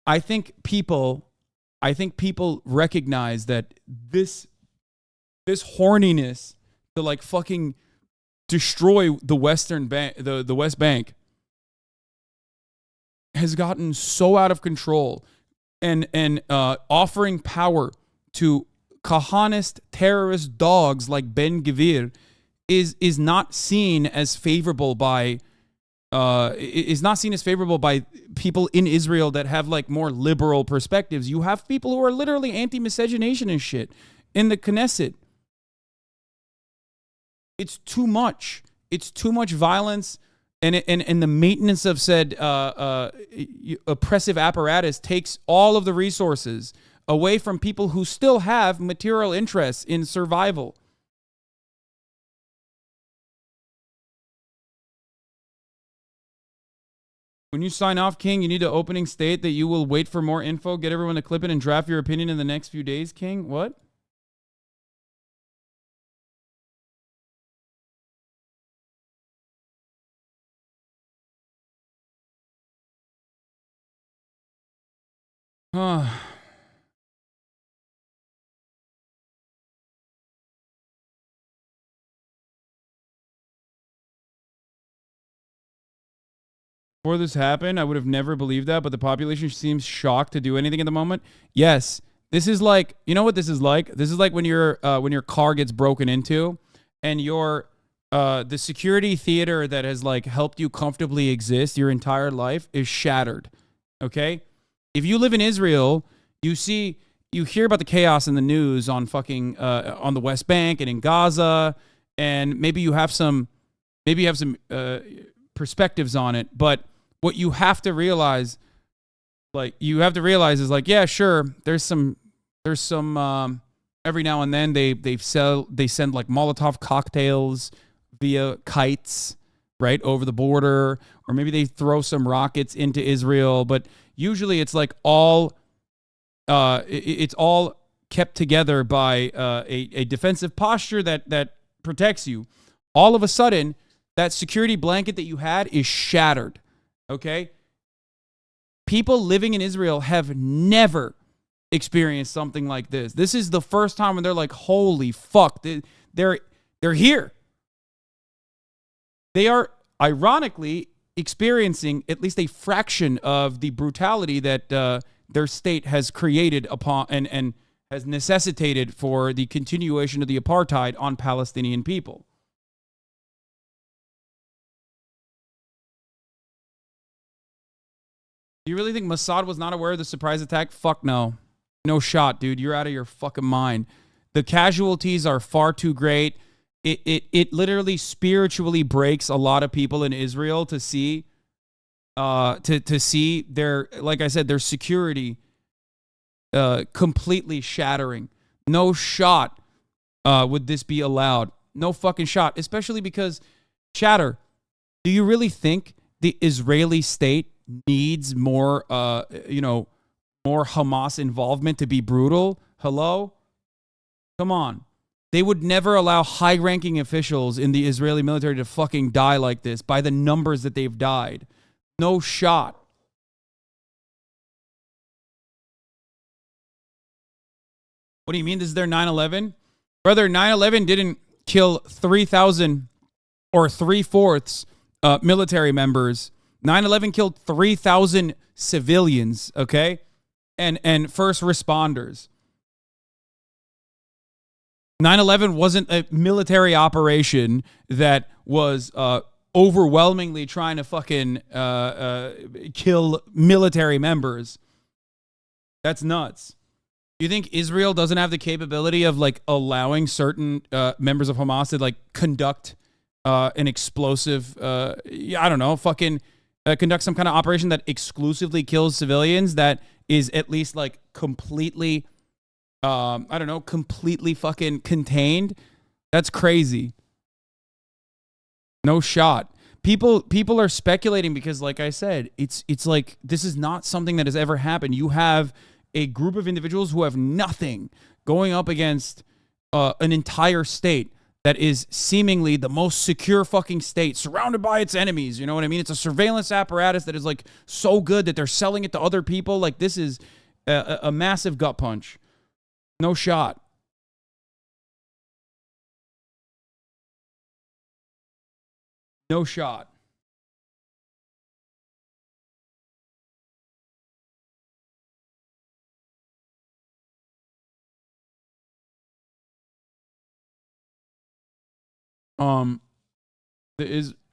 I think people recognize that this horniness to like fucking destroy the Western Bank, the West Bank, has gotten so out of control, and offering power to Kahanist terrorist dogs like Ben Gvir is not seen as favorable by people in Israel that have like more liberal perspectives. You have people who are literally anti-miscegenation and shit in the Knesset. It's too much. It's too much violence, and the maintenance of said oppressive apparatus takes all of the resources away from people who still have material interests in survival. When you sign off, King, you need an opening state that you will wait for more info, get everyone to clip it, and draft your opinion in the next few days, King? What? before this happened, I would have never believed that, but the population seems shocked to do anything at the moment. Yes, this is like, you know what this is like? This is like when your car gets broken into, and your the security theater that has like helped you comfortably exist your entire life is shattered. Okay, if you live in Israel, you hear about the chaos in the news on fucking on the West Bank and in Gaza, and maybe you have some perspectives on it, but what you have to realize, is like, yeah, sure, there's some every now and then they send like Molotov cocktails via kites right over the border, or maybe they throw some rockets into Israel, but usually it's like it's all kept together by a defensive posture that protects you. All of a sudden, that security blanket that you had is shattered. Okay? People living in Israel have never experienced something like this. This is the first time when they're like, holy fuck, they're here. They are ironically experiencing at least a fraction of the brutality that their state has created upon and has necessitated for the continuation of the apartheid on Palestinian people. Do you really think Mossad was not aware of the surprise attack? Fuck no. No shot, dude. You're out of your fucking mind. The casualties are far too great. It literally spiritually breaks a lot of people in Israel to see their, like I said, their security completely shattering. No shot would this be allowed. No fucking shot. Especially because, Chatter, do you really think the Israeli state needs more Hamas involvement to be brutal? Hello? Come on. They would never allow high-ranking officials in the Israeli military to fucking die like this by the numbers that they've died. No shot. What do you mean this is their 9/11? Brother, 9/11 didn't kill 3,000 or 3/4 military members. 9/11 killed 3,000 civilians, okay? And first responders. 9/11 wasn't a military operation that was overwhelmingly trying to fucking kill military members. That's nuts. You think Israel doesn't have the capability of like allowing certain members of Hamas to like conduct an explosive, conduct some kind of operation that exclusively kills civilians that is at least like completely, completely fucking contained? That's crazy. No shot. People are speculating because, like I said, it's like this is not something that has ever happened. You have a group of individuals who have nothing going up against an entire state that is seemingly the most secure fucking state, surrounded by its enemies. You know what I mean? It's a surveillance apparatus that is like so good that they're selling it to other people. Like this is a massive gut punch. No shot. No shot.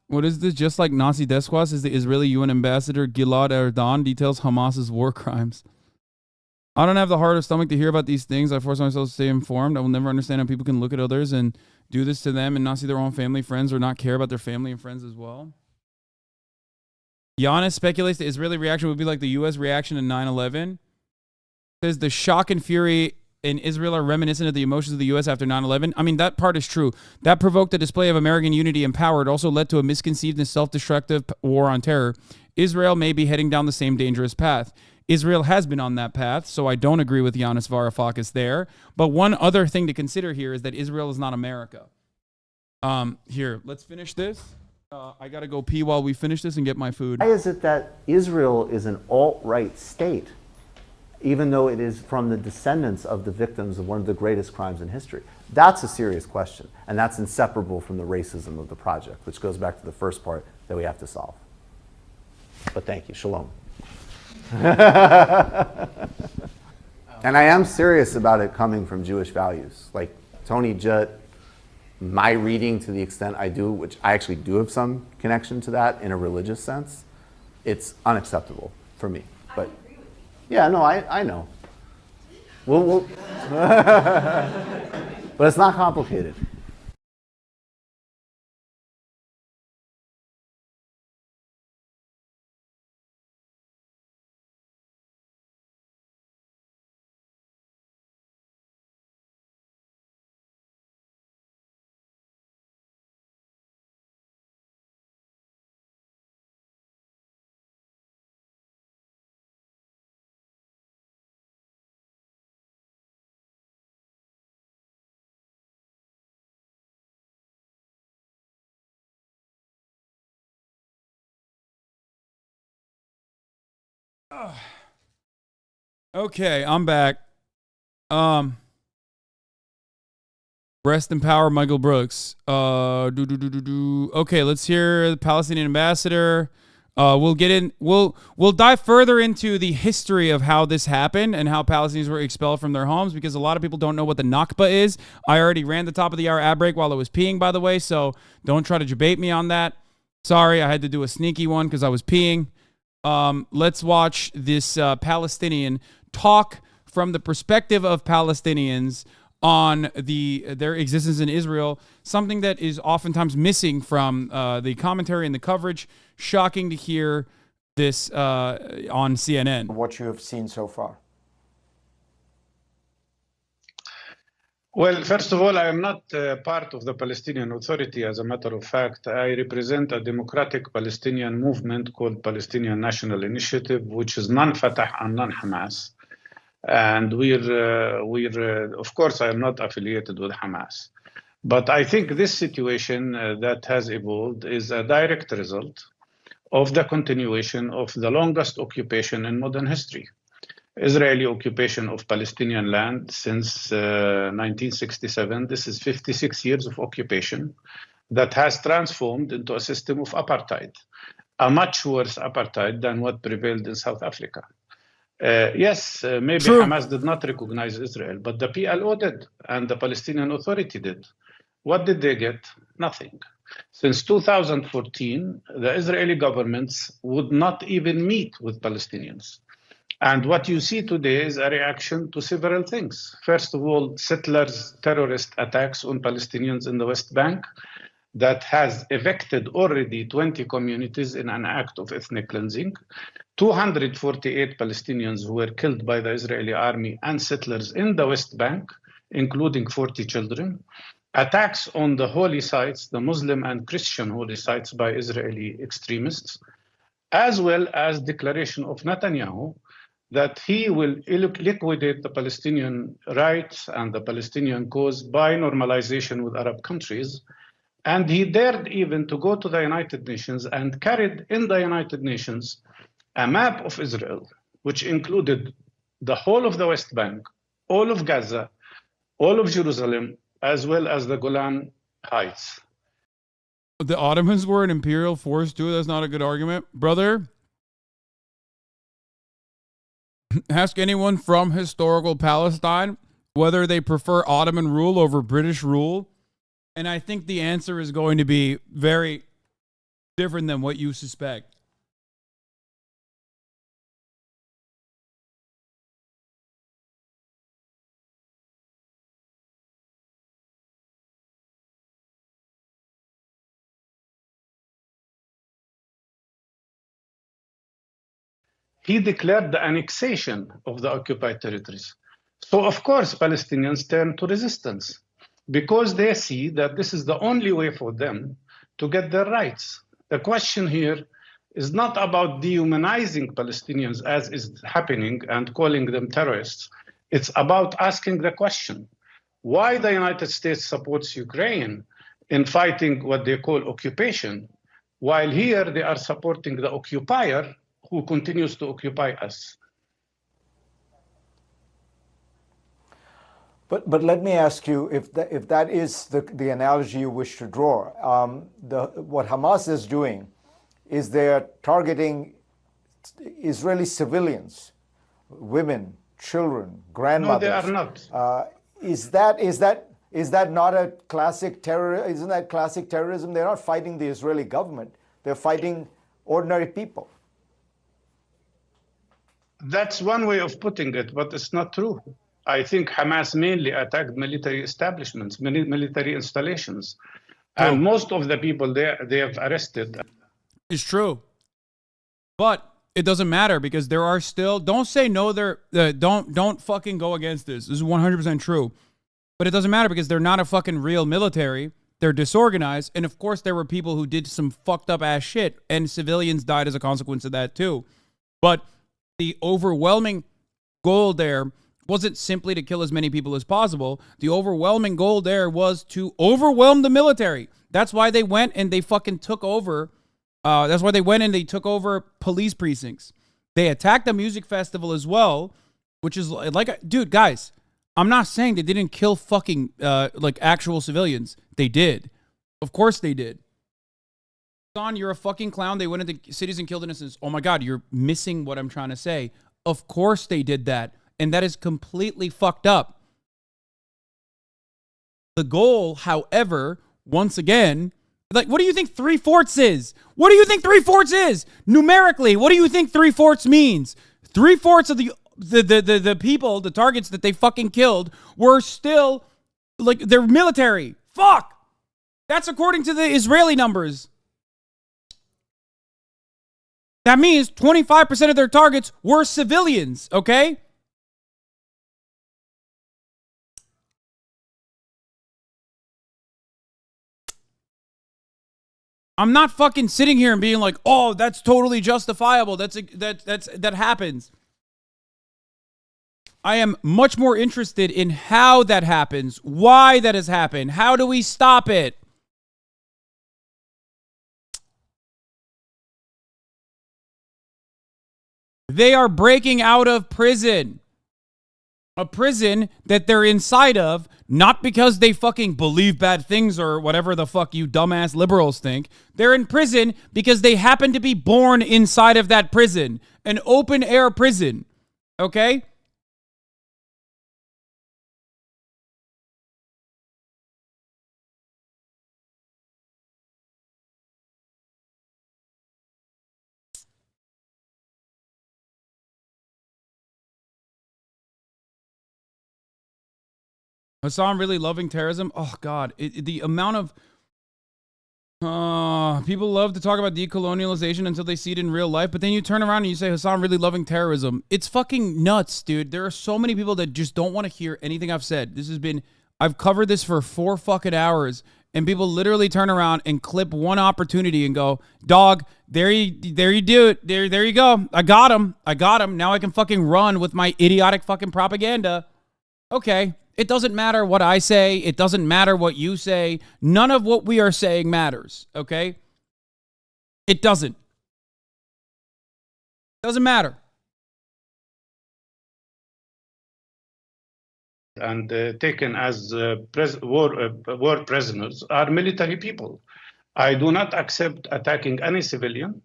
What is this? Just like Nazi death squads, is the Israeli UN ambassador Gilad Erdan details Hamas's war crimes. I don't have the heart or stomach to hear about these things. I force myself to stay informed. I will never understand how people can look at others and do this to them and not see their own family, friends, or not care about their family and friends as well. Yanis speculates the Israeli reaction would be like the U.S. reaction to 9/11. Says the shock and fury in Israel are reminiscent of the emotions of the U.S. after 9/11. I mean, that part is true. That provoked a display of American unity and power. It also led to a misconceived and self-destructive war on terror. Israel may be heading down the same dangerous path. Israel has been on that path, so I don't agree with Yanis Varoufakis there. But one other thing to consider here is that Israel is not America. Here, let's finish this. I got to go pee while we finish this and get my food. Why is it that Israel is an alt-right state, even though it is from the descendants of the victims of one of the greatest crimes in history? That's a serious question, and that's inseparable from the racism of the project, which goes back to the first part that we have to solve. But thank you. Shalom. And I am serious about it coming from Jewish values. Like Tony Judd, my reading to the extent I do, which I actually do have some connection to that in a religious sense, it's unacceptable for me. But yeah, no, I know. We'll but it's not complicated. Okay, I'm back. Rest in power, Michael Brooks. Okay, let's hear the Palestinian ambassador. We'll get in. We'll dive further into the history of how this happened and how Palestinians were expelled from their homes, because a lot of people don't know what the Nakba is. I already ran the top of the hour ad break while I was peeing, by the way, so don't try to debate me on that. Sorry, I had to do a sneaky one because I was peeing. Let's watch this Palestinian talk from the perspective of Palestinians on their existence in Israel, something that is oftentimes missing from the commentary and the coverage. Shocking to hear this on CNN. What you have seen so far. Well, first of all, I am not part of the Palestinian Authority. As a matter of fact, I represent a democratic Palestinian movement called Palestinian National Initiative, which is non-Fatah and non-Hamas. And we're of course, I am not affiliated with Hamas. But I think this situation that has evolved is a direct result of the continuation of the longest occupation in modern history. Israeli occupation of Palestinian land since 1967. This is 56 years of occupation that has transformed into a system of apartheid, a much worse apartheid than what prevailed in South Africa. Yes, maybe True. Hamas did not recognize Israel, but the PLO did, and the Palestinian Authority did. What did they get? Nothing. Since 2014, the Israeli governments would not even meet with Palestinians. And what you see today is a reaction to several things. First of all, settlers' terrorist attacks on Palestinians in the West Bank that has evicted already 20 communities in an act of ethnic cleansing. 248 Palestinians who were killed by the Israeli army and settlers in the West Bank, including 40 children. Attacks on the holy sites, the Muslim and Christian holy sites by Israeli extremists, as well as declaration of Netanyahu that he will liquidate the Palestinian rights and the Palestinian cause by normalization with Arab countries. And he dared even to go to the United Nations and carried in the United Nations a map of Israel, which included the whole of the West Bank, all of Gaza, all of Jerusalem, as well as the Golan Heights. The Ottomans were an imperial force too. That's not a good argument, brother. Ask anyone from historical Palestine whether they prefer Ottoman rule over British rule, and I think the answer is going to be very different than what you suspect. He declared the annexation of the occupied territories. So, of course, Palestinians turn to resistance because they see that this is the only way for them to get their rights. The question here is not about dehumanizing Palestinians as is happening and calling them terrorists. It's about asking the question, why the United States supports Ukraine in fighting what they call occupation, while here they are supporting the occupier who continues to occupy us. But let me ask you, if that is the analogy you wish to draw, what Hamas is doing is they're targeting Israeli civilians, women, children, grandmothers. No, they are not. Is that not a classic terror? Isn't that classic terrorism? They're not fighting the Israeli government. They're fighting ordinary people. That's one way of putting it, but it's not true. I think Hamas mainly attacked military establishments, military installations. And most of the people they have arrested. It's true. But it doesn't matter because there are still, don't say no, don't fucking go against this. This is 100% true. But it doesn't matter because they're not a fucking real military. They're disorganized. And of course there were people who did some fucked up ass shit and civilians died as a consequence of that too. But the overwhelming goal there wasn't simply to kill as many people as possible. The overwhelming goal there was to overwhelm the military. That's why they went and they fucking took over. That's why they went and they took over police precincts. They attacked the music festival as well, which is like, dude, guys, I'm not saying they didn't kill fucking like actual civilians. They did. Of course they did. Hasan, you're a fucking clown. They went into cities and killed innocents. Oh my God, you're missing what I'm trying to say. Of course they did that. And that is completely fucked up. The goal, however, once again, like, what do you think 3/4 is? What do you think 3/4 is? Numerically, what do you think 3/4 means? 3/4 of the people, the targets that they fucking killed were still, like, they're military. Fuck! That's according to the Israeli numbers. That means 25% of their targets were civilians, okay? I'm not fucking sitting here and being like, "Oh, that's totally justifiable. That happens." I am much more interested in how that happens, why that has happened, how do we stop it? They are breaking out of prison. A prison that they're inside of, not because they fucking believe bad things or whatever the fuck you dumbass liberals think. They're in prison because they happen to be born inside of that prison. An open air prison. Okay? Hasan really loving terrorism? Oh, God. The amount of... people love to talk about decolonialization until they see it in real life, but then you turn around and you say, Hasan really loving terrorism. It's fucking nuts, dude. There are so many people that just don't want to hear anything I've said. I've covered this for 4 fucking hours, and people literally turn around and clip one opportunity and go, dog, there you do it. There you go. I got him. Now I can fucking run with my idiotic fucking propaganda. Okay. It doesn't matter what I say. It doesn't matter what you say. None of what we are saying matters, okay? It doesn't. Doesn't matter. And taken as war prisoners are military people. I do not accept attacking any civilian.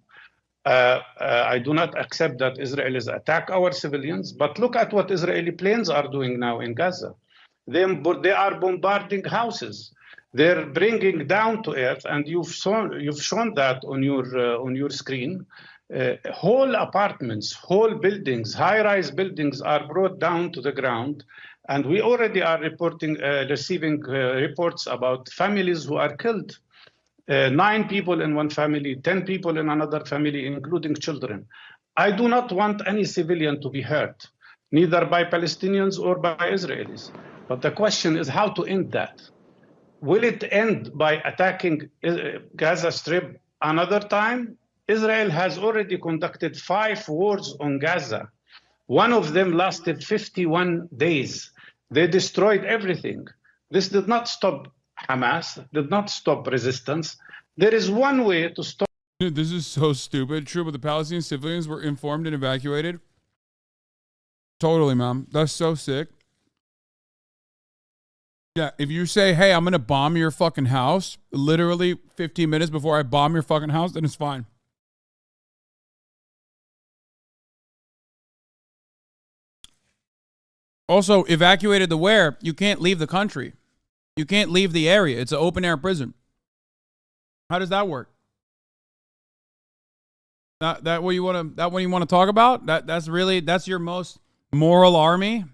I do not accept that Israelis attack our civilians. But look at what Israeli planes are doing now in Gaza. They are bombarding houses. They're bringing down to earth, and you've shown that on your screen. Whole apartments, whole buildings, high-rise buildings are brought down to the ground, and we already are receiving reports about families who are killed. 9 people in one family, 10 people in another family, including children. I do not want any civilian to be hurt, neither by Palestinians or by Israelis. But the question is how to end that. Will it end by attacking Gaza Strip another time? Israel has already conducted 5 wars on Gaza. One of them lasted 51 days. They destroyed everything. This did not stop Hamas, did not stop resistance. There is one way to stop. Dude, this is so stupid. True, but the Palestinian civilians were informed and evacuated. Totally, Mom. That's so sick. Yeah, if you say, hey, I'm going to bomb your fucking house, literally 15 minutes before I bomb your fucking house, then it's fine. Also, evacuated to where? You can't leave the country. You can't leave the area. It's an open-air prison. How does that work? That what you want to talk about? That's your most moral army?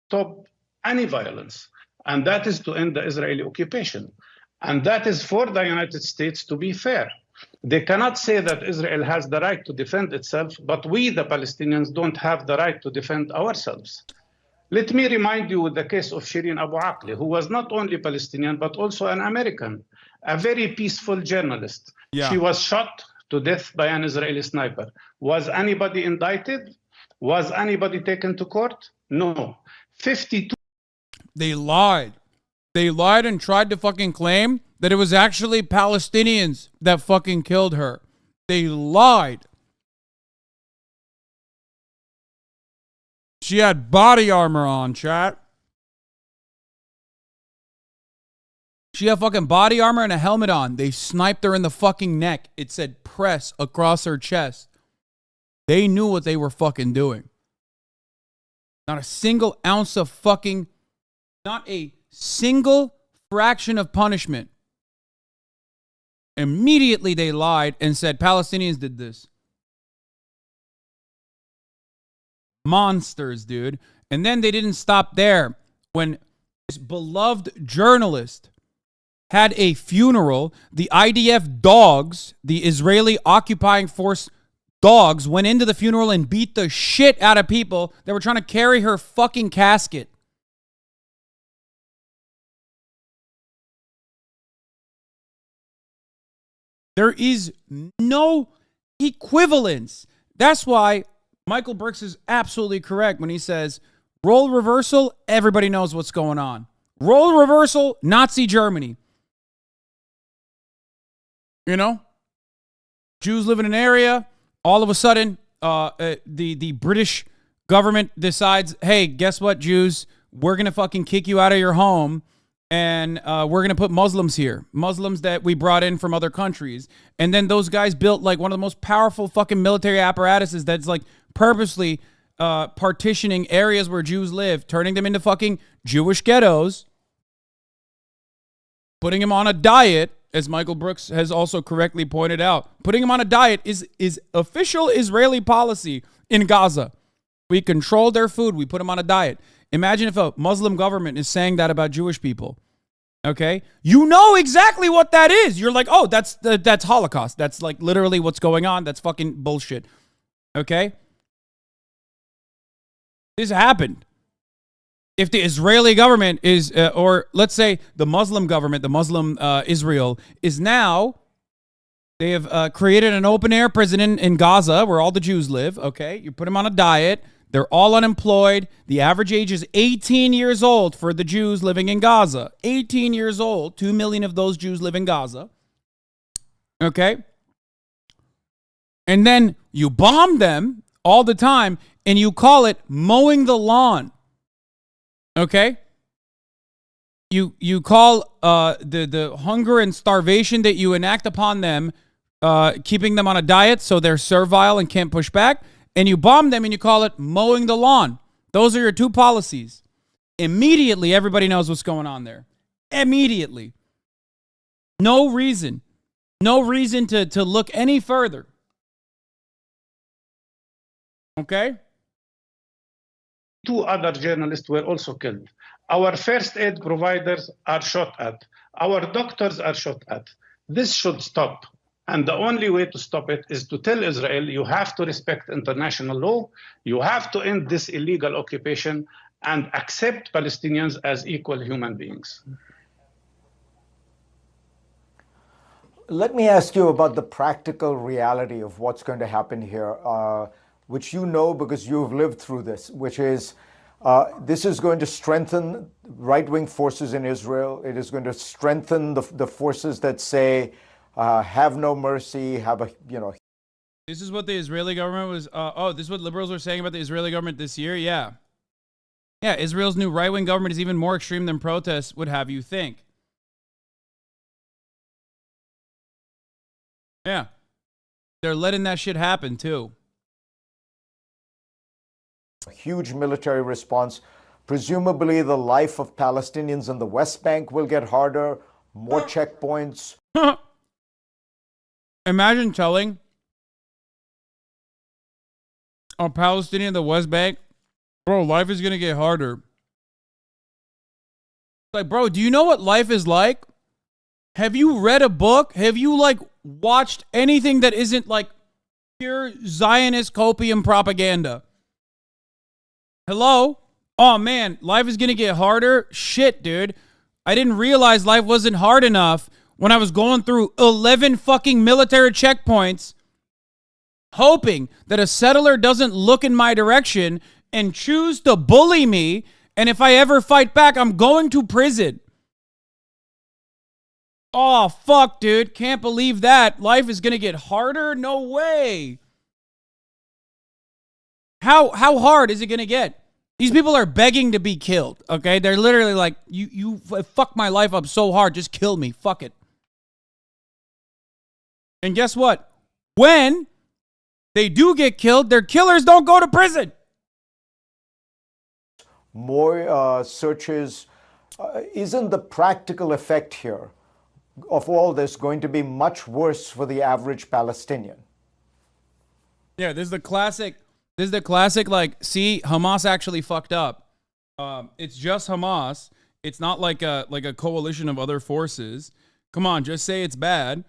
Stop any violence. And that is to end the Israeli occupation. And that is for the United States to be fair. They cannot say that Israel has the right to defend itself, but we, the Palestinians, don't have the right to defend ourselves. Let me remind you the case of Shirin Abu Akleh, who was not only Palestinian, but also an American, a very peaceful journalist. Yeah. She was shot to death by an Israeli sniper. Was anybody indicted? Was anybody taken to court? No. 52. They lied. They lied and tried to fucking claim that it was actually Palestinians that fucking killed her. They lied. She had body armor on, chat. She had fucking body armor and a helmet on. They sniped her in the fucking neck. It said press across her chest. They knew what they were fucking doing. Not a single ounce of fucking, not a single fraction of punishment. Immediately they lied and said Palestinians did this. Monsters, dude. And then they didn't stop there. When this beloved journalist had a funeral, the IDF dogs, the Israeli occupying force dogs, went into the funeral and beat the shit out of people that were trying to carry her fucking casket. There is no equivalence. That's why Michael Brooks is absolutely correct when he says, role reversal, everybody knows what's going on. Role reversal, Nazi Germany. You know? Jews live in an area, all of a sudden, the British government decides, hey, guess what, Jews? We're going to fucking kick you out of your home, and we're going to put Muslims here. Muslims that we brought in from other countries. And then those guys built like one of the most powerful fucking military apparatuses that's like purposely partitioning areas where Jews live, turning them into fucking Jewish ghettos, putting them on a diet, as Michael Brooks has also correctly pointed out. Putting them on a diet is official Israeli policy in Gaza. We control their food. We put them on a diet. Imagine if a Muslim government is saying that about Jewish people. Okay? You know exactly what that is. You're like, oh, that's Holocaust. That's like literally what's going on. That's fucking bullshit. Okay? This happened. If the Israeli government is, or let's say the Muslim government, the Muslim Israel, is now, they have created an open-air prison in Gaza where all the Jews live, okay? You put them on a diet. They're all unemployed. The average age is 18 years old for the Jews living in Gaza. 18 years old. 2 million of those Jews live in Gaza. Okay? And then you bomb them all the time, and you call it mowing the lawn. Okay? You call the hunger and starvation that you enact upon them, keeping them on a diet so they're servile and can't push back, and you bomb them and you call it mowing the lawn. Those are your two policies. Immediately, everybody knows what's going on there. Immediately. No reason to look any further. Okay? 2 other journalists were also killed. Our first aid providers are shot at. Our doctors are shot at. This should stop. And the only way to stop it is to tell Israel, you have to respect international law, you have to end this illegal occupation, and accept Palestinians as equal human beings. Let me ask you about the practical reality of what's going to happen here, which you know because you've lived through this, which is this is going to strengthen right-wing forces in Israel. It is going to strengthen the forces that say, have no mercy, have a, This is what the Israeli government was, this is what liberals were saying about the Israeli government this year? Yeah. Yeah, Israel's new right-wing government is even more extreme than protests would have you think. Yeah. They're letting that shit happen, too. A huge military response. Presumably, the life of Palestinians in the West Bank will get harder, more checkpoints. Imagine telling a Palestinian in the West Bank, bro, life is going to get harder. Like, bro, do you know what life is like? Have you read a book? Have you, like, watched anything that isn't, like, pure Zionist copium propaganda? Hello? Oh, man, life is going to get harder? Shit, dude. I didn't realize life wasn't hard enough when I was going through 11 fucking military checkpoints, hoping that a settler doesn't look in my direction and choose to bully me, and if I ever fight back, I'm going to prison. Oh, fuck, dude. Can't believe that. Life is going to get harder? No way. How hard is it going to get? These people are begging to be killed, okay? They're literally like, you fuck my life up so hard, just kill me. Fuck it. And guess what? When they do get killed, their killers don't go to prison. More searches. Isn't the practical effect here of all this going to be much worse for the average Palestinian? Yeah, this is the classic, like, see, Hamas actually fucked up. It's just Hamas. It's not like a coalition of other forces. Come on, just say it's bad.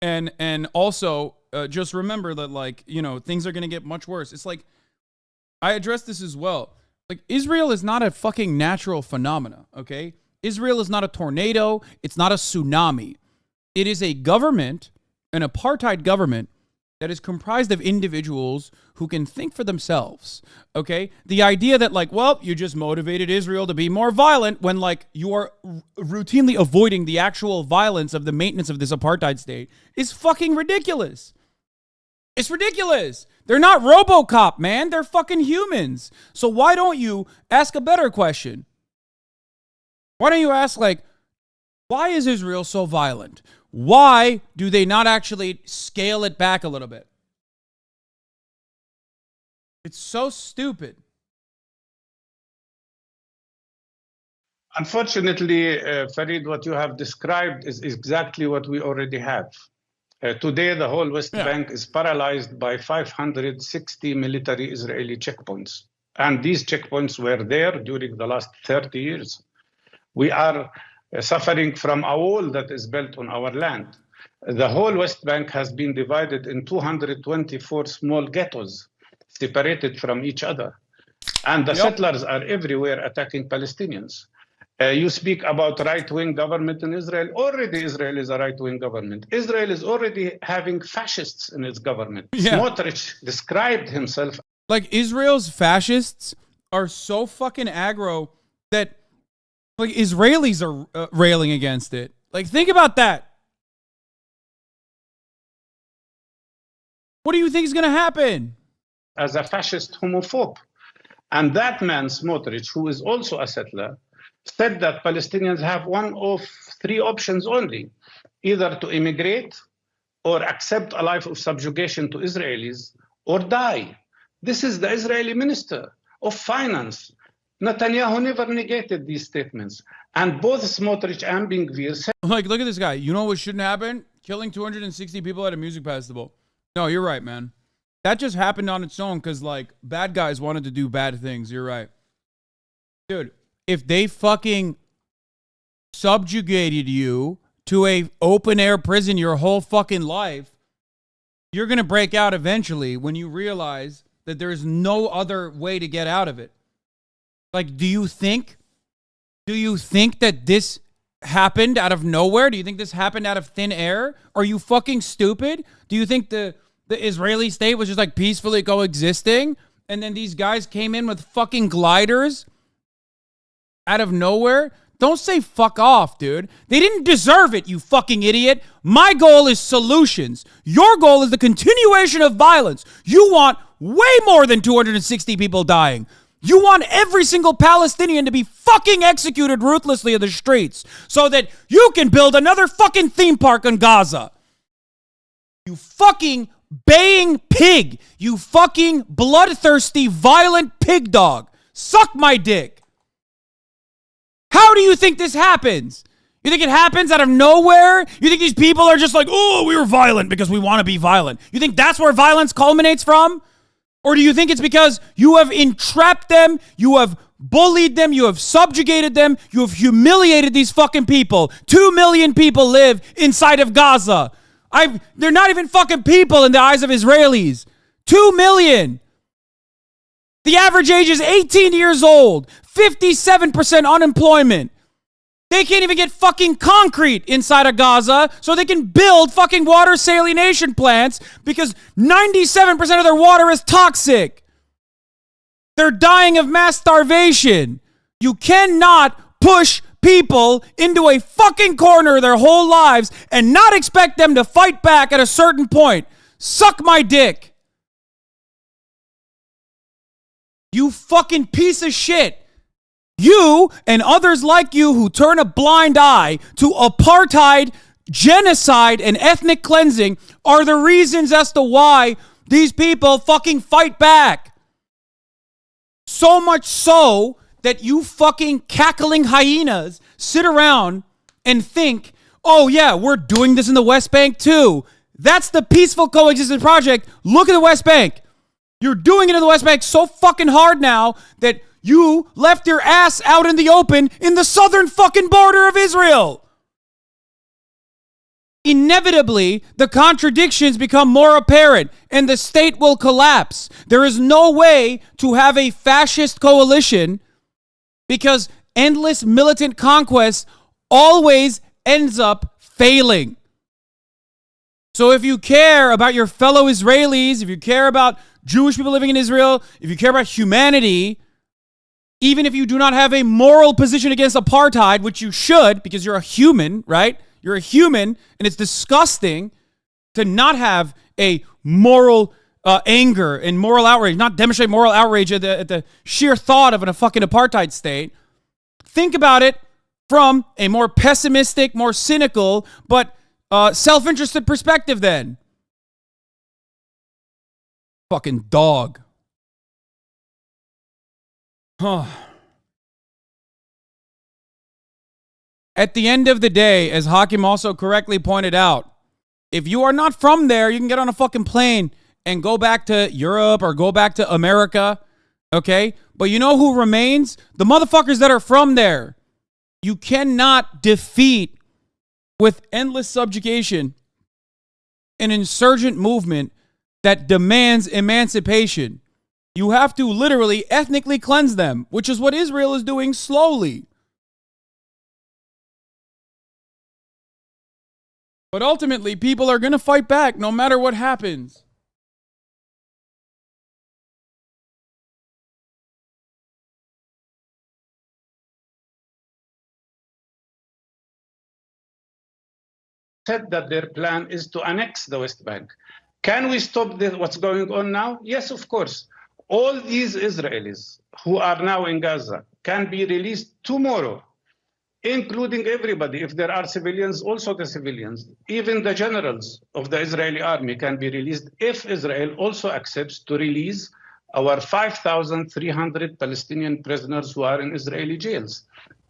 And also, just remember that, like, you know, things are going to get much worse. It's like, I addressed this as well. Like, Israel is not a fucking natural phenomena, okay? Israel is not a tornado. It's not a tsunami. It is a government, an apartheid government, that is comprised of individuals who can think for themselves, okay? The idea that, like, well, you just motivated Israel to be more violent when, like, you are routinely avoiding the actual violence of the maintenance of this apartheid state is fucking ridiculous. It's ridiculous. They're not RoboCop, man. They're fucking humans. So why don't you ask a better question? Why don't you ask, like, why is Israel so violent? Why do they not actually scale it back a little bit? It's so stupid. Unfortunately, Farid, what you have described is exactly what we already have. Today, the whole West Bank is paralyzed by 560 military Israeli checkpoints. And these checkpoints were there during the last 30 years. We are suffering from a wall that is built on our land. The whole West Bank has been divided in 224 small ghettos, separated from each other. And the settlers are everywhere attacking Palestinians. You speak about right-wing government in Israel. Already Israel is a right-wing government. Israel is already having fascists in its government. Smotrich described himself. Like, Israel's fascists are so fucking aggro that, like, Israelis are railing against it. Like, think about that. What do you think is going to happen? As a fascist homophobe. And that man, Smotrich, who is also a settler, said that Palestinians have one of three options only, either to immigrate or accept a life of subjugation to Israelis or die. This is the Israeli Minister of Finance. Netanyahu never negated these statements. And both Smotrich and Ben-Gvir said... Like, look at this guy. You know what shouldn't happen? Killing 260 people at a music festival. No, you're right, man. That just happened on its own because, like, bad guys wanted to do bad things. You're right. Dude, if they fucking subjugated you to a open-air prison your whole fucking life, you're going to break out eventually when you realize that there's no other way to get out of it. Like, do you think that this happened out of nowhere? Do you think this happened out of thin air? Are you fucking stupid? Do you think the Israeli state was just, like, peacefully coexisting and then these guys came in with fucking gliders out of nowhere? Don't say fuck off, dude. They didn't deserve it, you fucking idiot. My goal is solutions. Your goal is the continuation of violence. You want way more than 260 people dying. You want every single Palestinian to be fucking executed ruthlessly in the streets so that you can build another fucking theme park in Gaza. You fucking baying pig. You fucking bloodthirsty, violent pig dog. Suck my dick. think this happens? You think it happens out of nowhere? You think these people are just like, oh, we were violent because we want to be violent? You think that's where violence culminates from? Or do you think it's because you have entrapped them, you have bullied them, you have subjugated them, you have humiliated these fucking people? 2 million people live inside of Gaza. They're not even fucking people in the eyes of Israelis. 2 million. The average age is 18 years old. 57% unemployment. They can't even get fucking concrete inside of Gaza so they can build fucking water salination plants because 97% of their water is toxic. They're dying of mass starvation. You cannot push people into a fucking corner their whole lives and not expect them to fight back at a certain point. Suck my dick. You fucking piece of shit. You and others like you who turn a blind eye to apartheid, genocide, and ethnic cleansing are the reasons as to why these people fucking fight back. So much so that you fucking cackling hyenas sit around and think, oh yeah, we're doing this in the West Bank too. That's the peaceful coexistence project. Look at the West Bank. You're doing it in the West Bank so fucking hard now that you left your ass out in the open in the southern fucking border of Israel. Inevitably, the contradictions become more apparent and the state will collapse. There is no way to have a fascist coalition because endless militant conquest always ends up failing. So if you care about your fellow Israelis, if you care about Jewish people living in Israel, if you care about humanity, even if you do not have a moral position against apartheid, which you should because you're a human, right? You're a human, and it's disgusting to not have a moral anger and moral outrage, not demonstrate moral outrage at the sheer thought of a fucking apartheid state. Think about it from a more pessimistic, more cynical, but self-interested perspective then. Fucking dog. At the end of the day, as Hakim also correctly pointed out, if you are not from there, you can get on a fucking plane and go back to Europe or go back to America, okay? But you know who remains? The motherfuckers that are from there. You cannot defeat with endless subjugation an insurgent movement that demands emancipation. You have to literally ethnically cleanse them, which is what Israel is doing slowly. But ultimately, people are going to fight back no matter what happens. Said that their plan is to annex the West Bank. Can we stop what's going on now? Yes, of course. All these Israelis who are now in Gaza can be released tomorrow, including everybody. If there are civilians, also the civilians. Even the generals of the Israeli army can be released if Israel also accepts to release our 5,300 Palestinian prisoners who are in Israeli jails,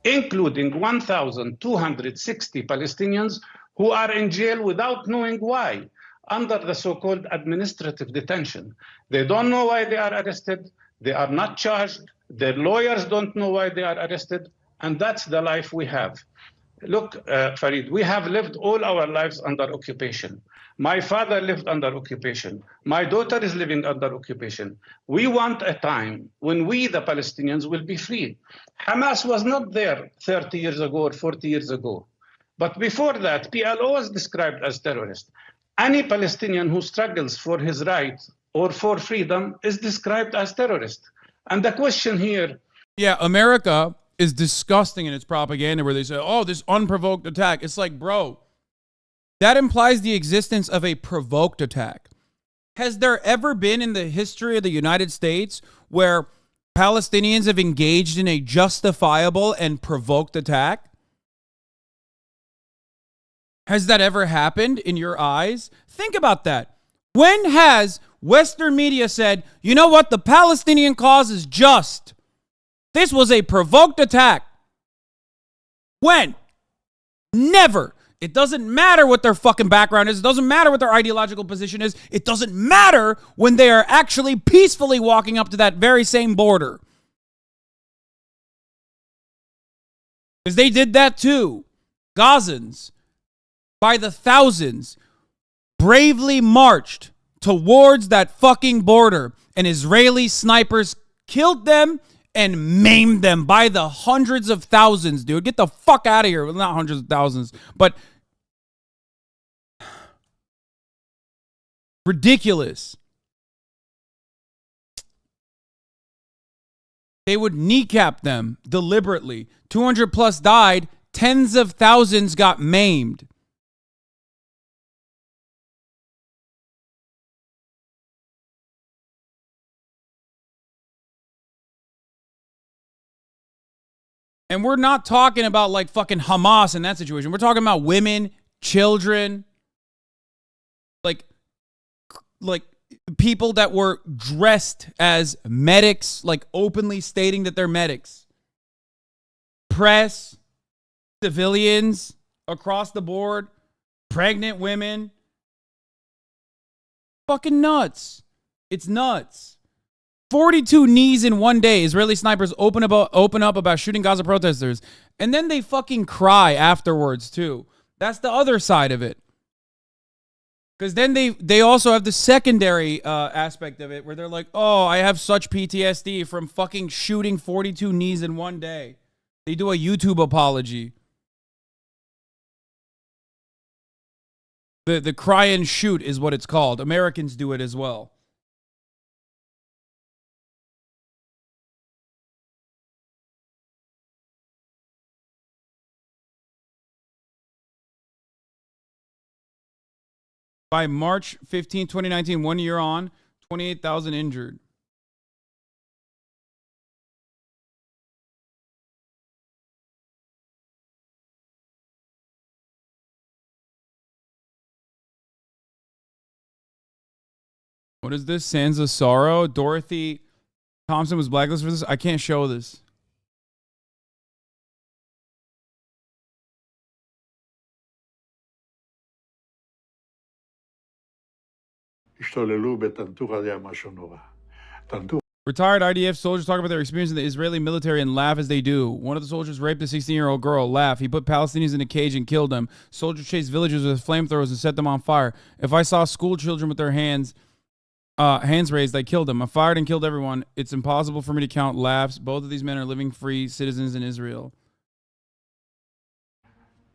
including 1,260 Palestinians who are in jail without knowing why, under the so-called administrative detention. They don't know why they are arrested. They are not charged. Their lawyers don't know why they are arrested. And that's the life we have. Look, Farid, we have lived all our lives under occupation. My father lived under occupation. My daughter is living under occupation. We want a time when we, the Palestinians, will be free. Hamas was not there 30 years ago or 40 years ago. But before that, PLO was described as terrorist. Any Palestinian who struggles for his right or for freedom is described as terrorist. And the question here... Yeah, America is disgusting in its propaganda where they say, oh, this unprovoked attack. It's like, bro, that implies the existence of a provoked attack. Has there ever been in the history of the United States where Palestinians have engaged in a justifiable and provoked attack? Has that ever happened in your eyes? Think about that. When has Western media said, you know what, the Palestinian cause is just? This was a provoked attack. When? Never. It doesn't matter what their fucking background is. It doesn't matter what their ideological position is. It doesn't matter when they are actually peacefully walking up to that very same border. Because they did that too. Gazans, by the thousands, bravely marched towards that fucking border, and Israeli snipers killed them and maimed them by the hundreds of thousands, dude. Get the fuck out of here. Well, not hundreds of thousands, but ridiculous. They would kneecap them deliberately. 200 plus died. Tens of thousands got maimed. And we're not talking about like fucking Hamas in that situation. We're talking about women, children, like people that were dressed as medics, like openly stating that they're medics. Press, civilians across the board, pregnant women. Fucking nuts. It's nuts. 42 knees in one day. Israeli snipers open up about shooting Gaza protesters. And then they fucking cry afterwards too. That's the other side of it. Because then they also have the secondary aspect of it where they're like, oh, I have such PTSD from fucking shooting 42 knees in one day. They do a YouTube apology. The cry and shoot is what it's called. Americans do it as well. By March 15, 2019, 1 year on, 28,000 injured. What is this? Sands of Sorrow? Dorothy Thompson was blacklisted for this? I can't show this. השתוללו בטנטורה, זה היה משהו נורא. Retired IDF soldiers talk about their experience in the Israeli military and laugh as they do. One of the soldiers raped a 16-year-old girl. Laugh. He put Palestinians in a cage and killed them. Soldiers chased villagers with flamethrowers and set them on fire. If I saw school children with their hands raised, I killed them. I fired and killed everyone. It's impossible for me to count laughs. Both of these men are living free citizens in Israel.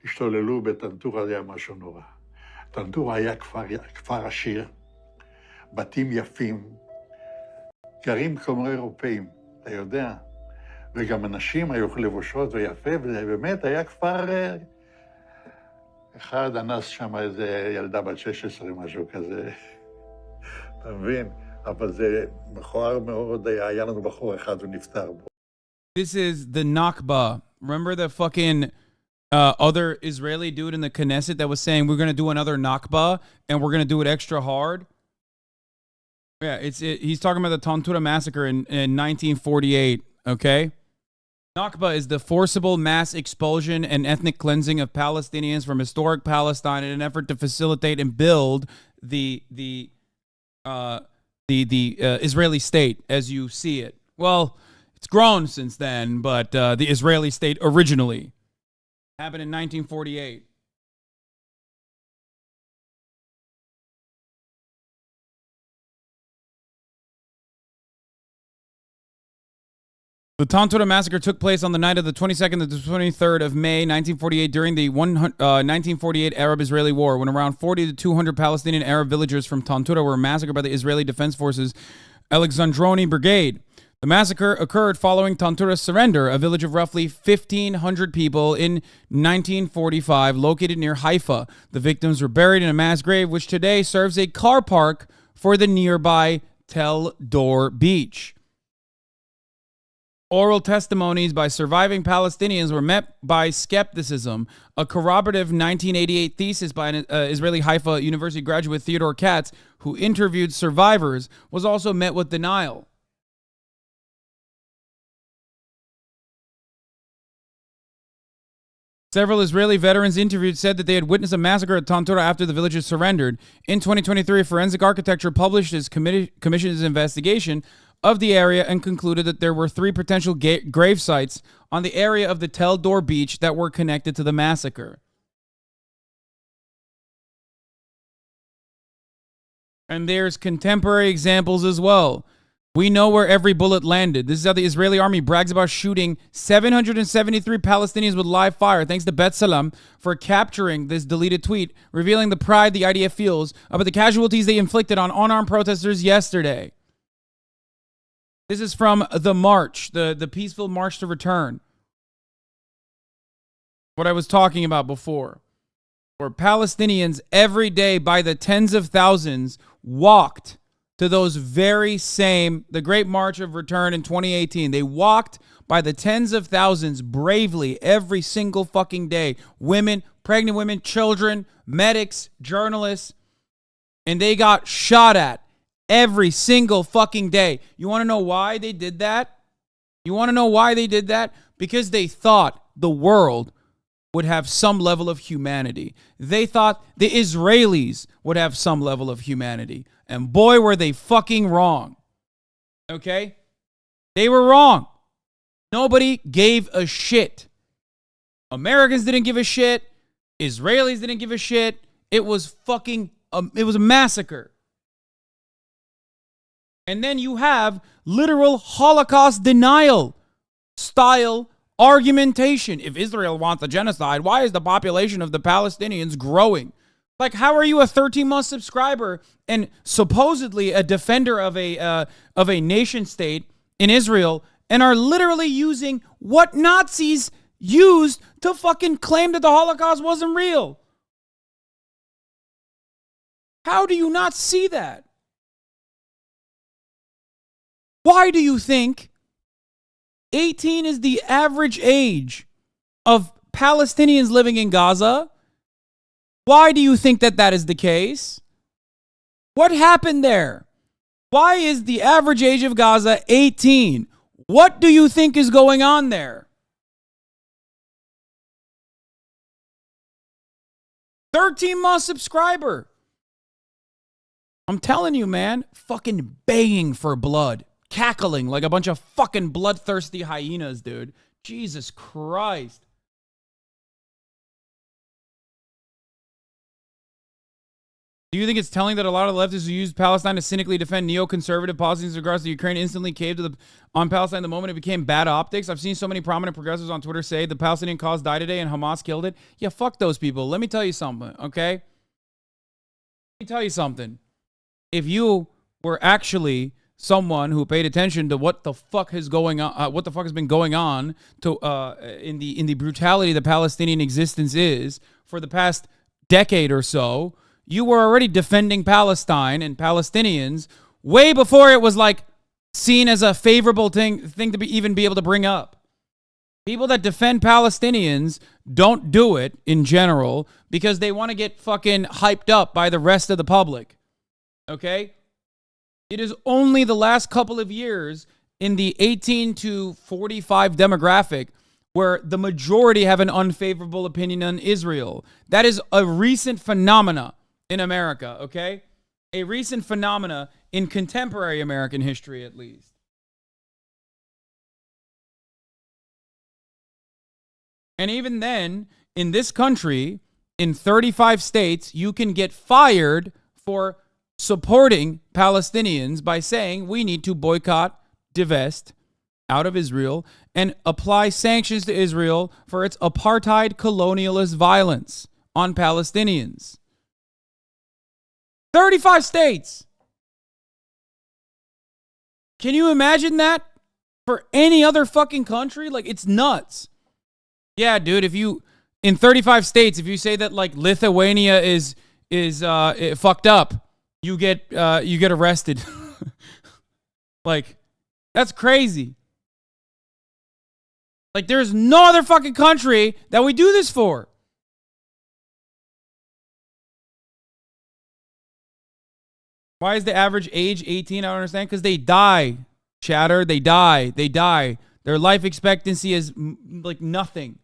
השתוללו בטנטורה, זה היה משהו נורא. טנטורה היה כפר עשיר, בתים יפים, גרים כמו אירופאים, אתה יודע, וגם אנשים היו לבושות ויפה, וזה באמת היה כפר אחד, אנס שם איזה ילדה בת 16, משהו כזה, אתה מבין? אבל זה מכוער מאוד, היה לנו בחור אחד ונפטר בו. This is the Nakba. Remember the fucking other Israeli dude in the Knesset that was saying we're going to do another Nakba and we're going to do it extra hard? Yeah, he's talking about the Tantura massacre in 1948, okay? Nakba is the forcible mass expulsion and ethnic cleansing of Palestinians from historic Palestine in an effort to facilitate and build the Israeli state as you see it. Well, it's grown since then, but the Israeli state originally happened in 1948. The Tantura massacre took place on the night of the 22nd to the 23rd of May, 1948, during the 1948 Arab-Israeli War, when around 40 to 200 Palestinian Arab villagers from Tantura were massacred by the Israeli Defense Forces Alexandroni Brigade. The massacre occurred following Tantura's surrender, a village of roughly 1,500 people in 1945, located near Haifa. The victims were buried in a mass grave, which today serves a car park for the nearby Tel Dor beach. Oral testimonies by surviving Palestinians were met by skepticism. A corroborative 1988 thesis by an Israeli Haifa University graduate, Theodore Katz, who interviewed survivors, was also met with denial. Several Israeli veterans interviewed said that they had witnessed a massacre at Tantura after the villagers surrendered. In 2023, Forensic Architecture published its commission's investigation of the area and concluded that there were 3 potential grave sites on the area of the Tel Dor beach that were connected to the massacre. And there's contemporary examples as well. We know where every bullet landed. This is how the Israeli army brags about shooting 773 Palestinians with live fire, thanks to Bet Salam for capturing this deleted tweet, revealing the pride the IDF feels about the casualties they inflicted on unarmed protesters yesterday. This is from the march, the peaceful march to return. What I was talking about before, where Palestinians every day by the tens of thousands walked to those very same, the Great March of Return in 2018. They walked by the tens of thousands bravely every single fucking day. Women, pregnant women, children, medics, journalists, and they got shot at every single fucking day. You want to know why they did that? You want to know why they did that? Because they thought the world would have some level of humanity. They thought the Israelis would have some level of humanity. And boy, were they fucking wrong. Okay? They were wrong. Nobody gave a shit. Americans didn't give a shit. Israelis didn't give a shit. It was fucking, it was a massacre. And then you have literal Holocaust denial style argumentation. If Israel wants a genocide, why is the population of the Palestinians growing? Like, how are you a 13-month subscriber and supposedly a defender of a nation state in Israel and are literally using what Nazis used to fucking claim that the Holocaust wasn't real? How do you not see that? Why do you think 18 is the average age of Palestinians living in Gaza? Why do you think that that is the case? What happened there? Why is the average age of Gaza 18? What do you think is going on there? 13-month subscriber. I'm telling you, man, fucking baying for blood. Cackling like a bunch of fucking bloodthirsty hyenas, dude. Jesus Christ. Do you think it's telling that a lot of leftists who use Palestine to cynically defend neoconservative policies in regards to Ukraine instantly caved on Palestine the moment it became bad optics? I've seen so many prominent progressives on Twitter say the Palestinian cause died today and Hamas killed it. Yeah, fuck those people. Let me tell you something, okay? Let me tell you something. If you were actually someone who paid attention to what the fuck is going on, what the fuck has been going on to in the brutality the Palestinian existence is for the past decade or so, you were already defending Palestine and Palestinians way before it was like seen as a favorable thing to even be able to bring up. People that defend Palestinians don't do it in general because they want to get fucking hyped up by the rest of the public. Okay? It is only the last couple of years in the 18 to 45 demographic where the majority have an unfavorable opinion on Israel. That is a recent phenomena in America, okay? A recent phenomena in contemporary American history, at least. And even then, in this country, in 35 states, you can get fired for supporting Palestinians by saying we need to boycott, divest out of Israel, and apply sanctions to Israel for its apartheid colonialist violence on Palestinians. 35 states. Can you imagine that for any other fucking country? Like, it's nuts. Yeah, dude, if you, in 35 states, if you say that, like, Lithuania is fucked up, you get arrested. Like, that's crazy. Like, there's no other fucking country that we do this for. Why is the average age 18? I don't understand. Because they die, chatter. They die. Their life expectancy is like nothing.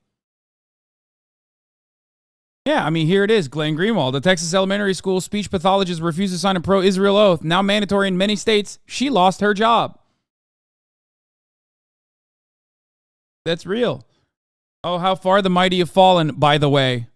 Yeah, I mean, here it is. Glenn Greenwald, the Texas elementary school speech pathologist, refused to sign a pro-Israel oath. Now mandatory in many states. She lost her job. That's real. Oh, how far the mighty have fallen, by the way.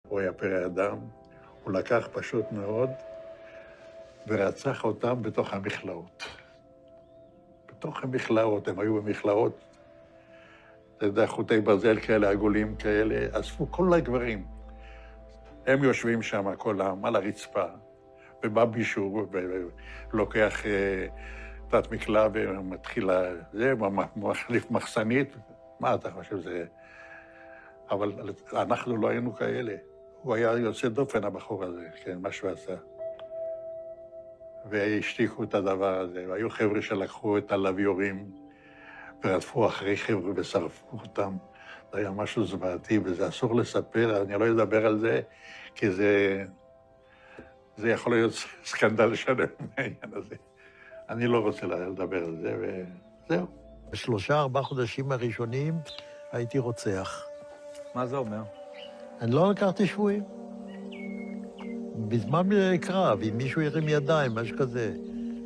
הוא היה פרא אדם, הוא לקח פשוט מאוד ורצח אותם בתוך המכלאות. בתוך המכלאות, הם היו במכלאות, אתה יודע, חוטי ברזל כאלה, עגולים כאלה, אספו כל הגברים. הם יושבים שם, כולם, על הרצפה, ובא מישהו ולוקח תת מקלע ומתחיל זה, מחליף מחסנית, מה אתה חושב זה? אבל אנחנו לא היינו כאלה. הוא היה יוצא דופן, הבחור הזה, כן, מה שהוא עשה. והשתיקו את הדבר הזה, והיו חבר'ה שלקחו את הלוויורים, ורדפו אחרי חבר'ה ושרפו אותם. זה היה משהו זוועתי, וזה אסור לספר, אני לא אדבר על זה, כי זה יכול להיות סקנדל שלם מהעניין הזה. אני לא רוצה לדבר על זה, וזהו. ב3-4 חודשים הראשונים הייתי רוצח. מה זה אומר? אני לא לקחתי שבויים. בזמן קרב, אם מישהו ירים ידיים, משהו כזה,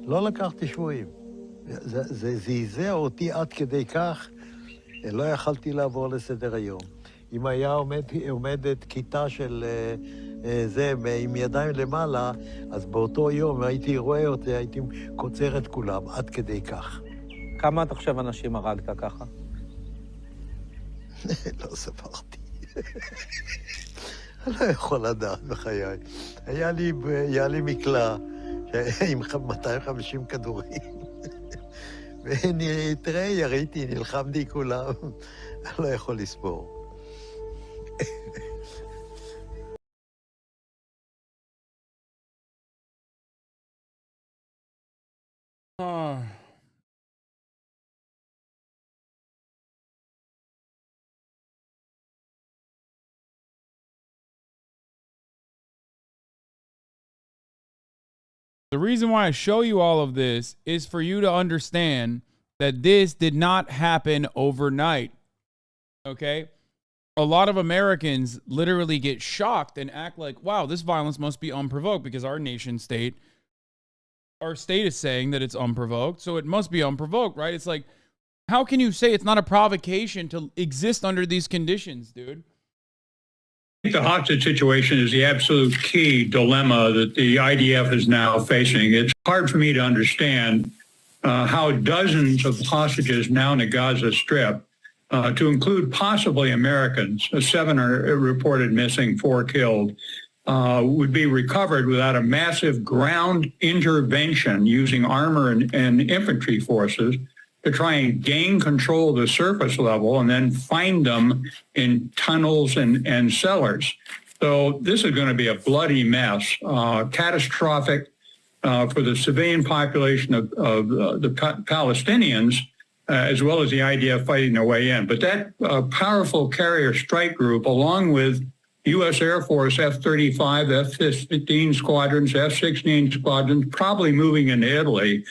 לא לקחתי שבויים. זה זעזע אותי עד כדי כך, לא יכלתי לעבור לסדר היום. אם היה עומדת כיתה של זה עם ידיים למעלה, אז באותו יום הייתי רואה אותי, הייתי קוצר את כולם, עד כדי כך. כמה אתה חושב אנשים הרגת ככה? לא ספרתי. אני לא יכול לדעת בחיי. היה לי מקלע עם 250 כדורים. תראה, יריתי, נלחמתי כולם. אני לא יכול לספור. The reason why I show you all of this is for you to understand that this did not happen overnight. Okay? A lot of Americans literally get shocked and act like, wow, this violence must be unprovoked because our nation state, our state is saying that it's unprovoked, so it must be unprovoked, right? It's like, how can you say it's not a provocation to exist under these conditions, dude? I think the hostage situation is the absolute key dilemma that the IDF is now facing. It's hard for me to understand how dozens of hostages now in the Gaza Strip, to include possibly Americans, 7 are reported missing, 4 killed, would be recovered without a massive ground intervention using armor and infantry forces to try and gain control of the surface level and then find them in tunnels and cellars. So this is going to be a bloody mess, catastrophic for the civilian population of the Palestinians, as well as the IDF fighting their way in. But that powerful carrier strike group, along with U.S. Air Force F-35, F-15 squadrons, F-16 squadrons, probably moving into Italy,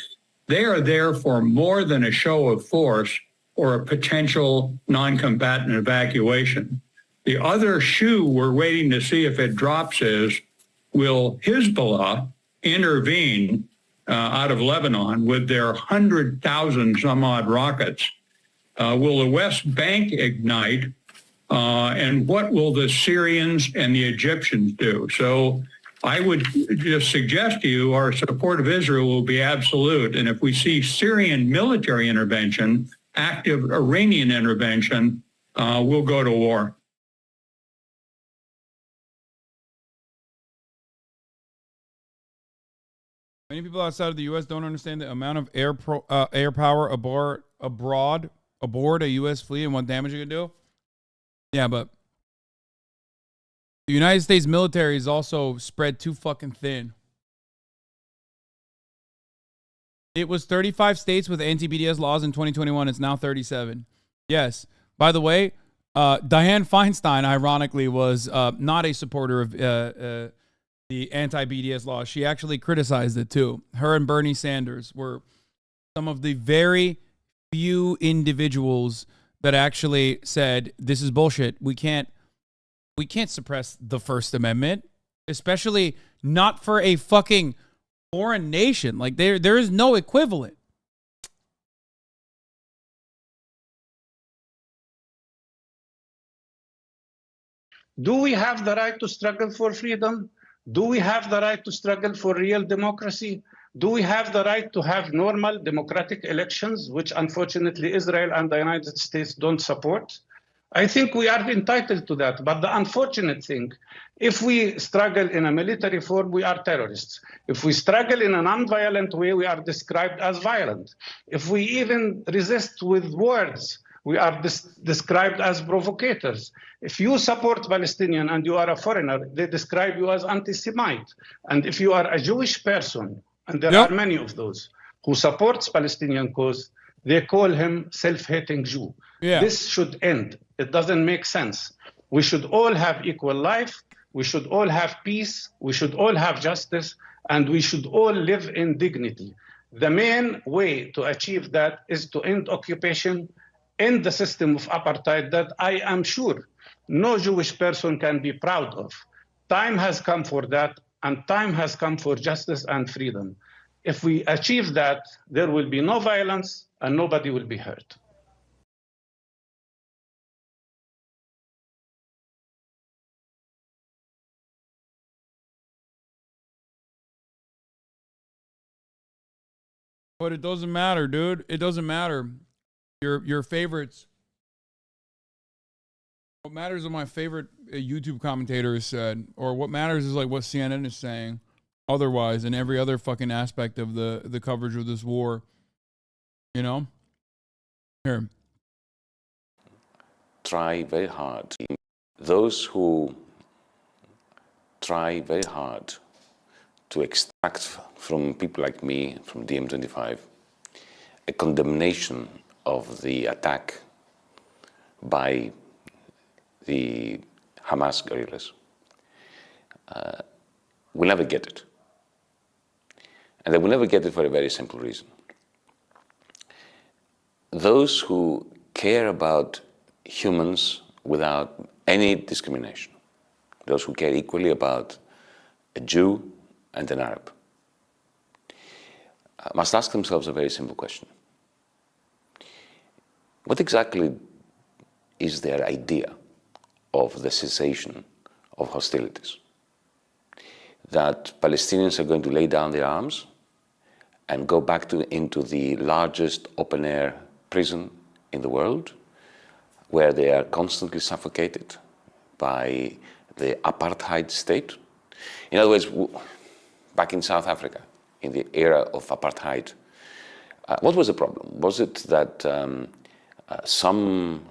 they are there for more than a show of force or a potential non-combatant evacuation. The other shoe we're waiting to see if it drops is, will Hezbollah intervene out of Lebanon with their 100,000 some odd rockets? Will the West Bank ignite? And what will the Syrians and the Egyptians do? So I would just suggest to you our support of Israel will be absolute. And if we see Syrian military intervention, active Iranian intervention, we'll go to war. Many people outside of the U.S. don't understand the amount of air power aboard a U.S. fleet and what damage it could do. Yeah, but the United States military is also spread too fucking thin. It was 35 states with anti-BDS laws in 2021. It's now 37. Yes. By the way, Dianne Feinstein, ironically, was not a supporter of the anti-BDS law. She actually criticized it too. Her and Bernie Sanders were some of the very few individuals that actually said, this is bullshit. We can't suppress the First Amendment, especially not for a fucking foreign nation. Like there is no equivalent. Do we have the right to struggle for freedom? Do we have the right to struggle for real democracy? Do we have the right to have normal democratic elections, which unfortunately Israel and the United States don't support? I think we are entitled to that. But the unfortunate thing, if we struggle in a military form, we are terrorists. If we struggle in a non-violent way, we are described as violent. If we even resist with words, we are described as provocators. If you support Palestinian and you are a foreigner, they describe you as anti-Semite. And if you are a Jewish person, and there are many of those, who supports Palestinian cause, they call him self-hating Jew. Yeah. This should end. It doesn't make sense. We should all have equal life. We should all have peace. We should all have justice. And we should all live in dignity. The main way to achieve that is to end occupation, end the system of apartheid that I am sure no Jewish person can be proud of. Time has come for that, and time has come for justice and freedom. If we achieve that, there will be no violence and nobody will be hurt. But it doesn't matter, dude. It doesn't matter. Your favorites. What matters is what my favorite YouTube commentators said, or what matters is like what CNN is saying. Otherwise, in every other fucking aspect of the coverage of this war, you know. Here. Try very hard. Those who try very hard to extract from people like me, from DiEM25, a condemnation of the attack by the Hamas guerrillas will never get it. And they will never get it for a very simple reason. Those who care about humans without any discrimination, those who care equally about a Jew and an Arab, must ask themselves a very simple question. What exactly is their idea of the cessation of hostilities? That Palestinians are going to lay down their arms and go back into the largest open-air prison in the world, where they are constantly suffocated by the apartheid state? In other words, back in South Africa, in the era of apartheid, what was the problem? Was it that some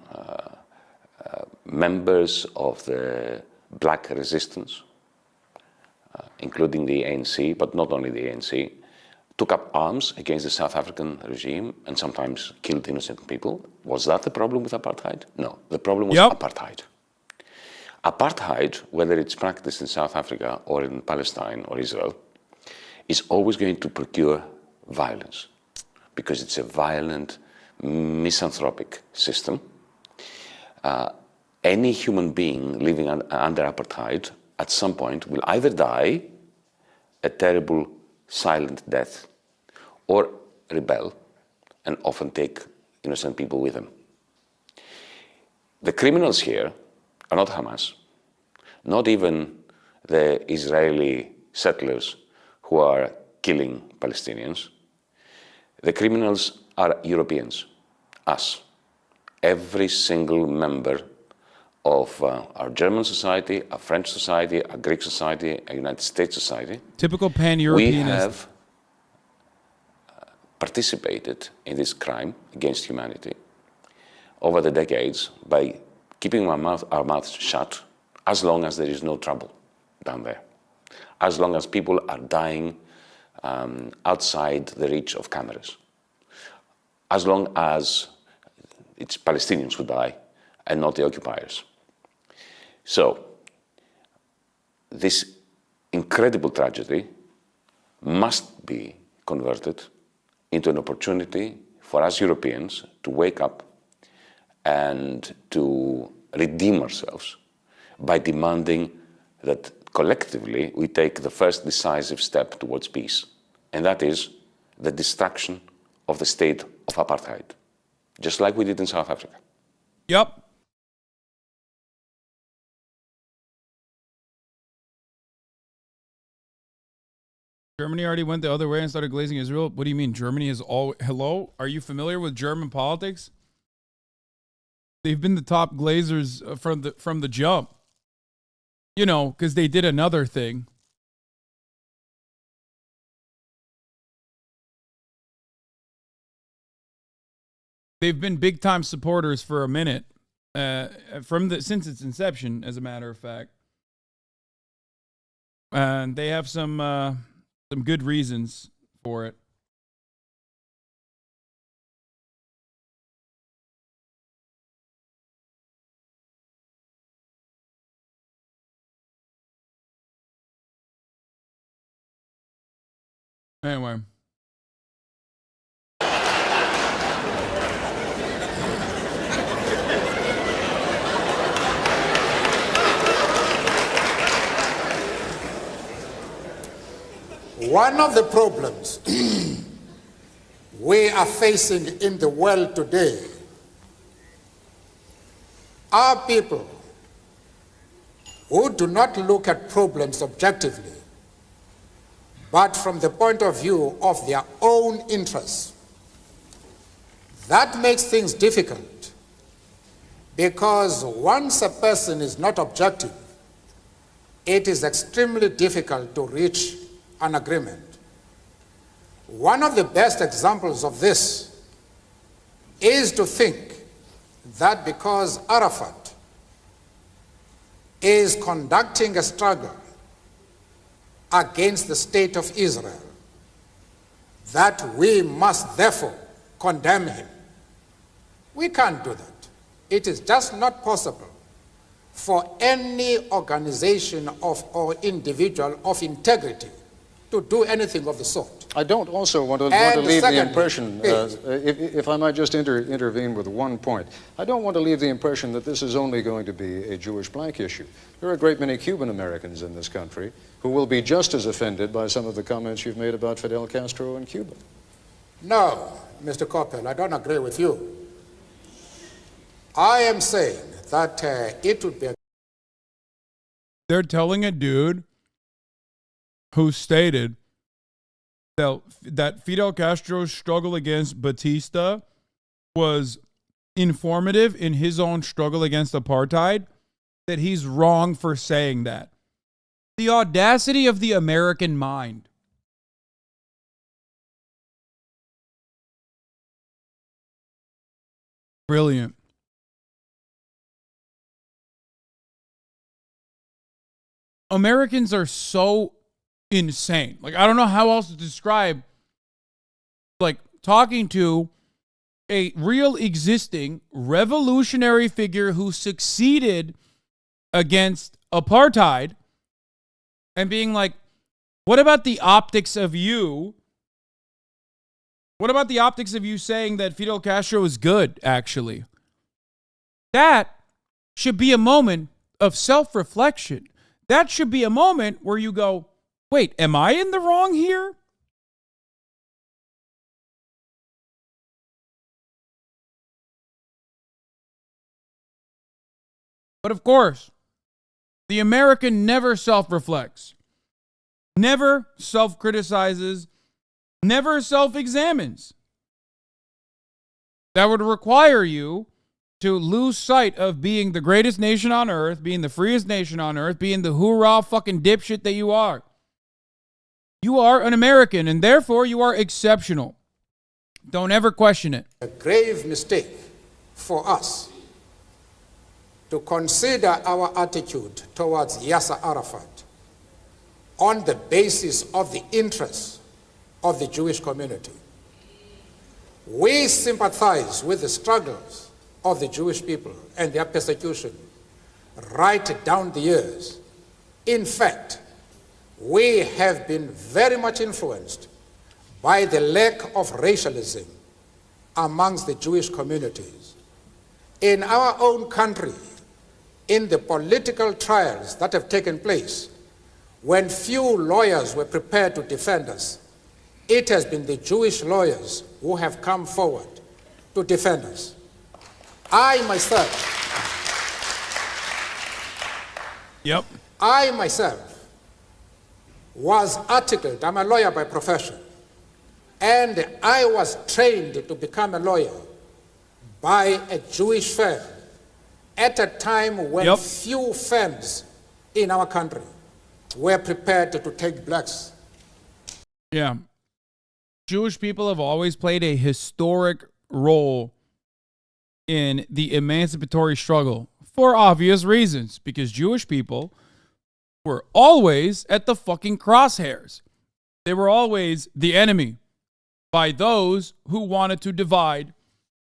members of the black resistance, including the ANC, but not only the ANC, took up arms against the South African regime and sometimes killed innocent people? Was that the problem with apartheid? No, the problem was apartheid. Apartheid, whether it's practiced in South Africa or in Palestine or Israel, is always going to procure violence because it's a violent, misanthropic system. Any human being living under apartheid at some point will either die a terrible silent death or rebel and often take innocent people with them. The criminals here are not Hamas, not even the Israeli settlers who are killing Palestinians. The criminals are Europeans, us, every single member of our German society, our French society, our Greek society, our United States society. Typical pan-Europeanist. We have participated in this crime against humanity over the decades by keeping our mouths shut as long as there is no trouble down there, as long as people are dying outside the reach of cameras, as long as it's Palestinians who die and not the occupiers. So, this incredible tragedy must be converted into an opportunity for us Europeans to wake up and to redeem ourselves by demanding that collectively we take the first decisive step towards peace, and that is the destruction of the state of apartheid, just like we did in South Africa. Yep. Germany already went the other way and started glazing Israel. What do you mean? Germany is all... Hello? Are you familiar with German politics? They've been the top glazers from the jump. You know, because they did another thing. They've been big-time supporters for a minute. Since its inception, as a matter of fact. And they have some good reasons for it. Anyway. One of the problems we are facing in the world today are people who do not look at problems objectively, but from the point of view of their own interests. That makes things difficult, because once a person is not objective, it is extremely difficult to reach an agreement. One of the best examples of this is to think that because Arafat is conducting a struggle against the state of Israel, that we must therefore condemn him. We can't do that. It is just not possible for any organization or individual of integrity to do anything of the sort. I don't also want to leave the impression, if I might just intervene with one point, I don't want to leave the impression that this is only going to be a Jewish blank issue. There are a great many Cuban Americans in this country who will be just as offended by some of the comments you've made about Fidel Castro in Cuba. No, Mr. Coppell, I don't agree with you. I am saying that it would be They're telling a dude who stated that Fidel Castro's struggle against Batista was informative in his own struggle against apartheid, that he's wrong for saying that. The audacity of the American mind. Brilliant. Americans are so insane. Like, I don't know how else to describe, like, talking to a real existing revolutionary figure who succeeded against apartheid and being like, what about the optics of you? What about the optics of you saying that Fidel Castro is good, actually? That should be a moment of self-reflection. That should be a moment where you go, wait, am I in the wrong here? But of course, the American never self-reflects, never self-criticizes, never self-examines. That would require you to lose sight of being the greatest nation on earth, being the freest nation on earth, being the hoorah fucking dipshit that you are. You are an American, and therefore you are exceptional. Don't ever question it. A grave mistake for us to consider our attitude towards Yasser Arafat on the basis of the interests of the Jewish community. We sympathize with the struggles of the Jewish people and their persecution right down the years. In fact, we have been very much influenced by the lack of racialism amongst the Jewish communities. In our own country, in the political trials that have taken place, when few lawyers were prepared to defend us, it has been the Jewish lawyers who have come forward to defend us. I myself was articled, I'm a lawyer by profession, and I was trained to become a lawyer by a Jewish firm at a time when few firms in our country were prepared to take blacks. Yeah. Jewish people have always played a historic role in the emancipatory struggle for obvious reasons, because Jewish people were always at the fucking crosshairs. They were always the enemy by those who wanted to divide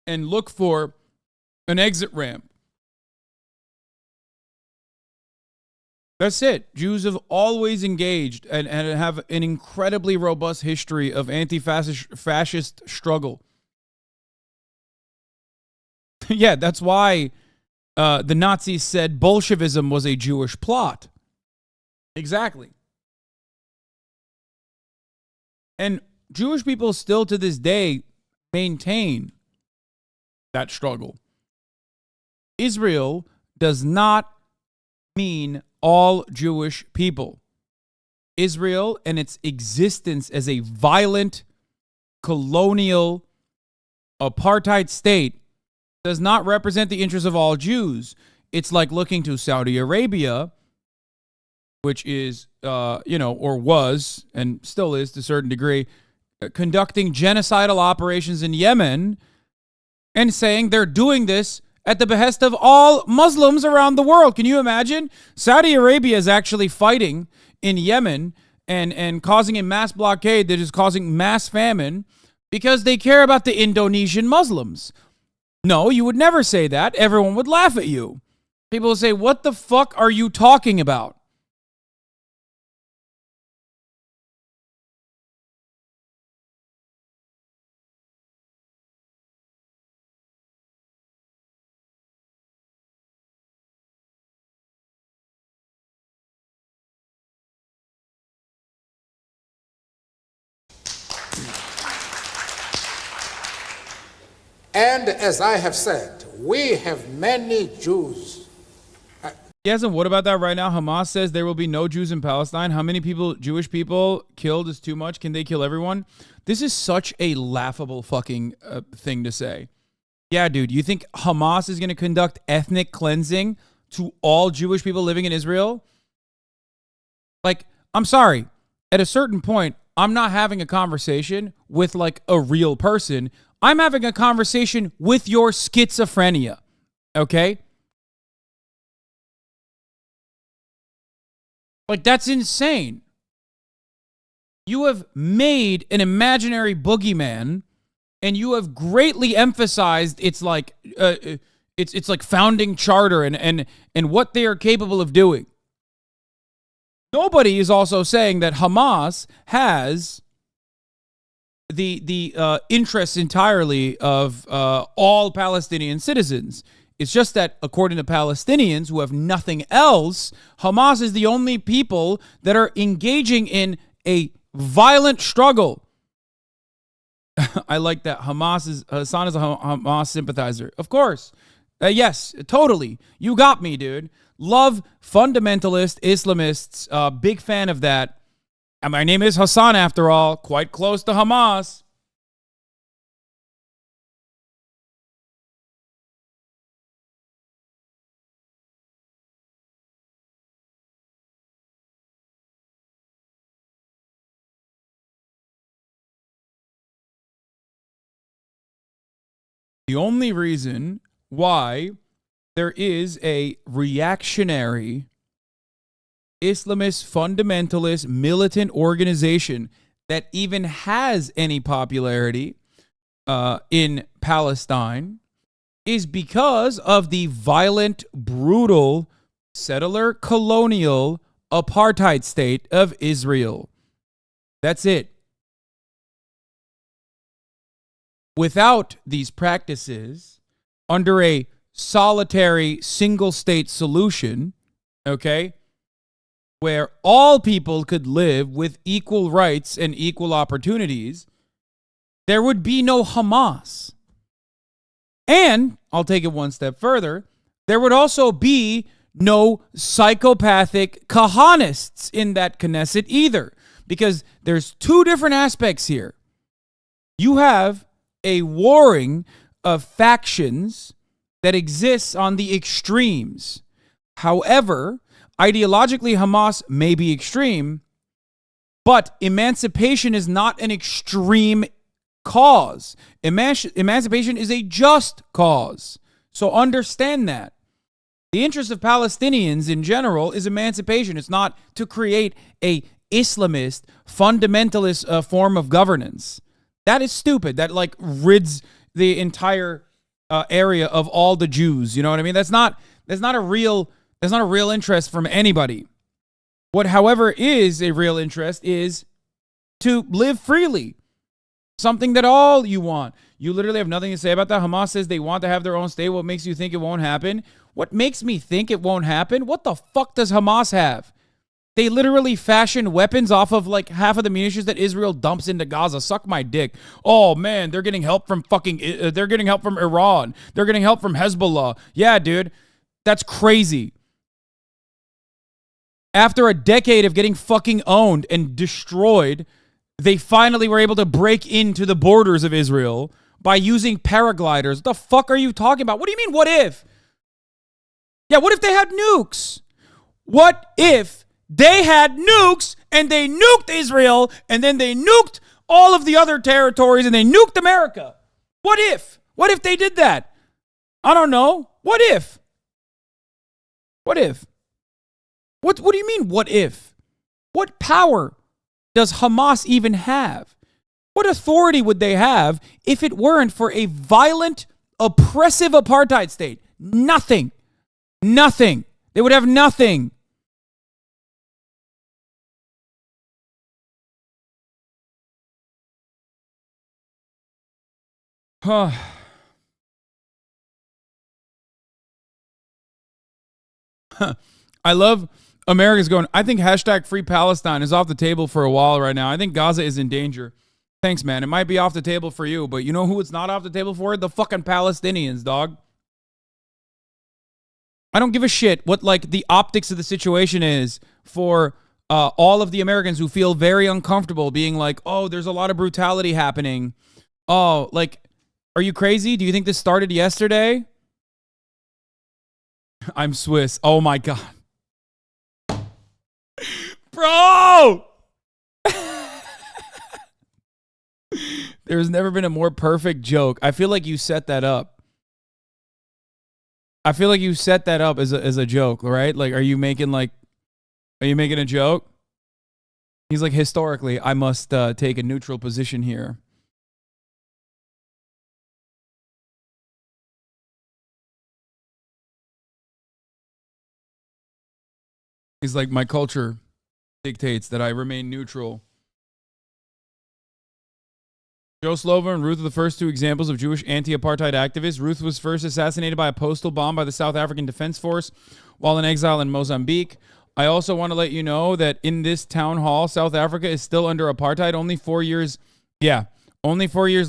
and look for an exit ramp. That's it. Jews have always engaged and have an incredibly robust history of anti-fascist struggle. Yeah, that's why the Nazis said Bolshevism was a Jewish plot. Exactly. And Jewish people still to this day maintain that struggle. Israel does not mean all Jewish people. Israel and its existence as a violent, colonial, apartheid state does not represent the interests of all Jews. It's like looking to Saudi Arabia, which is, or was, and still is to a certain degree, conducting genocidal operations in Yemen and saying they're doing this at the behest of all Muslims around the world. Can you imagine? Saudi Arabia is actually fighting in Yemen and causing a mass blockade that is causing mass famine because they care about the Indonesian Muslims. No, you would never say that. Everyone would laugh at you. People would say, what the fuck are you talking about? And as I have said, we have many Jews. Yes, and what about that right now? Hamas says there will be no Jews in Palestine. How many people, Jewish people, killed is too much? Can they kill everyone? This is such a laughable fucking thing to say. Yeah, dude, you think Hamas is going to conduct ethnic cleansing to all Jewish people living in Israel? Like, I'm sorry. At a certain point, I'm not having a conversation with like a real person. I'm having a conversation with your schizophrenia, okay? Like, that's insane. You have made an imaginary boogeyman, and you have greatly emphasized its like founding charter and what they are capable of doing. Nobody is also saying that Hamas has the interests entirely of all Palestinian citizens. It's just that according to Palestinians who have nothing else, Hamas is the only people that are engaging in a violent struggle. I like that. Hasan is a Hamas sympathizer. Of course. Yes, totally. You got me, dude. Love fundamentalist Islamists. Big fan of that. And my name is Hasan, after all, quite close to Hamas. The only reason why there is a reactionary Islamist, fundamentalist, militant organization that even has any popularity in Palestine is because of the violent, brutal, settler, colonial, apartheid state of Israel. That's it. Without these practices, under a solitary single state solution, okay, where all people could live with equal rights and equal opportunities, there would be no Hamas. And I'll take it one step further. There would also be no psychopathic Kahanists in that Knesset either, because there's two different aspects here. You have a warring of factions that exists on the extremes. However, ideologically, Hamas may be extreme, but emancipation is not an extreme cause. Emancipation is a just cause. So understand that. The interest of Palestinians in general is emancipation. It's not to create a Islamist, fundamentalist form of governance. That is stupid. That like rids the entire area of all the Jews. You know what I mean? That's not a real interest from anybody. What, however, is a real interest is to live freely. Something that all you want. You literally have nothing to say about that. Hamas says they want to have their own state. What makes you think it won't happen? What makes me think it won't happen? What the fuck does Hamas have? They literally fashion weapons off of like half of the munitions that Israel dumps into Gaza. Suck my dick. Oh man, they're getting help from they're getting help from Iran. They're getting help from Hezbollah. Yeah, dude, that's crazy. After a decade of getting fucking owned and destroyed, they finally were able to break into the borders of Israel by using paragliders. What the fuck are you talking about? What do you mean, what if? Yeah, what if they had nukes? What if they had nukes and they nuked Israel and then they nuked all of the other territories and they nuked America? What if? What if they did that? I don't know. What if? What if? What do you mean, what if? What power does Hamas even have? What authority would they have if it weren't for a violent, oppressive apartheid state? Nothing. Nothing. They would have nothing. I love America's going, I think hashtag Free Palestine is off the table for a while right now. I think Gaza is in danger. Thanks, man. It might be off the table for you, but you know who it's not off the table for? The fucking Palestinians, dog. I don't give a shit what like the optics of the situation is for all of the Americans who feel very uncomfortable being like, oh, there's a lot of brutality happening. Oh, like, are you crazy? Do you think this started yesterday? I'm Swiss. Oh my God. Bro! There's never been a more perfect joke. I feel like you set that up. I feel like you set that up as a joke, right? Like, are you making a joke? He's like, historically, I must take a neutral position here. He's like, my culture dictates that I remain neutral. Joe Slover and Ruth are the first two examples of Jewish anti-apartheid activists. Ruth was first assassinated by a postal bomb by the South African Defense Force while in exile in Mozambique. I also want to let you know that in this town hall, South Africa is still under apartheid. Only 4 years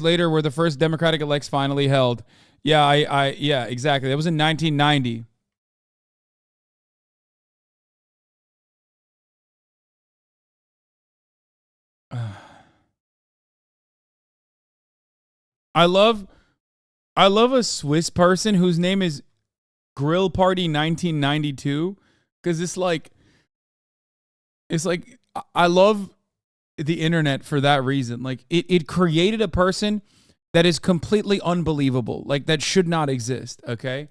later were the first democratic elections finally held. Yeah, yeah, exactly. That was in 1990. I love a Swiss person whose name is Grill Party 1992 because it's like I love the internet for that reason. Like it created a person that is completely unbelievable, like that should not exist, okay?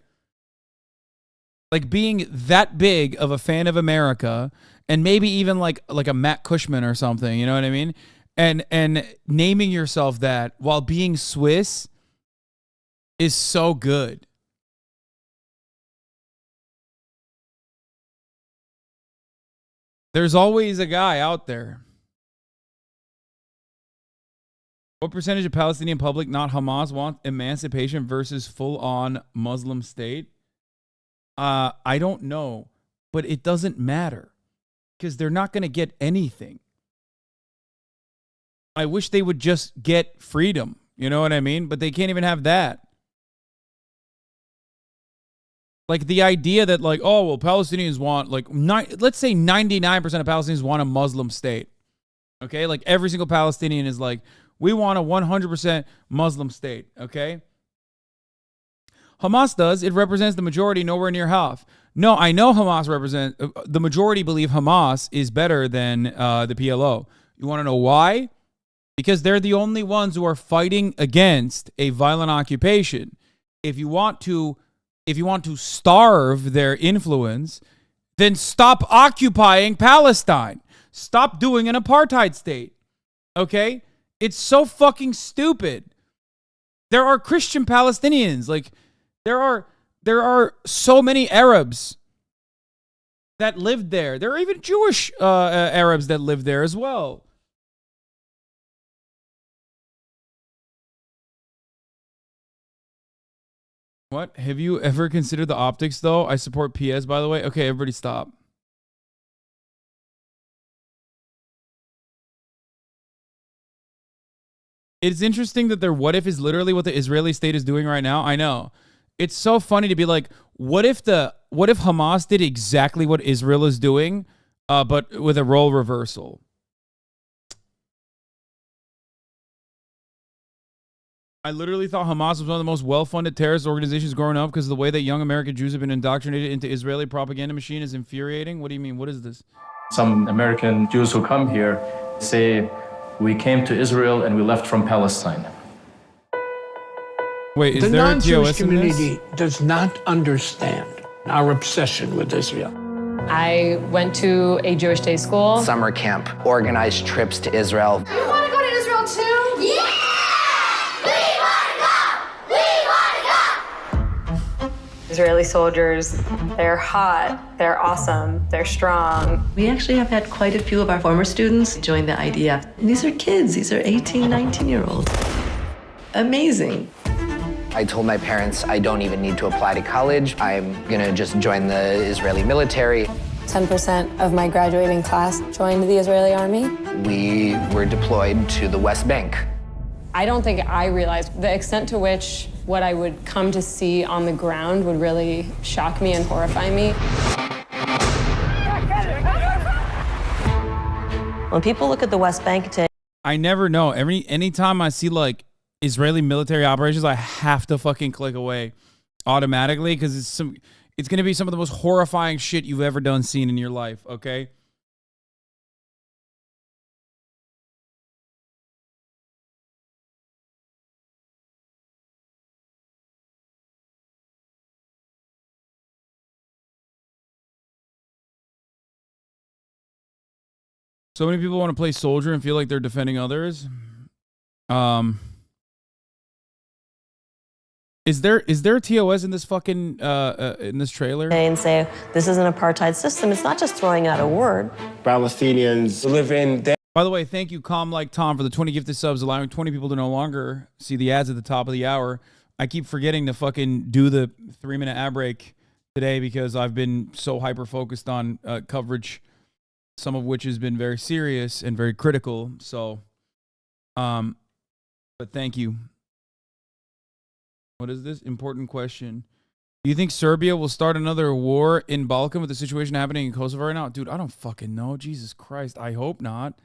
Like being that big of a fan of America and maybe even like a Matt Cushman or something, you know what I mean? And naming yourself that while being Swiss is so good. There's always a guy out there. What percentage of Palestinian public, not Hamas, want emancipation versus full-on Muslim state? I don't know, but it doesn't matter because they're not going to get anything. I wish they would just get freedom. You know what I mean? But they can't even have that. Like the idea that like, oh, well, Palestinians want like, let's say 99% of Palestinians want a Muslim state. Okay? Like every single Palestinian is like, we want a 100% Muslim state. Okay? Hamas does. It represents the majority, nowhere near half. No, I know Hamas represents, the majority believe Hamas is better than the PLO. You want to know why? Because they're the only ones who are fighting against a violent occupation. If you want to starve their influence, then stop occupying Palestine. Stop doing an apartheid state. Okay? It's so fucking stupid. There are Christian Palestinians. Like, there are so many Arabs that lived there. There are even Jewish Arabs that live there as well. What? Have you ever considered the optics, though? I support PS, by the way. Okay, everybody stop. It's interesting that their what if is literally what the Israeli state is doing right now. I know. It's so funny to be like, what if Hamas did exactly what Israel is doing, but with a role reversal? I literally thought Hamas was one of the most well-funded terrorist organizations growing up because the way that young American Jews have been indoctrinated into Israeli propaganda machine is infuriating. What do you mean? What is this? Some American Jews who come here say, we came to Israel and we left from Palestine. Wait, is the there a non-Jewish TOS in this? community does not understand our obsession with Israel. I went to a Jewish day school. Summer camp, organized trips to Israel. You want to go to Israel too? Yeah! Israeli soldiers, they're hot, they're awesome, they're strong. We actually have had quite a few of our former students join the IDF. And these are kids, these are 18, 19-year-olds. Amazing. I told my parents I don't even need to apply to college. I'm gonna just join the Israeli military. 10% of my graduating class joined the Israeli army. We were deployed to the West Bank. I don't think I realized the extent to which what I would come to see on the ground would really shock me and horrify me. When people look at the West Bank today, I never know. Anytime I see like Israeli military operations, I have to fucking click away automatically because it's gonna be some of the most horrifying shit you've ever seen in your life. Okay. So many people want to play soldier and feel like they're defending others. Is there TOS in this fucking in this trailer? and say this is an apartheid system, it's not just throwing out a word. Palestinians live in. By the way, thank you, Calm Like Tom, for the 20 gifted subs, allowing 20 people to no longer see the ads at the top of the hour. I keep forgetting to fucking do the 3-minute ad break today because I've been so hyper focused on coverage, some of which has been very serious and very critical. So, but thank you. What is this? Important question. Do you think Serbia will start another war in Balkan with the situation happening in Kosovo right now? Dude, I don't fucking know. Jesus Christ. I hope not.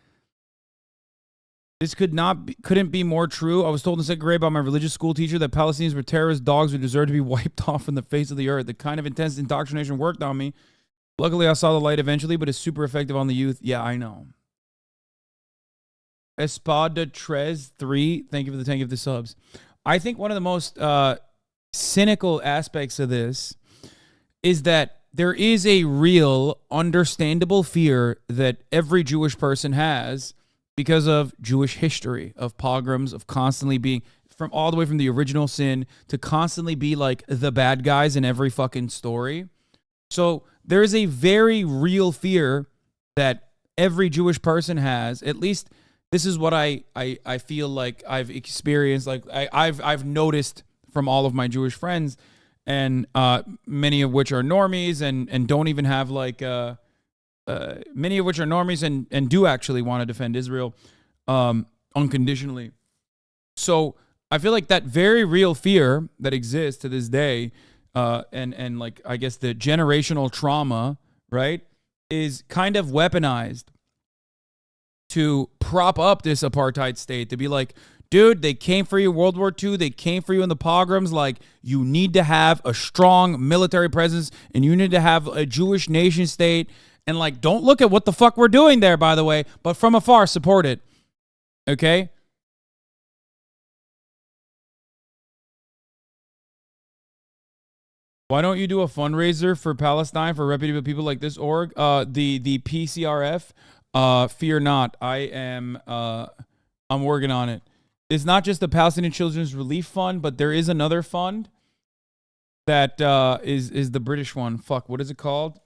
This couldn't be more true. I was told in second grade by my religious school teacher that Palestinians were terrorist dogs who deserved to be wiped off from the face of the earth. The kind of intense indoctrination worked on me. Luckily, I saw the light eventually, but it's super effective on the youth. Yeah, I know. Espada Trez 3, thank you for the 10 of the subs. I think one of the most cynical aspects of this is that there is a real, understandable fear that every Jewish person has because of Jewish history, of pogroms, of constantly being, from all the way from the original sin to constantly be like the bad guys in every fucking story. So there is a very real fear that every Jewish person has, at least this is what I feel like I've experienced, like I've noticed from all of my Jewish friends, and many of which are normies and don't even have like many of which are normies and do actually want to defend Israel unconditionally. So I feel like that very real fear that exists to this day, and like I guess the generational trauma, right, is kind of weaponized to prop up this apartheid state, to be like, dude, they came for you World War II, they came for you in the pogroms, like, you need to have a strong military presence, and you need to have a Jewish nation state, and like, don't look at what the fuck we're doing there, by the way, but from afar, support it, okay? Why don't you do a fundraiser for Palestine for reputable people like this org? The PCRF, fear not, I'm working on it. It's not just the Palestinian Children's Relief Fund, but there is another fund that is the British one. Fuck, what is it called?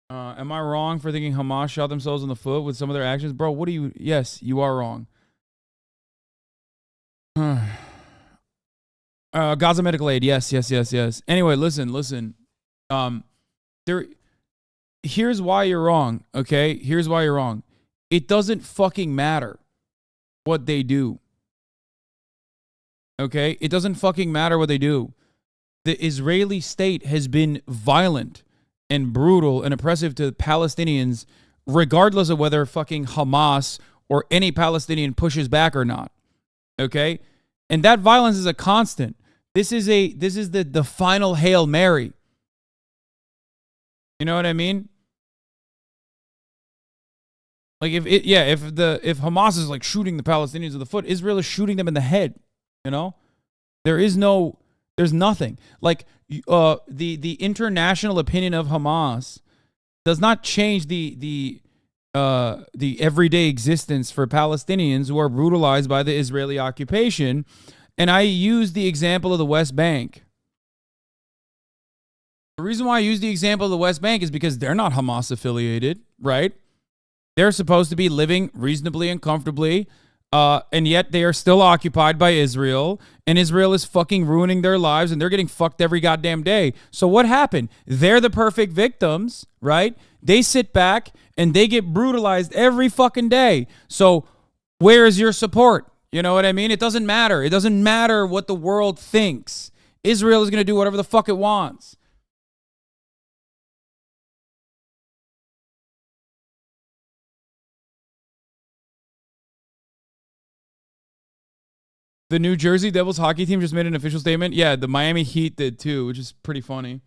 Am I wrong for thinking Hamas shot themselves in the foot with some of their actions? Bro, what do you... Yes, you are wrong. Gaza Medical Aid. Yes. Anyway, listen. Here's why you're wrong, okay? Here's why you're wrong. It doesn't fucking matter what they do. Okay? It doesn't fucking matter what they do. The Israeli state has been violent and brutal and oppressive to Palestinians, regardless of whether fucking Hamas or any Palestinian pushes back or not. Okay? And that violence is a constant. This is the final Hail Mary. You know what I mean? Like if Hamas is like shooting the Palestinians in the foot, Israel is shooting them in the head. You know? There's nothing. Like the international opinion of Hamas does not change the everyday existence for Palestinians who are brutalized by the Israeli occupation. And I use the example of the West Bank. The reason why I use the example of the West Bank is because they're not Hamas affiliated, right? They're supposed to be living reasonably and comfortably, and yet they are still occupied by Israel, and Israel is fucking ruining their lives, and they're getting fucked every goddamn day. So what happened? They're the perfect victims, right? They sit back, and they get brutalized every fucking day. So where is your support? You know what I mean? It doesn't matter. It doesn't matter what the world thinks. Israel is going to do whatever the fuck it wants. The New Jersey Devils hockey team just made an official statement. Yeah, the Miami Heat did too, which is pretty funny.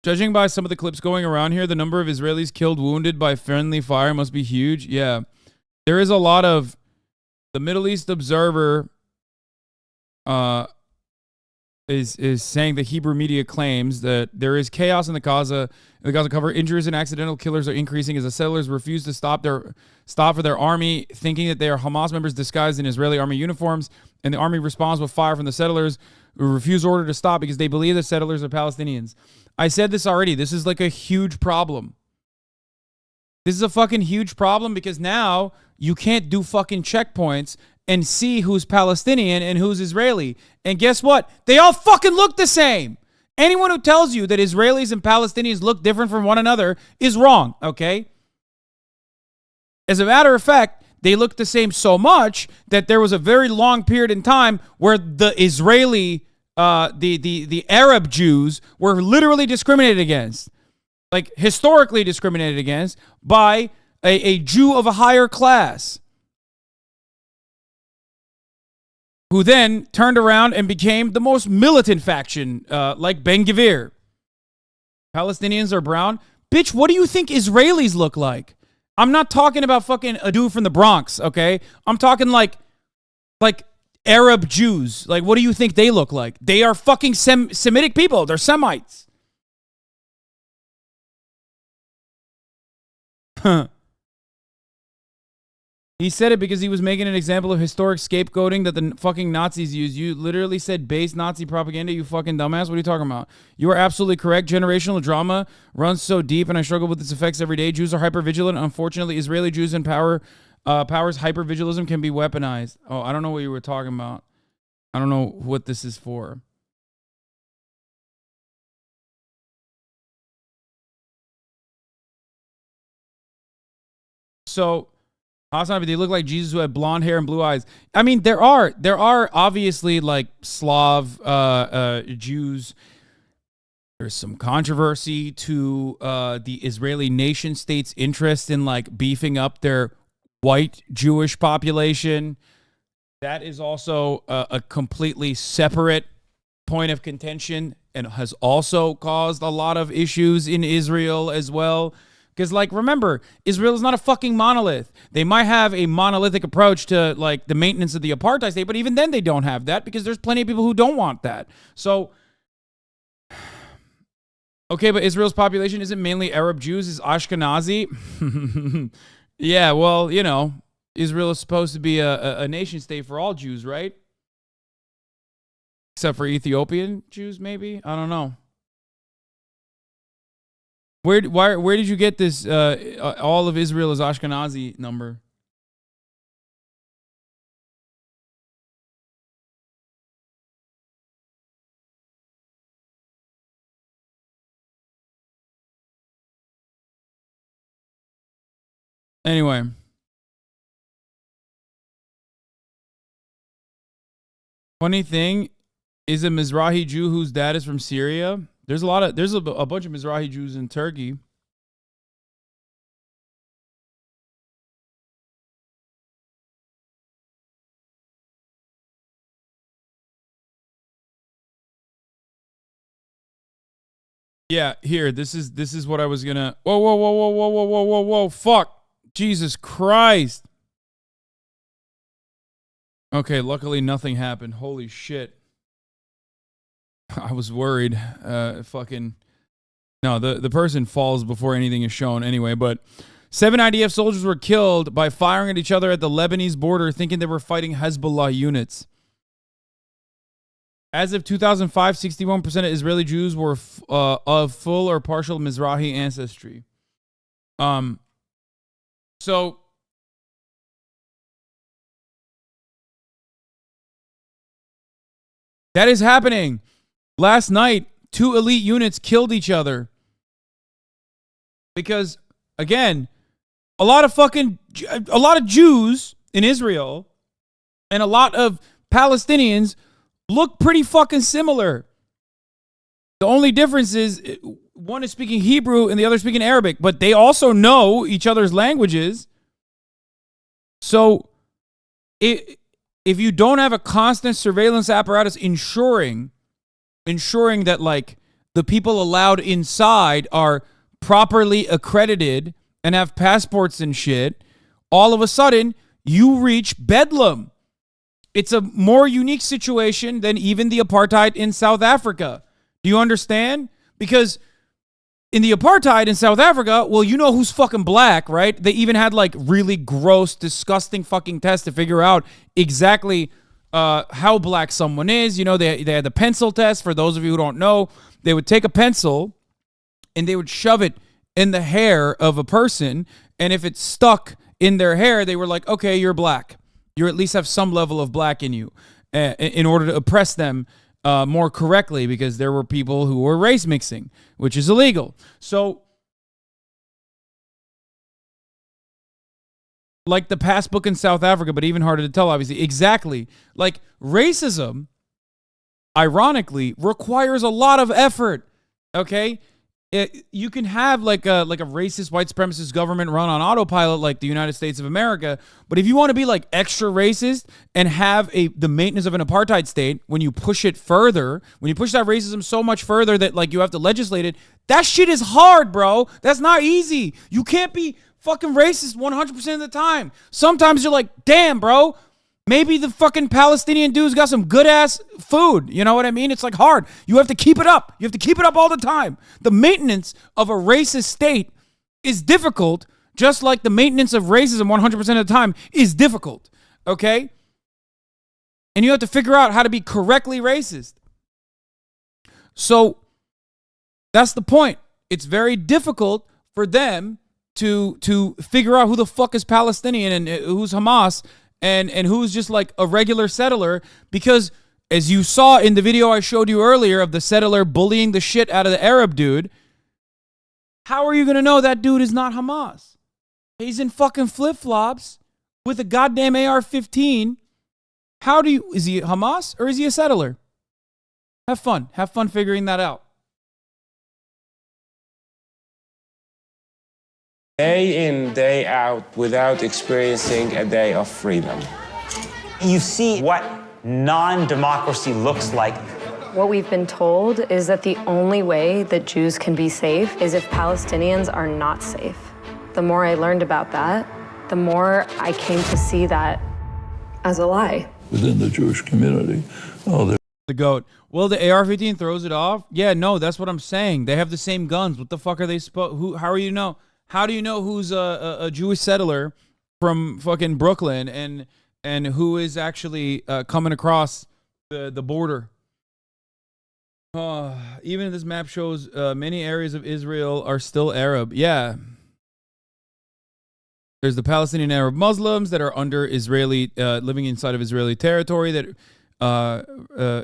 Judging by some of the clips going around here, the number of Israelis killed, wounded by friendly fire must be huge. Yeah, there is a lot of... The Middle East Observer is saying the Hebrew media claims that there is chaos in the Gaza cover. Injuries and accidental killers are increasing as the settlers refuse to stop for their army, thinking that they are Hamas members disguised in Israeli army uniforms, and the army responds with fire from the settlers who refuse order to stop because they believe the settlers are Palestinians. I said this already. This is like a huge problem. This is a fucking huge problem because now you can't do fucking checkpoints and see who's Palestinian and who's Israeli. And guess what? They all fucking look the same. Anyone who tells you that Israelis and Palestinians look different from one another is wrong, okay? As a matter of fact, they look the same so much that there was a very long period in time where the Israeli, the Arab Jews were literally discriminated against. Like historically discriminated against by a Jew of a higher class, who then turned around and became the most militant faction, like Ben Gvir. Palestinians are brown. Bitch, what do you think Israelis look like? I'm not talking about fucking a dude from the Bronx, okay? I'm talking like Arab Jews. Like, what do you think they look like? They are fucking Semitic people. They're Semites. He said it because he was making an example of historic scapegoating that the fucking Nazis used. You literally said base Nazi propaganda, you fucking dumbass. What are you talking about? You are absolutely correct. Generational drama runs so deep, and I struggle with its effects every day. Jews are hypervigilant. Unfortunately, Israeli Jews and power's hypervigilism can be weaponized. Oh, I don't know what you were talking about. I don't know what this is for. So, HasanAbi, they look like Jesus who had blonde hair and blue eyes. I mean, there are obviously like Slav Jews. There's some controversy to the Israeli nation state's interest in like beefing up their white Jewish population. That is also a completely separate point of contention and has also caused a lot of issues in Israel as well. Because, like, remember, Israel is not a fucking monolith. They might have a monolithic approach to, like, the maintenance of the apartheid state, but even then they don't have that because there's plenty of people who don't want that. So, okay, but Israel's population isn't mainly Arab Jews, it's Ashkenazi. Yeah, well, you know, Israel is supposed to be a nation state for all Jews, right? Except for Ethiopian Jews, maybe? I don't know. Where did you get this all of Israel is Ashkenazi number? Anyway. Funny thing is a Mizrahi Jew whose dad is from Syria. There's a bunch of Mizrahi Jews in Turkey. Yeah, here, this is what I was gonna. Whoa, fuck. Jesus Christ. Okay, luckily nothing happened. Holy shit. I was worried. Fucking. No, the person falls before anything is shown anyway, but 7 IDF soldiers were killed by firing at each other at the Lebanese border thinking they were fighting Hezbollah units. As of 2005, 61% of Israeli Jews were of full or partial Mizrahi ancestry. So that is happening. Last night, 2 elite units killed each other. Because, again, a lot of Jews in Israel and a lot of Palestinians look pretty fucking similar. The only difference is one is speaking Hebrew and the other speaking Arabic, but they also know each other's languages. So if you don't have a constant surveillance apparatus ensuring that like the people allowed inside are properly accredited and have passports and shit, all of a sudden you reach bedlam. It's a more unique situation than even the apartheid in South Africa. Do you understand? Because in the apartheid in South Africa, well, you know who's fucking black, right? They even had like really gross, disgusting fucking tests to figure out exactly how black someone is. You know, they had the pencil test. For those of you who don't know, they would take a pencil and they would shove it in the hair of a person. And if it stuck in their hair, they were like, okay, you're black. You at least have some level of black in you in order to oppress them more correctly, because there were people who were race mixing, which is illegal. So, like the passbook in South Africa, but even harder to tell, obviously. Exactly. Like racism, ironically, requires a lot of effort. Okay? You can have like a racist white supremacist government run on autopilot like the United States of America, but if you want to be like extra racist and have the maintenance of an apartheid state, when you push it further, when you push that racism so much further that like you have to legislate it, that shit is hard, bro. That's not easy. You can't be fucking racist 100% of the time. Sometimes you're like, damn, bro, maybe the fucking Palestinian dude's got some good ass food. You know what I mean? It's like hard. You have to keep it up. You have to keep it up all the time. The maintenance of a racist state is difficult Just like the maintenance of racism 100% of the time is difficult, okay? And you have to figure out how to be correctly racist. So that's the point. It's very difficult for them to figure out who the fuck is Palestinian and who's Hamas and who's just like a regular settler, because as you saw in the video I showed you earlier of the settler bullying the shit out of the Arab dude, how are you going to know that dude is not Hamas? He's in fucking flip-flops with a goddamn AR-15. Is he Hamas or is he a settler? Have fun figuring that out. Day in, day out, without experiencing a day of freedom. You see what non-democracy looks like. What we've been told is that the only way that Jews can be safe is if Palestinians are not safe. The more I learned about that, the more I came to see that as a lie. Within the Jewish community, the goat. Well, the AR-15 throws it off? Yeah, no, that's what I'm saying. They have the same guns. What the fuck are they supposed? How are you know? How do you know who's a Jewish settler from fucking Brooklyn and who is actually coming across the border? Even if this map shows many areas of Israel are still Arab. Yeah. There's the Palestinian Arab Muslims that are under Israeli, living inside of Israeli territory that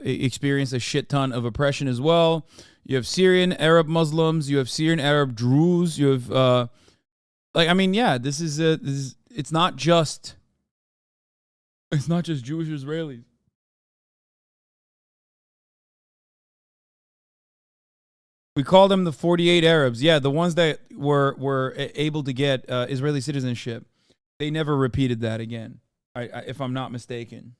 experience a shit ton of oppression as well. You have Syrian Arab Muslims. You have Syrian Arab Druze. You have, this is it's not just Jewish Israelis. We call them the 48 Arabs. Yeah, the ones that were able to get Israeli citizenship. They never repeated that again, if I'm not mistaken.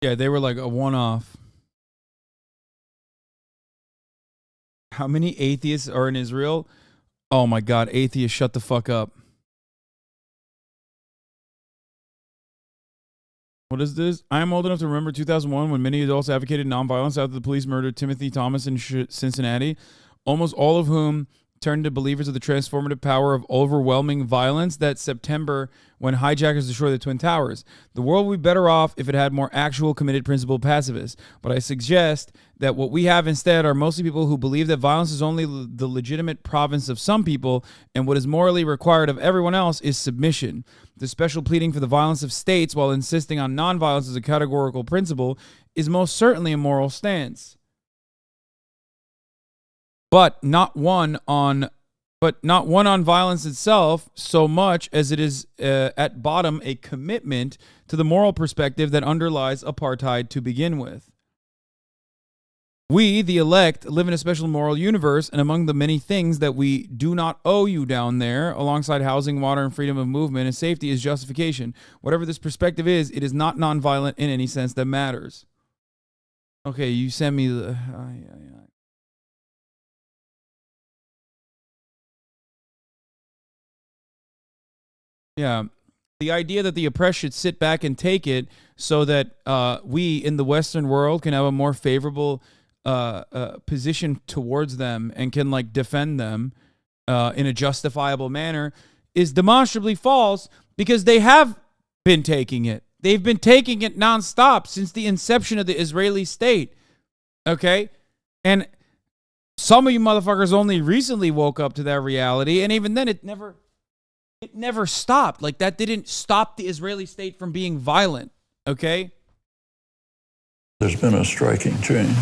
Yeah, they were like a one-off. How many atheists are in Israel? Oh my God, atheists, shut the fuck up. What is this? I am old enough to remember 2001 when many adults advocated nonviolence after the police murdered Timothy Thomas in Cincinnati, almost all of whom turned to believers of the transformative power of overwhelming violence that September when hijackers destroyed the Twin Towers. The world would be better off if it had more actual committed principled pacifists. But I suggest that what we have instead are mostly people who believe that violence is only the legitimate province of some people and what is morally required of everyone else is submission. The special pleading for the violence of states while insisting on nonviolence as a categorical principle is most certainly a moral stance. But not one on violence itself so much as it is at bottom a commitment to the moral perspective that underlies apartheid to begin with. We, the elect, live in a special moral universe, and among the many things that we do not owe you down there, alongside housing, water, and freedom of movement and safety, is justification. Whatever this perspective is, it is not nonviolent in any sense that matters. Okay, you send me the... Yeah, the idea that the oppressed should sit back and take it so that we in the Western world can have a more favorable position towards them and can like defend them in a justifiable manner is demonstrably false, because they have been taking it. They've been taking it nonstop since the inception of the Israeli state. Okay? And some of you motherfuckers only recently woke up to that reality, and even then it never stopped. Like, that didn't stop the Israeli state from being violent, okay? There's been a striking change.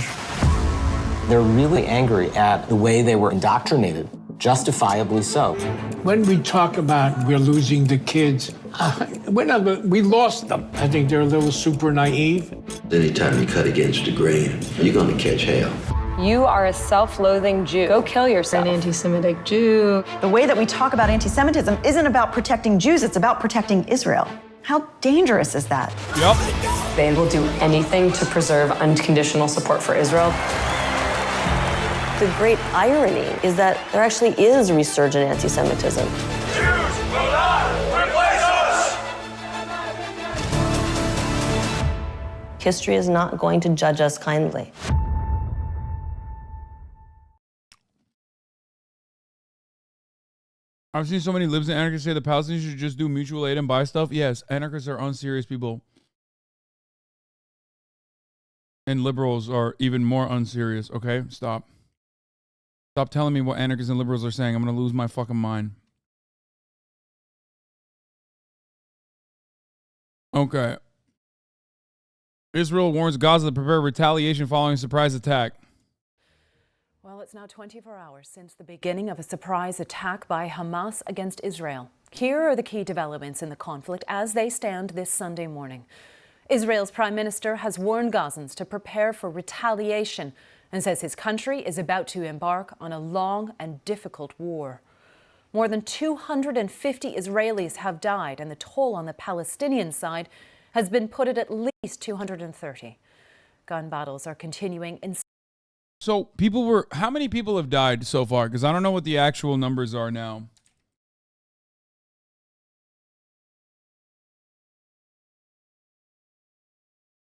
They're really angry at the way they were indoctrinated, justifiably so. When we talk about we're losing the kids, we lost them. I think they're a little super naive. Anytime you cut against the grain, you're going to catch hell. You are a self-loathing Jew. Go kill yourself. An anti-Semitic Jew. The way that we talk about anti-Semitism isn't about protecting Jews, it's about protecting Israel. How dangerous is that? Yep. They will do anything to preserve unconditional support for Israel. The great irony is that there actually is resurgent anti-Semitism. Jews will not replace us! History is not going to judge us kindly. I've seen so many libs and anarchists say the Palestinians should just do mutual aid and buy stuff. Yes, anarchists are unserious people. And liberals are even more unserious. Okay, stop. Stop telling me what anarchists and liberals are saying. I'm going to lose my fucking mind. Okay. Israel warns Gaza to prepare retaliation following a surprise attack. Well, it's now 24 hours since the beginning of a surprise attack by Hamas against Israel. Here are the key developments in the conflict as they stand this Sunday morning. Israel's prime minister has warned Gazans to prepare for retaliation and says his country is about to embark on a long and difficult war. More than 250 Israelis have died, and the toll on the Palestinian side has been put at least 230. Gun battles are continuing in. So how many people have died so far? Because I don't know what the actual numbers are now.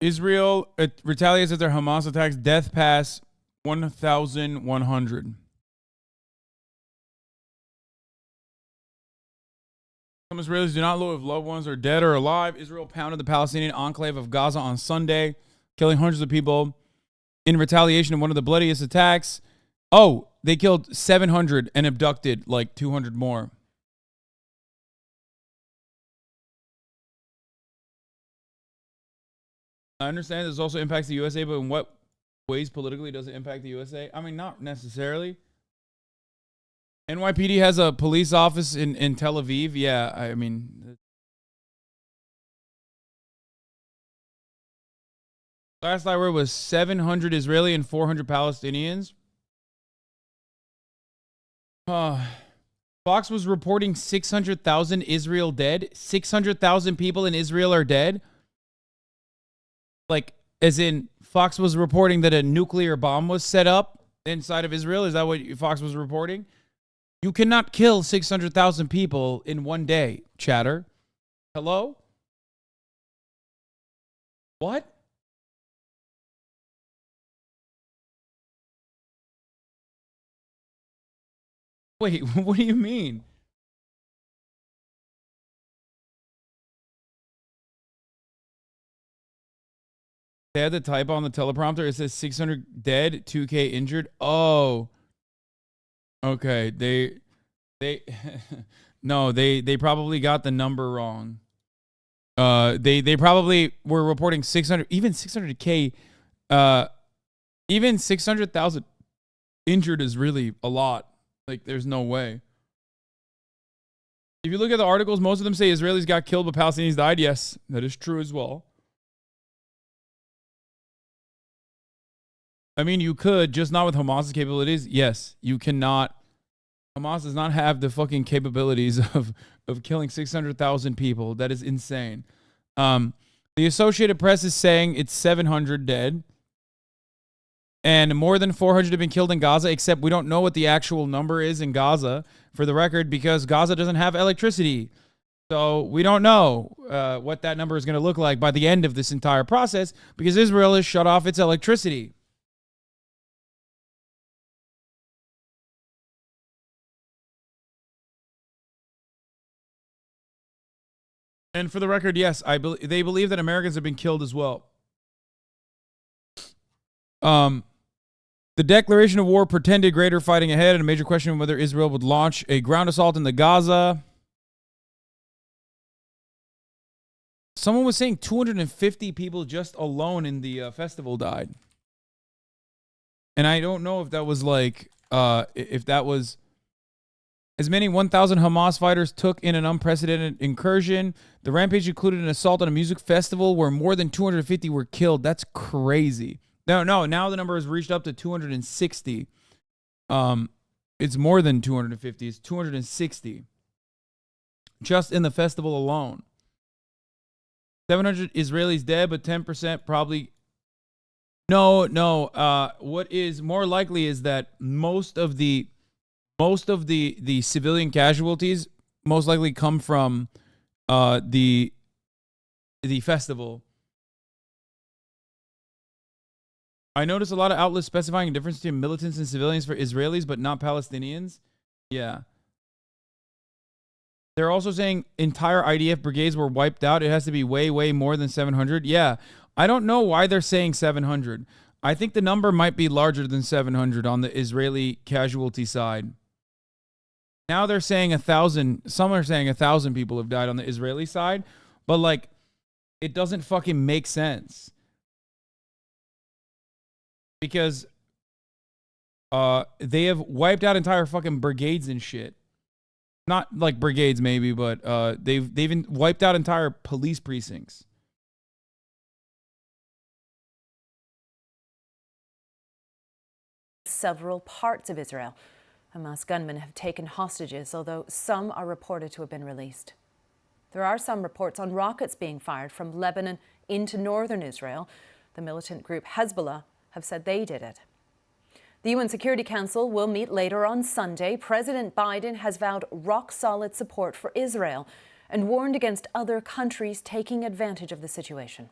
Israel retaliates after Hamas attacks. Death pass 1,100. Some Israelis do not know if loved ones are dead or alive. Israel pounded the Palestinian enclave of Gaza on Sunday, killing hundreds of people in retaliation of one of the bloodiest attacks. Oh, they killed 700 and abducted like 200 more. I understand this also impacts the USA, but in what ways politically does it impact the USA? I mean, not necessarily. NYPD has a police office in Tel Aviv. Yeah, I mean, last I read was 700 Israeli and 400 Palestinians. Fox was reporting 600,000 Israel dead. 600,000 people in Israel are dead. Like, as in, Fox was reporting that a nuclear bomb was set up inside of Israel. Is that what Fox was reporting? You cannot kill 600,000 people in one day, chatter. Hello? What? Wait, what do you mean? They had to type on the teleprompter. It says 600 dead, 2K injured. Oh. Okay, no, they probably got the number wrong. They probably were reporting 600, even 600K, even 600,000 injured is really a lot. Like, there's no way. If you look at the articles, most of them say Israelis got killed, but Palestinians died. Yes, that is true as well. I mean, you could, just not with Hamas's capabilities. Yes, you cannot. Hamas does not have the fucking capabilities of killing 600,000 people. That is insane. The Associated Press is saying it's 700 dead. And more than 400 have been killed in Gaza, except we don't know what the actual number is in Gaza, for the record, because Gaza doesn't have electricity. So we don't know what that number is going to look like by the end of this entire process, because Israel has shut off its electricity. And for the record, yes, they believe that Americans have been killed as well. The declaration of war pretended greater fighting ahead, and a major question of whether Israel would launch a ground assault in the Gaza. Someone was saying 250 people just alone in the festival died. And I don't know if that was like, if that was as many 1,000 Hamas fighters took in an unprecedented incursion. The rampage included an assault on a music festival where more than 250 were killed. That's crazy. No, now the number has reached up to 260. It's more than 250. It's 260. Just in the festival alone. 700 Israelis dead, but 10% probably. No. What is more likely is that most of the civilian casualties most likely come from the festival. I noticed a lot of outlets specifying a difference between militants and civilians for Israelis, but not Palestinians. Yeah. They're also saying entire IDF brigades were wiped out. It has to be way, way more than 700. Yeah. I don't know why they're saying 700. I think the number might be larger than 700 on the Israeli casualty side. Now they're saying 1,000. Some are saying 1,000 people have died on the Israeli side. But, like, it doesn't fucking make sense. Because they have wiped out entire fucking brigades and shit. Not like brigades maybe, but they've wiped out entire police precincts. Several parts of Israel. Hamas gunmen have taken hostages, although some are reported to have been released. There are some reports on rockets being fired from Lebanon into northern Israel. The militant group Hezbollah have said they did it. The UN Security Council will meet later on Sunday. President Biden has vowed rock-solid support for Israel and warned against other countries taking advantage of the situation.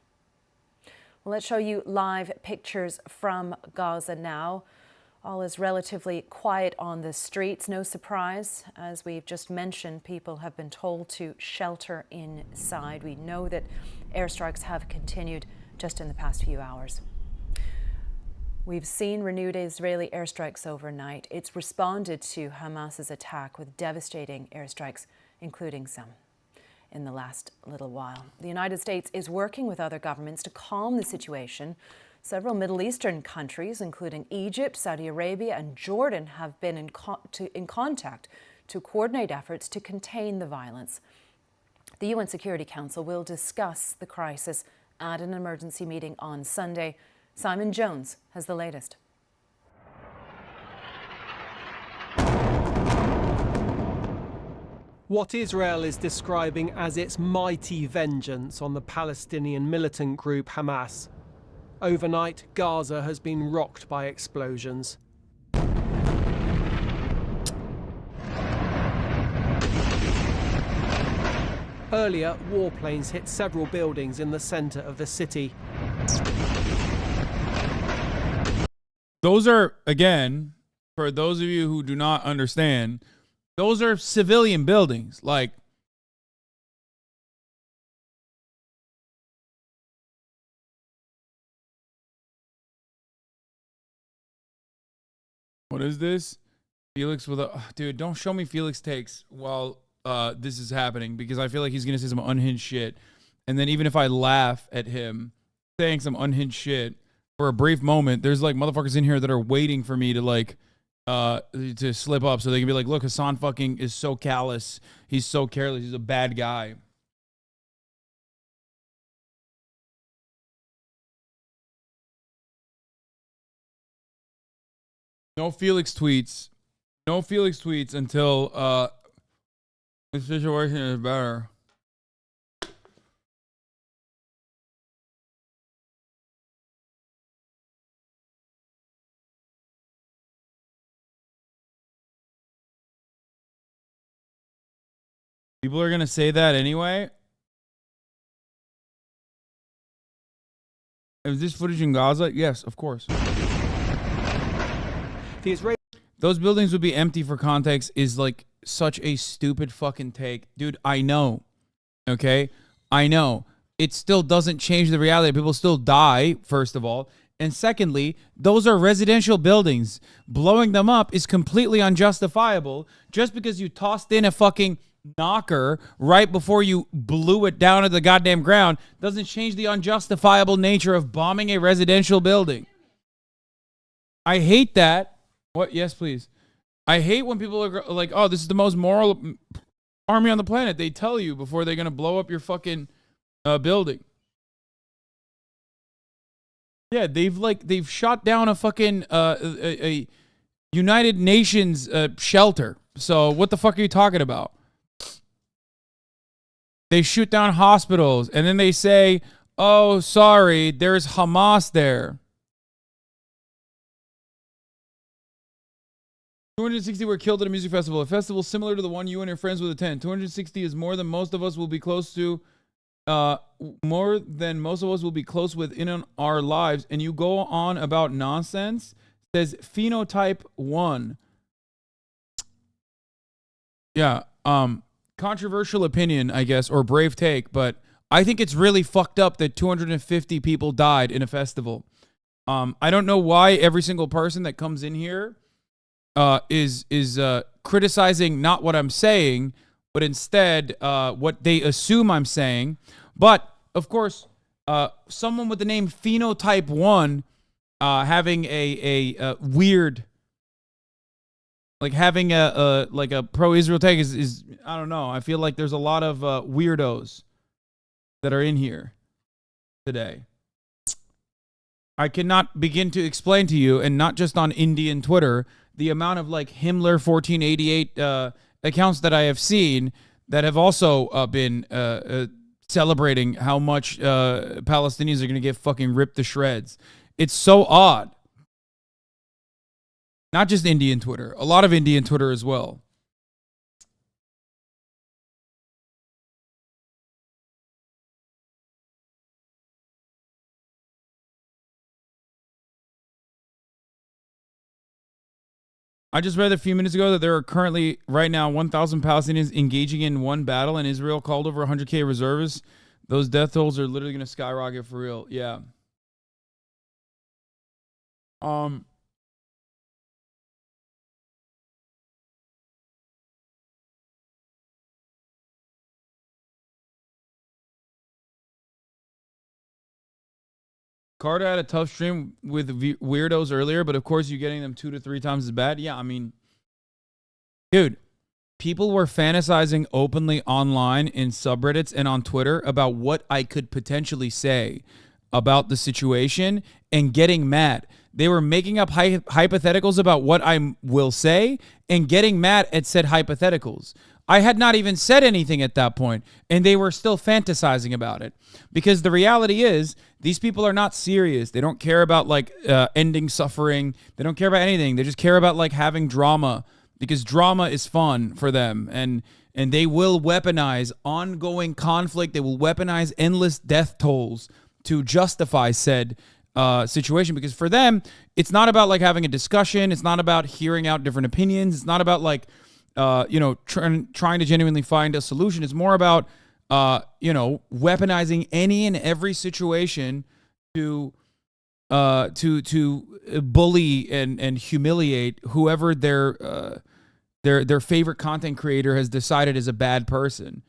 Well, let's show you live pictures from Gaza now. All is relatively quiet on the streets. No surprise, as we've just mentioned, people have been told to shelter inside. We know that airstrikes have continued just in the past few hours. We've seen renewed Israeli airstrikes overnight. It's responded to Hamas's attack with devastating airstrikes, including some in the last little while. The United States is working with other governments to calm the situation. Several Middle Eastern countries, including Egypt, Saudi Arabia, and Jordan, have been in contact to coordinate efforts to contain the violence. The UN Security Council will discuss the crisis at an emergency meeting on Sunday. Simon Jones has the latest. What Israel is describing as its mighty vengeance on the Palestinian militant group Hamas. Overnight, Gaza has been rocked by explosions. Earlier, warplanes hit several buildings in the center of the city. Those are, again, for those of you who do not understand, those are civilian buildings. Like, what is this? Felix with a... Dude, don't show me Felix takes while this is happening, because I feel like he's going to say some unhinged shit. And then even if I laugh at him saying some unhinged shit for a brief moment, there's like motherfuckers in here that are waiting for me to like to slip up so they can be like, look, Hasan fucking is so callous. He's so careless. He's a bad guy. No Felix tweets. No Felix tweets until the situation is better. People are going to say that anyway. Is this footage in Gaza? Yes, of course. Those buildings would be empty for context is like such a stupid fucking take. Dude, I know. Okay? I know. It still doesn't change the reality. People still die, first of all. And secondly, those are residential buildings. Blowing them up is completely unjustifiable just because you tossed in a fucking knocker right before you blew it down to the goddamn ground doesn't change the unjustifiable nature of bombing a residential building. I hate that. What? Yes, please. I hate when people are like, oh, this is the most moral army on the planet. They tell you before they're going to blow up your fucking building. Yeah, they've shot down a fucking a United Nations shelter. So what the fuck are you talking about? They shoot down hospitals, and then they say, oh, sorry, there's Hamas there. 260 were killed at a music festival. A festival similar to the one you and your friends would attend. 260 is more than most of us will be close to more than most of us will be close with in our lives, and you go on about nonsense. Says phenotype 1. Yeah, controversial opinion, I guess, or brave take, but I think it's really fucked up that 250 people died in a festival. I don't know why every single person that comes in here is criticizing not what I'm saying, but instead what they assume I'm saying. But of course, someone with the name Phenotype 1 having a weird, like having a pro-Israel take is I don't know. I feel like there's a lot of weirdos that are in here today. I cannot begin to explain to you, and not just on Indian Twitter, the amount of like Himmler 1488 accounts that I have seen that have also been celebrating how much Palestinians are going to get fucking ripped to shreds. It's so odd. Not just Indian Twitter, a lot of Indian Twitter as well. I just read a few minutes ago that there are currently, right now, 1,000 Palestinians engaging in one battle, and Israel called over 100K reservists. Those death tolls are literally going to skyrocket for real. Yeah. Carter had a tough stream with weirdos earlier, but of course you're getting them 2 to 3 times as bad. Yeah, I mean, dude, people were fantasizing openly online in subreddits and on Twitter about what I could potentially say about the situation and getting mad. They were making up hypotheticals about what I will say and getting mad at said hypotheticals. I had not even said anything at that point, and they were still fantasizing about it. Because the reality is, these people are not serious. They don't care about like ending suffering. They don't care about anything. They just care about like having drama, because drama is fun for them. And they will weaponize ongoing conflict. They will weaponize endless death tolls to justify said situation, because for them, it's not about like having a discussion. It's not about hearing out different opinions. It's not about like trying to genuinely find a solution. It's more about, weaponizing any and every situation to bully and humiliate whoever their favorite content creator has decided is a bad person.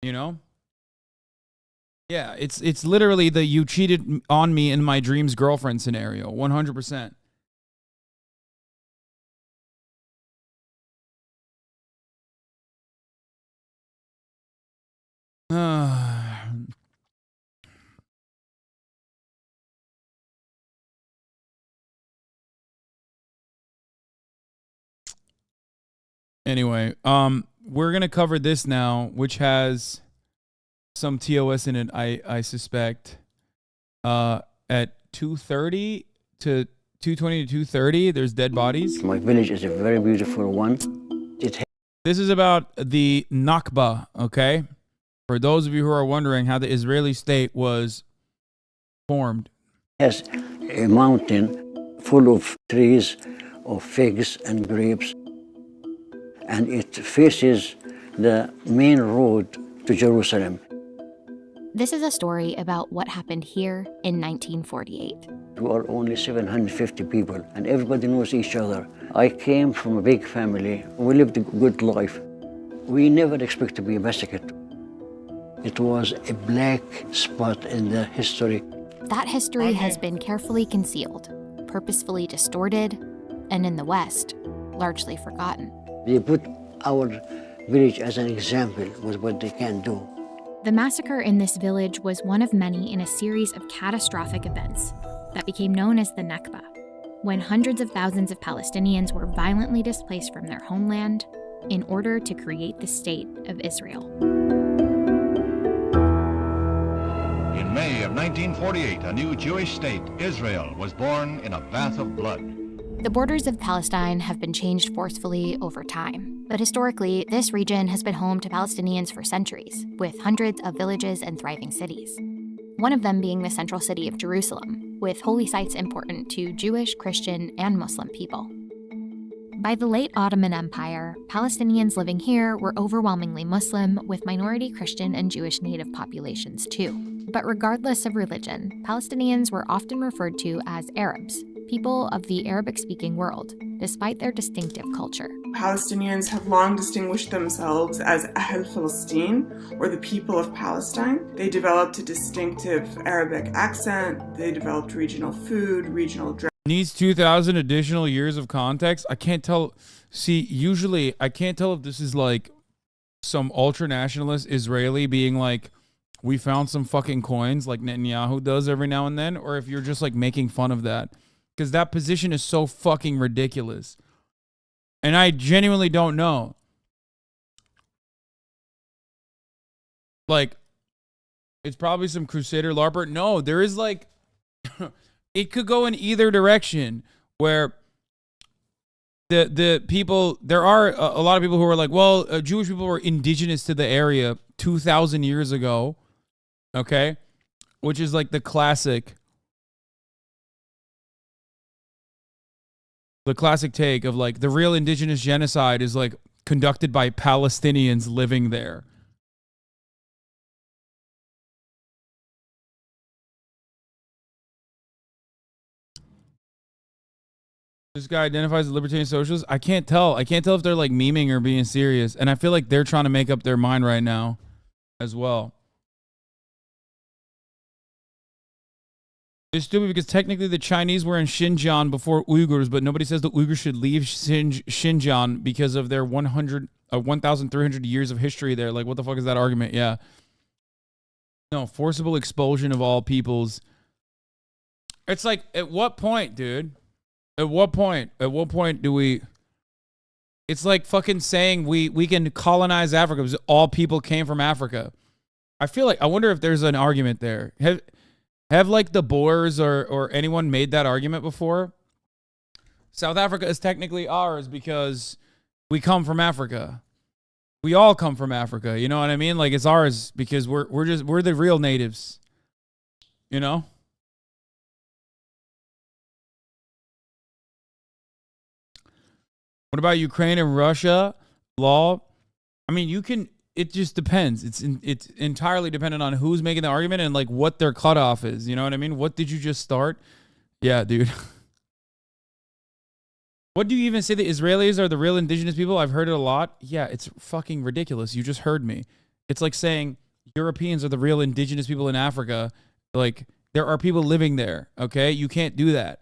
You know? Yeah, it's literally the "you cheated on me in my dreams" girlfriend scenario, 100%. Anyway, we're gonna cover this now, which has some TOS in it, I suspect. At 2:30 to 2:20 to 2:30, there's dead bodies. My village is a very beautiful one. This is about the Nakba, okay? For those of you who are wondering how the Israeli state was formed. Has a mountain full of trees of figs and grapes, and it faces the main road to Jerusalem. This is a story about what happened here in 1948. We are only 750 people, and everybody knows each other. I came from a big family. We lived a good life. We never expect to be massacred. It was a black spot in the history. That history has been carefully concealed, purposefully distorted, and in the West, largely forgotten. They put our village as an example with what they can do. The massacre in this village was one of many in a series of catastrophic events that became known as the Nakba, when hundreds of thousands of Palestinians were violently displaced from their homeland in order to create the state of Israel. In May of 1948, a new Jewish state, Israel, was born in a bath of blood. The borders of Palestine have been changed forcefully over time, but historically, this region has been home to Palestinians for centuries, with hundreds of villages and thriving cities. One of them being the central city of Jerusalem, with holy sites important to Jewish, Christian, and Muslim people. By the late Ottoman Empire, Palestinians living here were overwhelmingly Muslim, with minority Christian and Jewish native populations too. But regardless of religion, Palestinians were often referred to as Arabs, people of the Arabic-speaking world, despite their distinctive culture. Palestinians have long distinguished themselves as Ahl Palestine, or the people of Palestine. They developed a distinctive Arabic accent, they developed regional food, regional dress. Needs 2,000 additional years of context. I can't tell. See, usually I can't tell if this is like some ultra-nationalist Israeli being like, we found some fucking coins like Netanyahu does every now and then, or if you're just like making fun of that. Because that position is so fucking ridiculous. And I genuinely don't know. Like, it's probably some Crusader LARPer. No, there is like... it could go in either direction, where the people... There are a lot of people who are like, well, Jewish people were indigenous to the area 2,000 years ago. Okay? Which is like the classic... The classic take of like the real indigenous genocide is like conducted by Palestinians living there. This guy identifies as libertarian socialist. I can't tell. I can't tell if they're like memeing or being serious. And I feel like they're trying to make up their mind right now as well. It's stupid because technically the Chinese were in Xinjiang before Uyghurs, but nobody says the Uyghurs should leave Xinjiang because of their 1,300 years of history there. Like, what the fuck is that argument? Yeah. No, forcible expulsion of all peoples. It's like, at what point, dude? At what point? At what point do we... It's like fucking saying we can colonize Africa because all people came from Africa. I feel like, I wonder if there's an argument there. Have like the Boers or anyone made that argument before? South Africa is technically ours because we come from Africa. We all come from Africa. You know what I mean? Like, it's ours because we're the real natives. You know? What about Ukraine and Russia? Law? I mean, you can... It just depends. It's entirely dependent on who's making the argument and like what their cutoff is. You know what I mean? What did you just start? Yeah, dude. What do you even say the Israelis are the real indigenous people? I've heard it a lot. Yeah, it's fucking ridiculous. You just heard me. It's like saying Europeans are the real indigenous people in Africa. Like, there are people living there, okay? You can't do that.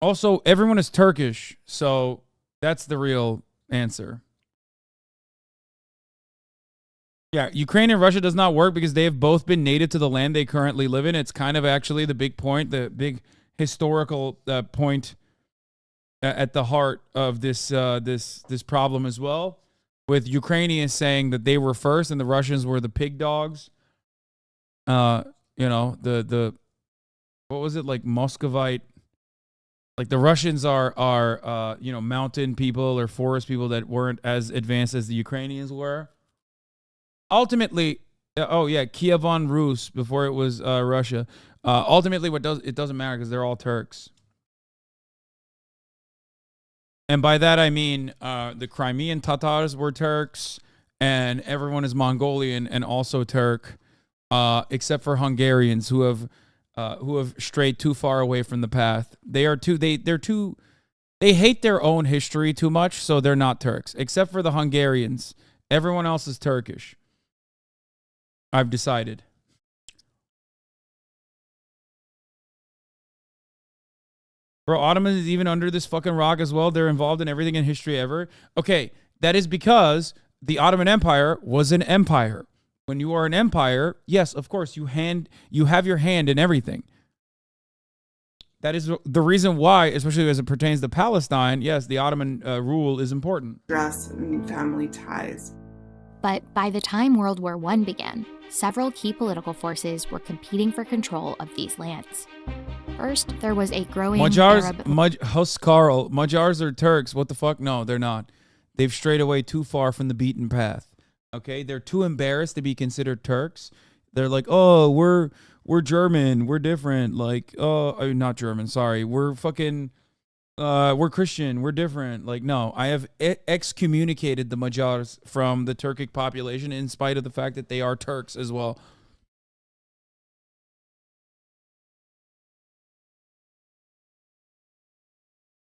Also, everyone is Turkish, so... That's the real answer. Yeah, Ukraine and Russia does not work because they have both been native to the land they currently live in. It's kind of actually the big point, the big historical point at the heart of this this problem as well, with Ukrainians saying that they were first and the Russians were the pig dogs. You know, the what was it, like Muscovite? Like the Russians are you know, mountain people or forest people that weren't as advanced as the Ukrainians were. Ultimately, oh yeah, Kievan Rus before it was Russia. Ultimately, it doesn't matter because they're all Turks. And by that I mean the Crimean Tatars were Turks, and everyone is Mongolian and also Turk, except for Hungarians who have strayed too far away from the path. They hate their own history too much, so they're not Turks. Except for the Hungarians. Everyone else is Turkish. I've decided. Bro, Ottoman is even under this fucking rock as well. They're involved in everything in history ever. Okay, that is because the Ottoman Empire was an empire. When you are an empire, yes, of course, you have your hand in everything. That is the reason why, especially as it pertains to Palestine, yes, the Ottoman rule is important. Dress and family ties. But by the time World War I began, several key political forces were competing for control of these lands. First, there was a growing Arab... Magyars are Turks. What the fuck? No, they're not. They've strayed away too far from the beaten path. Okay? They're too embarrassed to be considered Turks. They're like, oh, we're German. We're different. Like, oh, not German. Sorry. We're fucking... we're Christian. We're different. Like, no, I have excommunicated the Magyars from the Turkic population in spite of the fact that they are Turks as well.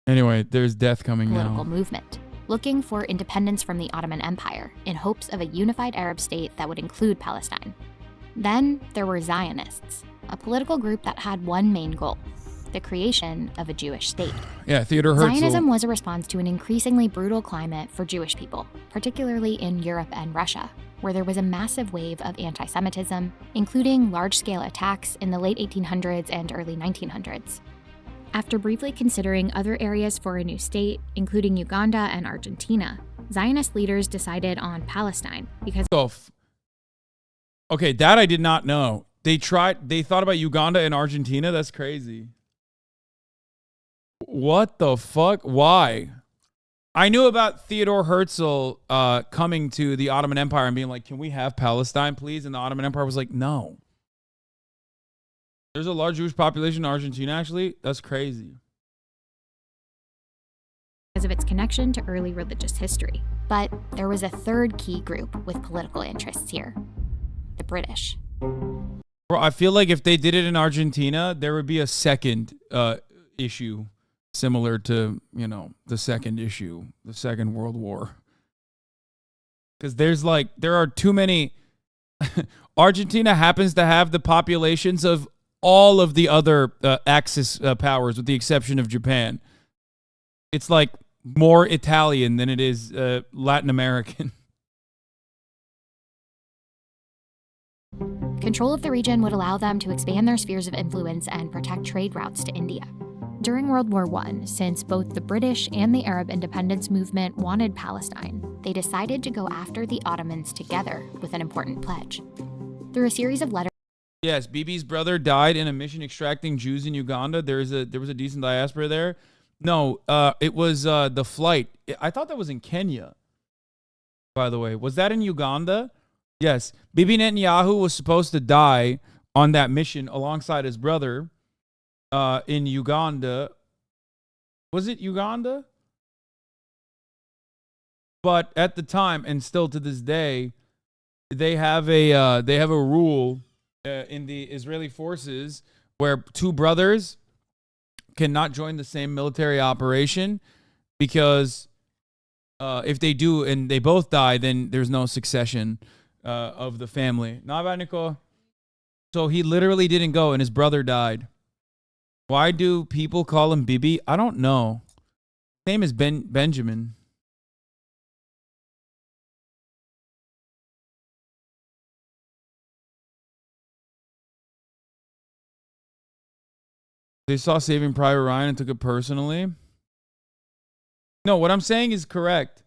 Anyway, there's death coming now. Political movement, looking for independence from the Ottoman Empire in hopes of a unified Arab state that would include Palestine. Then there were Zionists, a political group that had one main goal: the creation of a Jewish state. Yeah, Theodore Herzl. Zionism was a response to an increasingly brutal climate for Jewish people, particularly in Europe and Russia, where there was a massive wave of anti-Semitism, including large-scale attacks in the late 1800s and early 1900s. After briefly considering other areas for a new state, including Uganda and Argentina, Zionist leaders decided on Palestine because... Okay, that I did not know. They thought about Uganda and Argentina? That's crazy. What the fuck? Why? I knew about Theodore Herzl coming to the Ottoman Empire and being like, can we have Palestine, please? And the Ottoman Empire was like, no. There's a large Jewish population in Argentina, actually. That's crazy. Because of its connection to early religious history. But there was a third key group with political interests here: the British. Bro, I feel like if they did it in Argentina, there would be a second issue similar to, you know, the second issue, the Second World War. Because there are too many. Argentina happens to have the populations of all of the other Axis powers, with the exception of Japan. It's like more Italian than it is Latin American. Control of the region would allow them to expand their spheres of influence and protect trade routes to India. During World War I, since both the British and the Arab independence movement wanted Palestine, they decided to go after the Ottomans together with an important pledge. Through a series of letters... Yes, Bibi's brother died in a mission extracting Jews in Uganda. There was a decent diaspora there. No, it was the flight. I thought that was in Kenya, by the way. Was that in Uganda? Yes. Bibi Netanyahu was supposed to die on that mission alongside his brother in Uganda. Was it Uganda? But at the time, and still to this day, they have a rule in the Israeli forces where two brothers cannot join the same military operation, because if they do and they both die, then there's no succession of the family. So he literally didn't go, and his brother died. Why do people call him Bibi? I don't know. His name is Benjamin. They saw Saving Private Ryan and took it personally. No, what I'm saying is correct.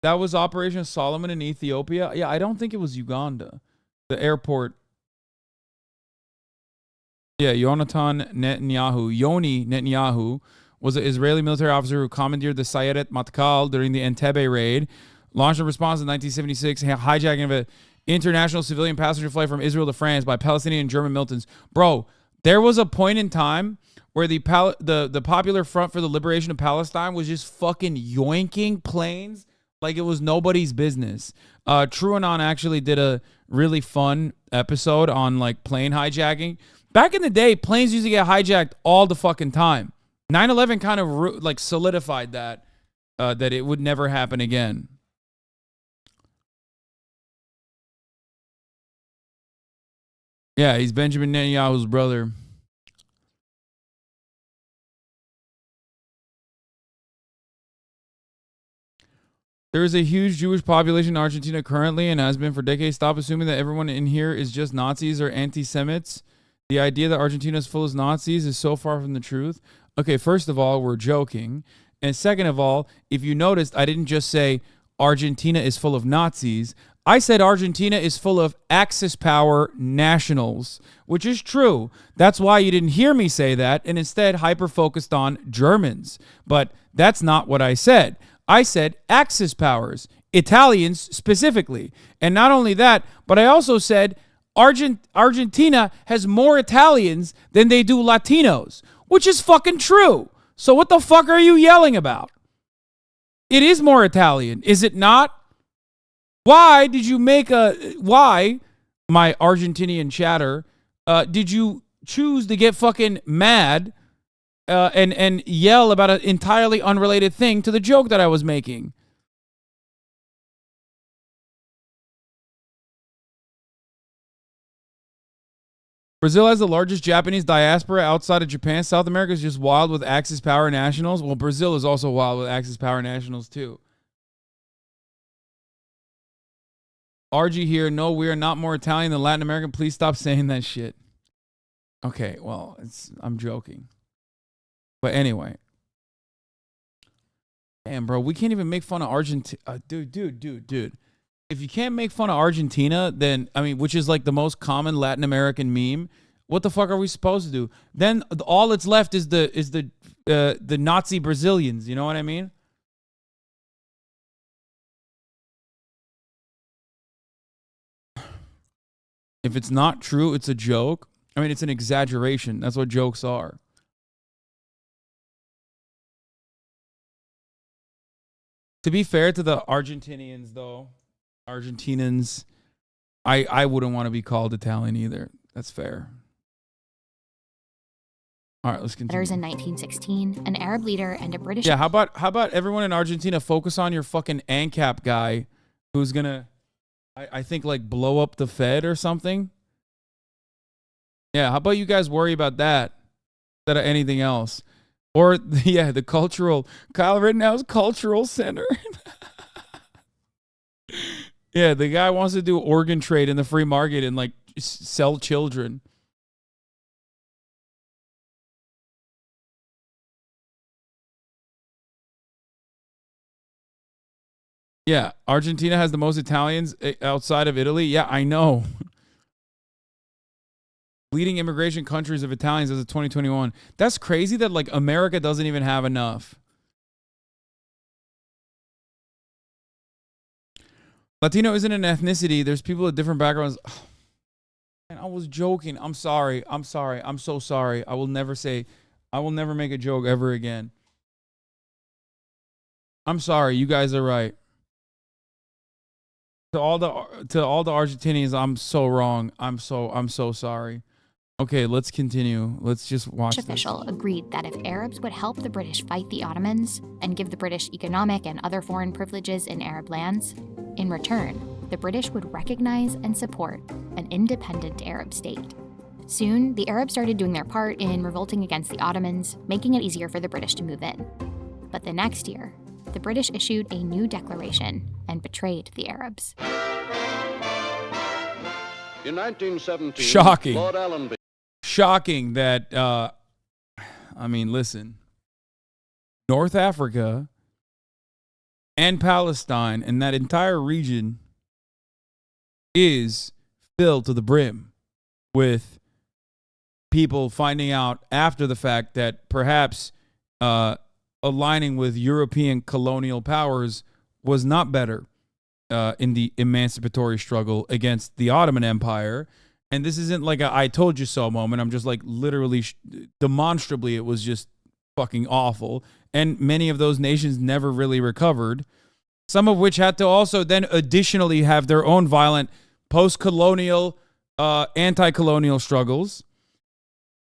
That was Operation Solomon in Ethiopia. Yeah, I don't think it was Uganda. The airport. Yeah, Yoni Netanyahu was an Israeli military officer who commandeered the Sayeret Matkal during the Entebbe raid, launched a response in 1976, hijacking of an international civilian passenger flight from Israel to France by Palestinian and German militants. Bro, there was a point in time where the Popular Front for the Liberation of Palestine was just fucking yoinking planes like it was nobody's business. TrueAnon actually did a really fun episode on like plane hijacking. Back in the day, planes used to get hijacked all the fucking time. 9/11 kind of like solidified that it would never happen again. Yeah, he's Benjamin Netanyahu's brother. There is a huge Jewish population in Argentina currently and has been for decades. Stop assuming that everyone in here is just Nazis or anti-Semites. The idea that Argentina is full of Nazis is so far from the truth. Okay, first of all, we're joking. And second of all, if you noticed, I didn't just say Argentina is full of Nazis. I said Argentina is full of Axis power nationals, which is true. That's why you didn't hear me say that and instead hyper-focused on Germans. But that's not what I said. I said Axis powers, Italians specifically. And not only that, but I also said Argentina has more Italians than they do Latinos, which is fucking true. So what the fuck are you yelling about? It is more Italian, is it not? Why did you why, my Argentinian chatter, did you choose to get fucking mad and yell about an entirely unrelated thing to the joke that I was making? Brazil has the largest Japanese diaspora outside of Japan. South America is just wild with Axis power nationals. Well, Brazil is also wild with Axis power nationals too. RG here. No, we are not more Italian than Latin American. Please stop saying that shit. Okay, well, I'm joking. But anyway. Damn, bro, we can't even make fun of Argentina. Dude. If you can't make fun of Argentina, then, I mean, which is like the most common Latin American meme, what the fuck are we supposed to do? Then all that's left is the Nazi Brazilians. You know what I mean? If it's not true, it's a joke. I mean, it's an exaggeration. That's what jokes are. To be fair to the Argentinians, though, I wouldn't want to be called Italian either. That's fair. All right, let's continue. In 1916, an Arab leader and a British... Yeah, how about everyone in Argentina focus on your fucking ANCAP guy who's gonna, I think, like, blow up the Fed or something? Yeah, how about you guys worry about that instead of anything else? Or, yeah, the cultural... Kyle Rittenhouse's cultural center. Yeah, the guy wants to do organ trade in the free market and, like, sell children. Yeah, Argentina has the most Italians outside of Italy. Yeah, I know. Leading immigration countries of Italians as of 2021. That's crazy that, like, America doesn't even have enough. Latino isn't an ethnicity. There's people with different backgrounds. Oh, man, I was joking. I'm sorry. I'm so sorry. I will never make a joke ever again. I'm sorry. You guys are right. To all the Argentinians, I'm so wrong. I'm so sorry. Okay, let's continue. Let's just watch this. Official agreed that if Arabs would help the British fight the Ottomans and give the British economic and other foreign privileges in Arab lands, in return, the British would recognize and support an independent Arab state. Soon, the Arabs started doing their part in revolting against the Ottomans, making it easier for the British to move in. But the next year, the British issued a new declaration and betrayed the Arabs. In 1917, shocking. Lord Allenby. Shocking that, I mean, listen, North Africa and Palestine and that entire region is filled to the brim with people finding out after the fact that perhaps aligning with European colonial powers was not better in the emancipatory struggle against the Ottoman Empire. And this isn't like a I told you so moment. I'm just like literally, demonstrably, it was just fucking awful. And many of those nations never really recovered. Some of which had to also then additionally have their own violent post-colonial, anti-colonial struggles.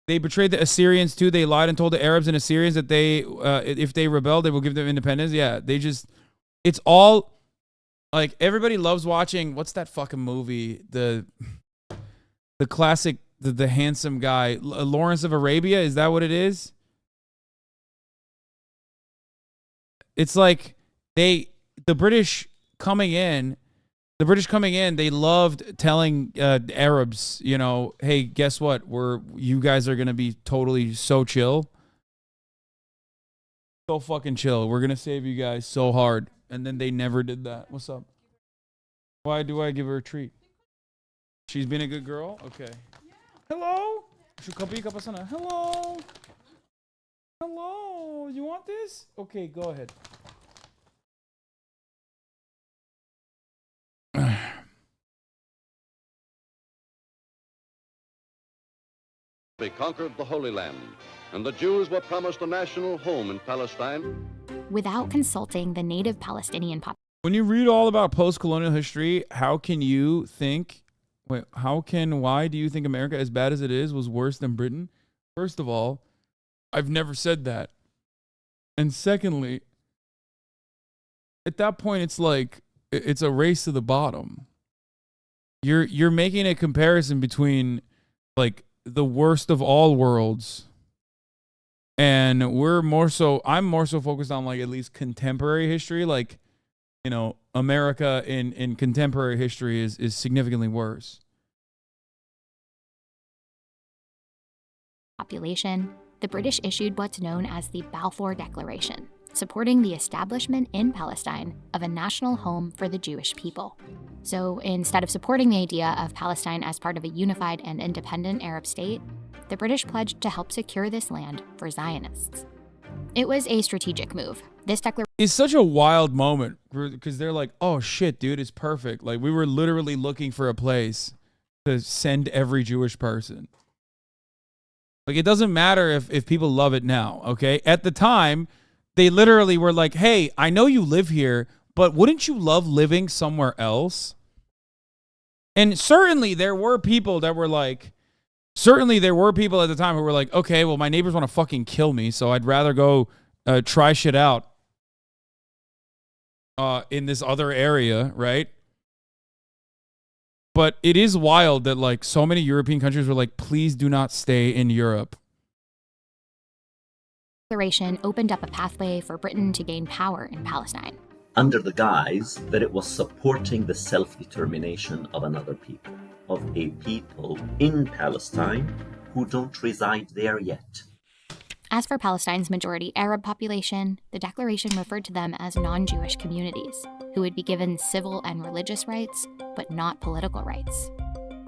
They betrayed the Assyrians too. They lied and told the Arabs and Assyrians that they, if they rebelled, they will give them independence. Yeah, it's all, like, everybody loves watching, what's that fucking movie? The classic, the handsome guy, Lawrence of Arabia, is that what it is? It's like the British coming in, they loved telling Arabs, you know, hey, guess what? You guys are going to be totally so chill. So fucking chill. We're going to save you guys so hard. and then they never did that. What's up? Why do I give her a treat? She's been a good girl? Okay. Hello? Hello? Hello? You want this? Okay, go ahead. They conquered the Holy Land, and the Jews were promised a national home in Palestine. Without consulting the native Palestinian population. When you read all about post-colonial history, why do you think America, as bad as it is, was worse than Britain? First of all, I've never said that. And secondly, at that point, it's like, it's a race to the bottom. You're making a comparison between, like, the worst of all worlds, and I'm more so focused on, like, at least contemporary history. Like, you know, America in contemporary history is significantly worse. Population, the British issued what's known as the Balfour Declaration, supporting the establishment in Palestine of a national home for the Jewish people. So instead of supporting the idea of Palestine as part of a unified and independent Arab state, the British pledged to help secure this land for Zionists. It was a strategic move. This declaration is such a wild moment because they're like, oh shit, dude, it's perfect. Like, we were literally looking for a place to send every Jewish person. Like, it doesn't matter if people love it now, okay? At the time, they literally were like, hey, I know you live here, but wouldn't you love living somewhere else? And certainly there were people at the time who were like, okay, well, my neighbors want to fucking kill me, so I'd rather go try shit out in this other area, right? But it is wild that, like, so many European countries were like, please do not stay in Europe. Declaration opened up a pathway for Britain to gain power in Palestine, under the guise that it was supporting the self-determination of another people, of a people in Palestine who don't reside there yet. As for Palestine's majority Arab population, the declaration referred to them as non-Jewish communities, who would be given civil and religious rights, but not political rights.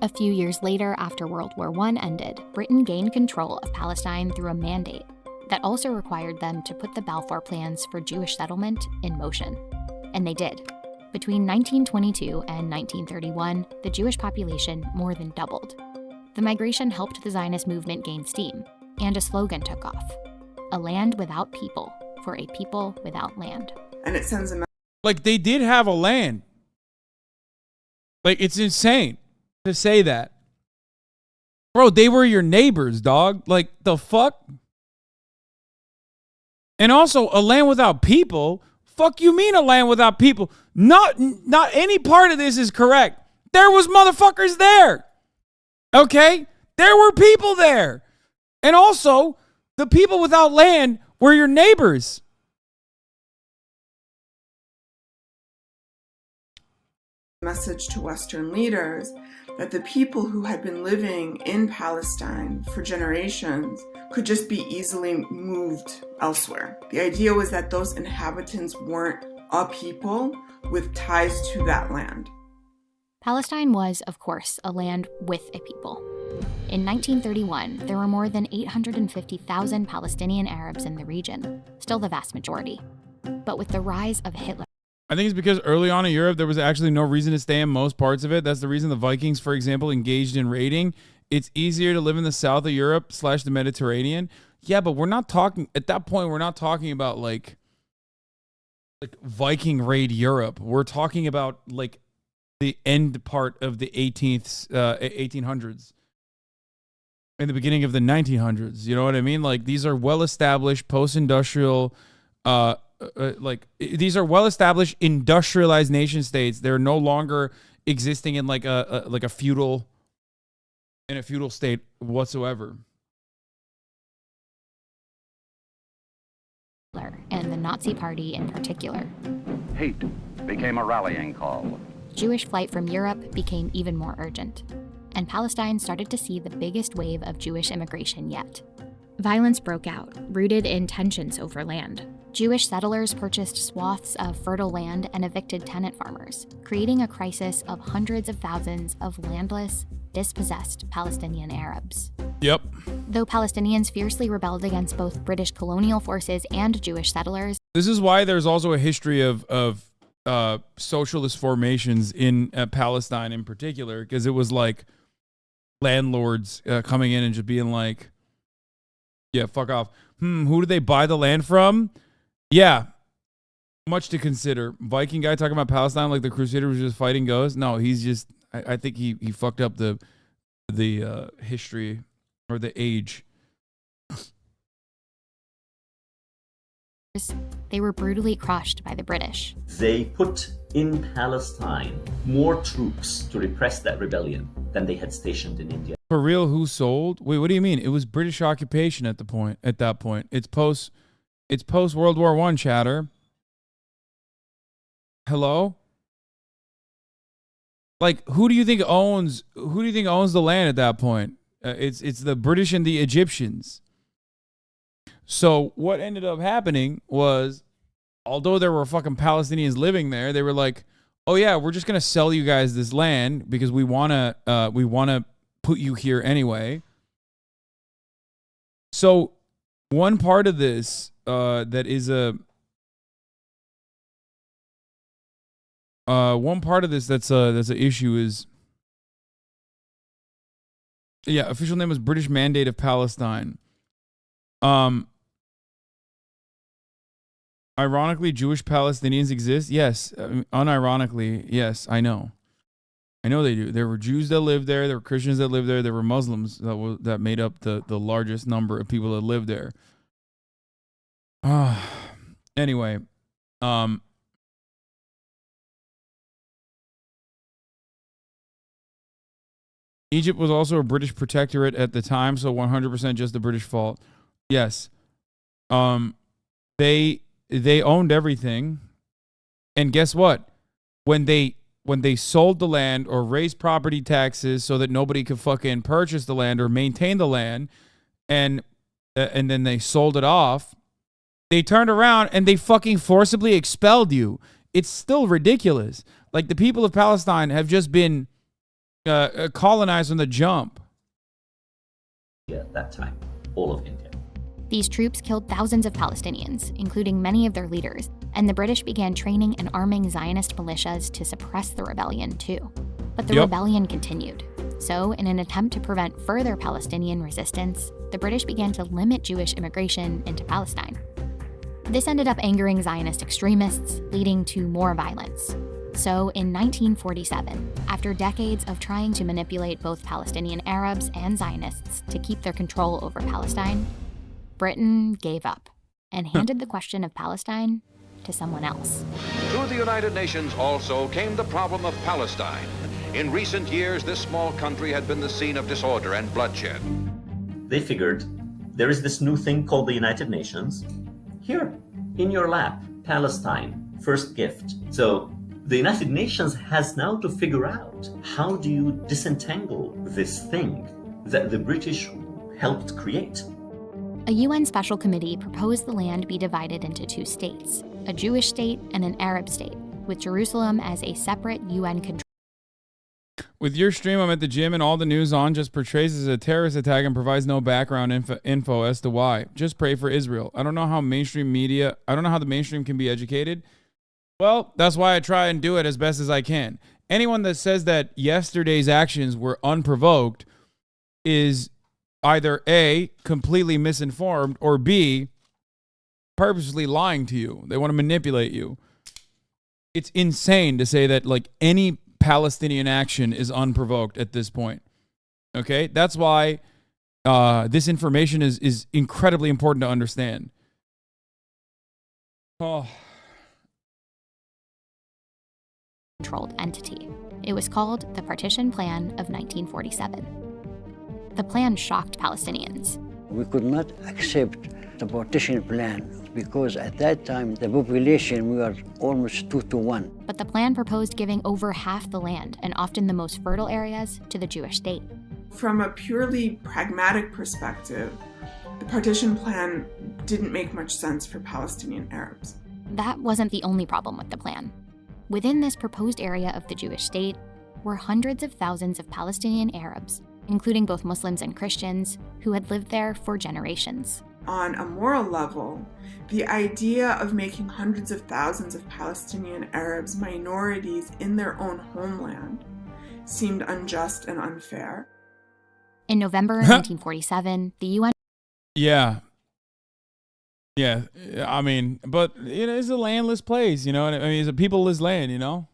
A few years later, after World War I ended, Britain gained control of Palestine through a mandate that also required them to put the Balfour plans for Jewish settlement in motion. And they did. Between 1922 and 1931, the Jewish population more than doubled. The migration helped the Zionist movement gain steam, and a slogan took off: a land without people for a people without land. And it sends a message. Like, they did have a land. Like, it's insane to say that. Bro, they were your neighbors, dog. Like, the fuck? And also, a land without people? Fuck you mean a land without people? Not any part of this is correct. There was motherfuckers there. Okay? There were people there. And also, the people without land were your neighbors. Message to Western leaders that the people who had been living in Palestine for generations could just be easily moved elsewhere. The idea was that those inhabitants weren't a people with ties to that land. Palestine was, of course, a land with a people. In 1931, there were more than 850,000 Palestinian Arabs in the region, still the vast majority. But with the rise of Hitler, I think it's because early on in Europe, there was actually no reason to stay in most parts of it. That's the reason the Vikings, for example, engaged in raiding. It's easier to live in the south of Europe / the Mediterranean. Yeah, but we're not talking, at that point, we're not talking about like Viking raid Europe. We're talking about like the end part of the 1800s and the beginning of the 1900s. You know what I mean? Like, these are well-established post-industrial these are well-established industrialized nation states. They're no longer existing in like a feudal state whatsoever. and the Nazi Party in particular. Hate became a rallying call. Jewish flight from Europe became even more urgent, and Palestine started to see the biggest wave of Jewish immigration yet. Violence broke out, rooted in tensions over land. Jewish settlers purchased swaths of fertile land and evicted tenant farmers, creating a crisis of hundreds of thousands of landless, dispossessed Palestinian Arabs. Yep. Though Palestinians fiercely rebelled against both British colonial forces and Jewish settlers. This is why there's also a history of socialist formations in Palestine in particular, because it was like landlords coming in and just being like, yeah, fuck off. Who did they buy the land from? Yeah, much to consider. Viking guy talking about Palestine like the Crusader was just fighting ghosts. No, he's just, I think he fucked up the history or the age. They were brutally crushed by the British. They put in Palestine more troops to repress that rebellion than they had stationed in India. For real, who sold? Wait, what do you mean? It was British occupation at that point. It's post World War I, chatter. Hello? Like, who do you think owns the land at that point? It's the British and the Egyptians. So what ended up happening was, although there were fucking Palestinians living there, they were like, "Oh yeah, we're just gonna sell you guys this land because we wanna put you here anyway." So one part of this that's an issue is, yeah, official name was British Mandate of Palestine. Ironically, Jewish Palestinians exist. Yes, unironically, yes, I know they do. There were Jews that lived there. There were Christians that lived there. There were Muslims that made up the largest number of people that lived there. Anyway, Egypt was also a British protectorate at the time, so 100% just the British fault. Yes. They owned everything. And guess what? When they sold the land or raised property taxes so that nobody could fucking purchase the land or maintain the land, and then they sold it off, they turned around and they fucking forcibly expelled you. It's still ridiculous. Like, the people of Palestine have just been colonized on the jump. Yeah, at that time, all of India. These troops killed thousands of Palestinians, including many of their leaders, and the British began training and arming Zionist militias to suppress the rebellion too. But the rebellion continued. So, in an attempt to prevent further Palestinian resistance, the British began to limit Jewish immigration into Palestine. This ended up angering Zionist extremists, leading to more violence. So, in 1947, after decades of trying to manipulate both Palestinian Arabs and Zionists to keep their control over Palestine, Britain gave up and handed the question of Palestine to someone else. To the United Nations also came the problem of Palestine. In recent years, this small country had been the scene of disorder and bloodshed. They figured, there is this new thing called the United Nations. Here, in your lap, Palestine, first gift. So the United Nations has now to figure out, how do you disentangle this thing that the British helped create? A UN special committee proposed the land be divided into two states, a Jewish state and an Arab state, with Jerusalem as a separate UN control. With your stream, I'm at the gym and all the news on just portrays as a terrorist attack and provides no background info as to why. Just pray for Israel. I don't know how the mainstream can be educated. Well, that's why I try and do it as best as I can. Anyone that says that yesterday's actions were unprovoked is either A, completely misinformed, or B, purposely lying to you. They want to manipulate you. It's insane to say that, like, any Palestinian action is unprovoked at this point. Okay? That's why this information is incredibly important to understand. Oh. Controlled entity. It was called the Partition Plan of 1947. The plan shocked Palestinians. We could not accept the partition plan because at that time the population, we were almost 2-to-1. But the plan proposed giving over half the land, and often the most fertile areas, to the Jewish state. From a purely pragmatic perspective, the partition plan didn't make much sense for Palestinian Arabs. That wasn't the only problem with the plan. Within this proposed area of the Jewish state were hundreds of thousands of Palestinian Arabs, including both Muslims and Christians, who had lived there for generations. On a moral level, the idea of making hundreds of thousands of Palestinian Arabs minorities in their own homeland seemed unjust and unfair. In November 1947, the UN... Yeah. Yeah, I mean, but it's a landless place, you know? I mean, it's a peopleless land, you know?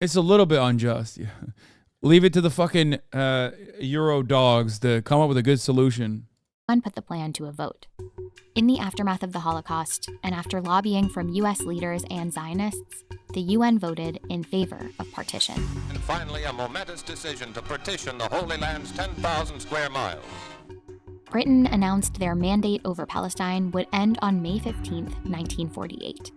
It's a little bit unjust. Yeah. Leave it to the fucking Euro dogs to come up with a good solution. Put the plan to a vote. In the aftermath of the Holocaust, and after lobbying from U.S. leaders and Zionists, the UN voted in favor of partition. And finally, a momentous decision to partition the Holy Land's 10,000 square miles. Britain announced their mandate over Palestine would end on May 15, 1948,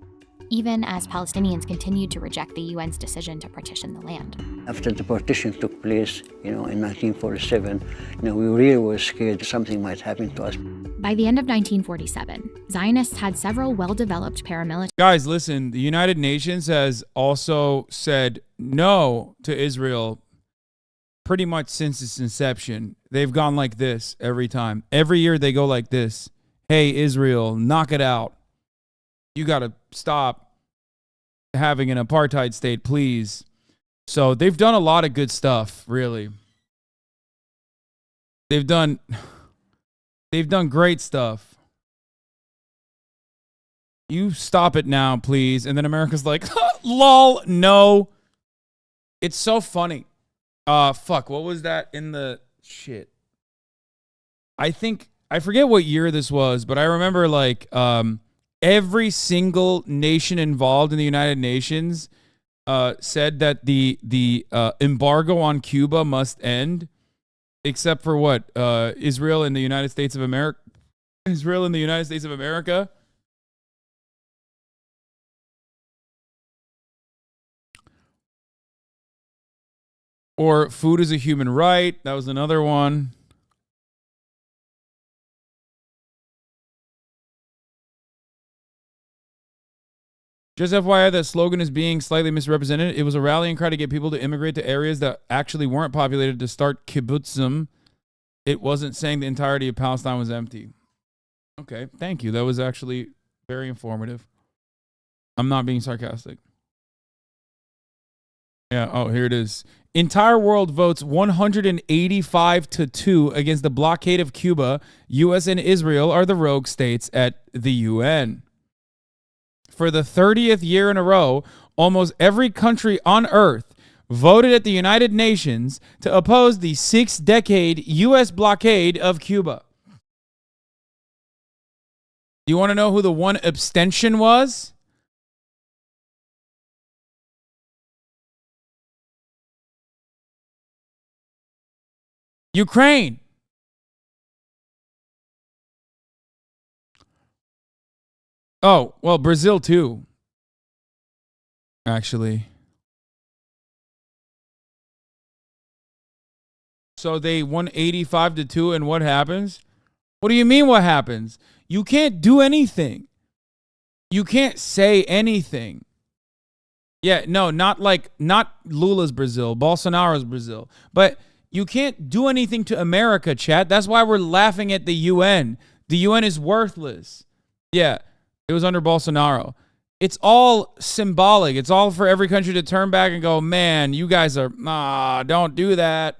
even as Palestinians continued to reject the UN's decision to partition the land. After the partition took place, in 1947, we really were scared something might happen to us. By the end of 1947, Zionists had several well-developed paramilitary... Guys, listen, the United Nations has also said no to Israel pretty much since its inception. They've gone like this every time. Every year they go like this. Hey, Israel, knock it out. You got to stop having an apartheid state, please. So they've done a lot of good stuff, really. They've done great stuff. You stop it now, please. And then America's like, lol, no. It's so funny. Fuck, what was that in the shit? I forget what year this was, but I remember every single nation involved in the United Nations said that the embargo on Cuba must end, except for what? Israel and the United States of America. Israel and the United States of America. Or food is a human right. That was another one. Just FYI, that slogan is being slightly misrepresented. It was a rallying cry to get people to immigrate to areas that actually weren't populated to start kibbutzim. It wasn't saying the entirety of Palestine was empty. Okay, thank you. That was actually very informative. I'm not being sarcastic. Yeah, oh, here it is. Entire world votes 185-2 against the blockade of Cuba. U.S. and Israel are the rogue states at the UN. For the 30th year in a row, almost every country on earth voted at the United Nations to oppose the 6-decade U.S. blockade of Cuba. Do you want to know who the one abstention was? Ukraine. Oh, well, Brazil too. Actually. So they won 85-2, and what happens? What do you mean what happens? You can't do anything. You can't say anything. Yeah, no, not Lula's Brazil, Bolsonaro's Brazil. But you can't do anything to America, chat. That's why we're laughing at the UN. The UN is worthless. Yeah, it was under Bolsonaro. It's all symbolic. It's all for every country to turn back and go, man, you guys are, don't do that.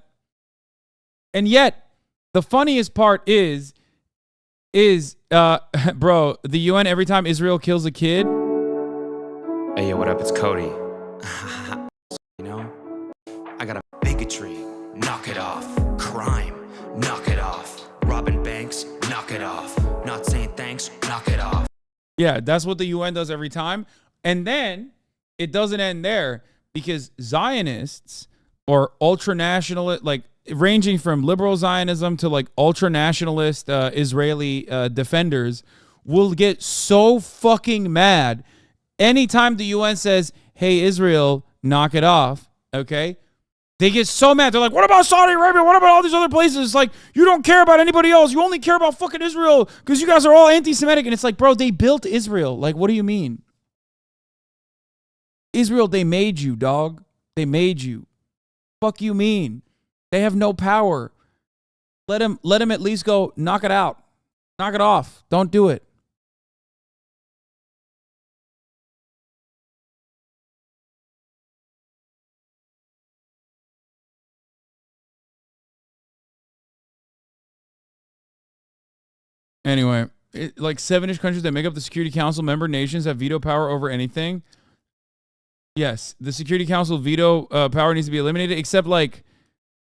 And yet, the funniest part is, bro, the UN, every time Israel kills a kid. Hey, yo, what up? It's Cody. I got a bigotry. Knock it off. Crime. Knock it off. Robbing banks. Knock it off. Not saying thanks. Knock it off. Yeah, that's what the UN does every time. And then it doesn't end there, because Zionists or ultra-nationalist, ranging from liberal Zionism to ultra-nationalist Israeli defenders, will get so fucking mad anytime the UN says, hey, Israel, knock it off, okay? They get so mad. They're like, what about Saudi Arabia? What about all these other places? It's like, you don't care about anybody else. You only care about fucking Israel because you guys are all anti-Semitic. And it's like, bro, they built Israel. Like, what do you mean? Israel, they made you, dog. They made you. Fuck you mean? They have no power. Let him at least go knock it out. Knock it off. Don't do it. Anyway, like 7-ish countries that make up the Security Council member nations have veto power over anything. Yes, the Security Council veto power needs to be eliminated, except like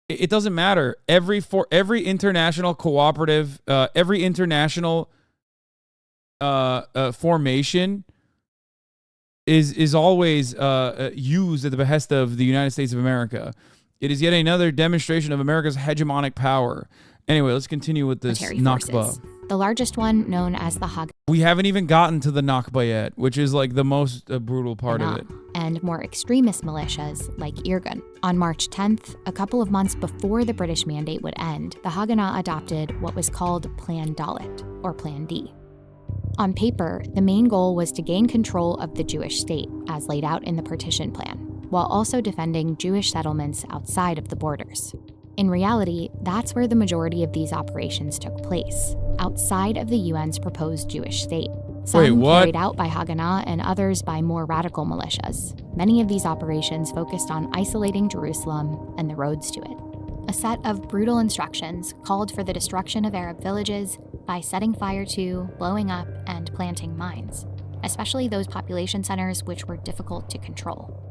it doesn't matter. Every international cooperative, every international formation is always used at the behest of the United States of America. It is yet another demonstration of America's hegemonic power. Anyway, let's continue with this Nakba. The largest one, known as the Haganah. We haven't even gotten to the Nakba yet, which is like the most brutal part of it. And more extremist militias like Irgun. On March 10th, a couple of months before the British mandate would end, the Haganah adopted what was called Plan Dalit, or Plan D. On paper, the main goal was to gain control of the Jewish state, as laid out in the partition plan, while also defending Jewish settlements outside of the borders. In reality, that's where the majority of these operations took place, outside of the UN's proposed Jewish state. Some carried out by Haganah and others by more radical militias. Many of these operations focused on isolating Jerusalem and the roads to it. A set of brutal instructions called for the destruction of Arab villages by setting fire to, blowing up, and planting mines, especially those population centers which were difficult to control.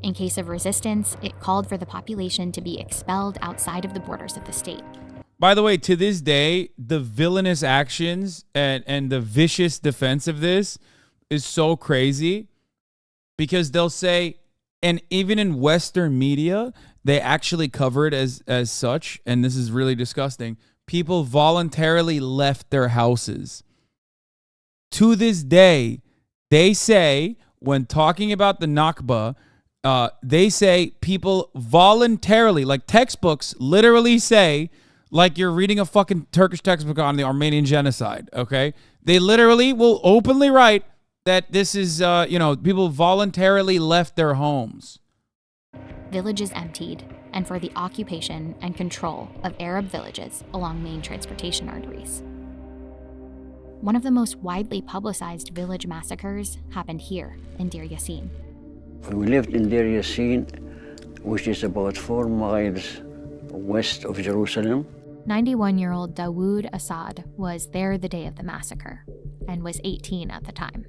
In case of resistance, it called for the population to be expelled outside of the borders of the state. By the way, to this day, the villainous actions and the vicious defense of this is so crazy because they'll say, and even in Western media, they actually cover it as such, and this is really disgusting. People voluntarily left their houses. To this day, they say, when talking about the Nakba, they say people voluntarily, like textbooks literally say, like you're reading a fucking Turkish textbook on the Armenian genocide, okay? They literally will openly write that this is, people voluntarily left their homes. Villages emptied, and for the occupation and control of Arab villages along main transportation arteries. One of the most widely publicized village massacres happened here in Deir Yassin. We lived in Deir Yassin, which is about 4 miles west of Jerusalem. 91-year-old Dawood Assad was there the day of the massacre and was 18 at the time.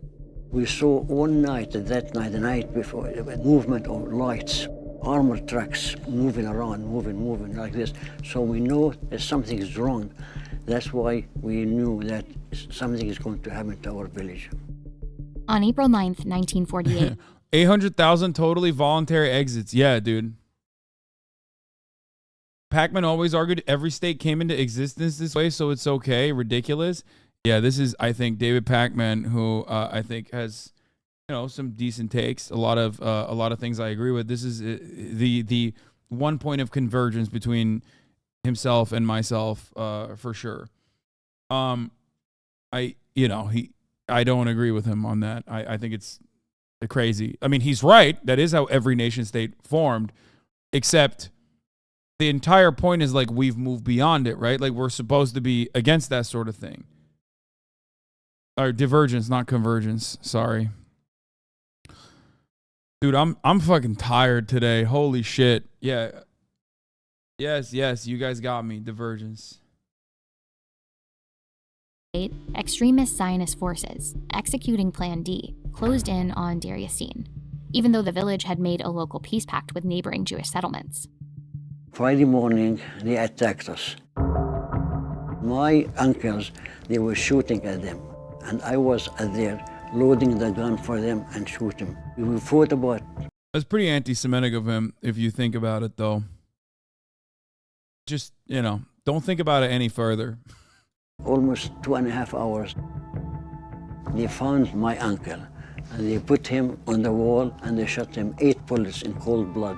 We saw one night, that night, the night before, a movement of lights, armored trucks moving around, moving like this. So we know that something is wrong. That's why we knew that something is going to happen to our village. On April 9th, 1948, 800,000 totally voluntary exits. Yeah, dude. Pacman always argued every state came into existence this way, so it's okay. Ridiculous. Yeah, this is, I think, David Pacman, who I think has, some decent takes. A lot of things I agree with. This is the one point of convergence between himself and myself, for sure. I don't agree with him on that. I think it's crazy. I mean, he's right. That is how every nation state formed, except the entire point is like we've moved beyond it, right? Like we're supposed to be against that sort of thing. Or divergence, not convergence. Sorry. Dude, I'm fucking tired today. Holy shit. Yeah. Yes, you guys got me. Divergence. Extremist Zionist forces, executing Plan D, closed in on Deir Yassin, even though the village had made a local peace pact with neighboring Jewish settlements. Friday morning, they attacked us. My uncles, they were shooting at them, and I was there loading the gun for them and shoot them. We fought about. That's pretty anti-Semitic of him, if you think about it, though. Just, don't think about it any further. Almost 2.5 hours. They found my uncle, and they put him on the wall, and they shot him 8 bullets in cold blood.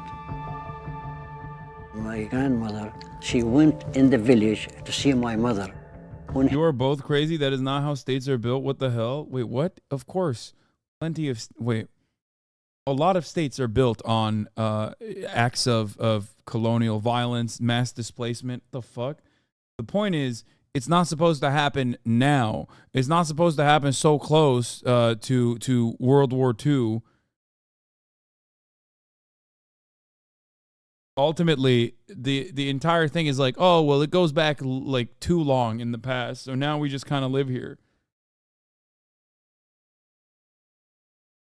my grandmother, she went in the village to see my mother. You are both crazy. That is not how states are built. What the hell? Wait, what? Of course. A lot of states are built on acts of colonial violence, mass displacement. The fuck? The point is, it's not supposed to happen now. It's not supposed to happen so close to World War II. Ultimately, the entire thing is like, oh, well, it goes back like too long in the past. So now we just kind of live here.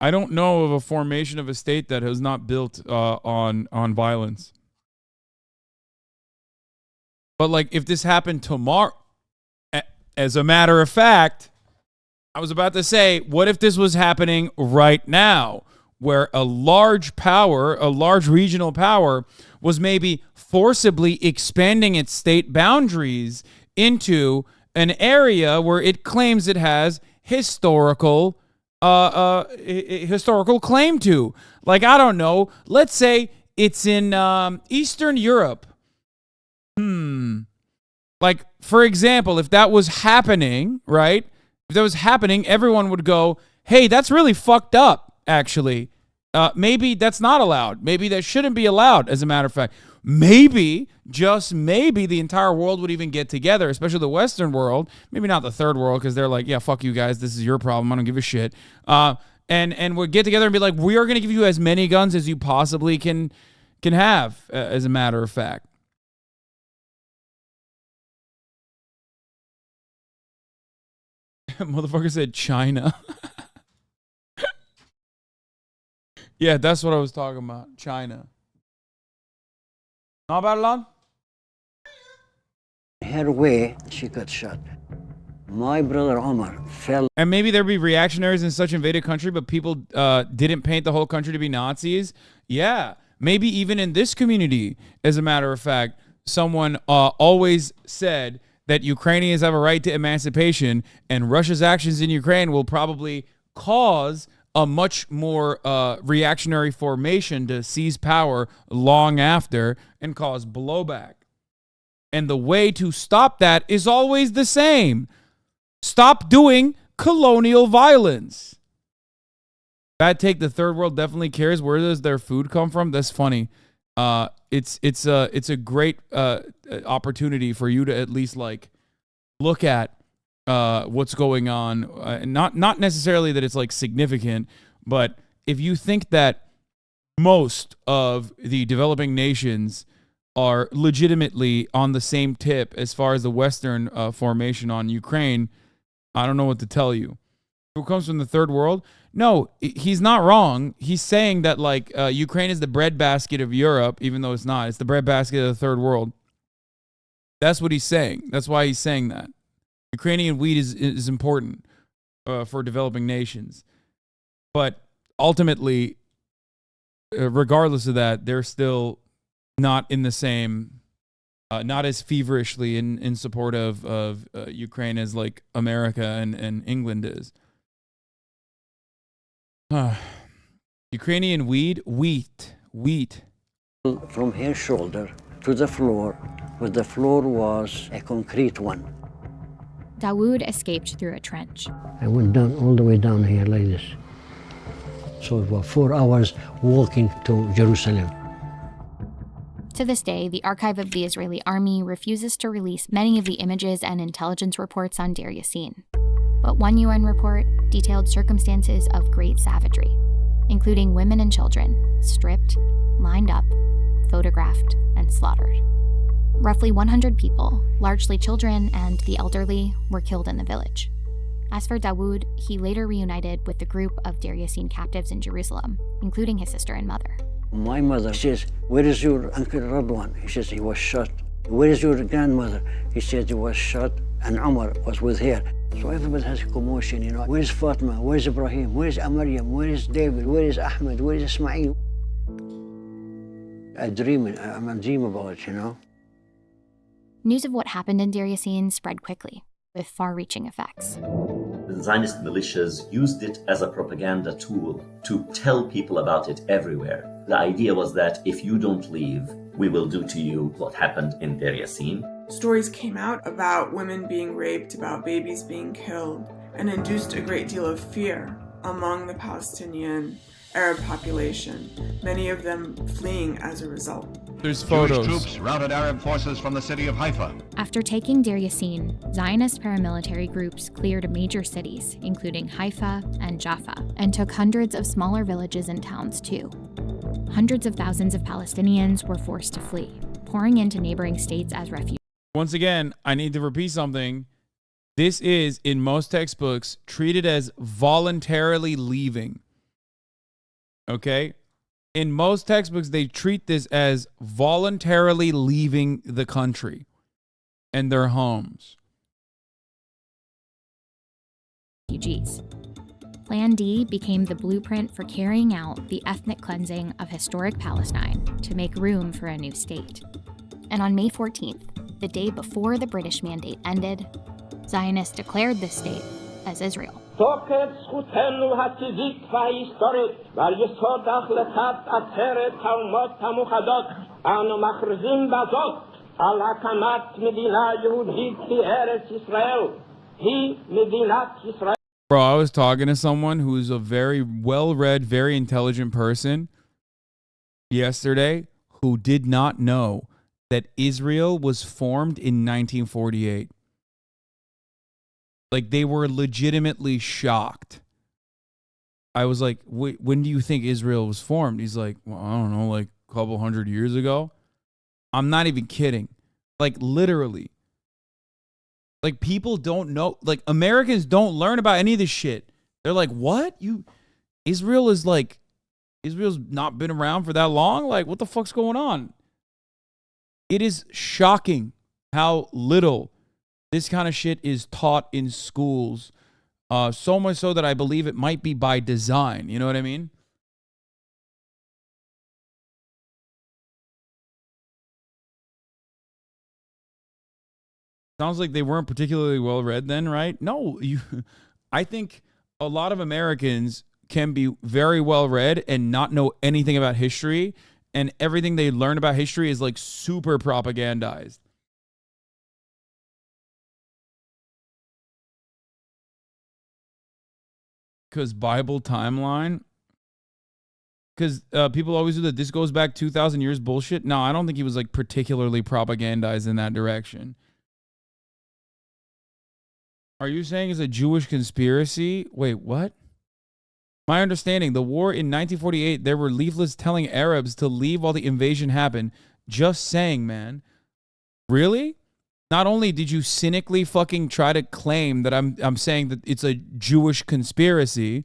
I don't know of a formation of a state that has not built on violence. But like, if this happened tomorrow, as a matter of fact, I was about to say, what if this was happening right now, where a large power, a large regional power, was maybe forcibly expanding its state boundaries into an area where it claims it has historical claim to. Like, I don't know, let's say it's in Eastern Europe. Like, for example, if that was happening, right? If that was happening, everyone would go, hey, that's really fucked up, actually. Maybe that's not allowed. Maybe that shouldn't be allowed, as a matter of fact. Maybe, just maybe, the entire world would even get together, especially the Western world. Maybe not the third world, because they're like, yeah, fuck you guys. This is your problem. I don't give a shit. And we'll get together and be like, we are going to give you as many guns as you possibly can have, as a matter of fact. Motherfucker said China. Yeah, that's what I was talking about. China. Not bad, Lon? Her way, she got shot. My brother Omar fell. And maybe there'd be reactionaries in such invaded country, but people didn't paint the whole country to be Nazis. Yeah, maybe even in this community, as a matter of fact, someone always said that Ukrainians have a right to emancipation, and Russia's actions in Ukraine will probably cause a much more reactionary formation to seize power long after and cause blowback. And the way to stop that is always the same. Stop doing colonial violence. Bad take, the third world definitely cares. Where does their food come from? That's funny. It's a great opportunity for you to at least like look at what's going on. Not necessarily that it's like significant, but if you think that most of the developing nations are legitimately on the same tip as far as the Western formation on Ukraine, I don't know what to tell you. Who comes from the third world? No, he's not wrong. He's saying that like Ukraine is the breadbasket of Europe, even though it's not. It's the breadbasket of the third world. That's what he's saying. That's why he's saying that. Ukrainian wheat is important for developing nations. But ultimately, regardless of that, they're still not in the same, not as feverishly in support of Ukraine as like America and England is. Ukrainian wheat. From her shoulder to the floor, where the floor was a concrete one. Dawood escaped through a trench. I went down all the way down here like this. So it was 4 hours walking to Jerusalem. To this day, the archive of the Israeli army refuses to release many of the images and intelligence reports on Deir Yassin. But one UN report detailed circumstances of great savagery, including women and children stripped, lined up, photographed, and slaughtered. Roughly 100 people, largely children and the elderly, were killed in the village. As for Dawood, he later reunited with the group of Deir Yassin captives in Jerusalem, including his sister and mother. My mother says, "Where is your Uncle Radwan?" He says he was shot. "Where is your grandmother?" He said he was shot, and Omar was with her. So everybody has a commotion, you know. Where is Fatima? Where is Ibrahim? Where is Amaryam? Where is David? Where is Ahmed? Where is Ismail? I'm a dream about it, you know. News of what happened in Deir Yassin spread quickly, with far-reaching effects. The Zionist militias used it as a propaganda tool to tell people about it everywhere. The idea was that if you don't leave, we will do to you what happened in Deir Yassin. Stories came out about women being raped, about babies being killed, and induced a great deal of fear among the Palestinian Arab population, many of them fleeing as a result. There's photos. Jewish troops routed Arab forces from the city of Haifa. After taking Deir Yassin, Zionist paramilitary groups cleared major cities, including Haifa and Jaffa, and took hundreds of smaller villages and towns too. Hundreds of thousands of Palestinians were forced to flee, pouring into neighboring states as refugees. Once again, I need to repeat something. This is, in most textbooks, treated as voluntarily leaving. Okay? In most textbooks, they treat this as voluntarily leaving the country and their homes. Refugees. Plan D became the blueprint for carrying out the ethnic cleansing of historic Palestine to make room for a new state. And on May 14th, the day before the British mandate ended, Zionists declared this state as Israel. Bro, I was talking to someone who's a very well-read, very intelligent person yesterday who did not know that Israel was formed in 1948. Like, they were legitimately shocked. I was like, wait, when do you think Israel was formed? He's like, well, I don't know, like a couple hundred years ago. I'm not even kidding. Like, literally. Like, people don't know. Like, Americans don't learn about any of this shit. They're like, what? Israel's not been around for that long? Like, what the fuck's going on? It is shocking how little this kind of shit is taught in schools. So much so that I believe it might be by design. You know what I mean? Sounds like they weren't particularly well read then, right? No, I think a lot of Americans can be very well read and not know anything about history, and everything they learn about history is like super propagandized. Because Bible timeline? Because people always do that. This goes back 2,000 years bullshit. No, I don't think he was like particularly propagandized in that direction. Are you saying it's a Jewish conspiracy? Wait, what? My understanding, the war in 1948, there were leaflets telling Arabs to leave while the invasion happened. Just saying, man. Really? Not only did you cynically fucking try to claim that I'm saying that it's a Jewish conspiracy,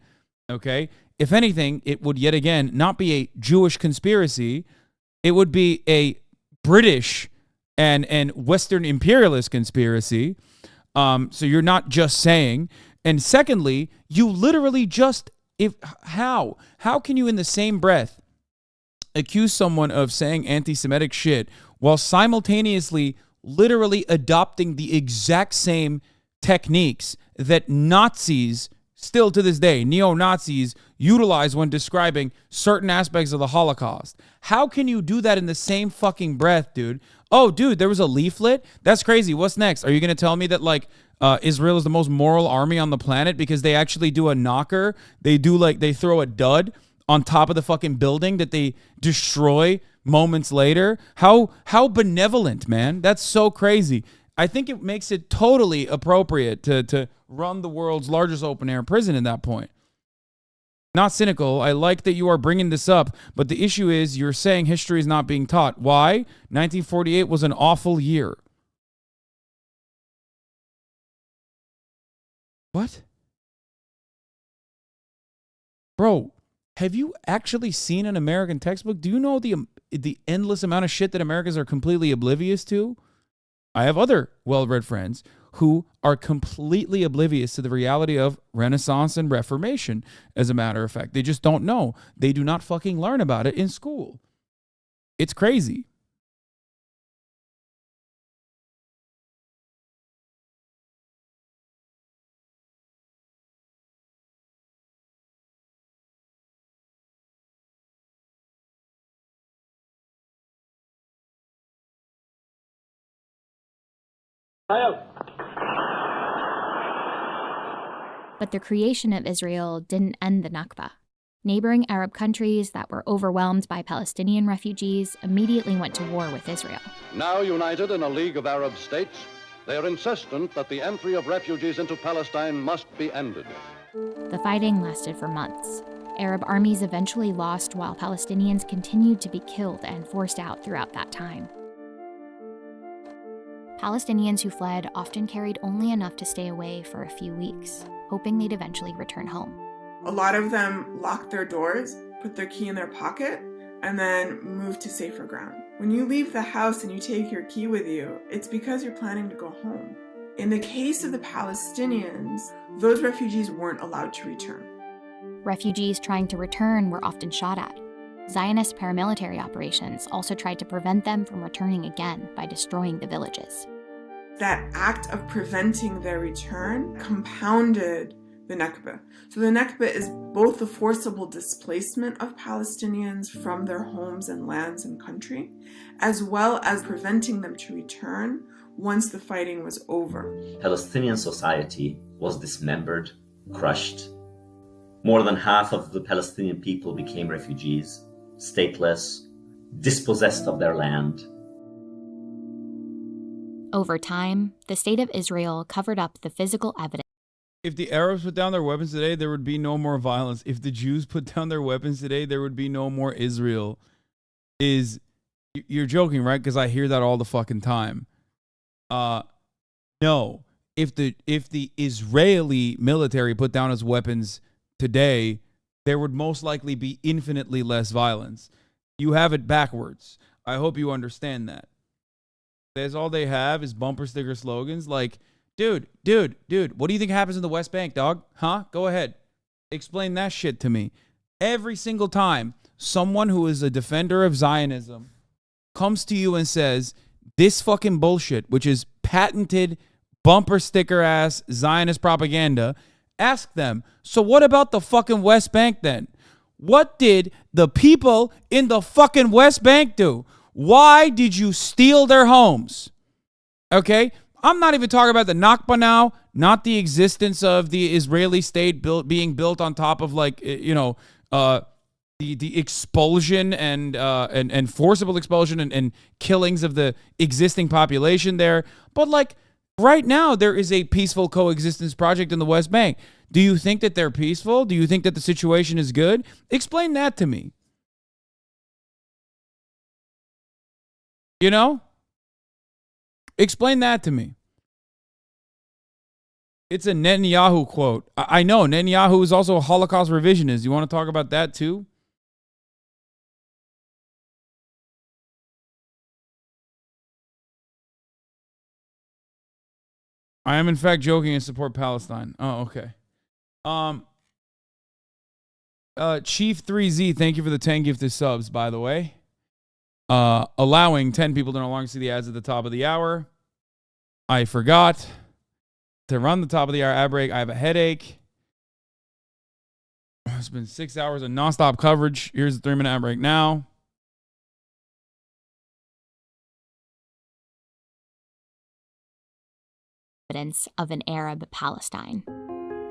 okay? If anything, it would yet again not be a Jewish conspiracy. It would be a British and Western imperialist conspiracy. So you're not just saying. And secondly, you literally just, how can you in the same breath accuse someone of saying anti-Semitic shit while simultaneously literally adopting the exact same techniques that Nazis, still to this day, neo-Nazis, utilize when describing certain aspects of the Holocaust? How can you do that in the same fucking breath, dude? Oh, dude, there was a leaflet? That's crazy. What's next? Are you going to tell me that, like, Israel is the most moral army on the planet because they actually do a knocker? They throw a dud on top of the fucking building that they destroy moments later? How benevolent, man. That's so crazy. I think it makes it totally appropriate to run the world's largest open-air prison at that point. Not cynical. I like that you are bringing this up, but the issue is you're saying history is not being taught. Why? 1948 was an awful year. What? Bro, have you actually seen an American textbook? Do you know the endless amount of shit that Americans are completely oblivious to? I have other well-read friends who are completely oblivious to the reality of Renaissance and Reformation, as a matter of fact. They just don't know. They do not fucking learn about it in school. It's crazy. But the creation of Israel didn't end the Nakba. Neighboring Arab countries that were overwhelmed by Palestinian refugees immediately went to war with Israel. Now united in a League of Arab States, they are insistent that the entry of refugees into Palestine must be ended. The fighting lasted for months. Arab armies eventually lost while Palestinians continued to be killed and forced out throughout that time. Palestinians who fled often carried only enough to stay away for a few weeks, hoping they'd eventually return home. A lot of them locked their doors, put their key in their pocket, and then moved to safer ground. When you leave the house and you take your key with you, it's because you're planning to go home. In the case of the Palestinians, those refugees weren't allowed to return. Refugees trying to return were often shot at. Zionist paramilitary operations also tried to prevent them from returning again by destroying the villages. That act of preventing their return compounded the Nakba. So the Nakba is both the forcible displacement of Palestinians from their homes and lands and country, as well as preventing them to return once the fighting was over. Palestinian society was dismembered, crushed. More than half of the Palestinian people became refugees, stateless, dispossessed of their land. Over time, the state of Israel covered up the physical evidence. If the Arabs put down their weapons today, there would be no more violence. If the Jews put down their weapons today, there would be no more Israel. You're joking, right? Because I hear that all the fucking time. No. If the Israeli military put down its weapons today, there would most likely be infinitely less violence. You have it backwards. I hope you understand that. That's all they have is bumper sticker slogans like, Dude, what do you think happens in the West Bank, dog? Huh? Go ahead. Explain that shit to me. Every single time someone who is a defender of Zionism comes to you and says this fucking bullshit, which is patented bumper sticker ass Zionist propaganda, ask them, so what about the fucking West Bank then? What did the people in the fucking West Bank do? Why did you steal their homes? Okay? I'm not even talking about the Nakba now, not the existence of the Israeli state being built on top of the expulsion and forcible expulsion and killings of the existing population there. But like right now, there is a peaceful coexistence project in the West Bank. Do you think that they're peaceful? Do you think that the situation is good? Explain that to me. You know? Explain that to me. It's a Netanyahu quote. I know Netanyahu is also a Holocaust revisionist. You want to talk about that too? I am in fact joking and support Palestine. Oh, okay. Chief 3Z, thank you for the 10 gifted subs, by the way. Allowing 10 people to no longer see the ads at the top of the hour. I forgot to run the top of the hour ad break. I have a headache. It's been 6 hours of nonstop coverage. Here's the 3-minute ad break now. Evidence of an Arab Palestine.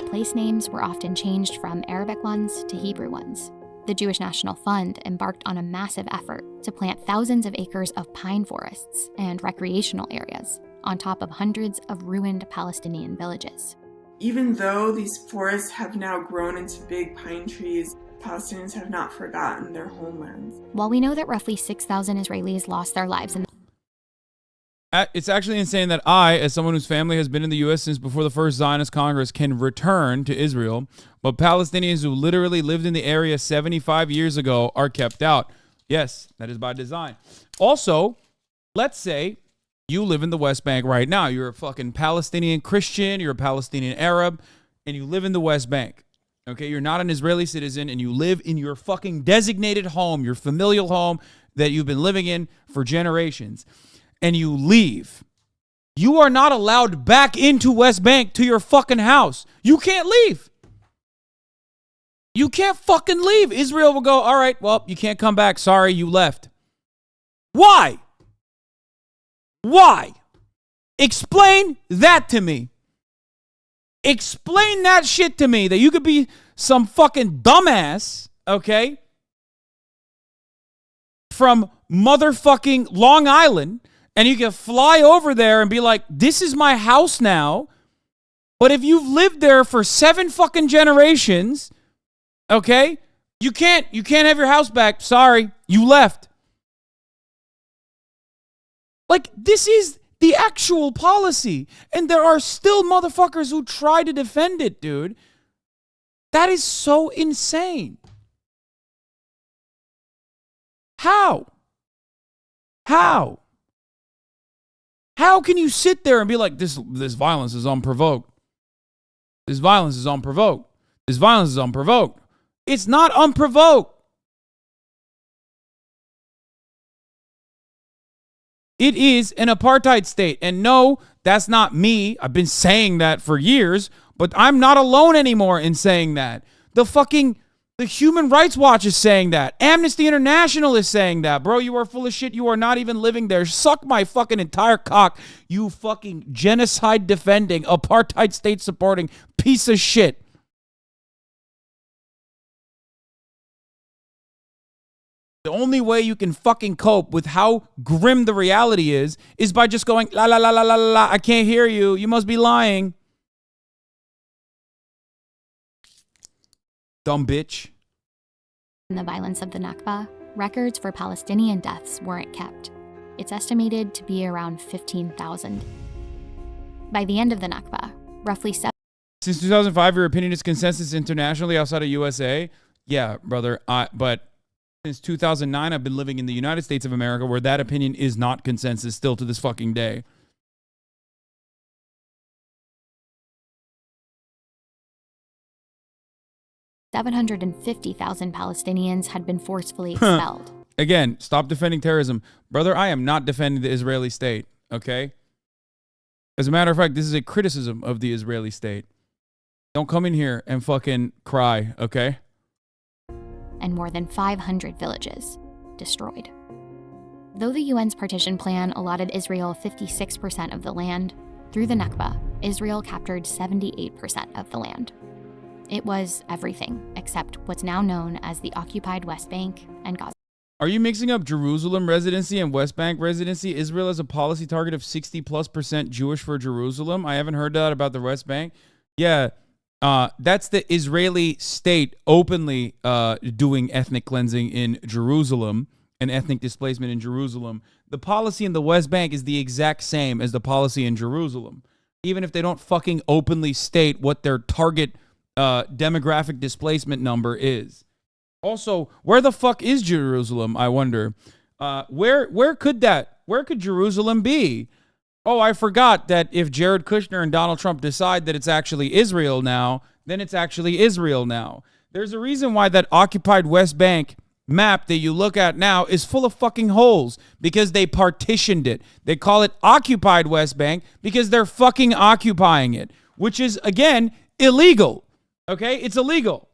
Place names were often changed from Arabic ones to Hebrew ones. The Jewish National Fund embarked on a massive effort to plant thousands of acres of pine forests and recreational areas on top of hundreds of ruined Palestinian villages. Even though these forests have now grown into big pine trees, Palestinians have not forgotten their homelands. While we know that roughly 6,000 Israelis lost their lives in It's actually insane that I, as someone whose family has been in the U.S. since before the first Zionist Congress, can return to Israel, but Palestinians who literally lived in the area 75 years ago are kept out. Yes, that is by design. Also, let's say you live in the West Bank right now. You're a fucking Palestinian Christian, you're a Palestinian Arab, and you live in the West Bank. Okay, you're not an Israeli citizen, and you live in your fucking designated home, your familial home that you've been living in for generations. And you leave, you are not allowed back into West Bank to your fucking house. You can't leave. You can't fucking leave. Israel will go, all right, well, you can't come back. Sorry, you left. Why? Why? Explain that to me. Explain that shit to me, that you could be some fucking dumbass, okay, from motherfucking Long Island, and you can fly over there and be like, this is my house now. But if you've lived there for 7 fucking generations, okay, you can't have your house back. Sorry, you left. Like, this is the actual policy. And there are still motherfuckers who try to defend it, dude. That is so insane. How? How can you sit there and be like, this violence is unprovoked? This violence is unprovoked. This violence is unprovoked. It's not unprovoked. It is an apartheid state. And no, that's not me. I've been saying that for years, but I'm not alone anymore in saying that. The Human Rights Watch is saying that. Amnesty International is saying that. Bro, you are full of shit. You are not even living there. Suck my fucking entire cock, you fucking genocide defending, apartheid state supporting piece of shit. The only way you can fucking cope with how grim the reality is by just going, la la la la la la, I can't hear you. You must be lying. Dumb bitch. In the violence of the Nakba, records for Palestinian deaths weren't kept. It's estimated to be around 15,000. By the end of the Nakba, roughly 7. Since 2005, your opinion is consensus internationally outside of USA? Yeah, brother. But since 2009, I've been living in the United States of America, where that opinion is not consensus still to this fucking day. $750,000 Palestinians had been forcefully expelled. Again, stop defending terrorism. Brother, I am not defending the Israeli state, okay? As a matter of fact, this is a criticism of the Israeli state. Don't come in here and fucking cry, okay? And more than 500 villages destroyed. Though the UN's partition plan allotted Israel 56% of the land, through the Nakba, Israel captured 78% of the land. It was everything except what's now known as the occupied West Bank and Gaza. Are you mixing up Jerusalem residency and West Bank residency? Israel has a policy target of 60+% Jewish for Jerusalem. I haven't heard that about the West Bank. Yeah, that's the Israeli state openly doing ethnic cleansing in Jerusalem and ethnic displacement in Jerusalem. The policy in the West Bank is the exact same as the policy in Jerusalem, even if they don't fucking openly state what their target demographic displacement number is. Also, where the fuck is Jerusalem, I wonder? Where could Jerusalem be? Oh, I forgot that if Jared Kushner and Donald Trump decide that it's actually Israel now, then it's actually Israel now. There's a reason why that occupied West Bank map that you look at now is full of fucking holes, because they partitioned it. They call it occupied West Bank because they're fucking occupying it, which is, again, illegal. Okay? It's illegal.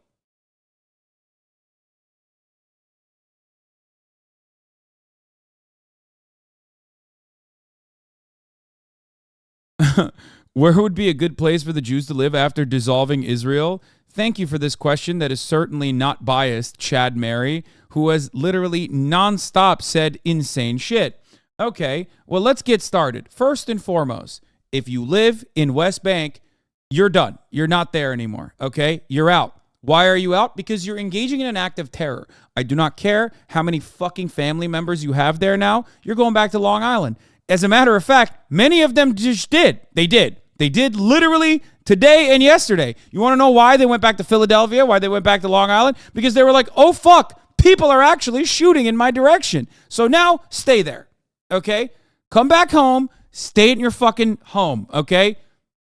Where would be a good place for the Jews to live after dissolving Israel? Thank you for this question that is certainly not biased, Chad Mary, who has literally nonstop said insane shit. Okay, well, let's get started. First and foremost, if you live in West Bank, you're done. You're not there anymore, okay? You're out. Why are you out? Because you're engaging in an act of terror. I do not care how many fucking family members you have there now. You're going back to Long Island. As a matter of fact, many of them just did. They did literally today and yesterday. You want to know why they went back to Philadelphia, why they went back to Long Island? Because they were like, oh, fuck, people are actually shooting in my direction. So now stay there, okay? Come back home, stay in your fucking home, okay?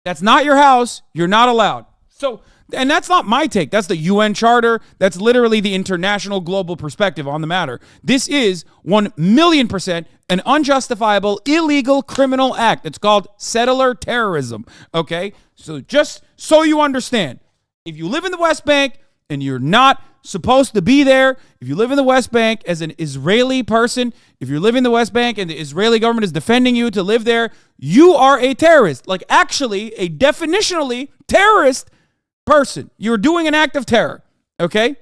That's not your house. You're not allowed. So, and that's not my take. That's the UN Charter. That's literally the international global perspective on the matter. This is 1,000,000% an unjustifiable, illegal criminal act. It's called settler terrorism, okay? So just so you understand, if you live in the West Bank and you're not supposed to be there. If you live in the West Bank as an Israeli person, if you're living in the West Bank and the Israeli government is defending you to live there, you are a terrorist. Like, actually, a definitionally terrorist person. You're doing an act of terror, okay?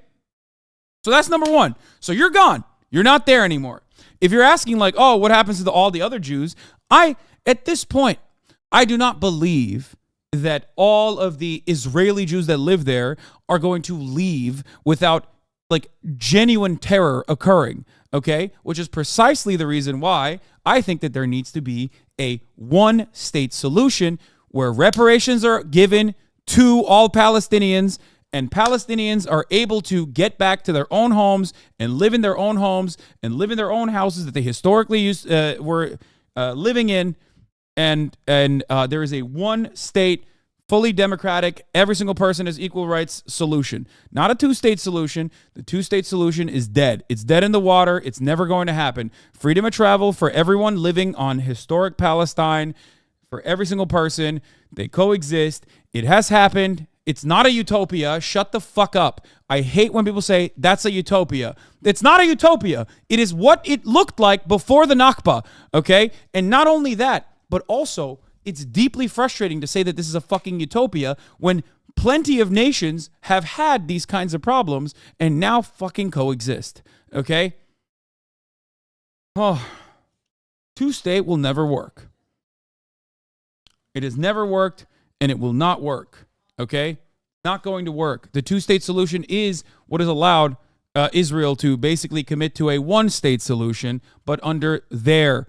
So that's number one. So you're gone. You're not there anymore. If you're asking, like, oh, what happens to all the other Jews? At this point, I do not believe that all of the Israeli Jews that live there are going to leave without, like, genuine terror occurring, okay? Which is precisely the reason why I think that there needs to be a one-state solution where reparations are given to all Palestinians, and Palestinians are able to get back to their own homes and live in their own homes and live in their own houses that they historically were living in. And there is a one-state, fully democratic, every single person has equal rights solution. Not a two-state solution. The two-state solution is dead. It's dead in the water. It's never going to happen. Freedom of travel for everyone living on historic Palestine, for every single person. They coexist. It has happened. It's not a utopia. Shut the fuck up. I hate when people say that's a utopia. It's not a utopia. It is what it looked like before the Nakba, okay? And not only that, but also it's deeply frustrating to say that this is a fucking utopia when plenty of nations have had these kinds of problems and now fucking coexist, okay? Oh, two-state will never work. It has never worked, and it will not work, okay? Not going to work. The two-state solution is what has allowed Israel to basically commit to a one-state solution, but under their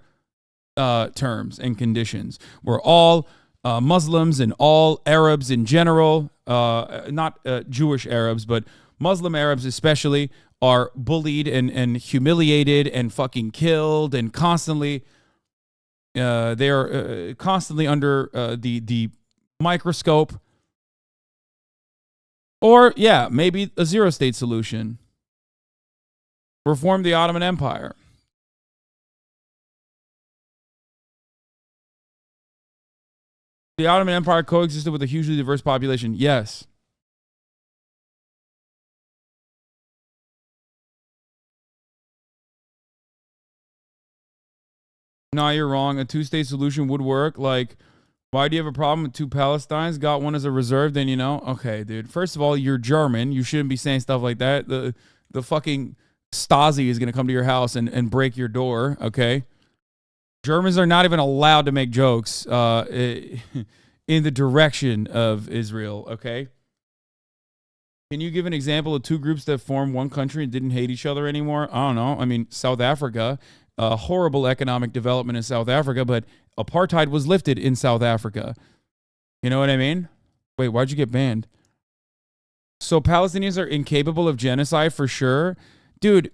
terms and conditions, where all Muslims and all Arabs in general, not Jewish Arabs, but Muslim Arabs especially, are bullied and humiliated and fucking killed and constantly, they are constantly under the microscope. Or, yeah, maybe a zero-state solution. Reform the Ottoman Empire. The Ottoman Empire coexisted with a hugely diverse population. Yes. No, you're wrong. A two-state solution would work. Like, why do you have a problem with two Palestines? Got one as a reserve, then you know. Okay, dude. First of all, you're German. You shouldn't be saying stuff like that. The fucking Stasi is going to come to your house and break your door, okay? Germans are not even allowed to make jokes in the direction of Israel, okay? Can you give an example of two groups that formed one country and didn't hate each other anymore? I don't know. I mean, South Africa, horrible economic development in South Africa, but apartheid was lifted in South Africa. You know what I mean? Wait, why'd you get banned? So Palestinians are incapable of genocide for sure? Dude.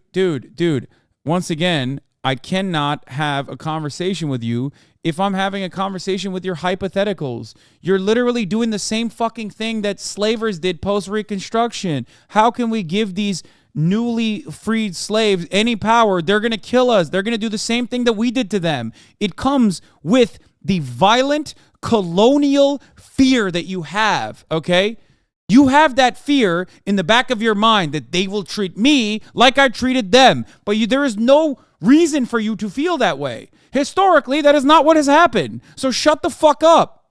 Once again, I cannot have a conversation with you if I'm having a conversation with your hypotheticals. You're literally doing the same fucking thing that slavers did post-Reconstruction. How can we give these newly freed slaves any power? They're going to kill us. They're going to do the same thing that we did to them. It comes with the violent colonial fear that you have, okay? You have that fear in the back of your mind that they will treat me like I treated them. But there is no reason for you to feel that way. Historically, that is not what has happened. So shut the fuck up.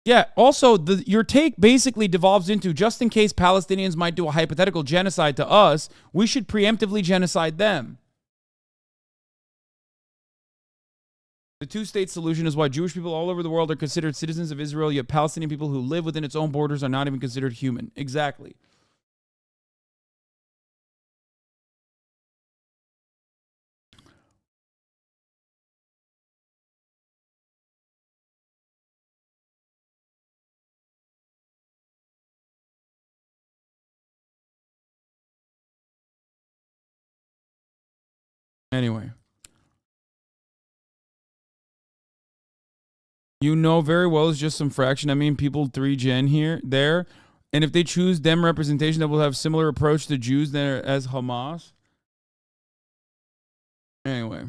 Yeah, also, your take basically devolves into, just in case Palestinians might do a hypothetical genocide to us, we should preemptively genocide them. The two-state solution is why Jewish people all over the world are considered citizens of Israel, yet Palestinian people who live within its own borders are not even considered human. Exactly. Anyway. You know very well it's just some fraction. I mean, people 3gen there. And if they choose them representation that will have similar approach to Jews there as Hamas. Anyway.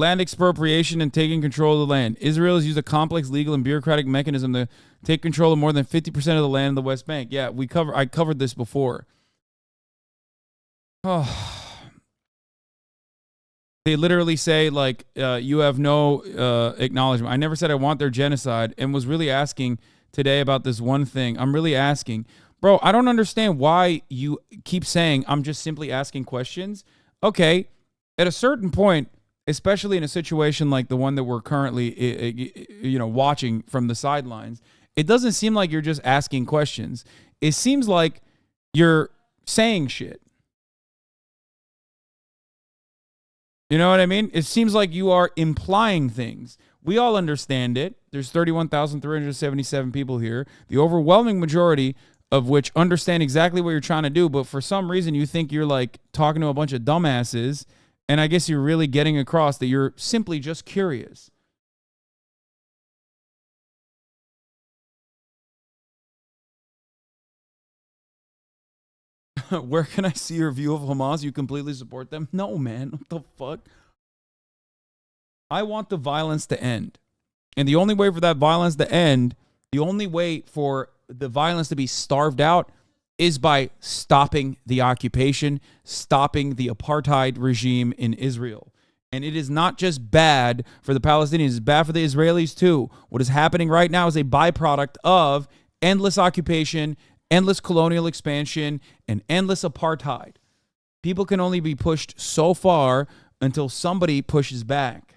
land expropriation and taking control of the land. Israel has used a complex legal and bureaucratic mechanism to take control of more than 50% of the land in the West Bank. Yeah, I covered this before. Oh. They literally say, like, you have no acknowledgement. I never said I want their genocide, and was really asking today about this one thing. I'm really asking. Bro, I don't understand why you keep saying I'm just simply asking questions. Okay, at a certain point, especially in a situation like the one that we're currently watching from the sidelines, it doesn't seem like you're just asking questions. It seems like you're saying shit. You know what I mean? It seems like you are implying things. We all understand it. There's 31,377 people here, the overwhelming majority of which understand exactly what you're trying to do, but for some reason you think you're like talking to a bunch of dumbasses, and I guess you're really getting across that you're simply just curious. Where can I see your view of Hamas? You completely support them? No, man. What the fuck? I want the violence to end. And the only way for that violence to end, the only way for the violence to be starved out is by stopping the occupation, stopping the apartheid regime in Israel. And it is not just bad for the Palestinians, it's bad for the Israelis too. What is happening right now is a byproduct of endless occupation, endless colonial expansion, and endless apartheid. People can only be pushed so far until somebody pushes back.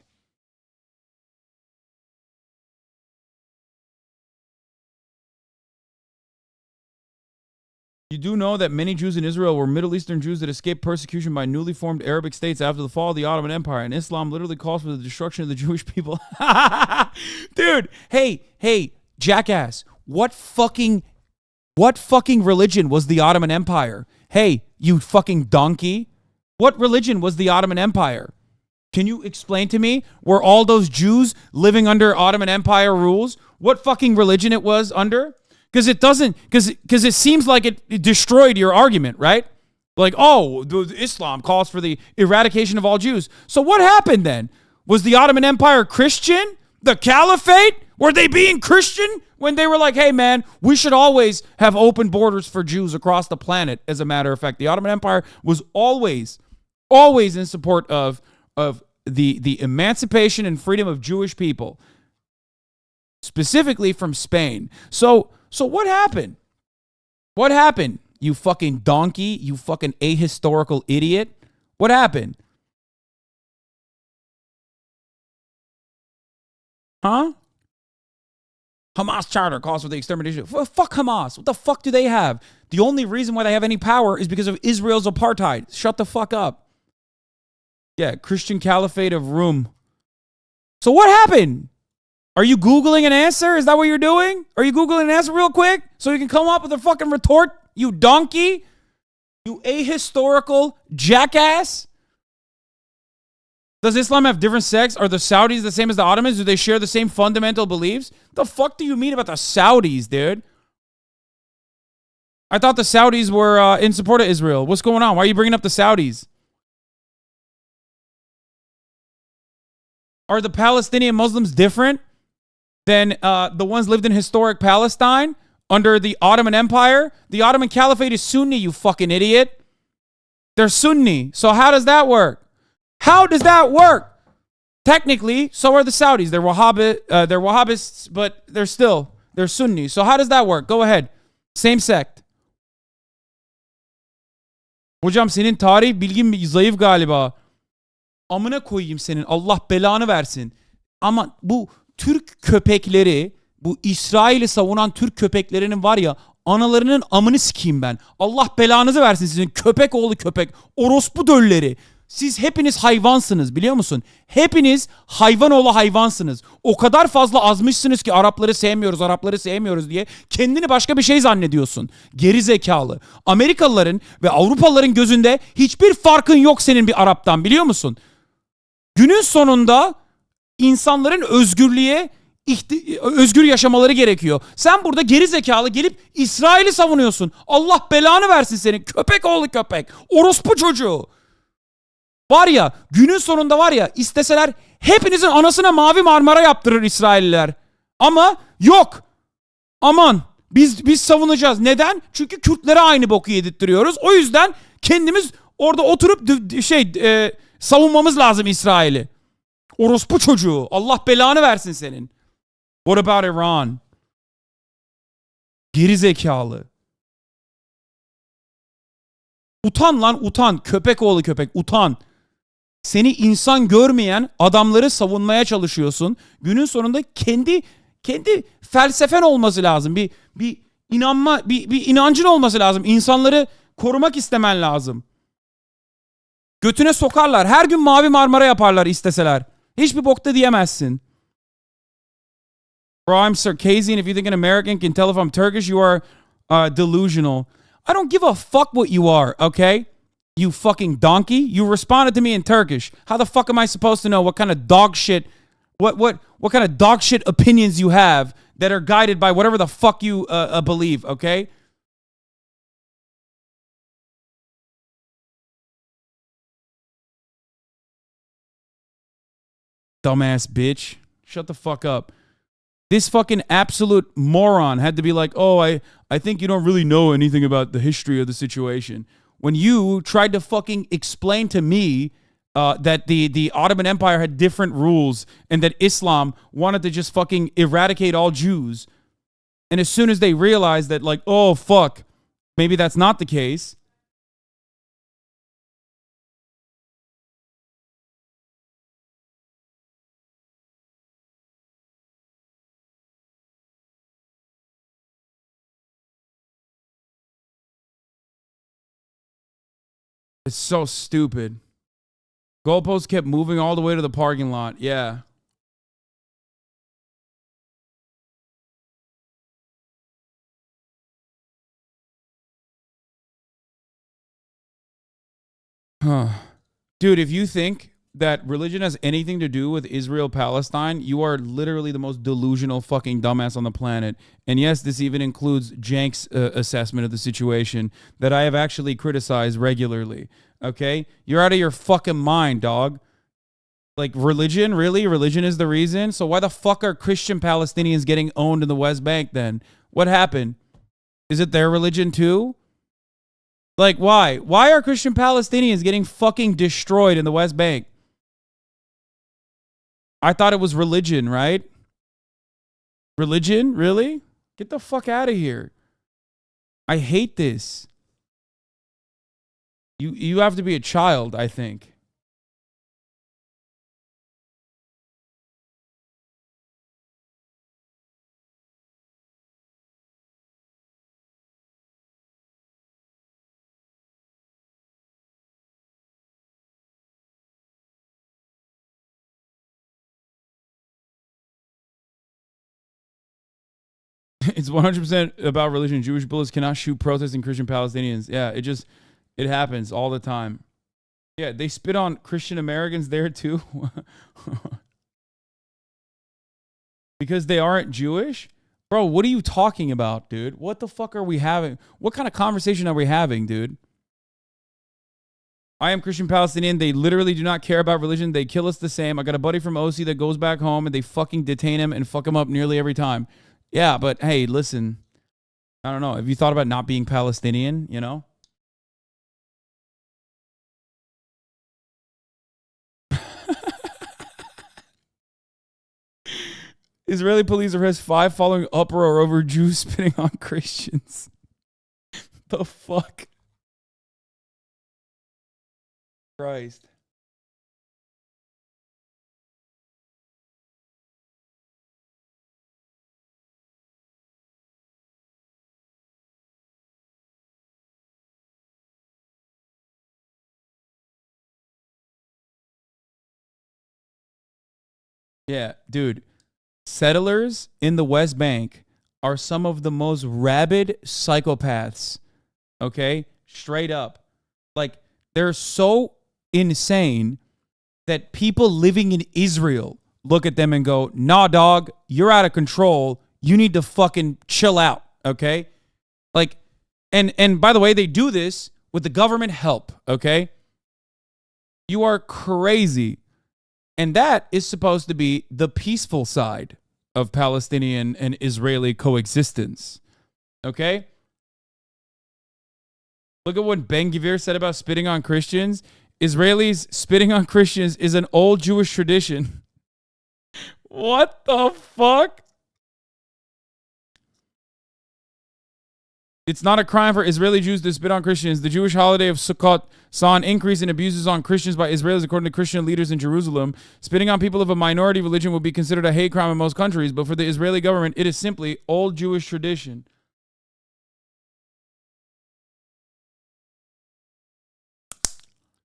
You do know that many Jews in Israel were Middle Eastern Jews that escaped persecution by newly formed Arabic states after the fall of the Ottoman Empire, and Islam literally calls for the destruction of the Jewish people. Dude, hey, jackass, what fucking religion was the Ottoman Empire? Hey, you fucking donkey. What religion was the Ottoman Empire? Can you explain to me, were all those Jews living under Ottoman Empire rules? What fucking religion it was under? Because it doesn't, because it seems like it destroyed your argument, right? Like, oh, Islam calls for the eradication of all Jews. So what happened then? Was the Ottoman Empire Christian? The Caliphate? Were they being Christian when they were like, hey, man, we should always have open borders for Jews across the planet? As a matter of fact, the Ottoman Empire was always in support of the emancipation and freedom of Jewish people, specifically from Spain. So what happened? What happened? You fucking donkey, you fucking ahistorical idiot. What happened? Huh? Hamas charter calls for the extermination. Fuck Hamas. What the fuck do they have? The only reason why they have any power is because of Israel's apartheid. Shut the fuck up. Yeah, Christian Caliphate of Rum. So what happened? Are you Googling an answer? Is that what you're doing? Are you Googling an answer real quick so you can come up with a fucking retort? You donkey? You ahistorical jackass? Does Islam have different sects? Are the Saudis the same as the Ottomans? Do they share the same fundamental beliefs? The fuck do you mean about the Saudis, dude? I thought the Saudis were in support of Israel. What's going on? Why are you bringing up the Saudis? Are the Palestinian Muslims different than the ones lived in historic Palestine under the Ottoman Empire? The Ottoman Caliphate is Sunni, you fucking idiot. They're Sunni. So how does that work? How does that work? Technically, so are the Saudis. They're Wahhabists, but they're Sunni. So how does that work? Go ahead. Same sect. Hocam senin tarih bilgin zayıf galiba. Amına koyayım senin. Allah belanı versin. Ama bu Türk köpekleri, bu İsrail'i savunan Türk köpeklerinin var ya, analarının amını sikeyim ben. Allah belanızı versin sizin köpek oğlu köpek. Orospu dölleri. Siz hepiniz hayvansınız, biliyor musun? Hepiniz hayvan oğlu hayvansınız. O kadar fazla azmışsınız ki Arapları sevmiyoruz diye kendini başka bir şey zannediyorsun. Geri zekalı. Amerikalıların ve Avrupalıların gözünde hiçbir farkın yok senin bir Arap'tan, biliyor musun? Günün sonunda insanların özgür yaşamaları gerekiyor. Sen burada geri zekalı gelip İsrail'i savunuyorsun. Allah belanı versin senin köpek oğlu köpek. Orospu çocuğu. Var ya günün sonunda var ya isteseler hepinizin anasına Mavi Marmara yaptırır İsrailliler. Ama yok. Aman biz savunacağız. Neden? Çünkü Kürtlere aynı boku yedirtiyoruz. O yüzden kendimiz orada oturup savunmamız lazım İsrail'i. Orospu çocuğu. Allah belanı versin senin. What about Iran? Geri zekalı. Utan lan utan. Köpek oğlu köpek. Utan. Seni insan görmeyen adamları savunmaya çalışıyorsun. Günün sonunda kendi felsefen olması lazım. Bir inanma, bir inancın olması lazım. İnsanları korumak istemen lazım. Götüne sokarlar. Her gün Mavi Marmara yaparlar isteseler. Hiçbir bokta diyemezsin. Bro, I'm Circassian. If you think an American can tell if I'm Turkish, you are delusional. I don't give a fuck what you are, okay? You fucking donkey. You responded to me in Turkish. How the fuck am I supposed to know what kind of dog shit, what kind of dog shit opinions you have that are guided by whatever the fuck you believe, okay? Dumbass bitch. Shut the fuck up. This fucking absolute moron had to be like, oh, I think you don't really know anything about the history of the situation. When you tried to fucking explain to me that the Ottoman Empire had different rules and that Islam wanted to just fucking eradicate all Jews. And as soon as they realized that, like, oh, fuck, maybe that's not the case. It's so stupid. Goalposts kept moving all the way to the parking lot. Yeah. Huh. Dude, if you think that religion has anything to do with Israel-Palestine, you are literally the most delusional fucking dumbass on the planet. And yes, this even includes Jank's assessment of the situation that I have actually criticized regularly. Okay? You're out of your fucking mind, dog. Like, religion? Really? Religion is the reason? So why the fuck are Christian Palestinians getting owned in the West Bank then? What happened? Is it their religion too? Like, why? Why are Christian Palestinians getting fucking destroyed in the West Bank? I thought it was religion, right? Religion? Really? Get the fuck out of here. I hate this. You have to be a child, I think. It's 100% about religion. Jewish bullets cannot shoot protesting Christian Palestinians. Yeah, it happens all the time. Yeah, they spit on Christian Americans there too. Because they aren't Jewish? Bro, what are you talking about, dude? What the fuck are we having? What kind of conversation are we having, dude? I am Christian Palestinian. They literally do not care about religion. They kill us the same. I got a buddy from OC that goes back home and they fucking detain him and fuck him up nearly every time. Yeah, but hey, listen. I don't know. Have you thought about not being Palestinian, you know? Israeli police arrest 5 following uproar over Jews spitting on Christians. The fuck? Christ. Yeah, dude. Settlers in the West Bank are some of the most rabid psychopaths. Okay? Straight up. Like, they're so insane that people living in Israel look at them and go, nah, dog, you're out of control. You need to fucking chill out. Okay? Like, and by the way, they do this with the government help. Okay? You are crazy. And that is supposed to be the peaceful side of Palestinian and Israeli coexistence. Okay? Look at what Ben-Gvir said about spitting on Christians. Israelis spitting on Christians is an old Jewish tradition. What the fuck? It's not a crime for Israeli Jews to spit on Christians. The Jewish holiday of Sukkot saw an increase in abuses on Christians by Israelis, according to Christian leaders in Jerusalem. Spitting on people of a minority religion would be considered a hate crime in most countries, but for the Israeli government, it is simply old Jewish tradition.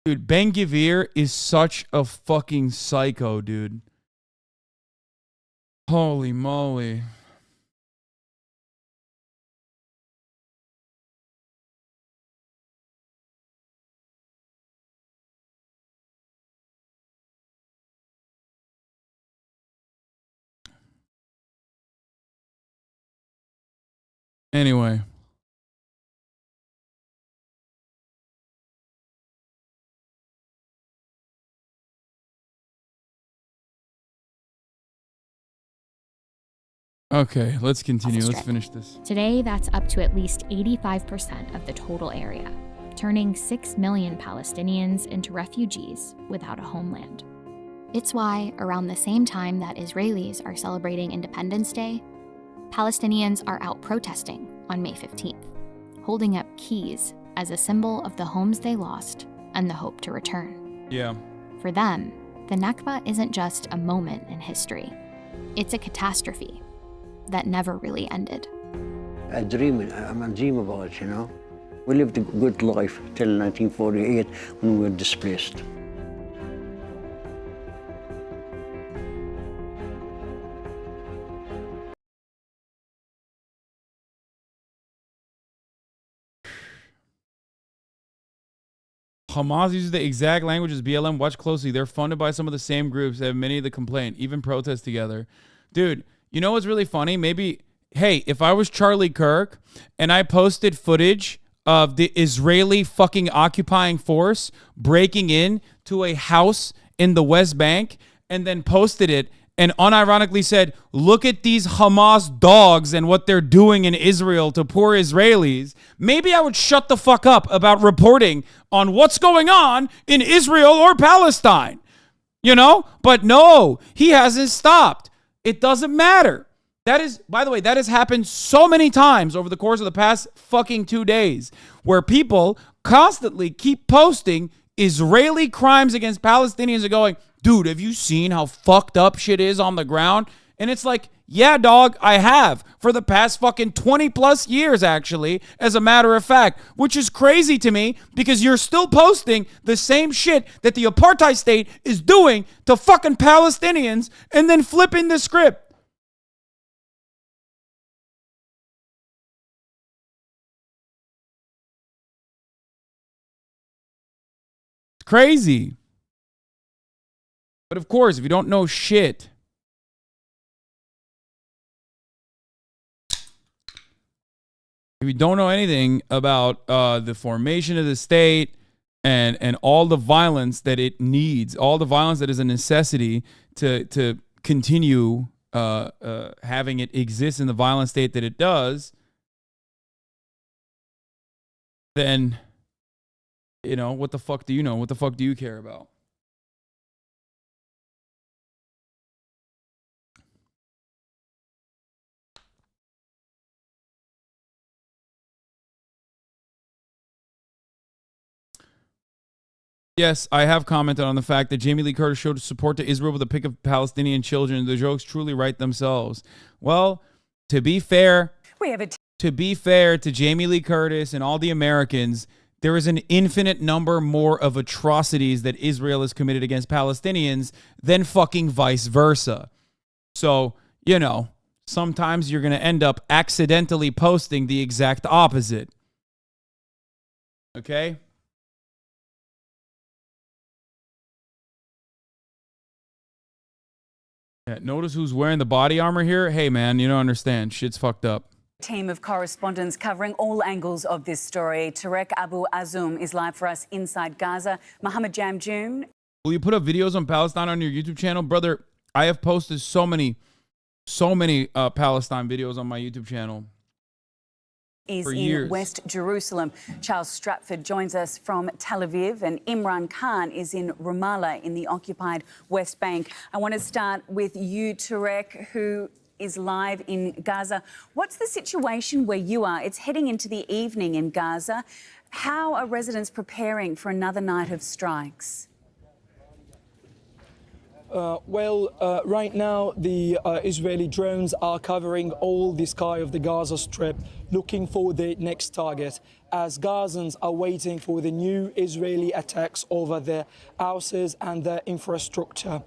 Dude, Ben-Gvir is such a fucking psycho, dude. Holy moly. Anyway. Okay, let's continue. Let's finish this. Today, that's up to at least 85% of the total area, turning 6 million Palestinians into refugees without a homeland. It's why, around the same time that Israelis are celebrating Independence Day, Palestinians are out protesting on May 15th, holding up keys as a symbol of the homes they lost and the hope to return. Yeah. For them, the Nakba isn't just a moment in history. It's a catastrophe that never really ended. I'm a dream about it, you know. We lived a good life till 1948 when we were displaced. Hamas uses the exact language as BLM. Watch closely. They're funded by some of the same groups that have many of the complaint, even protest together. Dude, you know what's really funny? Maybe, hey, if I was Charlie Kirk and I posted footage of the Israeli fucking occupying force breaking in to a house in the West Bank and then posted it and unironically said, look at these Hamas dogs and what they're doing in Israel to poor Israelis, maybe I would shut the fuck up about reporting on what's going on in Israel or Palestine. You know? But no, he hasn't stopped. It doesn't matter. That is, by the way, that has happened so many times over the course of the past fucking 2 days where people constantly keep posting Israeli crimes against Palestinians and going, dude, have you seen how fucked up shit is on the ground? And it's like, yeah, dog, I have for the past fucking 20 plus years, actually, as a matter of fact, which is crazy to me because you're still posting the same shit that the apartheid state is doing to fucking Palestinians and then flipping the script. Crazy. But of course, if you don't know shit, if you don't know anything about the formation of the state and all the violence that it needs, all the violence that is a necessity to continue having it exist in the violent state that it does, then, you know, what the fuck do you know? What the fuck do you care about? Yes, I have commented on the fact that Jamie Lee Curtis showed support to Israel with a pic of Palestinian children. The jokes truly write themselves. Well, to be fair, to be fair to Jamie Lee Curtis and all the Americans, there is an infinite number more of atrocities that Israel has committed against Palestinians than fucking vice versa. So, you know, sometimes you're going to end up accidentally posting the exact opposite. Okay? Yeah, notice who's wearing the body armor here? Hey, man, you don't understand. Shit's fucked up. Team of correspondents covering all angles of this story. Tarek Abu Azum is live for us inside Gaza. Mohammed Jamjoon. Will you put up videos on Palestine on your YouTube channel? Brother, I have posted so many Palestine videos on my YouTube channel. Is in West Jerusalem. Charles Stratford joins us from Tel Aviv, and Imran Khan is in Ramallah in the occupied West Bank. I want to start with you, Tarek, who is live in Gaza. What's the situation where you are? It's heading into the evening in Gaza. How are residents preparing for another night of strikes? Right now, the Israeli drones are covering all the sky of the Gaza Strip, looking for the next target, as Gazans are waiting for the new Israeli attacks over their houses and their infrastructure.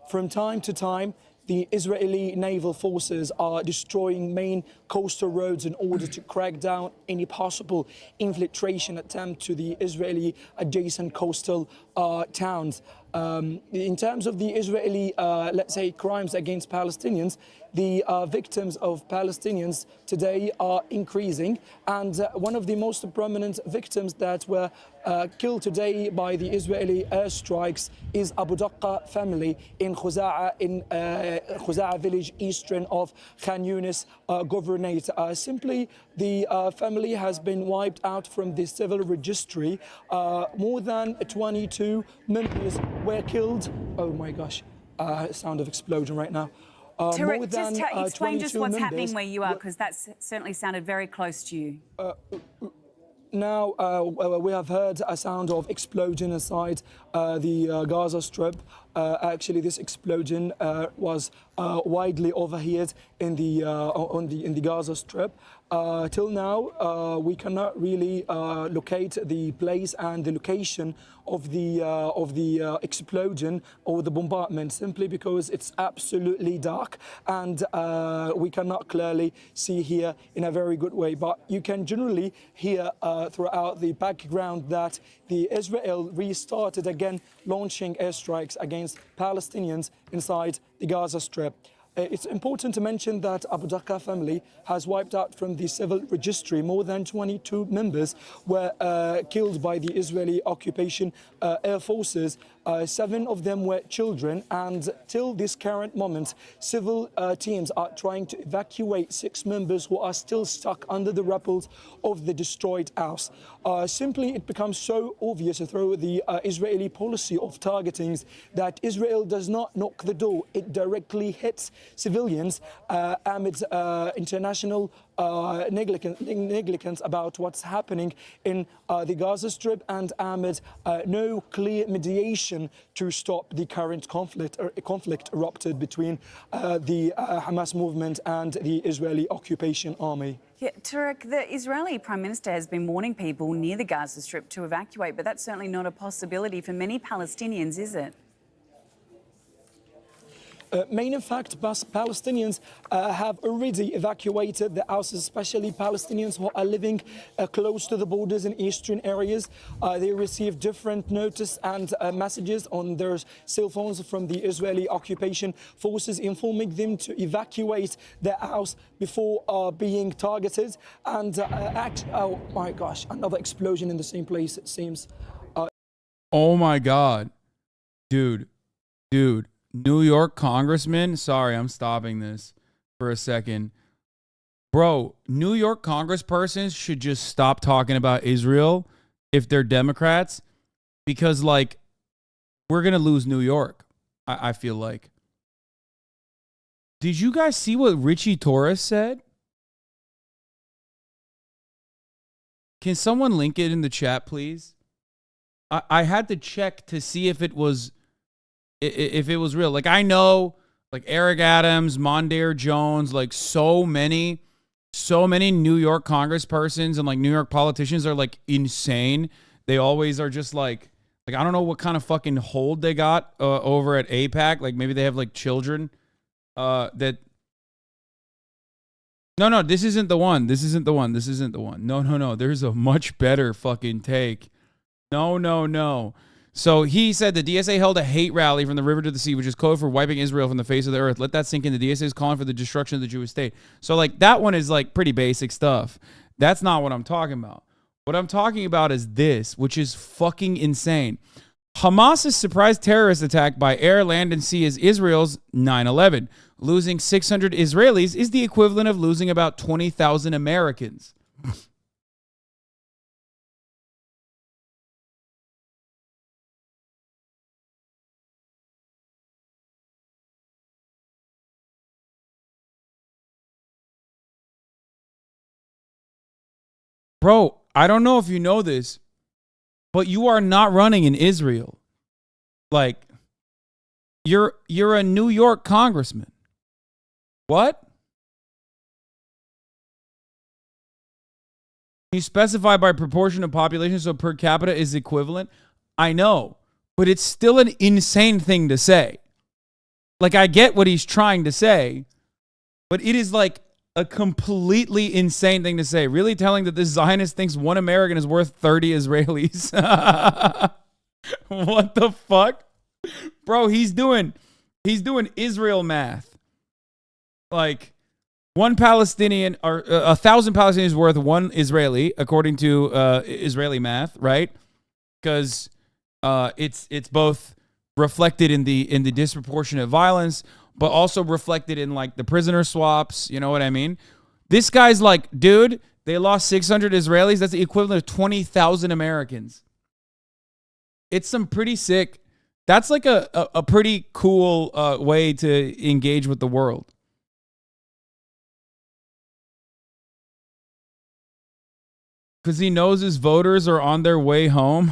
From time to time, the Israeli naval forces are destroying main coastal roads in order to crack down any possible infiltration attempt to the Israeli adjacent coastal towns. In terms of the Israeli, let's say, crimes against Palestinians, the victims of Palestinians today are increasing, and one of the most prominent victims that were killed today by the Israeli airstrikes is Abu Daqqa family in Khuza'a village, eastern of Khan Yunis governorate. Simply, the family has been wiped out from the civil registry. More than 22 members were killed. Oh my gosh, sound of explosion right now. Tarek, just explain just what's happening where you are, because that certainly sounded very close to you. Now we have heard a sound of explosion inside the Gaza Strip. Actually, this explosion was widely overheard in the Gaza Strip. Till now, we cannot really locate the place and the location of the explosion or the bombardment, simply because it's absolutely dark and we cannot clearly see here in a very good way. But you can generally hear throughout the background that the Israel restarted again launching airstrikes against Palestinians inside the Gaza Strip. It's important to mention that Abu Daqqa family has wiped out from the civil registry. More than 22 members were killed by the Israeli occupation air forces. 7 of them were children, and till this current moment, civil teams are trying to evacuate 6 members who are still stuck under the rubble of the destroyed house. Simply, it becomes so obvious through the Israeli policy of targeting that Israel does not knock the door. It directly hits civilians amid international negligence about what's happening in the Gaza Strip, and amid no clear mediation to stop the current conflict erupted between the Hamas movement and the Israeli occupation army. Yeah, Tarek, the Israeli Prime Minister has been warning people near the Gaza Strip to evacuate, but that's certainly not a possibility for many Palestinians, is it? In fact, Palestinians have already evacuated the houses, especially Palestinians who are living close to the borders in eastern areas. They receive different notice and messages on their cell phones from the Israeli occupation forces informing them to evacuate their house before being targeted. And oh my gosh, another explosion in the same place, it seems. Oh my God, dude. New York congressman, sorry, I'm stopping this for a second. Bro, New York congresspersons should just stop talking about Israel if they're Democrats, because, like, we're going to lose New York, I feel like. Did you guys see what Richie Torres said? Can someone link it in the chat, please? I had to check to see if it was real. Like, I know, like, Eric Adams, Mondaire Jones, like, so many New York congresspersons and, like, New York politicians are, like, insane. They always are just like I don't know what kind of fucking hold they got over at AIPAC. Like, maybe they have, like, children that. No, this isn't the one. No. There's a much better fucking take. No. So he said the DSA held a hate rally from the river to the sea, which is code for wiping Israel from the face of the earth. Let that sink in. The DSA is calling for the destruction of the Jewish state. So like that one is like pretty basic stuff. That's not what I'm talking about. What I'm talking about is this, which is fucking insane. Hamas's surprise terrorist attack by air, land, and sea is Israel's 9/11. Losing 600 Israelis is the equivalent of losing about 20,000 Americans. Bro, I don't know if you know this, but you are not running in Israel. Like, you're a New York congressman. What? You specify by proportion of population, so per capita is equivalent. I know, but it's still an insane thing to say. Like, I get what he's trying to say, but it is like a completely insane thing to say. Really telling that this Zionist thinks one American is worth 30 Israelis. What the fuck? Bro, he's doing Israel math. Like, one Palestinian or 1,000 Palestinians is worth one Israeli, according to Israeli math, right? Because it's both reflected in the disproportionate violence, but also reflected in like the prisoner swaps. You know what I mean? This guy's like, dude, they lost 600 Israelis. That's the equivalent of 20,000 Americans. It's some pretty sick. That's like a pretty cool way to engage with the world. Because he knows his voters are on their way home.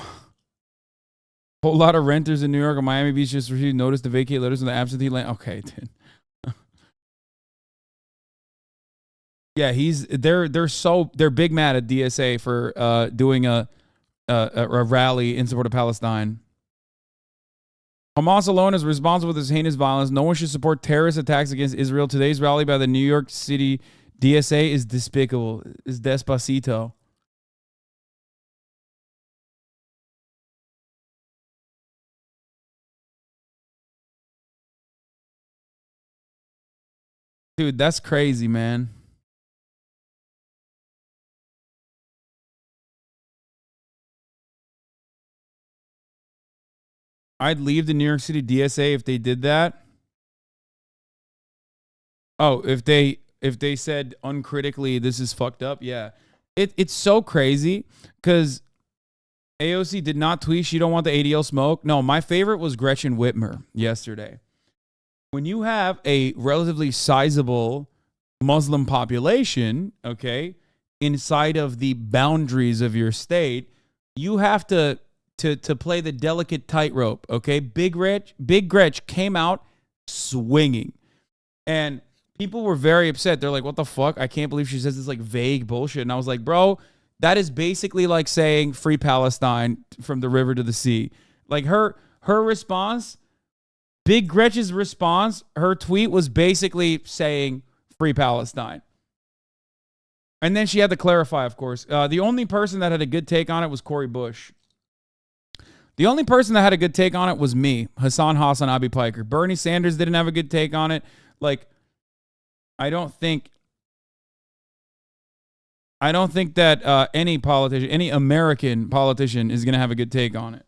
Whole lot of renters in New York and Miami Beach just received notice to vacate letters in the absentee land. Okay, dude. Yeah, they're big mad at DSA for doing a rally in support of Palestine. Hamas alone is responsible for this heinous violence. No one should support terrorist attacks against Israel. Today's rally by the New York City DSA is despicable. Is despacito. Dude, that's crazy, man. I'd leave the New York City DSA if they did that. Oh, if they said uncritically this is fucked up, yeah. It's so crazy because AOC did not tweet she don't want the ADL smoke. No, my favorite was Gretchen Whitmer yesterday. When you have a relatively sizable Muslim population, okay, inside of the boundaries of your state, you have to play the delicate tightrope, okay? Big Gretch came out swinging. And people were very upset. They're like, what the fuck? I can't believe she says this like vague bullshit. And I was like, bro, that is basically like saying free Palestine from the river to the sea. Like her response, Big Gretch's response, her tweet was basically saying free Palestine. And then she had to clarify, of course. The only person that had a good take on it was Cori Bush. The only person that had a good take on it was me, HasanAbi Piker. Bernie Sanders didn't have a good take on it. Like, I don't think that any politician, any American politician is going to have a good take on it.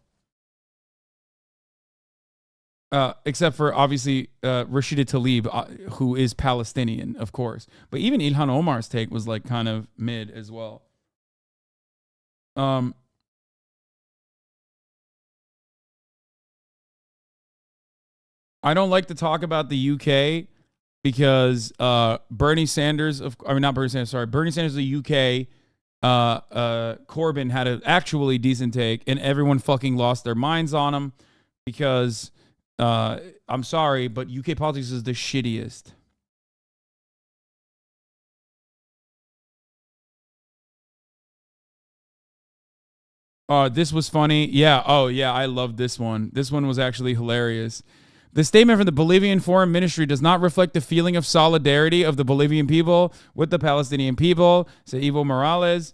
Except for, obviously, Rashida Tlaib, who is Palestinian, of course. But even Ilhan Omar's take was, like, kind of mid as well. I don't like to talk about the UK because Bernie Sanders, Bernie Sanders of the UK, Corbyn had an actually decent take, and everyone fucking lost their minds on him because... I'm sorry, but UK politics is the shittiest. This was funny. Yeah. Oh, yeah. I love this one. This one was actually hilarious. The statement from the Bolivian Foreign Ministry does not reflect the feeling of solidarity of the Bolivian people with the Palestinian people, said Evo Morales.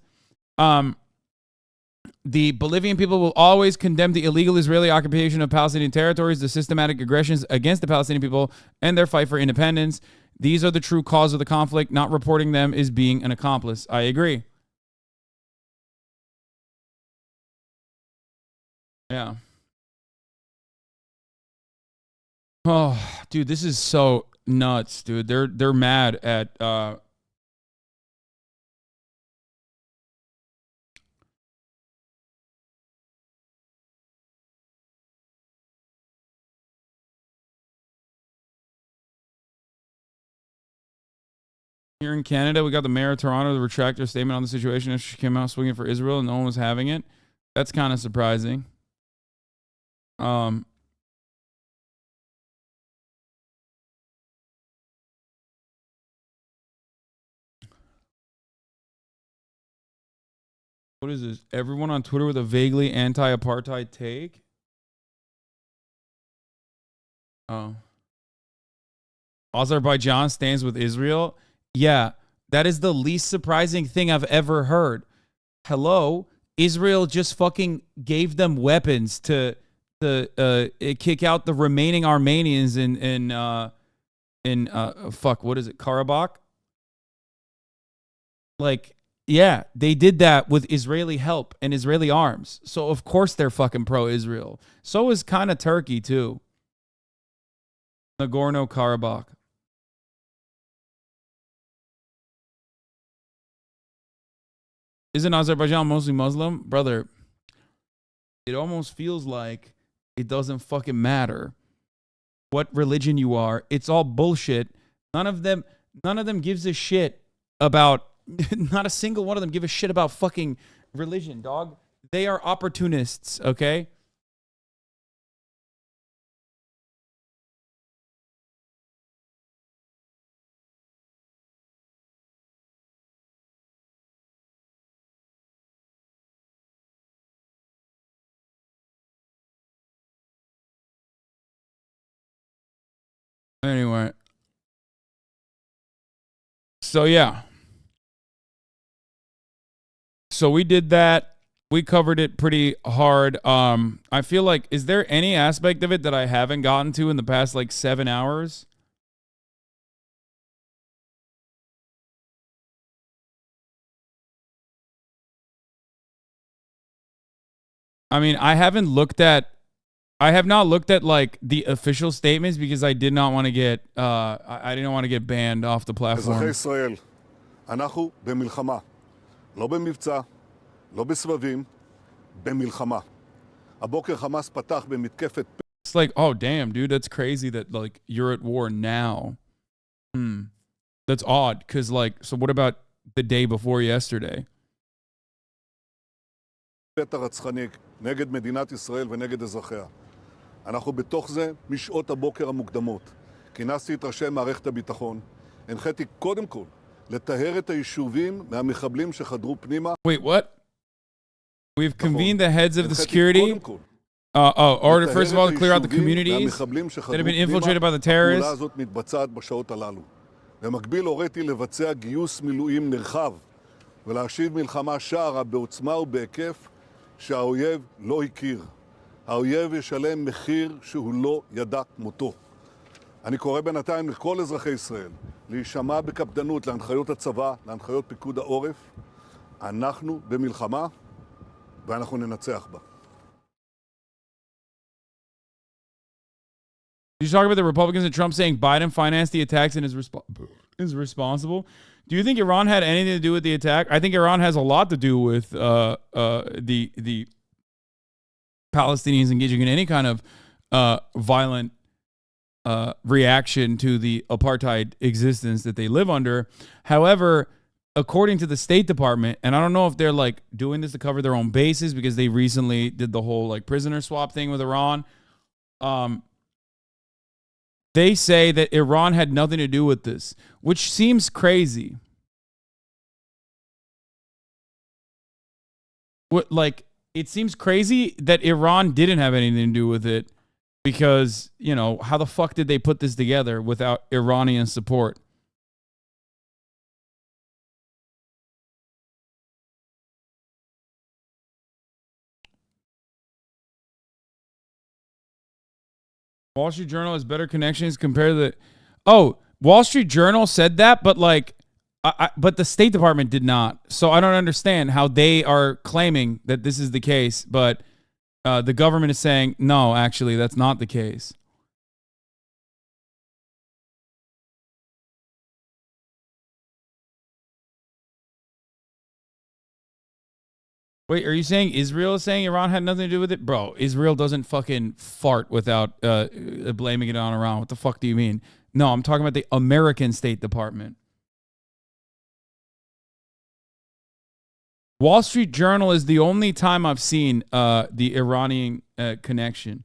The Bolivian people will always condemn the illegal Israeli occupation of Palestinian territories, the systematic aggressions against the Palestinian people, and their fight for independence. These are the true cause of the conflict. Not reporting them is being an accomplice. I agree. Yeah. Oh, dude, this is so nuts, dude. They're mad at here in Canada. We got the mayor of Toronto to retract her statement on the situation after she came out swinging for Israel and no one was having it. That's kind of surprising. What is this? Everyone on Twitter with a vaguely anti-apartheid take? Oh. Azerbaijan stands with Israel? Yeah, that is the least surprising thing I've ever heard. Hello? Israel just fucking gave them weapons to kick out the remaining Armenians in fuck, what is it? Karabakh? Like, yeah, they did that with Israeli help and Israeli arms. So, of course, they're fucking pro-Israel. So is kind of Turkey, too. Nagorno-Karabakh. Isn't Azerbaijan mostly Muslim? Brother, it almost feels like it doesn't fucking matter what religion you are. It's all bullshit. None of them gives a shit about... Not a single one of them give a shit about fucking religion, dog. They are opportunists, okay? Anyway. So, yeah. So we did that. We covered it pretty hard. I feel like, is there any aspect of it that I haven't gotten to in the past, like, 7 hours? I mean, I have not looked at, like, the official statements because I did not want to get, I didn't want to get banned off the platform. אזרחי ישראל, אנחנו במלחמה. לא במבצע, לא בסבבים, במלחמה. הבוקר חמאס פתח במתקפת... It's like, oh, damn, dude, that's crazy that, like, you're at war now. That's odd, because, like, so what about the day before yesterday? פתע רצחני נגד מדינת ישראל ונגד אזרחיה. אנחנו בתוך זה משעות הבוקר המוקדמות. כינסתי את ראשי מערכת הביטחון. הנחיתי קודם כל לטהר את היישובים מהמחבלים שחדרו פנימה. Wait, what? We've convened the heads of the security. Order, first of all, to clear out the communities that have been infiltrated by the terrorists. הפעולה הזאת מתבצעת בשעות הללו. במקביל הוריתי לבצע גיוס מילואים נרחב ולהשיב מלחמה שערה בעוצמה ובהיקף שהאויב לא הכיר. האויב ישלם מחיר שהוא לא ידע כמותו. אני קורא בינתיים לכל אזרחי ישראל להישמע בקפדנות להנחיות הצבא, להנחיות פיקוד העורף. אנחנו במלחמה ואנחנו ננצח בה. You talk about the Republicans and Trump saying Biden financed the attacks and is responsible. Do you think Iran had anything to do with the attack? I think Iran has a lot to do with the Palestinians engaging in any kind of violent reaction to the apartheid existence that they live under. However, according to the State Department, and I don't know if they're like doing this to cover their own bases because they recently did the whole like prisoner swap thing with Iran. They say that Iran had nothing to do with this, which seems crazy. What, like, it seems crazy that Iran didn't have anything to do with it because, you know, how the fuck did they put this together without Iranian support? Wall Street Journal has better connections compared to the... Oh, Wall Street Journal said that, but like, but the State Department did not. So I don't understand how they are claiming that this is the case, but the government is saying, no, actually, that's not the case. Wait, are you saying Israel is saying Iran had nothing to do with it? Bro, Israel doesn't fucking fart without blaming it on Iran. What the fuck do you mean? No, I'm talking about the American State Department. Wall Street Journal is the only time I've seen the Iranian connection.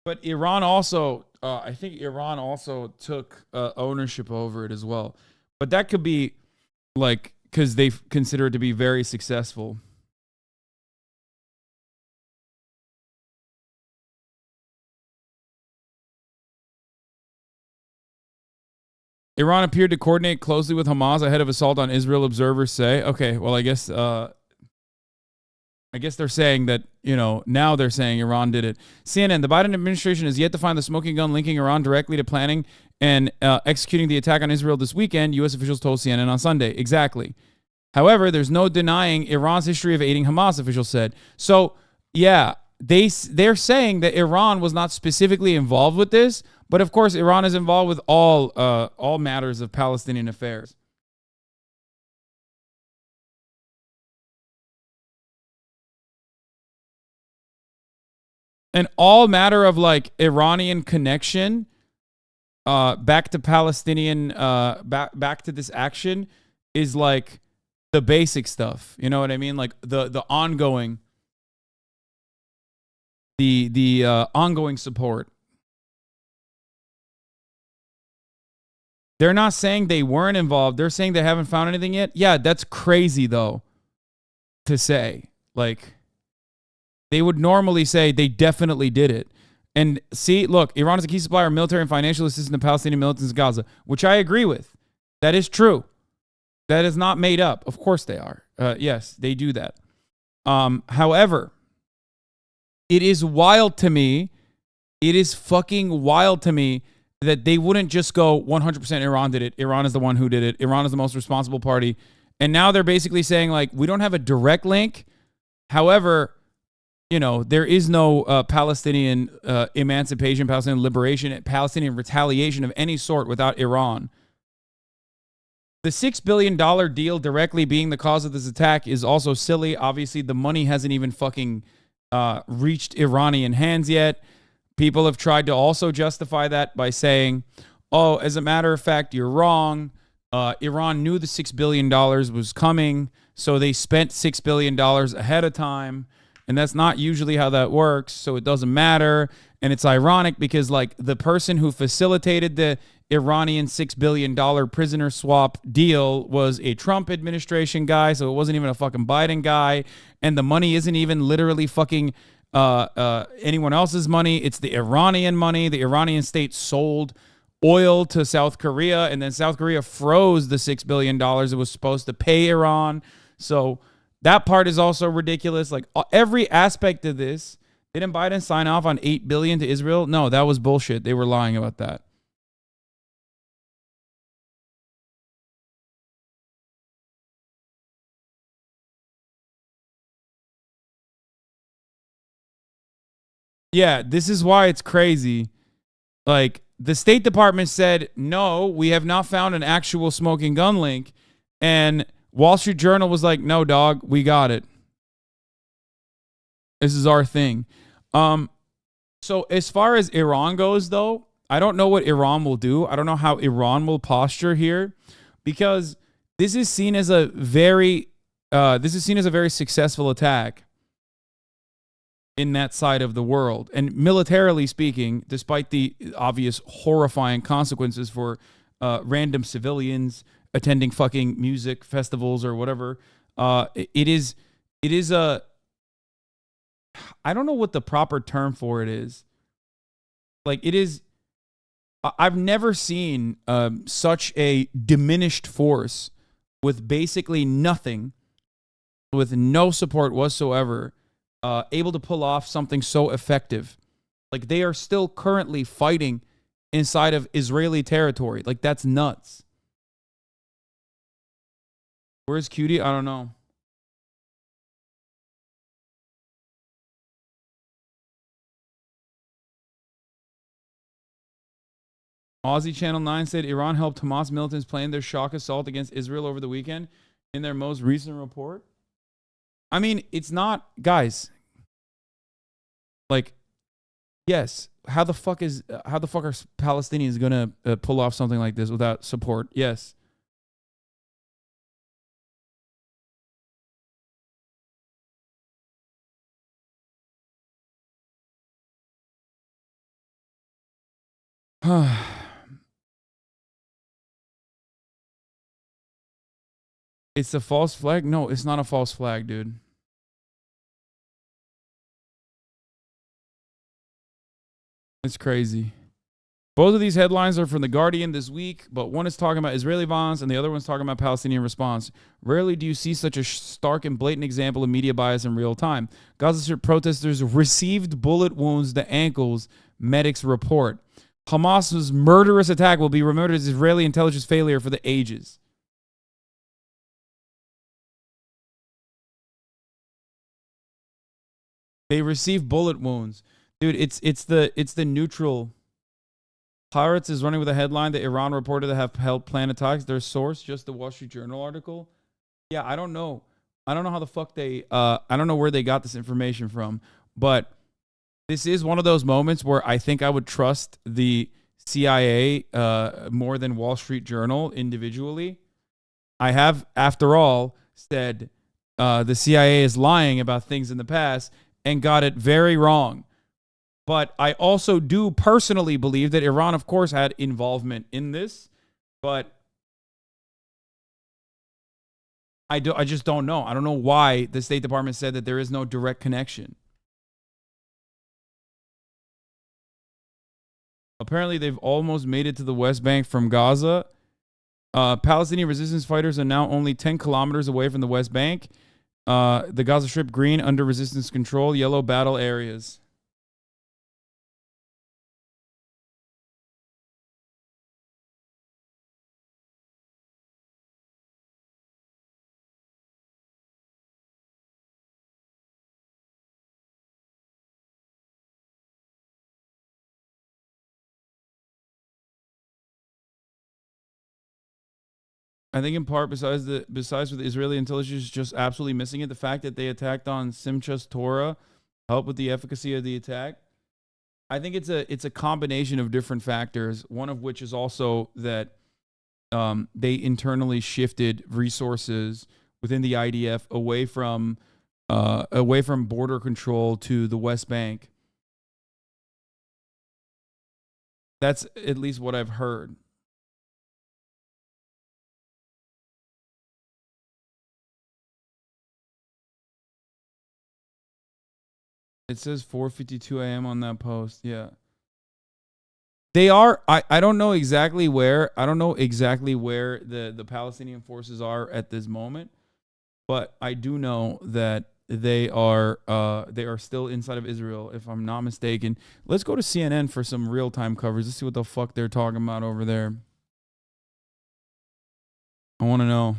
But Iran also, I think Iran also took ownership over it as well. But that could be like, because they consider it to be very successful. Iran appeared to coordinate closely with Hamas ahead of assault on Israel, observers say. Okay, well, I guess they're saying that, you know, now they're saying Iran did it. CNN, the Biden administration has yet to find the smoking gun linking Iran directly to planning and executing the attack on Israel this weekend, U.S. officials told CNN on Sunday. Exactly. However, there's no denying Iran's history of aiding Hamas, officials said. So, yeah, they're saying that Iran was not specifically involved with this, but of course, Iran is involved with all matters of Palestinian affairs. And all matter of like Iranian connection back to Palestinian, back to this action is like the basic stuff. You know what I mean? Like the ongoing, the ongoing support. They're not saying they weren't involved. They're saying they haven't found anything yet. Yeah, that's crazy though to say. Like, they would normally say they definitely did it. And see, look, Iran is a key supplier of military and financial assistance to Palestinian militants in Gaza, which I agree with. That is true. That is not made up. Of course they are. Yes, they do that. However, it is wild to me. It is fucking wild to me that they wouldn't just go 100% Iran did it. Iran is the one who did it. Iran is the most responsible party. And now they're basically saying, like, we don't have a direct link. However, you know, there is no Palestinian emancipation, Palestinian liberation, Palestinian retaliation of any sort without Iran. The $6 billion deal directly being the cause of this attack is also silly. Obviously, the money hasn't even fucking reached Iranian hands yet. People have tried to also justify that by saying, oh, as a matter of fact, you're wrong. Iran knew the $6 billion was coming, so they spent $6 billion ahead of time. And that's not usually how that works, so it doesn't matter. And it's ironic because, like, the person who facilitated the Iranian $6 billion prisoner swap deal was a Trump administration guy, so it wasn't even a fucking Biden guy. And the money isn't even literally fucking anyone else's money. It's the Iranian money. The Iranian state sold oil to South Korea, and then South Korea froze the $6 billion it was supposed to pay Iran. So that part is also ridiculous. Like, every aspect of this, didn't Biden sign off on $8 billion to Israel? No, that was bullshit. They were lying about that. Yeah, this is why it's crazy. Like, the State Department said, no, we have not found an actual smoking gun link. And Wall Street Journal was like, no, dog, we got it. This is our thing. So as far as Iran goes, though, I don't know what Iran will do. I don't know how Iran will posture here, because this is seen as a very successful attack in that side of the world. And militarily speaking, despite the obvious horrifying consequences for random civilians attending fucking music festivals or whatever, it is a, I don't know what the proper term for it is. Like, it is I've never seen such a diminished force with basically nothing, with no support whatsoever, able to pull off something so effective. Like, they are still currently fighting inside of Israeli territory. Like, that's nuts. Where's Cutie? I don't know. Aussie Channel 9 said Iran helped Hamas militants plan their shock assault against Israel over the weekend in their most recent report. I mean, it's not, guys. Like, yes, how the fuck are Palestinians gonna pull off something like this without support? Yes. It's a false flag? No, it's not a false flag, dude. It's crazy. Both of these headlines are from The Guardian this week, but one is talking about Israeli violence and the other one's talking about Palestinian response. Rarely do you see such a stark and blatant example of media bias in real time. Gaza Strip protesters received bullet wounds to ankles, medics report. Hamas's murderous attack will be remembered as Israeli intelligence failure for the ages. They received bullet wounds. Dude, it's the neutral. Haaretz is running with a headline that Iran reported to have helped plan attacks. Their source, just the Wall Street Journal article. Yeah, I don't know. I don't know how the fuck they, I don't know where they got this information from, but this is one of those moments where I think I would trust the CIA more than Wall Street Journal individually. I have, after all, said the CIA is lying about things in the past and got it very wrong. But I also do personally believe that Iran, of course, had involvement in this. But I just don't know. I don't know why the State Department said that there is no direct connection. Apparently, they've almost made it to the West Bank from Gaza. Palestinian resistance fighters are now only 10 kilometers away from the West Bank. The Gaza Strip green under resistance control, yellow battle areas. I think in part, besides with the Israeli intelligence just absolutely missing it, the fact that they attacked on Simchas Torah helped with the efficacy of the attack. I think it's a combination of different factors. One of which is also that they internally shifted resources within the IDF away from border control to the West Bank. That's at least what I've heard. It says 4:52 a.m. on that post. Yeah. They are, I don't know exactly where. I don't know exactly where the Palestinian forces are at this moment, but I do know that they are still inside of Israel, if I'm not mistaken. Let's go to CNN for some real-time coverage. Let's see what the fuck they're talking about over there. I want to know.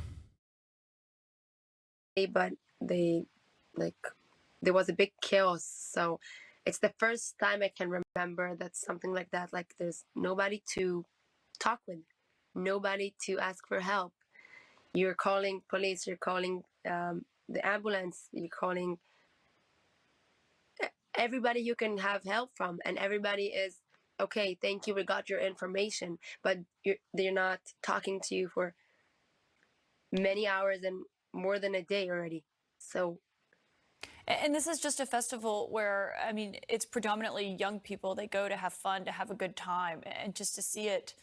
But there was a big chaos, so it's the first time I can remember that something like that, like there's nobody to talk with, nobody to ask for help. You're calling police, you're calling the ambulance, you're calling everybody you can have help from, and everybody is okay, thank you, we got your information, but they're not talking to you for many hours and more than a day already. So. And this is just a festival where, I mean, it's predominantly young people. They go to have fun, to have a good time. And just to see it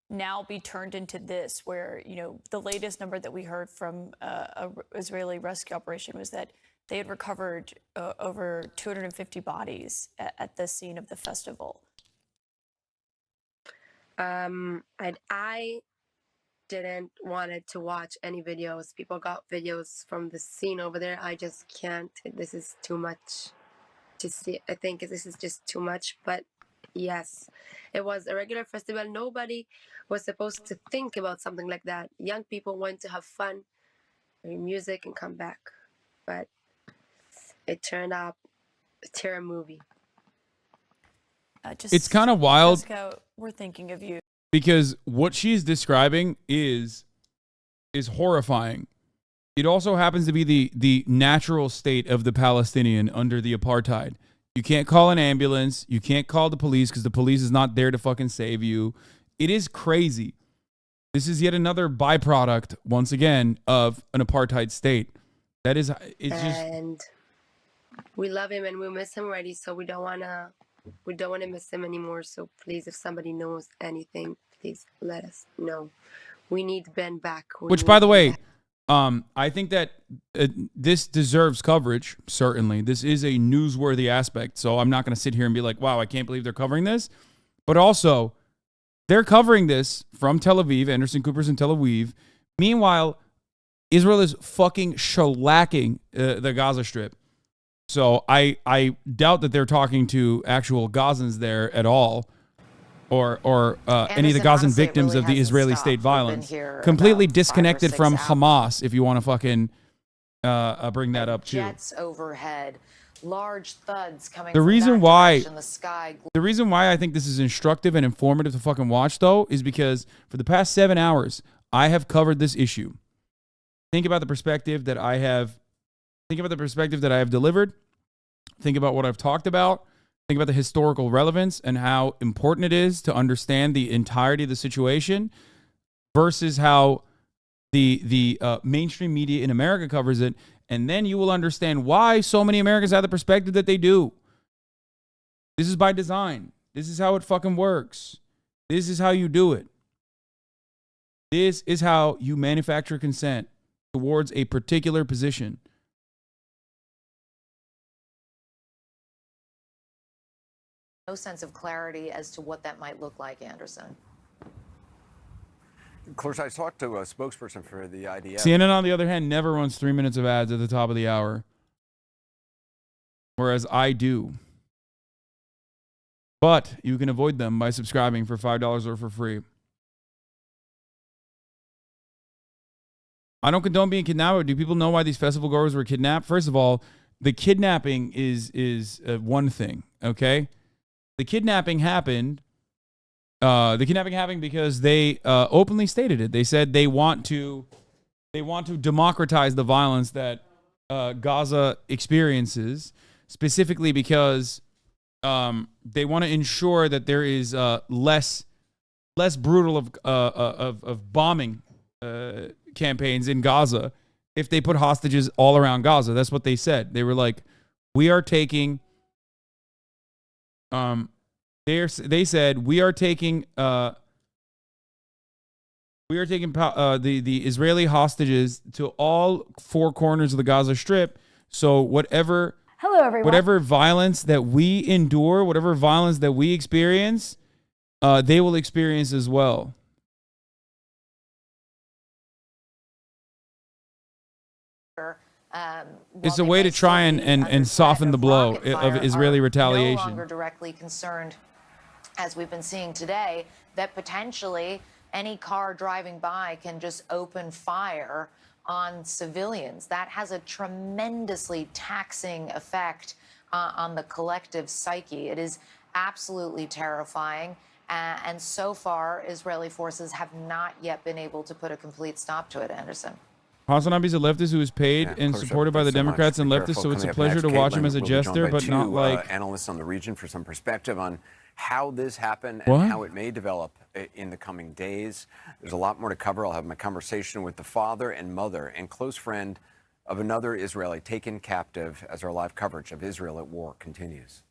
now be turned into this, where, you know, the latest number that we heard from a Israeli rescue operation was that they had recovered over 250 bodies at the scene of the festival. I didn't wanted to watch any videos. People got videos from the scene over there. I just can't. This is too much to see. I think this is just too much. But yes, it was a regular festival. Nobody was supposed to think about something like that. Young people went to have fun, hear music, and come back. But it turned out a terror movie. It's kind of wild. Jessica, we're thinking of you. Because what she's describing is horrifying. It also happens to be the natural state of the Palestinian under the apartheid. You can't call an ambulance. You can't call the police because the police is not there to fucking save you. It is crazy. This is yet another byproduct, once again, of an apartheid state. That is, it's just. And we love him and we miss him already, so we don't wanna miss him anymore. So please, if somebody knows anything, please let us know. We need Ben back. Which, by the way, I think that this deserves coverage, certainly. This is a newsworthy aspect, so I'm not going to sit here and be like, wow, I can't believe they're covering this. But also, they're covering this from Tel Aviv. Anderson Cooper's in Tel Aviv. Meanwhile, Israel is fucking shellacking the Gaza Strip. So I doubt that they're talking to actual Gazans there at all. Or any of the Gazan victims of the Israeli state violence. Completely disconnected from Hamas, if you want to fucking bring that up too. Jets overhead, large thuds coming The from reason that why direction, the sky. the reason why I think this is instructive and informative to fucking watch, though, is because for the past 7 hours, I have covered this issue. Think about the perspective that I have. Think about the perspective that I have delivered. Think about what I've talked about. Think about the historical relevance and how important it is to understand the entirety of the situation versus how the mainstream media in America covers it. And then you will understand why so many Americans have the perspective that they do. This is by design. This is how it fucking works. This is how you do it. This is how you manufacture consent towards a particular position. No sense of clarity as to what that might look like, Anderson. Clarissa, I talked to a spokesperson for the IDF. CNN, on the other hand, never runs 3 minutes of ads at the top of the hour. Whereas I do. But you can avoid them by subscribing for $5 or for free. I don't condone being kidnapped. Do people know why these festival goers were kidnapped? First of all, the kidnapping is one thing, okay? The kidnapping happened. Because they openly stated it. They said they want to democratize the violence that Gaza experiences, specifically because they want to ensure that there is less brutal of bombing campaigns in Gaza if they put hostages all around Gaza. That's what they said. They were like, we are taking. They said we are taking the Israeli hostages to all four corners of the Gaza Strip. So whatever violence that we endure, whatever violence that we experience, they will experience as well. It's a way to try and soften the blow of Israeli retaliation. No longer directly concerned, as we've been seeing today, that potentially any car driving by can just open fire on civilians. That has a tremendously taxing effect on the collective psyche. It is absolutely terrifying. And so far, Israeli forces have not yet been able to put a complete stop to it, Anderson. HasanAbi is a leftist who is paid and supported by the Democrats and leftists, so it's a pleasure to watch him as a jester, but not like... analysts on the region for some perspective on how this happened and how it may develop in the coming days. There's a lot more to cover. I'll have my conversation with the father and mother and close friend of another Israeli taken captive as our live coverage of Israel at war continues.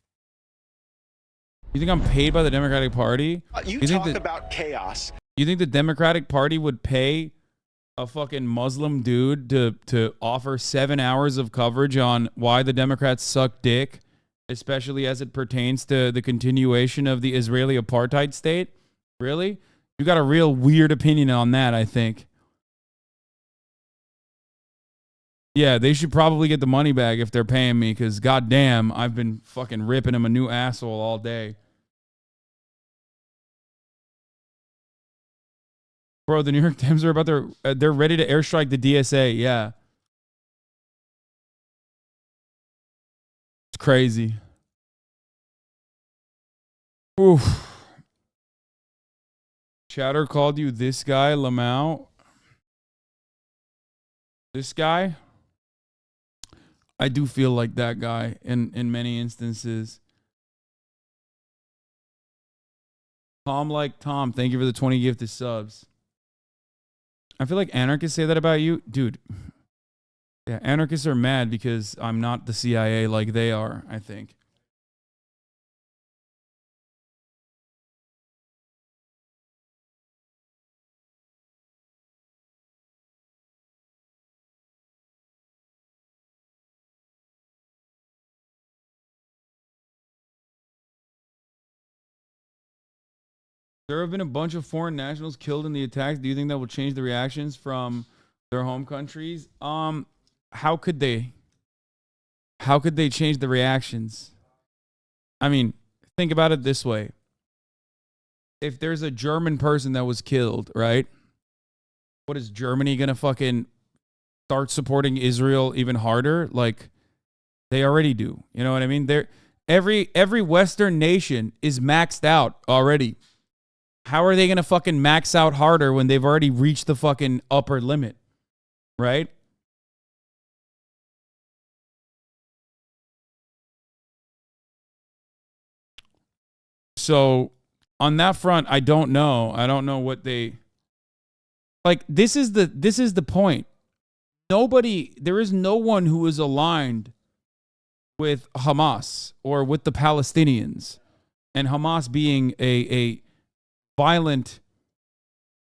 You think I'm paid by the Democratic Party? You talk about chaos. You think the Democratic Party would pay a fucking Muslim dude to offer 7 hours of coverage on why the Democrats suck dick, especially as it pertains to the continuation of the Israeli apartheid state Really? You got a real weird opinion on that, I think. Yeah, they should probably get the money back if they're paying me, because goddamn, I've been fucking ripping him a new asshole all day. Bro, the New York Times are about they're ready to airstrike the DSA. Yeah. It's crazy. Oof. Chatter called you this guy, Lamau. This guy? I do feel like that guy in many instances. Tom like Tom, thank you for the 20 gifted subs. I feel like anarchists say that about you. Dude, yeah, anarchists are mad because I'm not the CIA like they are, I think. There have been a bunch of foreign nationals killed in the attacks. Do you think that will change the reactions from their home countries? How could they? How could they change the reactions? I mean, think about it this way. If there's a German person that was killed, right? What is Germany gonna fucking start supporting Israel even harder? Like they already do. You know what I mean? Every Western nation is maxed out already. How are they going to fucking max out harder when they've already reached the fucking upper limit? Right? So on that front, I don't know. I don't know what they like. This is the point. There is no one who is aligned with Hamas or with the Palestinians, and Hamas being a violent,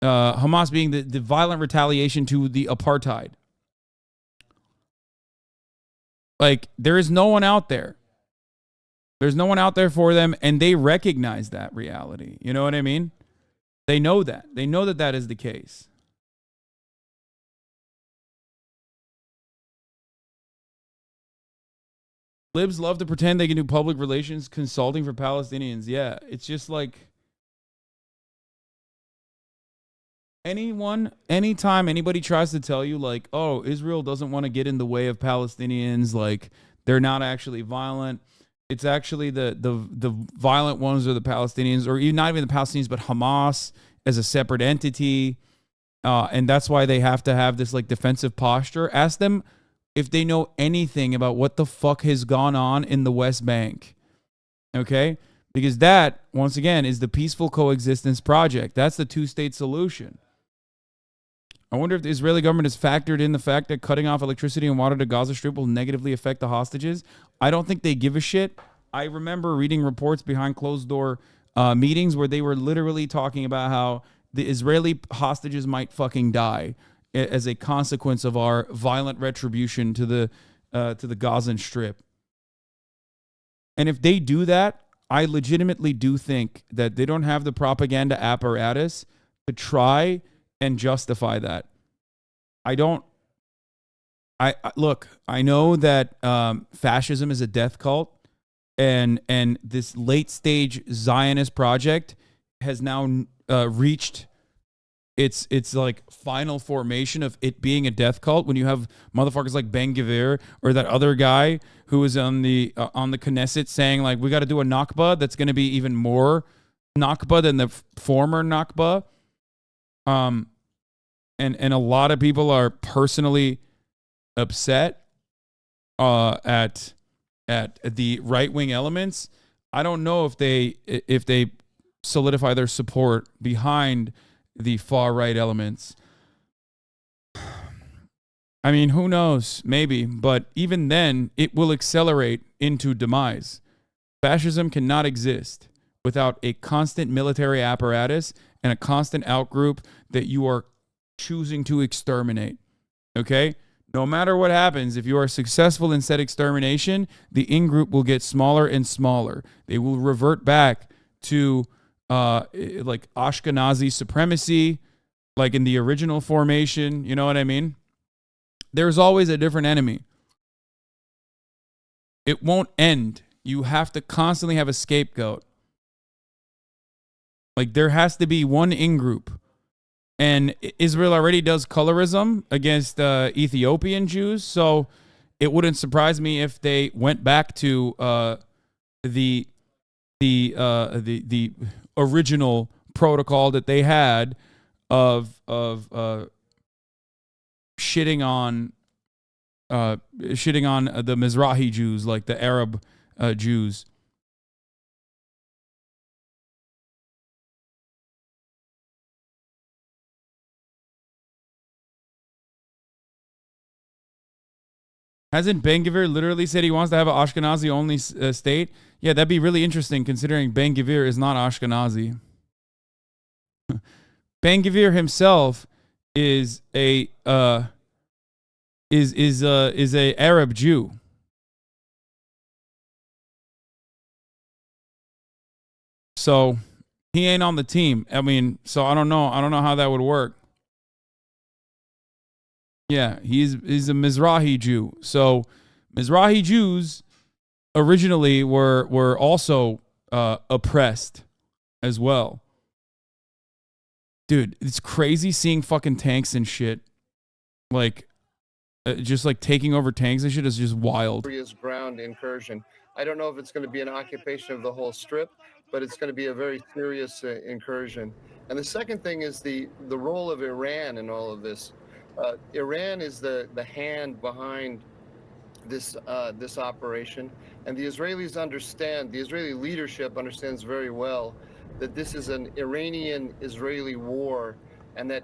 Hamas being the violent retaliation to the apartheid. Like, there is no one out there. There's no one out there for them, and they recognize that reality. You know what I mean? They know that. They know that that is the case. Libs love to pretend they can do public relations consulting for Palestinians. Yeah, it's just like anytime anybody tries to tell you like, oh, Israel doesn't want to get in the way of Palestinians, like they're not actually violent. It's actually the violent ones are the Palestinians, or even not even the Palestinians, but Hamas as a separate entity. And that's why they have to have this like defensive posture. Ask them if they know anything about what the fuck has gone on in the West Bank. Okay? Because that, once again, is the peaceful coexistence project. That's the two-state solution. I wonder if the Israeli government has factored in the fact that cutting off electricity and water to Gaza Strip will negatively affect the hostages. I don't think they give a shit. I remember reading reports behind closed-door meetings where they were literally talking about how the Israeli hostages might fucking die as a consequence of our violent retribution to the Gazan Strip. And if they do that, I legitimately do think that they don't have the propaganda apparatus to try and justify that. Look, I know that fascism is a death cult, and this late stage Zionist project has now reached its like final formation of it being a death cult. When you have motherfuckers like Ben Gvir or that other guy who was on the Knesset saying like, we got to do a Nakba that's going to be even more Nakba than the former Nakba. And a lot of people are personally upset at the right-wing elements. I don't know if they solidify their support behind the far-right elements. I mean, who knows? Maybe. But even then, it will accelerate into demise. Fascism cannot exist without a constant military apparatus and a constant outgroup that you are choosing to exterminate. Okay? No matter what happens, if you are successful in said extermination, the in-group will get smaller and smaller. They will revert back to like Ashkenazi supremacy, like in the original formation. You know what I mean? There's always a different enemy. It won't end. You have to constantly have a scapegoat. Like there has to be one in-group. And Israel already does colorism against Ethiopian Jews, so it wouldn't surprise me if they went back to the original protocol that they had of shitting on the Mizrahi Jews, like the Arab Jews. Hasn't Ben-Gvir literally said he wants to have an Ashkenazi-only state? Yeah, that'd be really interesting considering Ben-Gvir is not Ashkenazi. Ben-Gvir himself is a Arab Jew. So he ain't on the team. I mean, so I don't know how that would work. Yeah, he's a Mizrahi Jew. So Mizrahi Jews originally were also oppressed as well. Dude, it's crazy seeing fucking tanks and shit. Like, just like taking over tanks and shit is just wild. Syria's ground incursion. I don't know if it's going to be an occupation of the whole strip, but it's going to be a very serious incursion. And the second thing is the role of Iran in all of this. Iran is the hand behind this this operation, and the Israelis understand. The Israeli leadership understands very well that this is an Iranian-Israeli war, and that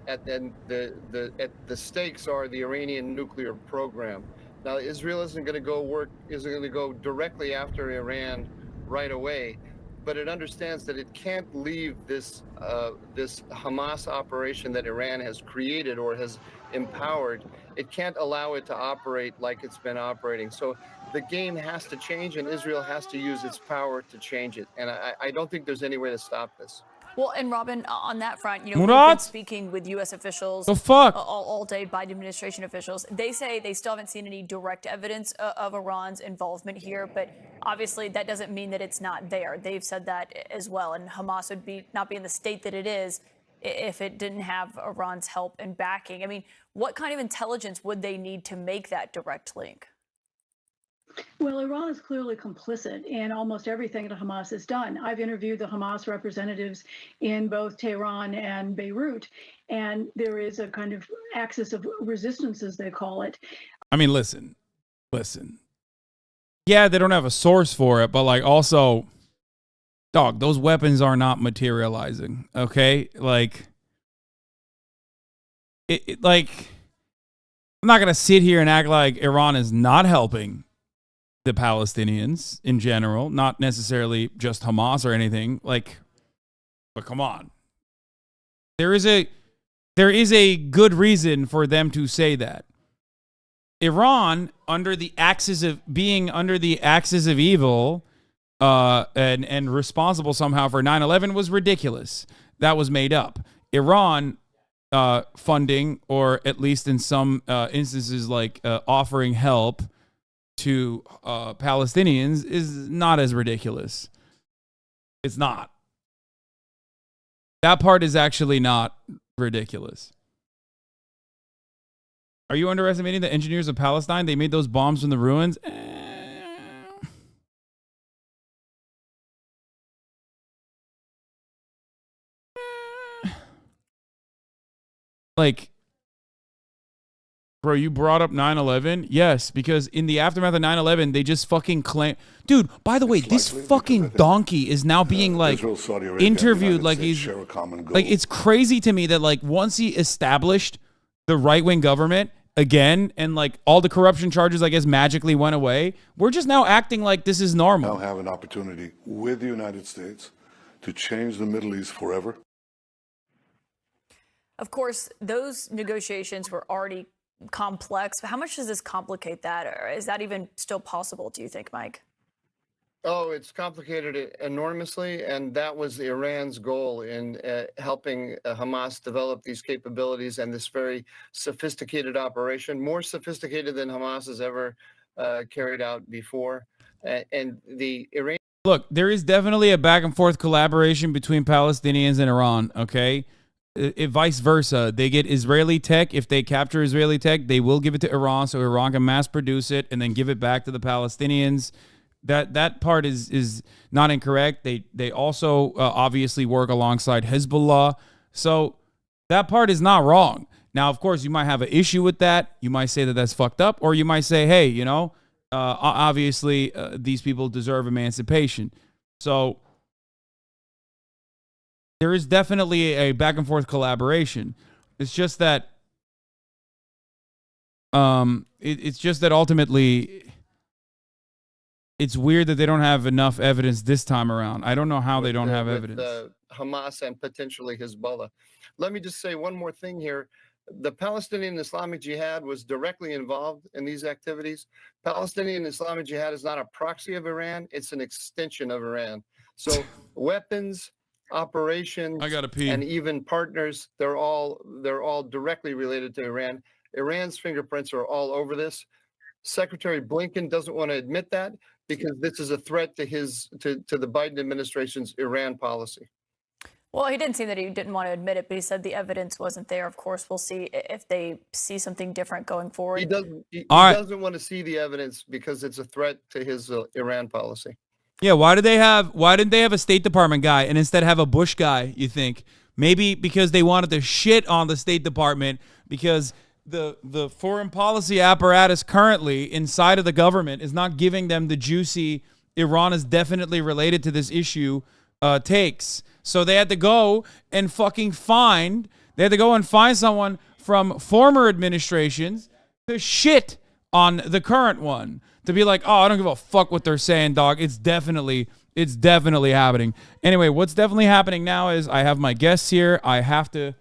the stakes are the Iranian nuclear program. Now, Israel isn't going to go directly after Iran right away, but it understands that it can't leave this this Hamas operation that Iran has created or has empowered. It can't allow it to operate like it's been operating. So the game has to change, and Israel has to use its power to change it. And I don't think there's any way to stop this. Well, and Robin, on that front, you know, we've been speaking with U.S. officials all day, Biden administration officials. They say they still haven't seen any direct evidence of Iran's involvement here, but obviously that doesn't mean that it's not there. They've said that as well, and Hamas would not be in the state that it is if it didn't have Iran's help and backing. I mean, what kind of intelligence would they need to make that direct link? Well, Iran is clearly complicit in almost everything that Hamas has done. I've interviewed the Hamas representatives in both Tehran and Beirut, and there is a kind of axis of resistance, as they call it. I mean, listen. Yeah, they don't have a source for it, but like also, dog, those weapons are not materializing, okay? Like, like, I'm not going to sit here and act like Iran is not helping the Palestinians in general, not necessarily just Hamas or anything. Like, but come on. There is a good reason for them to say that. Iran, under the axis of evil, and responsible somehow for 9/11 was ridiculous. That was made up. Iran funding, or at least in some instances, like offering help to Palestinians, is not as ridiculous. It's not. That part is actually not ridiculous. Are you underestimating the engineers of Palestine? They made those bombs from the ruins. Like, bro, you brought up 9/11? Yes, because in the aftermath of 9/11, they just fucking claim. Dude, by the way, this fucking donkey is now being like interviewed like he's like, it's crazy to me that like once he established the right-wing government again and like all the corruption charges, I guess, magically went away, we're just now acting like this is normal. Now have an opportunity with the United States to change the Middle East forever. Of course, those negotiations were already complex. How much does this complicate that? Or is that even still possible, do you think, Mike? Oh, it's complicated enormously, and that was Iran's goal in helping Hamas develop these capabilities and this very sophisticated operation, more sophisticated than Hamas has ever carried out before. And the Iran. Look, there is definitely a back and forth collaboration between Palestinians and Iran, okay? Vice versa. They get Israeli tech. If they capture Israeli tech, they will give it to Iran so Iran can mass produce it and then give it back to the Palestinians. That part is not incorrect. They also obviously work alongside Hezbollah. So that part is not wrong. Now, of course, you might have an issue with that. You might say that that's fucked up, or you might say, hey, you know, obviously these people deserve emancipation. So there is definitely a back and forth collaboration. It's just that it's just that ultimately it's weird that they don't have enough evidence this time around. I don't know how they don't have evidence. Hamas and potentially Hezbollah. Let me just say one more thing here. The Palestinian Islamic Jihad was directly involved in these activities. Palestinian Islamic Jihad is not a proxy of Iran. It's an extension of Iran. So weapons, operations, and even partners, they're all directly related to Iran. Iran's fingerprints are all over this. Secretary Blinken doesn't want to admit that because this is a threat to the Biden administration's Iran policy. Well, he didn't seem that he didn't want to admit it, but he said the evidence wasn't there. Of course, we'll see if they see something different going forward. He doesn't want to see the evidence because it's a threat to his Iran policy. Yeah, why didn't they have a State Department guy and instead have a Bush guy, you think? Maybe because they wanted to shit on the State Department because the foreign policy apparatus currently inside of the government is not giving them the juicy Iran is definitely related to this issue takes. So they had to go and find someone from former administrations to shit on the current one. To be like, oh, I don't give a fuck what they're saying, dog. It's definitely happening. Anyway, what's definitely happening now is I have my guests here. I have to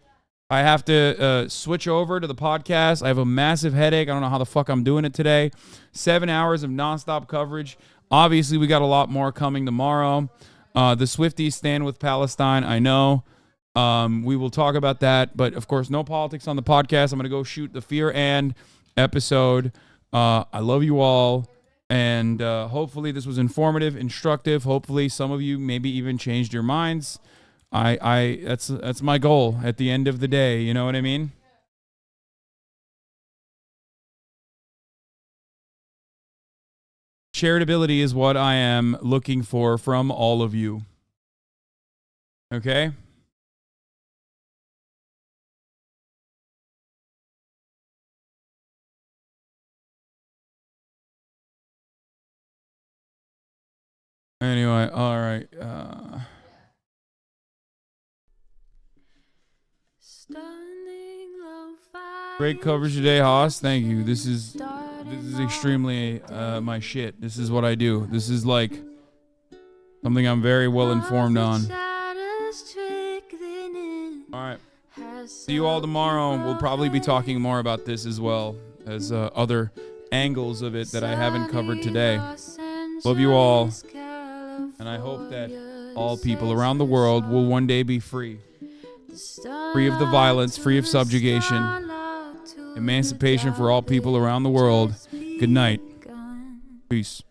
switch over to the podcast. I have a massive headache. I don't know how the fuck I'm doing it today. 7 hours of nonstop coverage. Obviously, we got a lot more coming tomorrow. The Swifties stand with Palestine. I know. We will talk about that. But, of course, no politics on the podcast. I'm going to go shoot the Fear and episode. I love you all. And hopefully this was informative, instructive. Hopefully some of you maybe even changed your minds. That's my goal at the end of the day. You know what I mean? Charitability is what I am looking for from all of you. Okay? Anyway, all right. Great coverage today, Haas. Thank you. This is extremely my shit. This is what I do. This is like something I'm very well informed on. All right. See you all tomorrow. We'll probably be talking more about this as well as other angles of it that I haven't covered today. Love you all. And I hope that all people around the world will one day be free. Free of the violence, free of subjugation. Emancipation for all people around the world. Good night. Peace.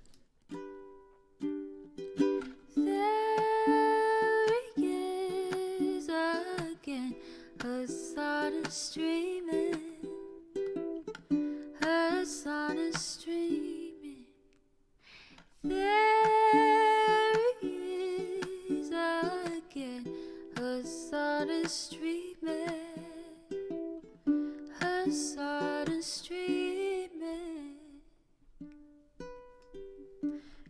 Hasan is streaming. Hasan is streaming. There he is again. Hasan is streaming. Hasan is streaming.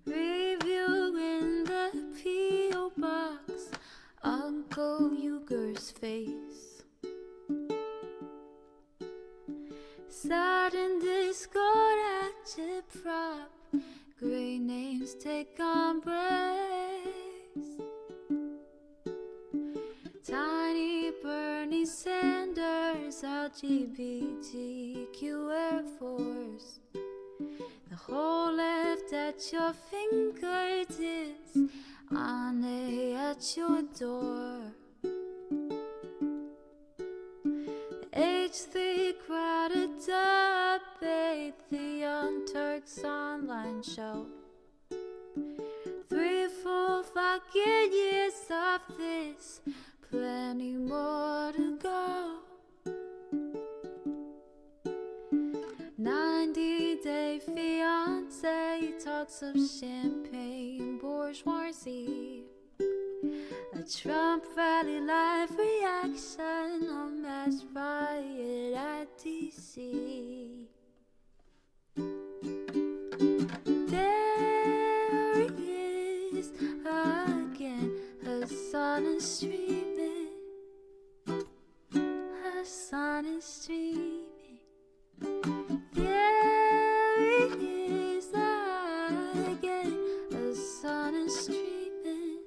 Review in the P.O. box. Uncle Uger's face. Sudden Discord agitprop. Great names take embrace. Tiny Bernie Sanders, LGBTQ Air Force. The hole left at your fingertips, Ane at your door. The H3 crowded debate, the Young Turks online show. 3 full fucking years of this, plenty more to go. 90-day fiance talks of champagne bourgeoisie. A Trump rally live reaction, a mass riot at DC. There he is again, Hasan is streaming. Hasan is streaming. There he is again, Hasan is streaming.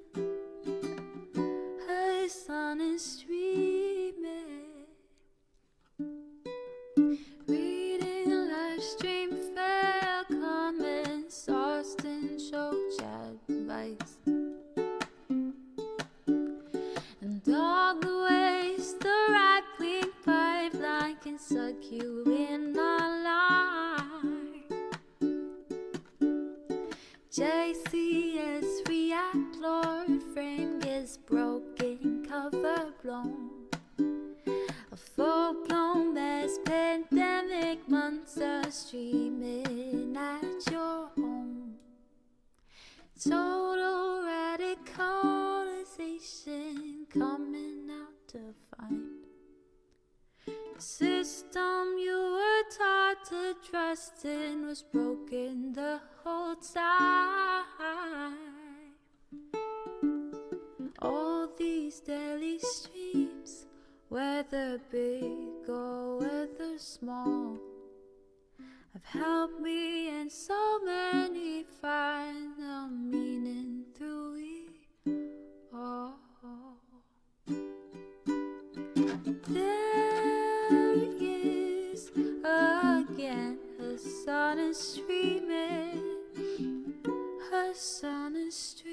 Hasan is streaming. Reading live stream fair comments, Austin show chat advice. And all the ways the right-wing pipeline can suck you in online. JCS react, Lord frame gets broken, cover blown. A full-blown mass pandemic, monster streaming at your home. Total radicalization coming out to find. The system you were taught to trust in was broken the whole time. All these daily streams, whether big or whether small, have helped me and so many find the meaning through it all. There he is again, Hasan is streaming. Hasan is streaming.